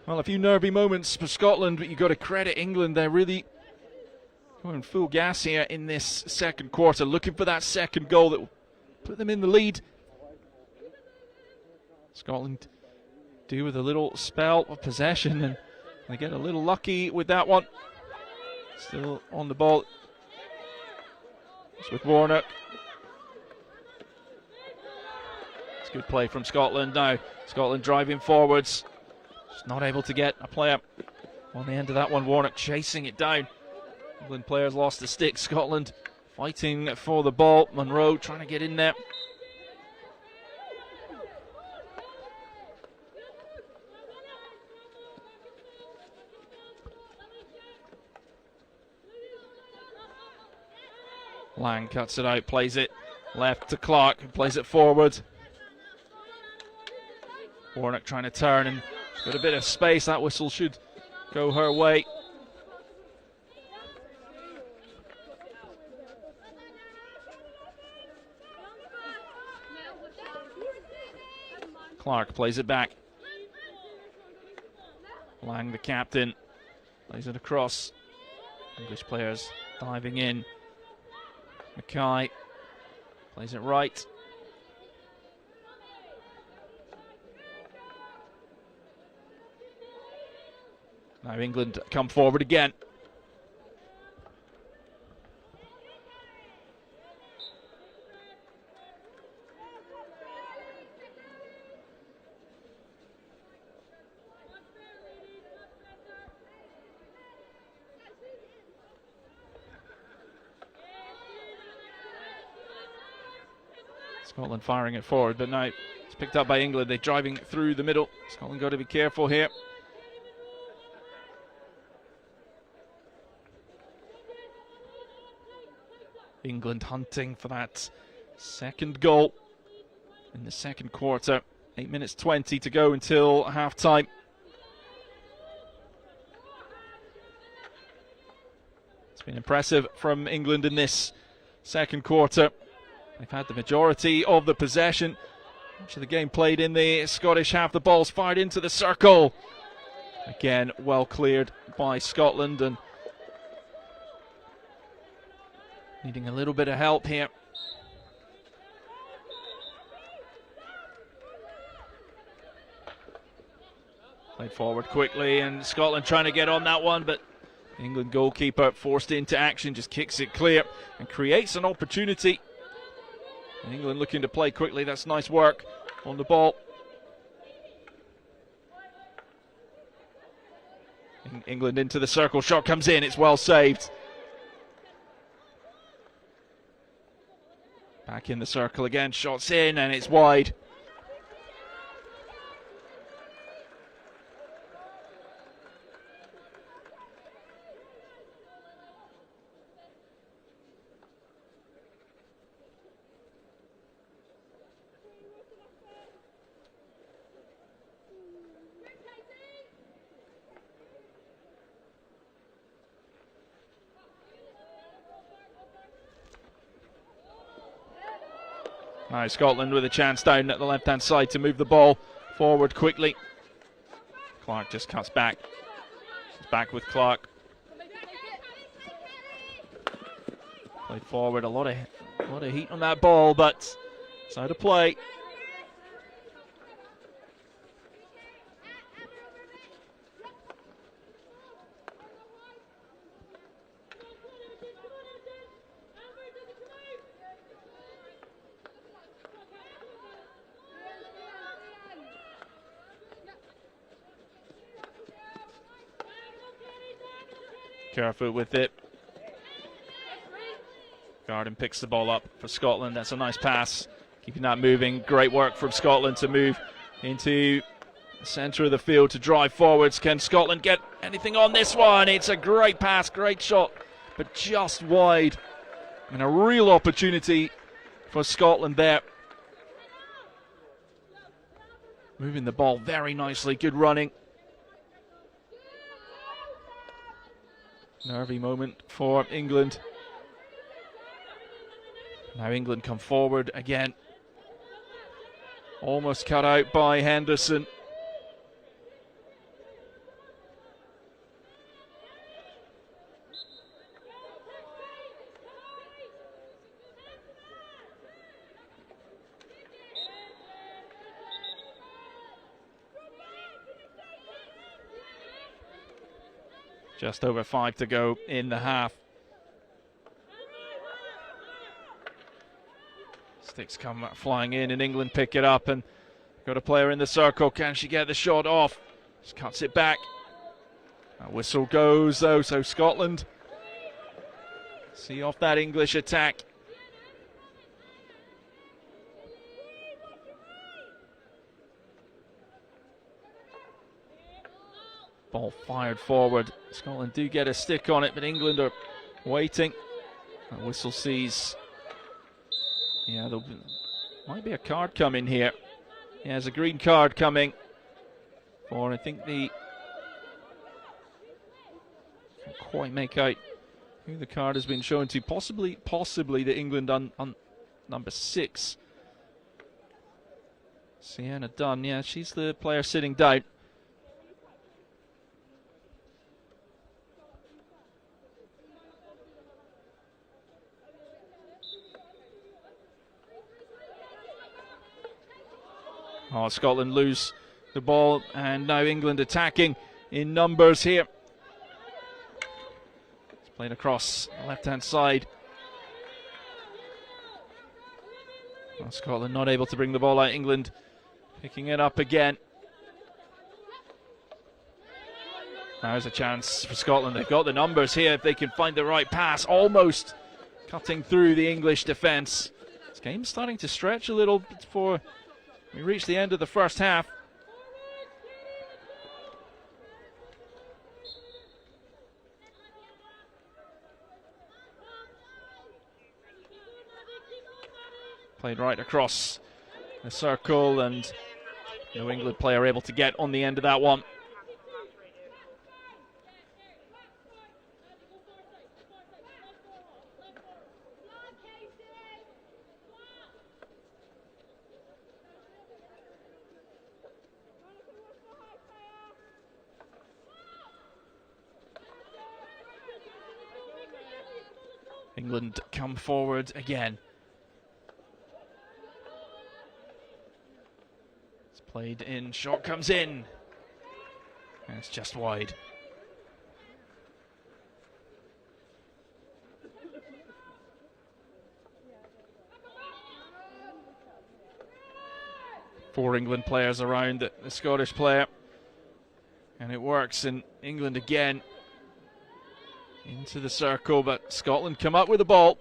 Well, a few nervy moments for Scotland, but you've got to credit England. They're really going full gas here in this second quarter, looking for that second goal that will put them in the lead. Scotland do with a little spell of possession, and they get a little lucky with that one. Still on the ball. It's with Warnock. It's good play from Scotland now. Scotland driving forwards. Just not able to get a player on the end of that one. Warnock chasing it down. England players lost the stick. Scotland fighting for the ball. Monroe trying to get in there. Lang cuts it out, plays it left to Clark, who plays it forward. Warnock trying to turn and got a bit of space. That whistle should go her way. Clark plays it back. Lang, the captain, plays it across. English players diving in. Mackay plays it right. Now England come forward again. Scotland firing it forward, but now it's picked up by England. They're driving through the middle. Scotland got to be careful here. England hunting for that second goal in the second quarter. 8 minutes 20 to go until half-time. It's been impressive from England in this second quarter. They've had the majority of the possession. Much of the game played in the Scottish half. The ball's fired into the circle. Again, well cleared by Scotland and needing a little bit of help here. Played forward quickly and Scotland trying to get on that one, but England goalkeeper forced into action, just kicks it clear and creates an opportunity. England looking to play quickly. That's nice work on the ball. England into the circle. Shot comes in. It's well saved. Back in the circle again. Shots in and it's wide. Now Scotland with a chance down at the left-hand side to move the ball forward quickly. Clark just cuts back. It's back with Clark. Played forward, a lot of heat on that ball, but it's out of play. Careful with it. Garden picks the ball up for Scotland. That's a nice pass. Keeping that moving. Great work from Scotland to move into the centre of the field to drive forwards. Can Scotland get anything on this one? It's a great pass, great shot, but just wide. And a real opportunity for Scotland there. moving the ball very nicely, good running. Nervy moment for England. Now England come forward again. Almost cut out by Henderson. Just over 5 to go in the half. Sticks come flying in and England pick it up, and got a player in the circle. Can she get the shot off? Just cuts it back. That whistle goes though, so Scotland see off that English attack. Ball fired forward. Scotland do get a stick on it, but England are waiting. That whistle sees. Yeah, there might be a card coming here. Yeah, there's a green card coming for, I think, the. Can't quite make out who the card has been shown to. Possibly the England on number 6. Sienna Dunn. Yeah, she's the player sitting down. Oh, Scotland lose the ball, and now England attacking in numbers here. It's played across the left-hand side. Oh, Scotland not able to bring the ball out. England picking it up again. Now's a chance for Scotland. They've got the numbers here if they can find the right pass. Almost cutting through the English defence. This game's starting to stretch a little before we reach the end of the first half. Played right across the circle, and no England player able to get on the end of that one. England come forward again. It's played in, shot comes in. And it's just wide. Four England players around the Scottish player. And it works, and England again into the circle, but Scotland come up with the ball.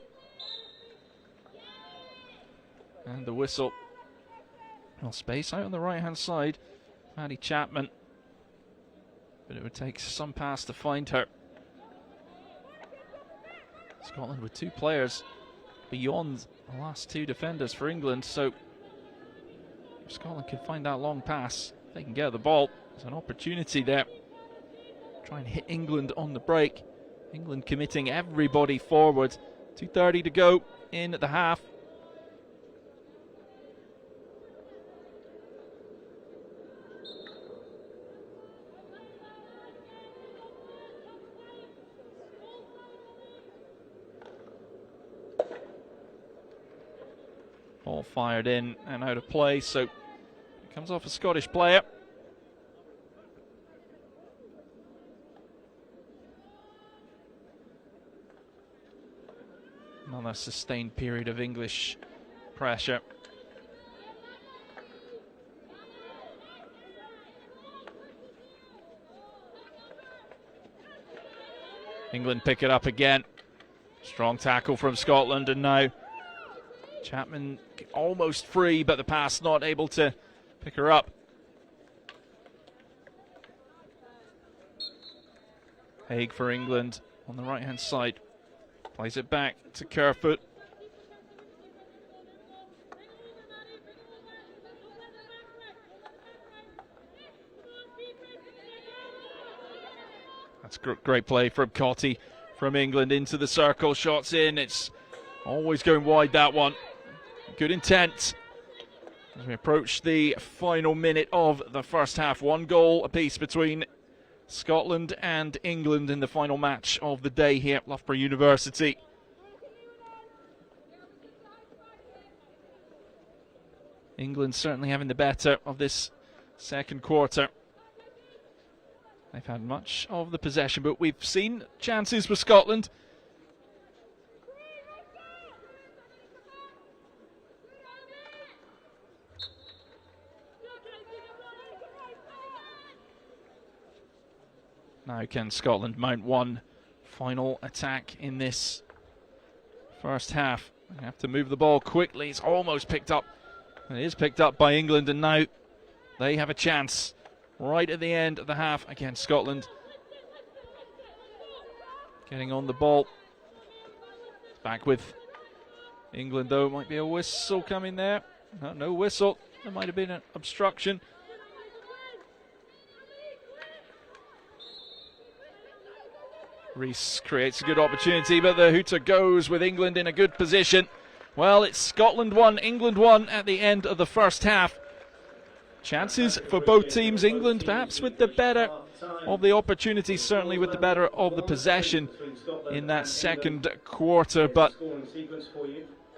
And the whistle. Well, space out on the right-hand side. Maddie Chapman. But it would take some pass to find her. Scotland with two players beyond the last two defenders for England, so if Scotland can find that long pass, they can get the ball. There's an opportunity there. Try and hit England on the break. England committing everybody forward. 2:30 to go in the half. Ball fired in and out of play, so it comes off a Scottish player. Another sustained period of English pressure. England pick it up again. Strong tackle from Scotland, and now Chapman almost free, but the pass not able to pick her up. Haig for England on the right-hand side. Plays it back to Kerfoot. That's great play from Cotty from England into the circle. Shots in. It's always going wide, that one. Good intent. As we approach the final minute of the first half. 1 goal apiece between Scotland and England in the final match of the day here at Loughborough University. England certainly having the better of this second quarter. They've had much of the possession, but we've seen chances for Scotland. Now can Scotland mount one final attack in this first half? They have to move the ball quickly. It's almost picked up. It is picked up by England, and now they have a chance right at the end of the half against Scotland. Getting on the ball. Back with England, though. Might be a whistle coming there. No whistle. There might have been an obstruction. Rees creates a good opportunity, but the hooter goes with England in a good position. Well, it's Scotland 1, England 1 at the end of the first half. Chances for both teams. England perhaps with the better of the opportunities, certainly with the better of the possession in that second quarter, but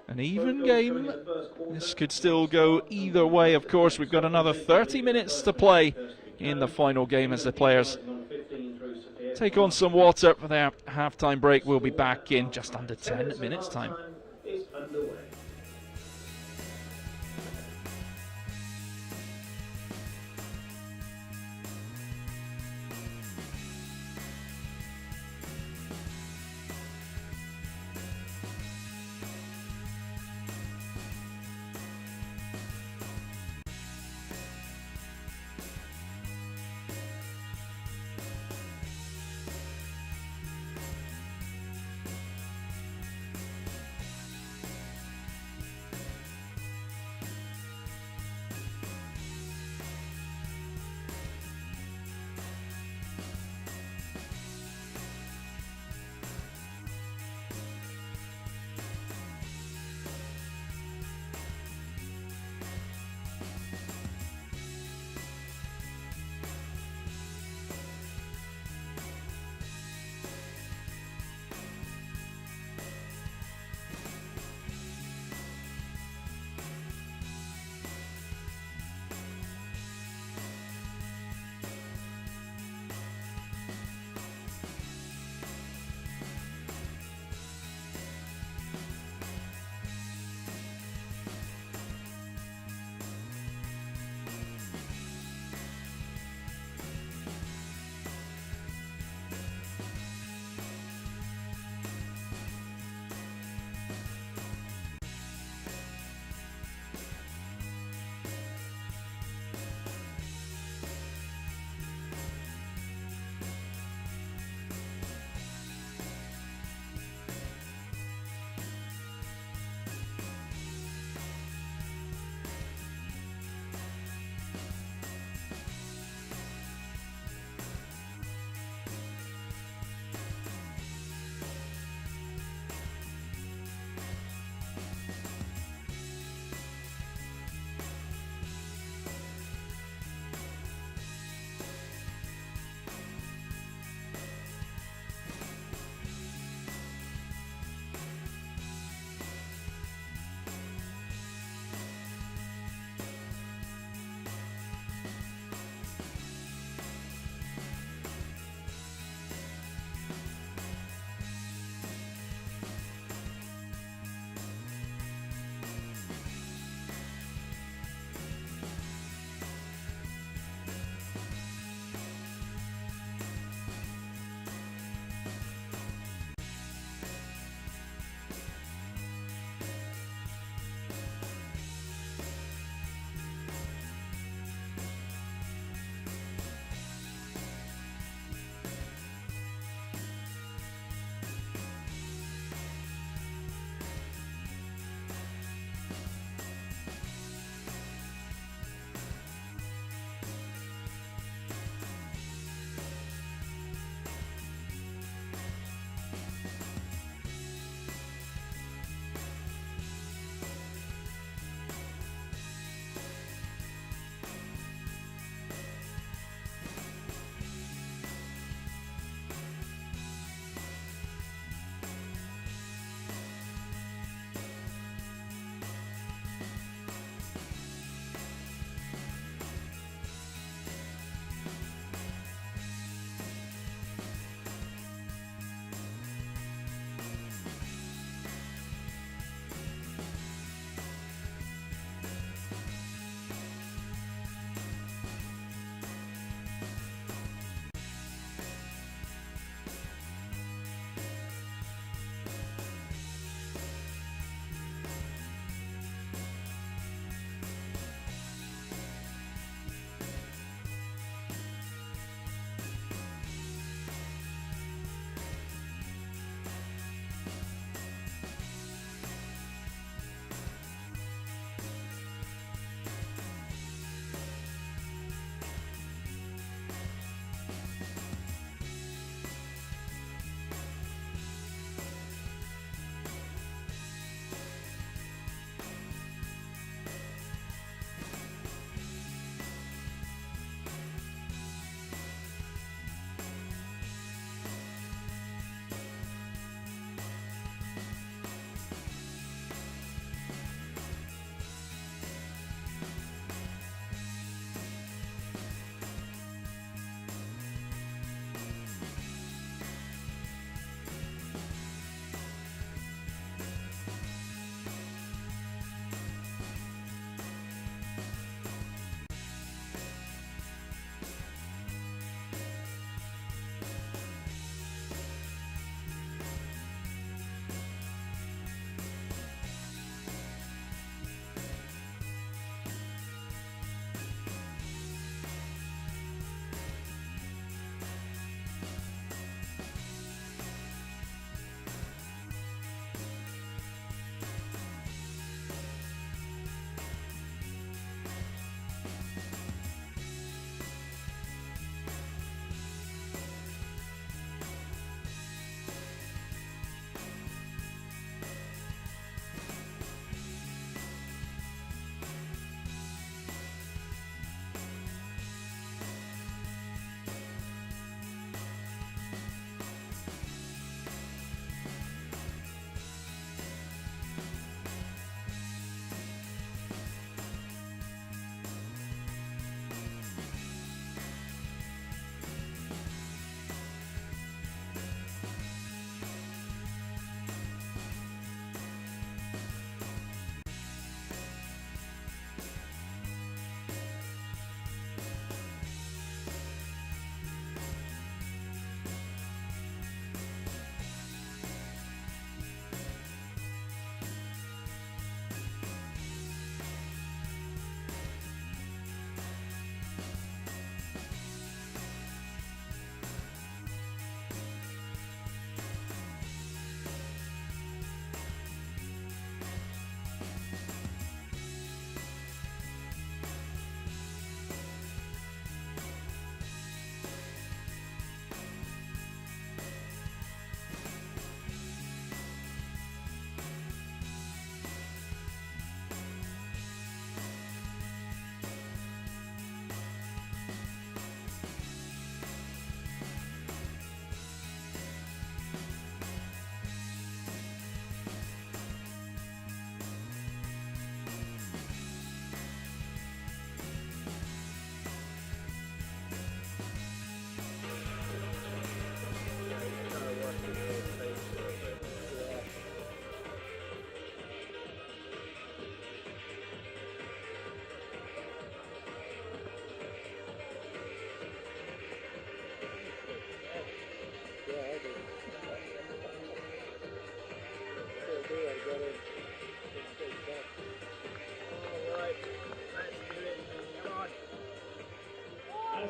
an even game. This could still go either way. Of course, we've got another 30 minutes to play in the final game as the players take on some water for their half-time break. We'll be back in just under 10 minutes time. Is underway.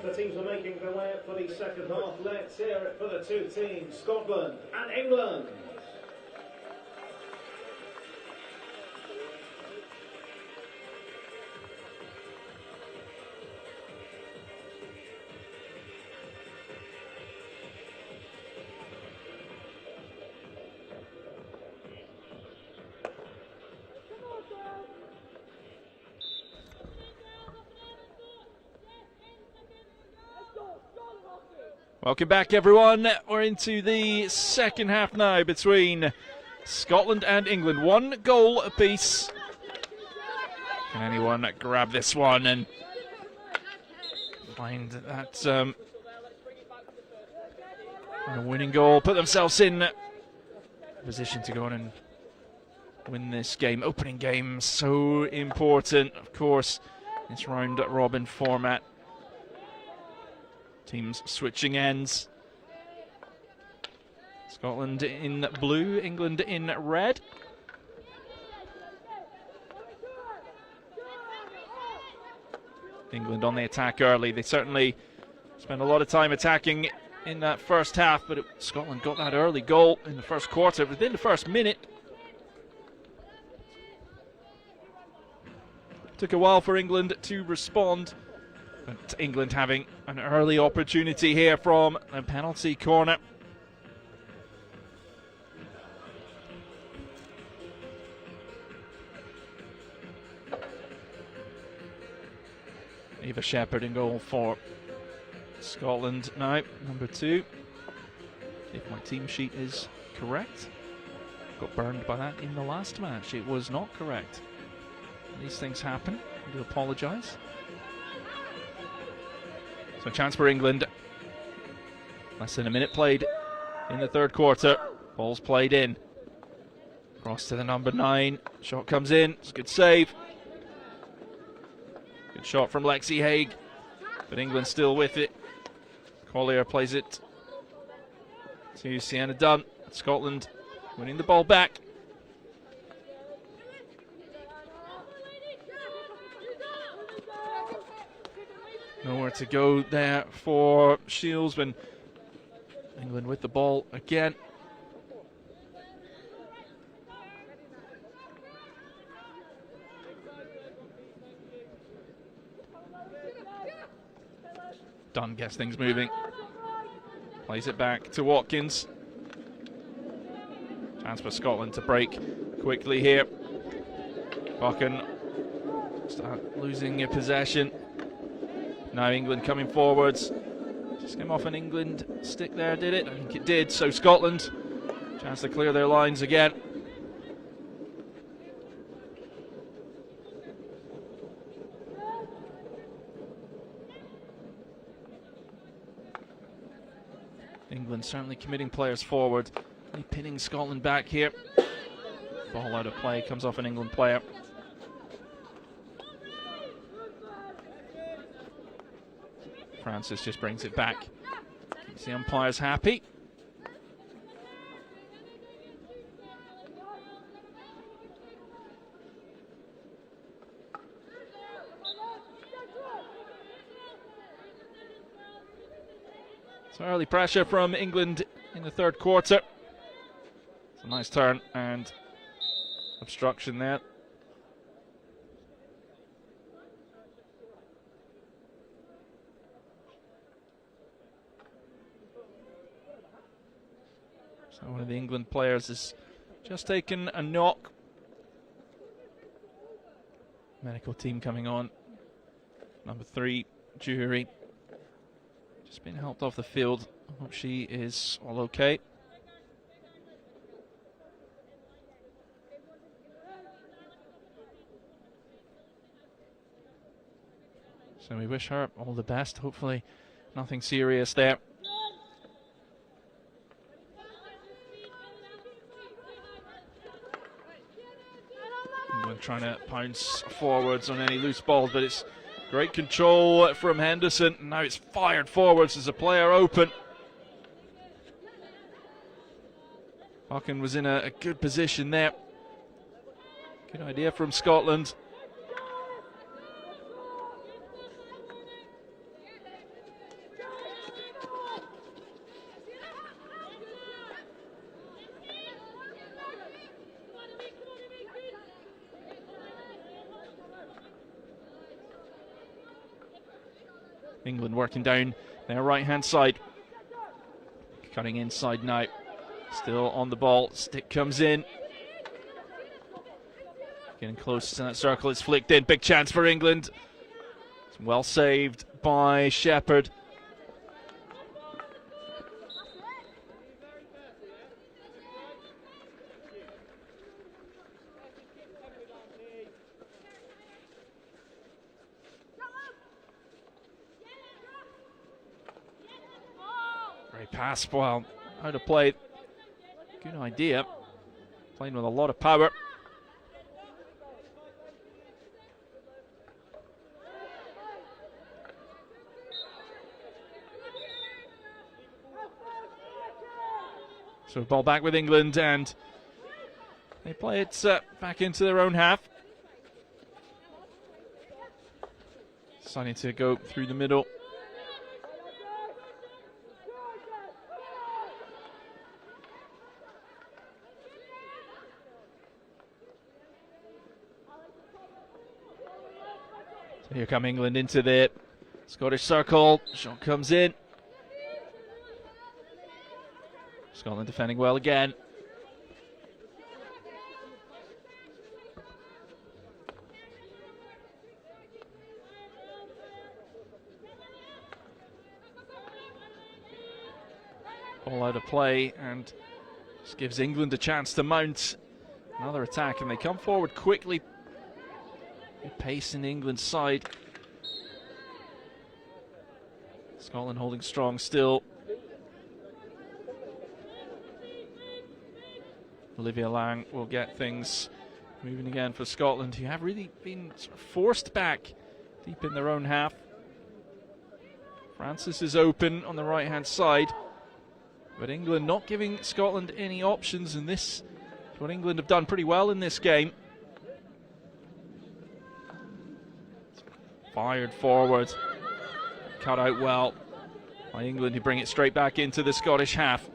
the teams are making their way up for the second half. Let's hear it for the two teams, Scotland and England. Welcome back, everyone. We're into the second half now between Scotland and England. 1 goal apiece. Can anyone grab this one and find that a winning goal? Put themselves in a position to go on and win this game. Opening game, so important, of course, this round robin format. Teams switching ends. Scotland in blue, England in red. England on the attack early. They certainly spent a lot of time attacking in that first half, but Scotland got that early goal in the first quarter, within the first minute. Took a while for England to respond. But England having an early opportunity here from a penalty corner. Eva Shepherd in goal for Scotland now, number 2. If my team sheet is correct. Got burned by that in the last match. It was not correct. These things happen. I do apologise. So a chance for England. Less than a minute played in the third quarter. Ball's played in. Cross to the number 9. Shot comes in. It's a good save. Good shot from Lexi Haig. But England still with it. Collier plays it to Sienna Dunn. Scotland winning the ball back. Nowhere to go there for Shields when England with the ball again. Dunn gets things moving. Plays it back to Watkins. Chance for Scotland to break quickly here. Buchan start losing your possession. Now England coming forwards. Just came off an England stick there, did it? I think it did. So Scotland, chance to clear their lines again. England certainly committing players forward. Really pinning Scotland back here. Ball out of play, comes off an England player. Francis just brings it back. Keeps the umpires happy. So early pressure from England in the third quarter. It's a nice turn and obstruction there. So one of the England players has just taken a knock. Medical team coming on. Number 3, Jury. Just been helped off the field. I hope she is all okay. So we wish her all the best. Hopefully nothing serious there. England trying to pounce forwards on any loose balls, but it's great control from Henderson. Now it's fired forwards as a player open. Buchan was in a good position there. Good idea from Scotland. England working down their right-hand side. Cutting inside now. Still on the ball. Stick comes in. Getting close to that circle. It's flicked in. Big chance for England. It's well saved by Shepherd. Great pass. Well, how to play. Good idea. Playing with a lot of power. So ball back with England, and they play it back into their own half. Starting to go through the middle. So here come England into the Scottish circle. Shot comes in. Scotland defending well again. Ball out of play, and just gives England a chance to mount another attack, and they come forward quickly. Good pace in England's side. Scotland holding strong still. Olivia Lang will get things moving again for Scotland, who have really been sort of forced back deep in their own half. Francis is open on the right-hand side, but England not giving Scotland any options, and this is what England have done pretty well in this game. Fired forward, cut out well by England, who bring it straight back into the Scottish half.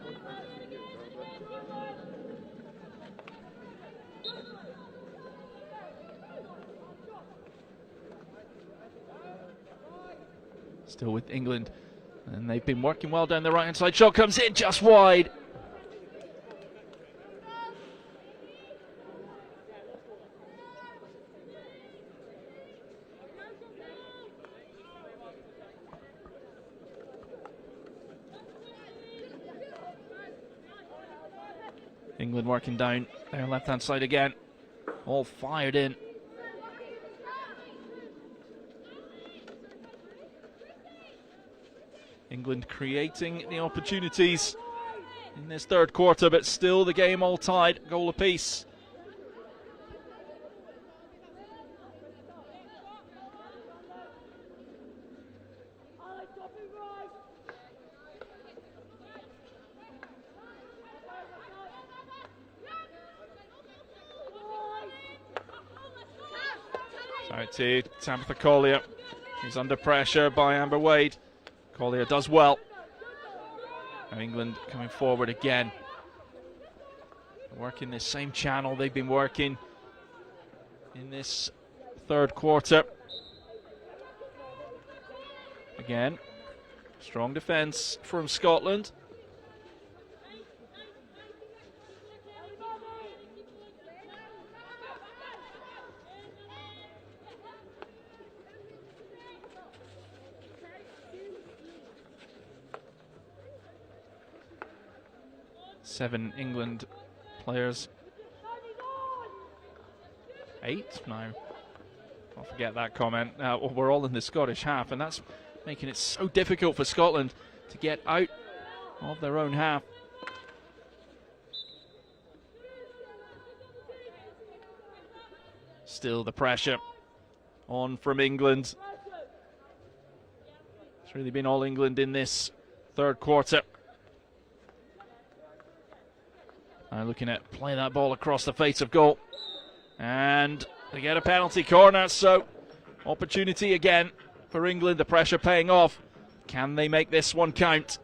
Still with England, and they've been working well down the right-hand side. Shot comes in just wide. England working down their left-hand side again. All fired in. England creating the opportunities in this third quarter, but still the game all tied, goal apiece. Out to Tabitha Collier, who's under pressure by Amber Wade. Collier does well. Now England coming forward again. Working this same channel they've been working in this third quarter. Again, strong defence from Scotland. Seven England players. 8? No. I'll forget that comment. We're all in the Scottish half, and that's making it so difficult for Scotland to get out of their own half. Still the pressure on from England. It's really been all England in this third quarter. Now looking at play that ball across the face of goal. And they get a penalty corner, so opportunity again for England, the pressure paying off. Can they make this one count?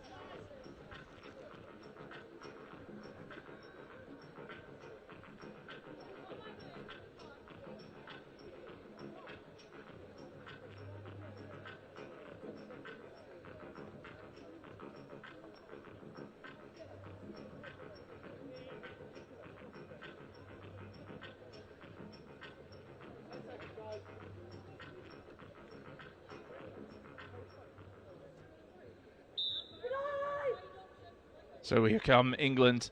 So here come England.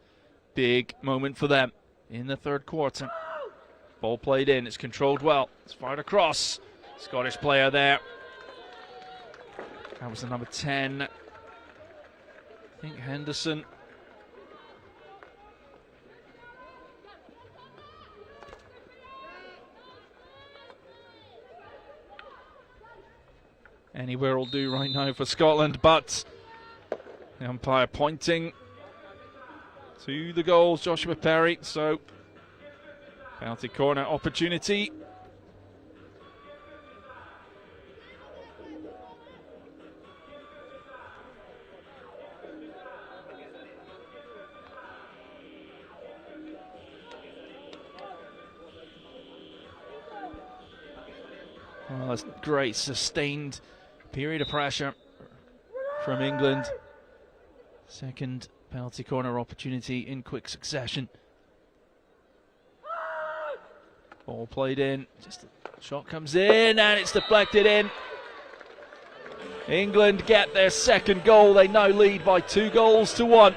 Big moment for them in the third quarter. Ball played in, it's controlled well. It's fired across. Scottish player there. That was the number 10. I think Henderson. Anywhere will do right now for Scotland, but the umpire pointing to the goals, Joshua Perry. So, penalty corner opportunity. Well, that's great, sustained period of pressure from England. Second penalty corner opportunity in quick succession. Ball played in, just a shot comes in and it's deflected in. England get their second goal. They now lead by 2-1.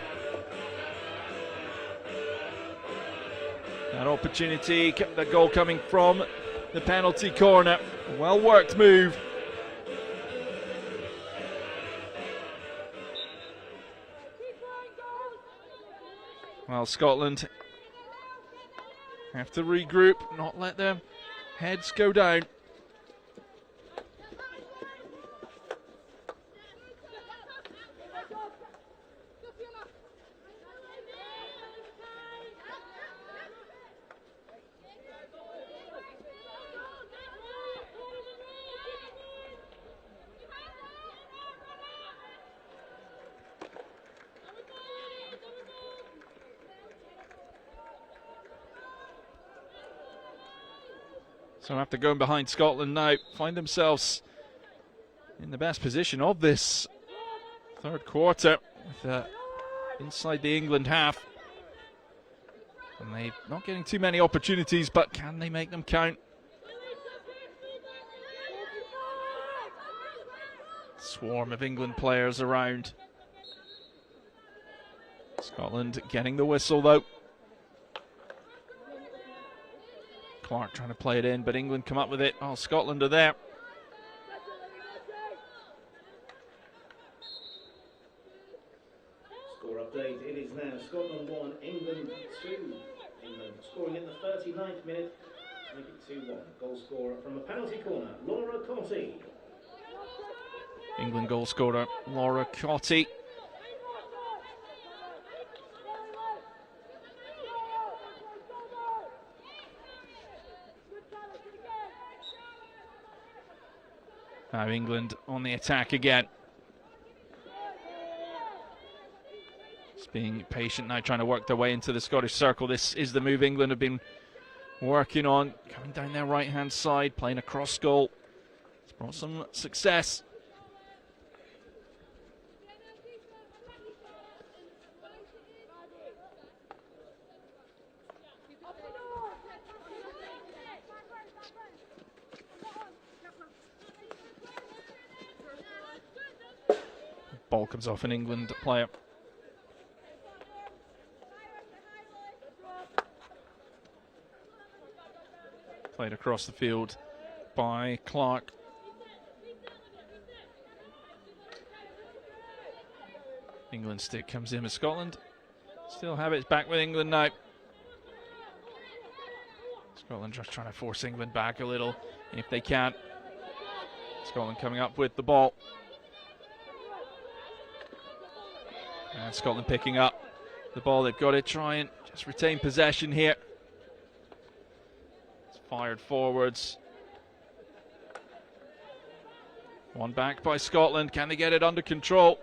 That opportunity, kept the goal coming from the penalty corner. Well worked move. Well, Scotland have to regroup, not let their heads go down. So after going behind Scotland now, find themselves in the best position of this third quarter, with inside the England half. And they're not getting too many opportunities, but can they make them count? Swarm of England players around. Scotland getting the whistle though. Clark trying to play it in, but England come up with it. Oh, Scotland are there. Score update, it is now Scotland 1, England 2. England scoring in the 39th minute to make it 2-1. Goal scorer from a penalty corner, Laura Cotty. England goal scorer, Laura Cotty. Now England on the attack again. Just being patient now, trying to work their way into the Scottish circle. This is the move England have been working on. Coming down their right-hand side, playing a cross goal. It's brought some success. Ball comes off an England player. Played across the field by Clark. England stick comes in with Scotland. Still have it back with England now. Scotland just trying to force England back a little if they can. Scotland coming up with the ball. And Scotland picking up the ball. They've got to try and just retain possession here. It's fired forwards. One back by Scotland. Can they get it under control?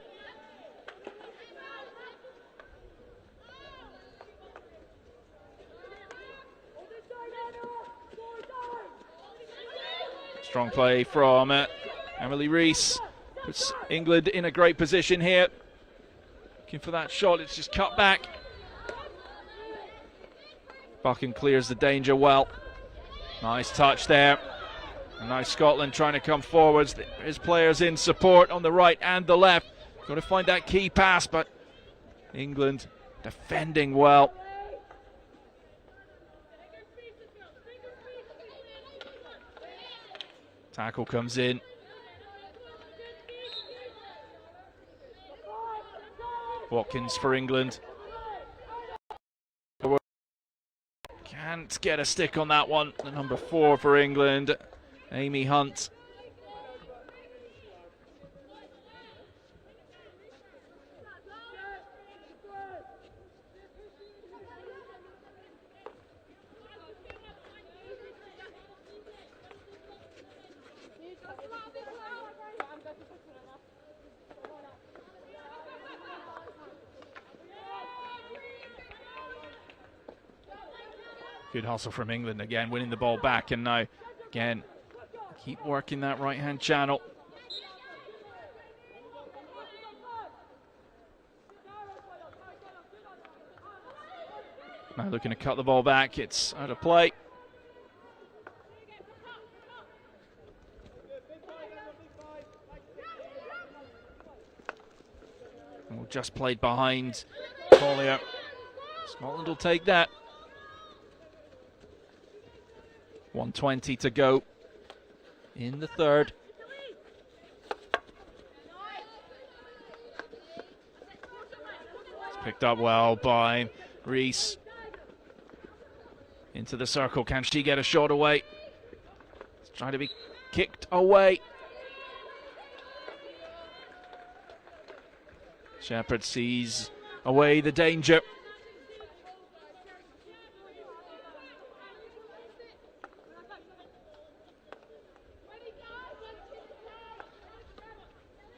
Strong play from Emily Rees. Puts England in a great position here. Looking for that shot, it's just cut back. Buchan clears the danger well. Nice touch there. And now Scotland trying to come forwards. There's players in support on the right and the left. Got to find that key pass, but England defending well. Tackle comes in. Watkins for England. Can't get a stick on that one. The number 4 for England, Amy Hunt. Good hustle from England again, winning the ball back, and now again keep working that right hand channel. Now looking to cut the ball back, it's out of play. Oh, just played behind Collier. Scotland will take that. 1:20 to go in the third. It's picked up well by Reese. Into the circle. Can she get a shot away? It's trying to be kicked away. Shepherd sees away the danger.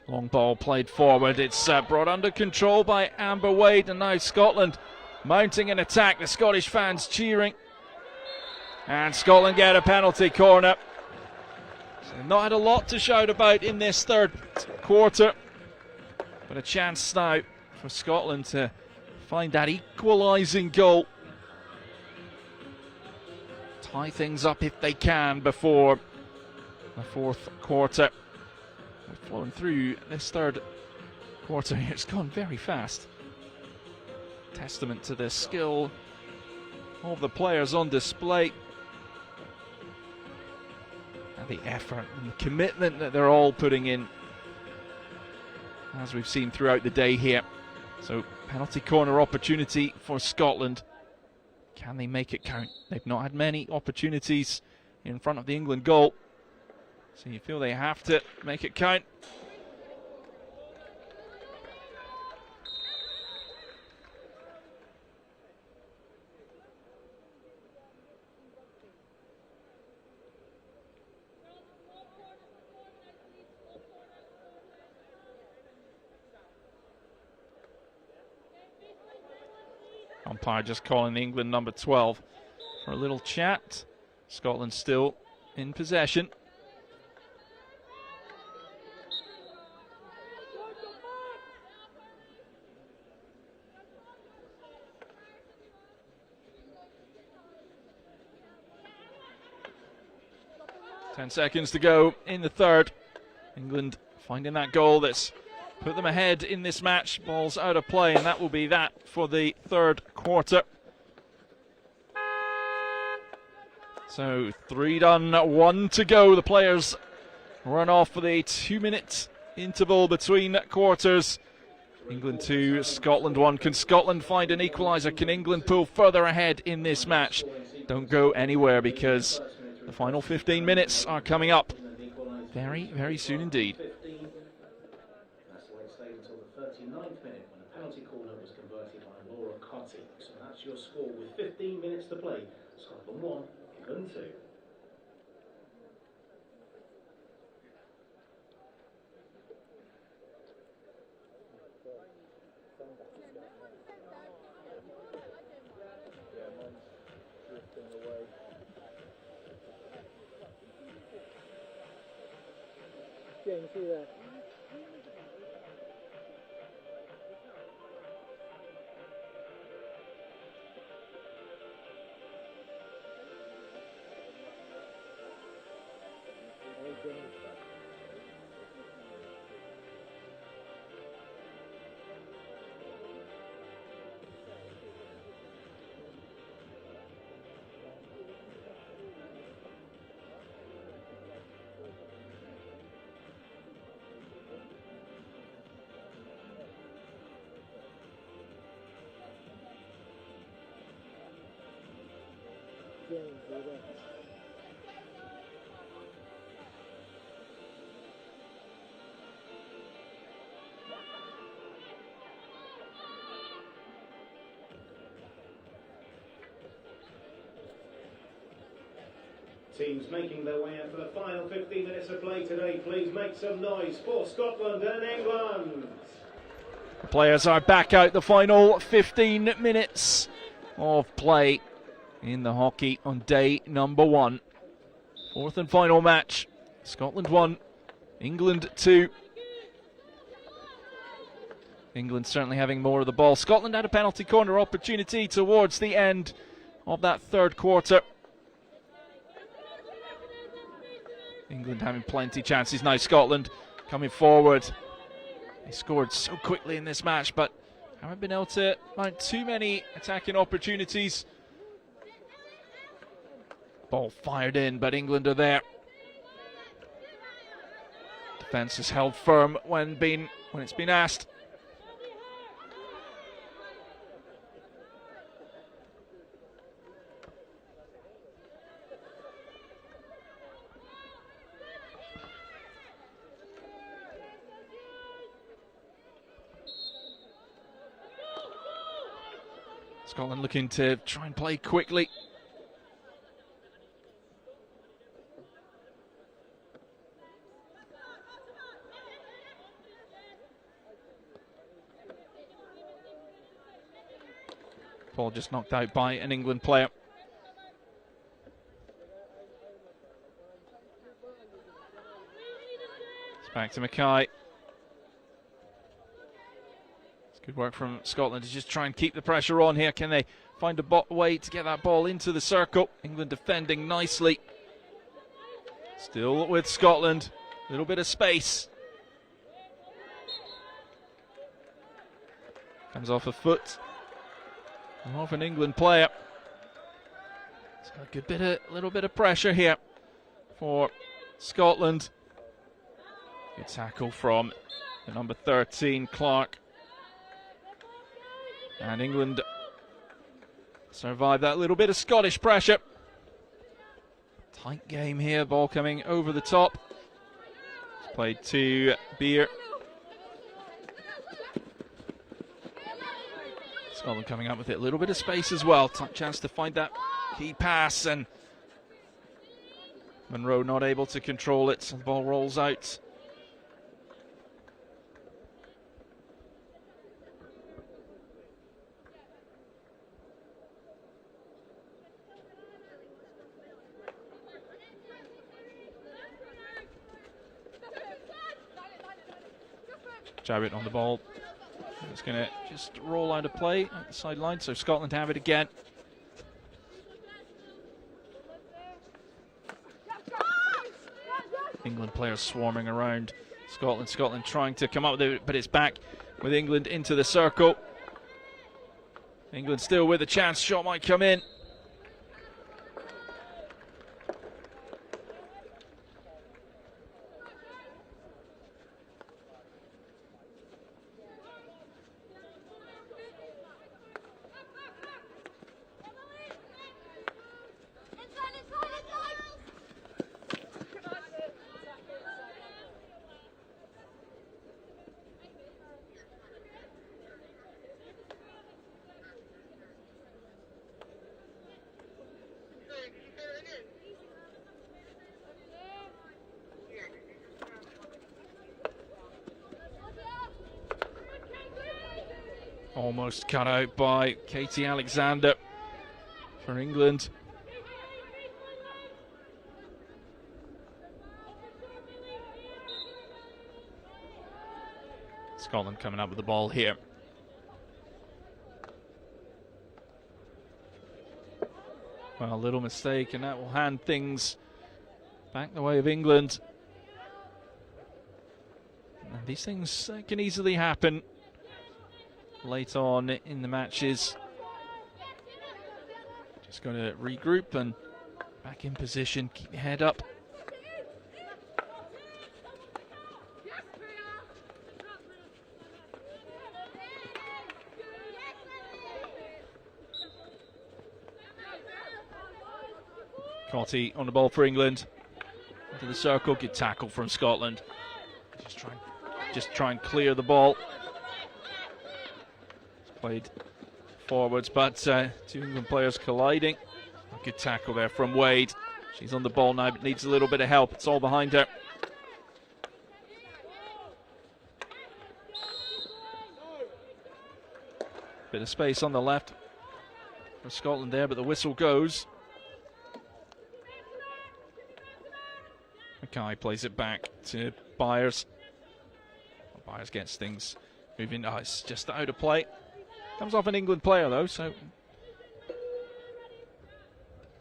Long ball played forward. It's brought under control by Amber Wade, and now Scotland mounting an attack. The Scottish fans cheering. And Scotland get a penalty corner. So they've not had a lot to shout about in this third quarter, but a chance now for Scotland to find that equalising goal. Tie things up if they can before the fourth quarter. We've flown through this third quarter here. It's gone very fast. Testament to the skill of the players on display, and the effort and the commitment that they're all putting in, as we've seen throughout the day here. So penalty corner opportunity for Scotland. Can they make it count? They've not had many opportunities in front of the England goal, so you feel they have to make it count. Umpire just calling the England number 12 for a little chat. Scotland still in possession. Ten seconds to go in the third. England finding that goal that's put them ahead in this match. Ball's out of play, and that will be that for the third quarter. So 3 done, 1 to go. The players run off for the 2-minute interval between quarters. England 2, Scotland 1. Can Scotland find an equaliser? Can England pull further ahead in this match? Don't go anywhere, because the final 15 minutes are coming up very, very soon indeed. That's the way it stayed until the 39th minute, when a penalty corner was converted by Laura Cotty. So that's your score with 15 minutes to play. Scotland 1, England 2. James, see there. games, will they? Teams making their way out for the final 15 minutes of play today. Please make some noise for Scotland and England. The players are back out the final 15 minutes of play in the hockey on day number 1. Fourth and final match. Scotland 1, England 2. England certainly having more of the ball. Scotland had a penalty corner opportunity towards the end of that third quarter. England having plenty chances. Now Scotland coming forward. They scored so quickly in this match, but haven't been able to find too many attacking opportunities. Ball fired in, but England are there. Defence is held firm when it's been asked. Scotland looking to try and play quickly. Ball just knocked out by an England player. It's back to Mackay. Good work from Scotland to just try and keep the pressure on here. Can they find a way to get that ball into the circle? England defending nicely. Still with Scotland. A little bit of space. Comes off a foot. Off an England player. It's got a little bit of pressure here for Scotland. Good tackle from the number 13, Clark. And England survived that little bit of Scottish pressure. Tight game here, ball coming over the top. It's played to Beer. Scotland coming up with it, a little bit of space as well. Chance to find that key pass, and Monroe not able to control it, so the ball rolls out. Jarrett on the ball. It's going to just roll out of play at the sideline, so Scotland have it again. England players swarming around Scotland. Scotland trying to come up with it, but it's back with England into the circle. England still with a chance. Shot might come in. Almost cut out by Katie Alexander for England. Scotland coming up with the ball here. Well, a little mistake, and that will hand things back the way of England. And these things can easily happen late on in the matches. Just going to regroup and back in position, keep your head up. Totty on the ball for England. Into the circle, good tackle from Scotland. Just try and clear the ball. It's played forwards, but two England players colliding. A good tackle there from Wade. She's on the ball now, but needs a little bit of help. It's all behind her. Bit of space on the left for Scotland there, but the whistle goes. Mackay plays it back to Byers. Byers gets things moving. Oh, it's just out of play. Comes off an England player though, so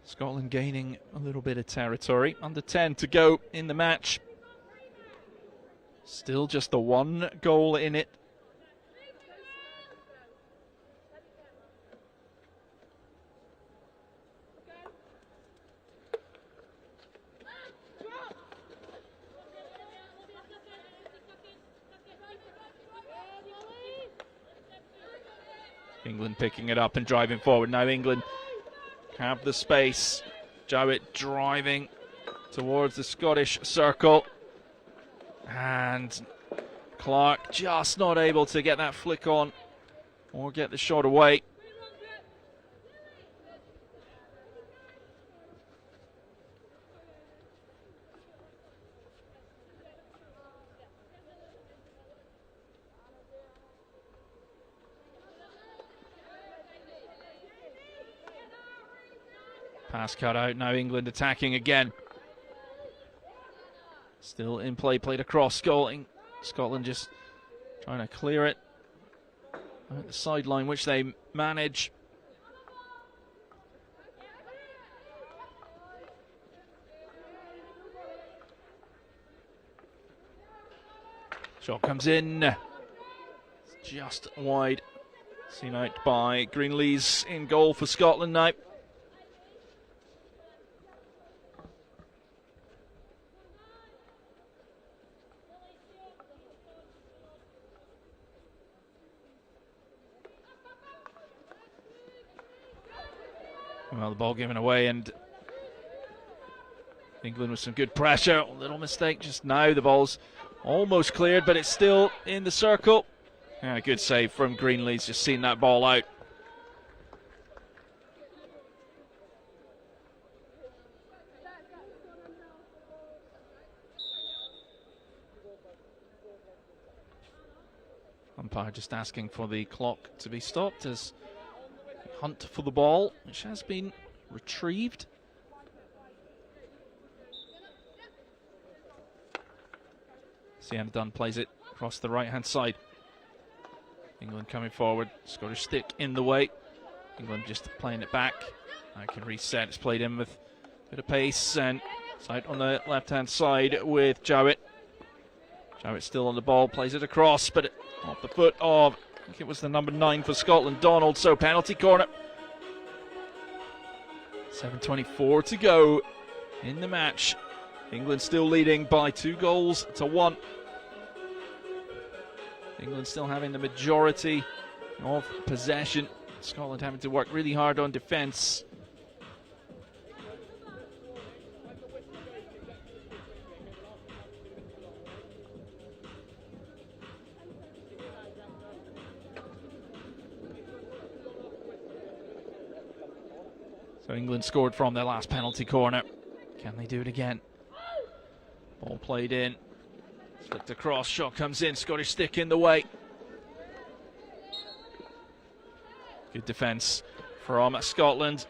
Scotland gaining a little bit of territory. Under 10 to go in the match. Still just the one goal in it. England picking it up and driving forward. Now England have the space. Jowett driving towards the Scottish circle. And Clark just not able to get that flick on or get the shot away. Pass cut out, now England attacking again. Still in play, played across. Scotland just trying to clear it at the sideline, which they manage. Shot comes in. It's just wide. Seen out by Greenlees in goal for Scotland now. Well, the ball given away, and England with some good pressure. A little mistake just now. The ball's almost cleared, but it's still in the circle. Yeah, good save from Greenlees, just seeing that ball out. Umpire just asking for the clock to be stopped as hunt for the ball, which has been retrieved. Sienna Dunn plays it across the right hand side. England coming forward, Scottish stick in the way. England just playing it back. Now can reset, it's played in with a bit of pace, and it's out on the left hand side with Jowett. Jowett still on the ball, plays it across, but off the foot of, I think it was the number 9 for Scotland, Donald. So penalty corner. 7:24 to go in the match. England still leading by 2-1. England still having the majority of possession. Scotland having to work really hard on defence. So England scored from their last penalty corner. Can they do it again? Ball played in. Flicked across. Shot comes in. Scottish stick in the way. Good defence from Scotland.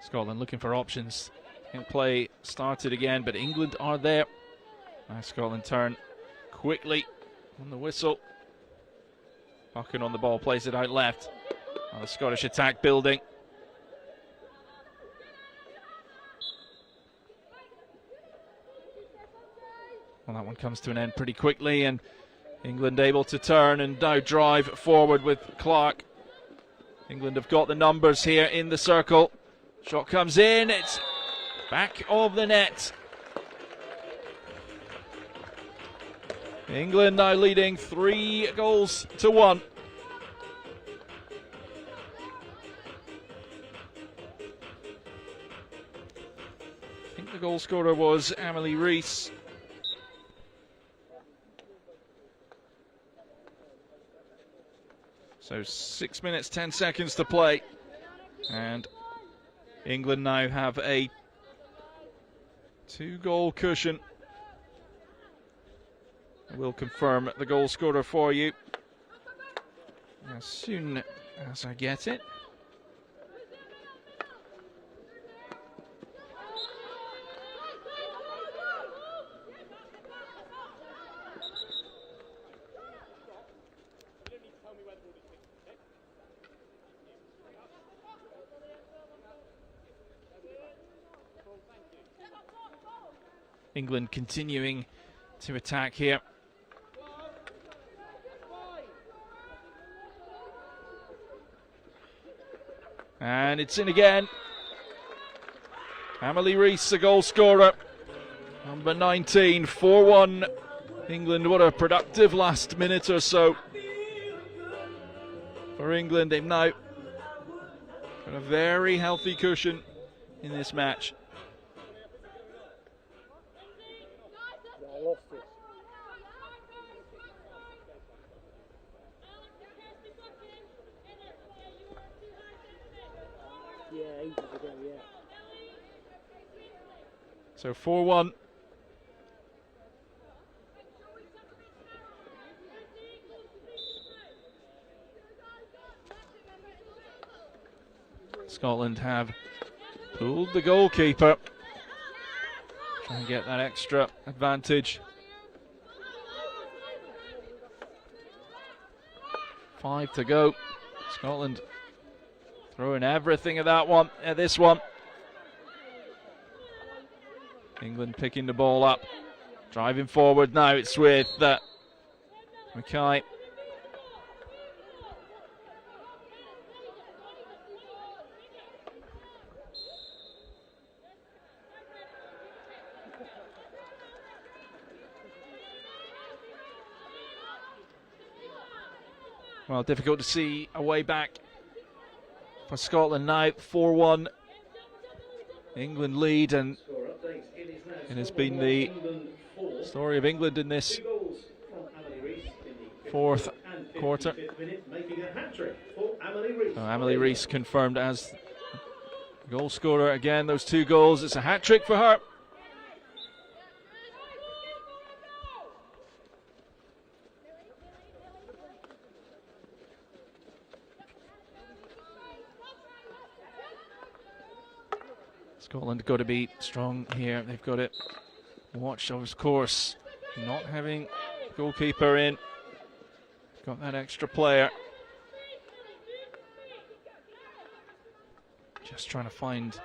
Scotland looking for options. Play started again, but England are there. Now Scotland turn quickly on the whistle. Buchan on the ball, plays it out left. Now the Scottish attack building. Well, that one comes to an end pretty quickly, and England able to turn and now drive forward with Clark. England have got the numbers here in the circle. Shot comes in, it's back of the net. England now leading 3-1. I think the goal scorer was Emily Rees. So 6 minutes, 10 seconds to play. And England now have a 2-goal cushion. We'll confirm the goal scorer for you as soon as I get it. England continuing to attack here. And it's in again. Emily Rees, the goal scorer. Number 19, 4-1. England, what a productive last minute or so for England. They've now got a very healthy cushion in this match. I lost it. Yeah, ages ago, yeah. So 4-1. Scotland have pulled the goalkeeper. Try and get that extra advantage. 5 to go. Scotland throwing everything at that one, at this one. England picking the ball up, driving forward now. It's with Mackay. Well, difficult to see a way back for Scotland now. 4-1. England lead, and it has been the story of England in this fourth quarter. So Emily Rees confirmed as goal scorer again. Those 2 goals, it's a hat-trick for her. Scotland got to be strong here. They've got it watched, of course. Not having goalkeeper in. Got that extra player. Just trying to find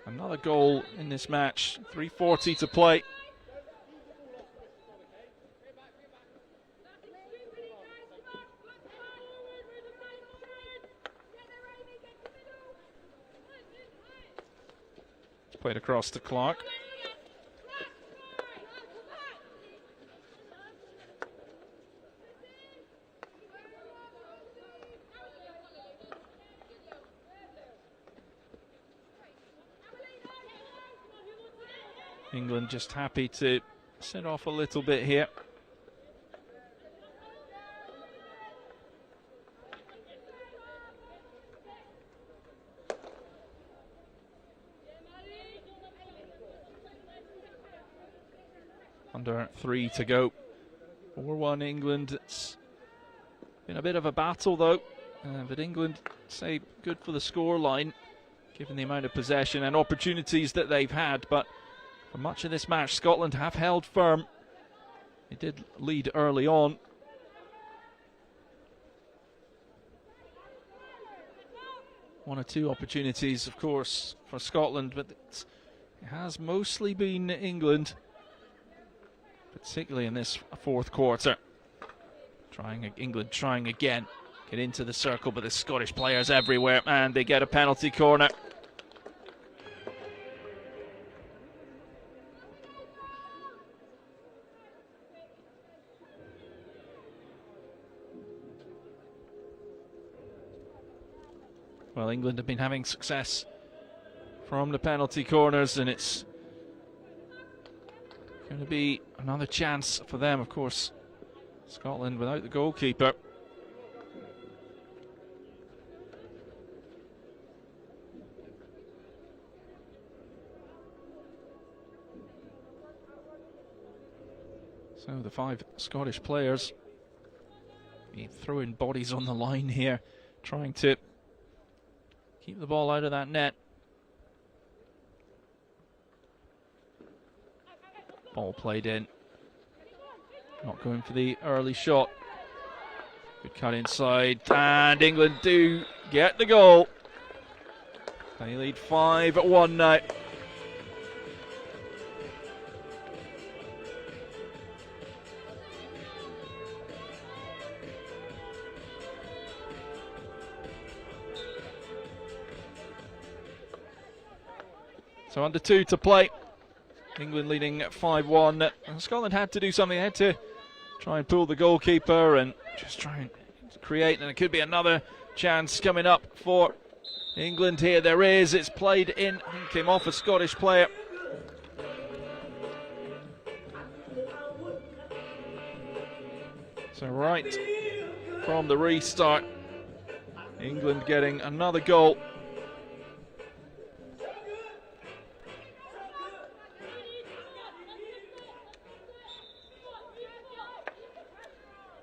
another goal in this match. 3:40 to play. Played across to Clark. England just happy to set off a little bit here. Under 3 to go. 4-1 England. It's been a bit of a battle though, but England say good for the score line, given the amount of possession and opportunities that they've had. But for much of this match, Scotland have held firm. They did lead early on. One or two opportunities, of course, for Scotland, but it has mostly been England particularly in this fourth quarter. England trying again, get into the circle, but there's Scottish players everywhere, and they get a penalty corner. Well, England have been having success from the penalty corners, and it's going to be another chance for them, of course. Scotland without the goalkeeper. So the 5 Scottish players throwing bodies on the line here, trying to keep the ball out of that net. Ball played in. Not going for the early shot. Good cut inside, and England do get the goal. They lead 5-1 now. So under 2 to play. England leading 5-1. Scotland had to do something. They had to try and pull the goalkeeper and just try and create. And it could be another chance coming up for England here. There is. It's played in. I think came off a Scottish player. So right from the restart, England getting another goal.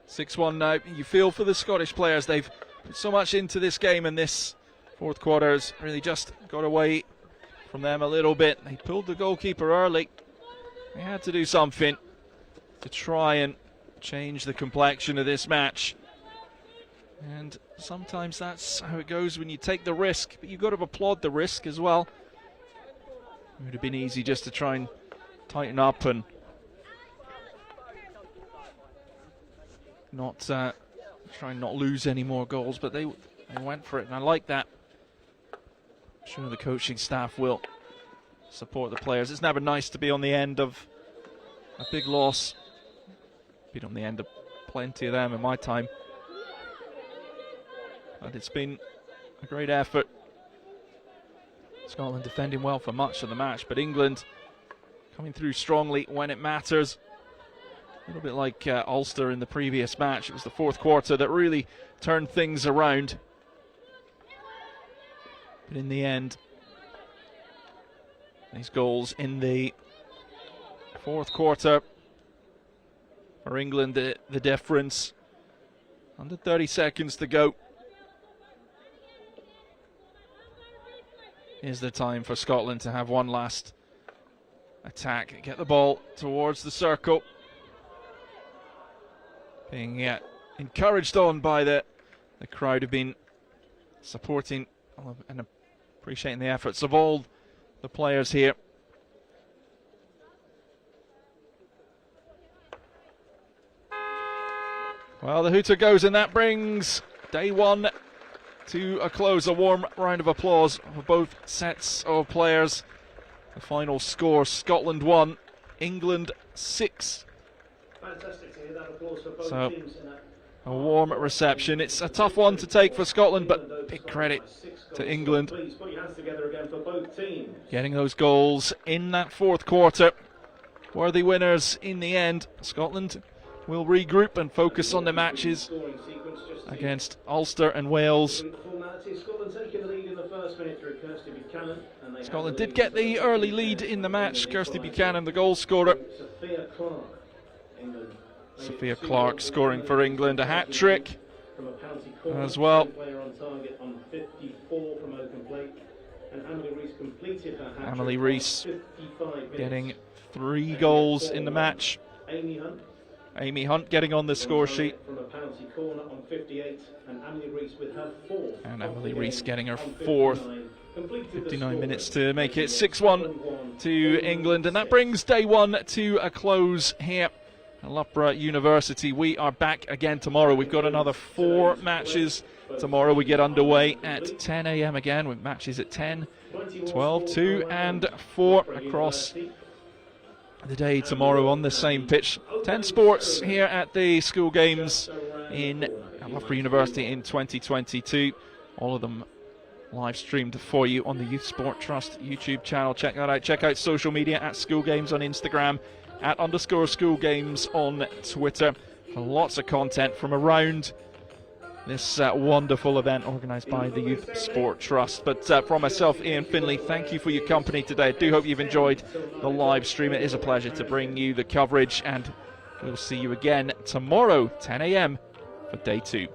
6-1 now. You feel for the Scottish players. They've put so much into this game, and this fourth quarter has really just got away from them a little bit. They pulled the goalkeeper early. They had to do something to try and change the complexion of this match. And sometimes that's how it goes when you take the risk, but you've got to applaud the risk as well. It would have been easy just to try and tighten up and not try and not lose any more goals, but they went for it, and I like that. I'm sure the coaching staff will support the players. It's never nice to be on the end of a big loss. Been on the end of plenty of them in my time, but it's been a great effort. Scotland defending well for much of the match, but England coming through strongly when it matters. A little bit like Ulster in the previous match. It was the fourth quarter that really turned things around. But in the end, these goals in the fourth quarter for England, the difference. Under 30 seconds to go. Is the time for Scotland to have one last attack. Get the ball towards the circle. Being encouraged on by the crowd who've been supporting and appreciating the efforts of all the players here. Well, the hooter goes, and that brings day one to a close. A warm round of applause for both sets of players. The final score: Scotland 1, England 6. Fantastic to hear that applause for both teams. A warm reception. It's a tough one to take for Scotland, but big credit to England. Please put your hands together again for both teams. Getting those goals in that fourth quarter. Worthy winners in the end. Scotland will regroup and focus on the matches against Ulster and Wales. Scotland did get the early lead in the match. Kirsty Buchanan, the goal scorer. Sophia Clark scoring for England, a hat-trick as well. Emily Rees getting 3 goals in the match. Amy Hunt getting on the score sheet. And Emily Rees getting her 4th. 59 minutes to make it 6-1 to England. And that brings day one to a close here Loughborough University. We are back again tomorrow. We've got another 4 matches tomorrow. We get underway at 10 a.m. again with matches at 10, 12, 2 and 4 across the day tomorrow on the same pitch. 10 sports here at the school games in Loughborough University in 2022. All of them live streamed for you on the Youth Sport Trust YouTube channel. Check that out. Check out social media at School Games on Instagram, at _School Games on Twitter. Lots of content from around this wonderful event organised by the Youth Sport Trust. But from myself, Ian Finley, thank you for your company today. I do hope you've enjoyed the live stream. It is a pleasure to bring you the coverage, and we'll see you again tomorrow, 10 a.m. for day 2.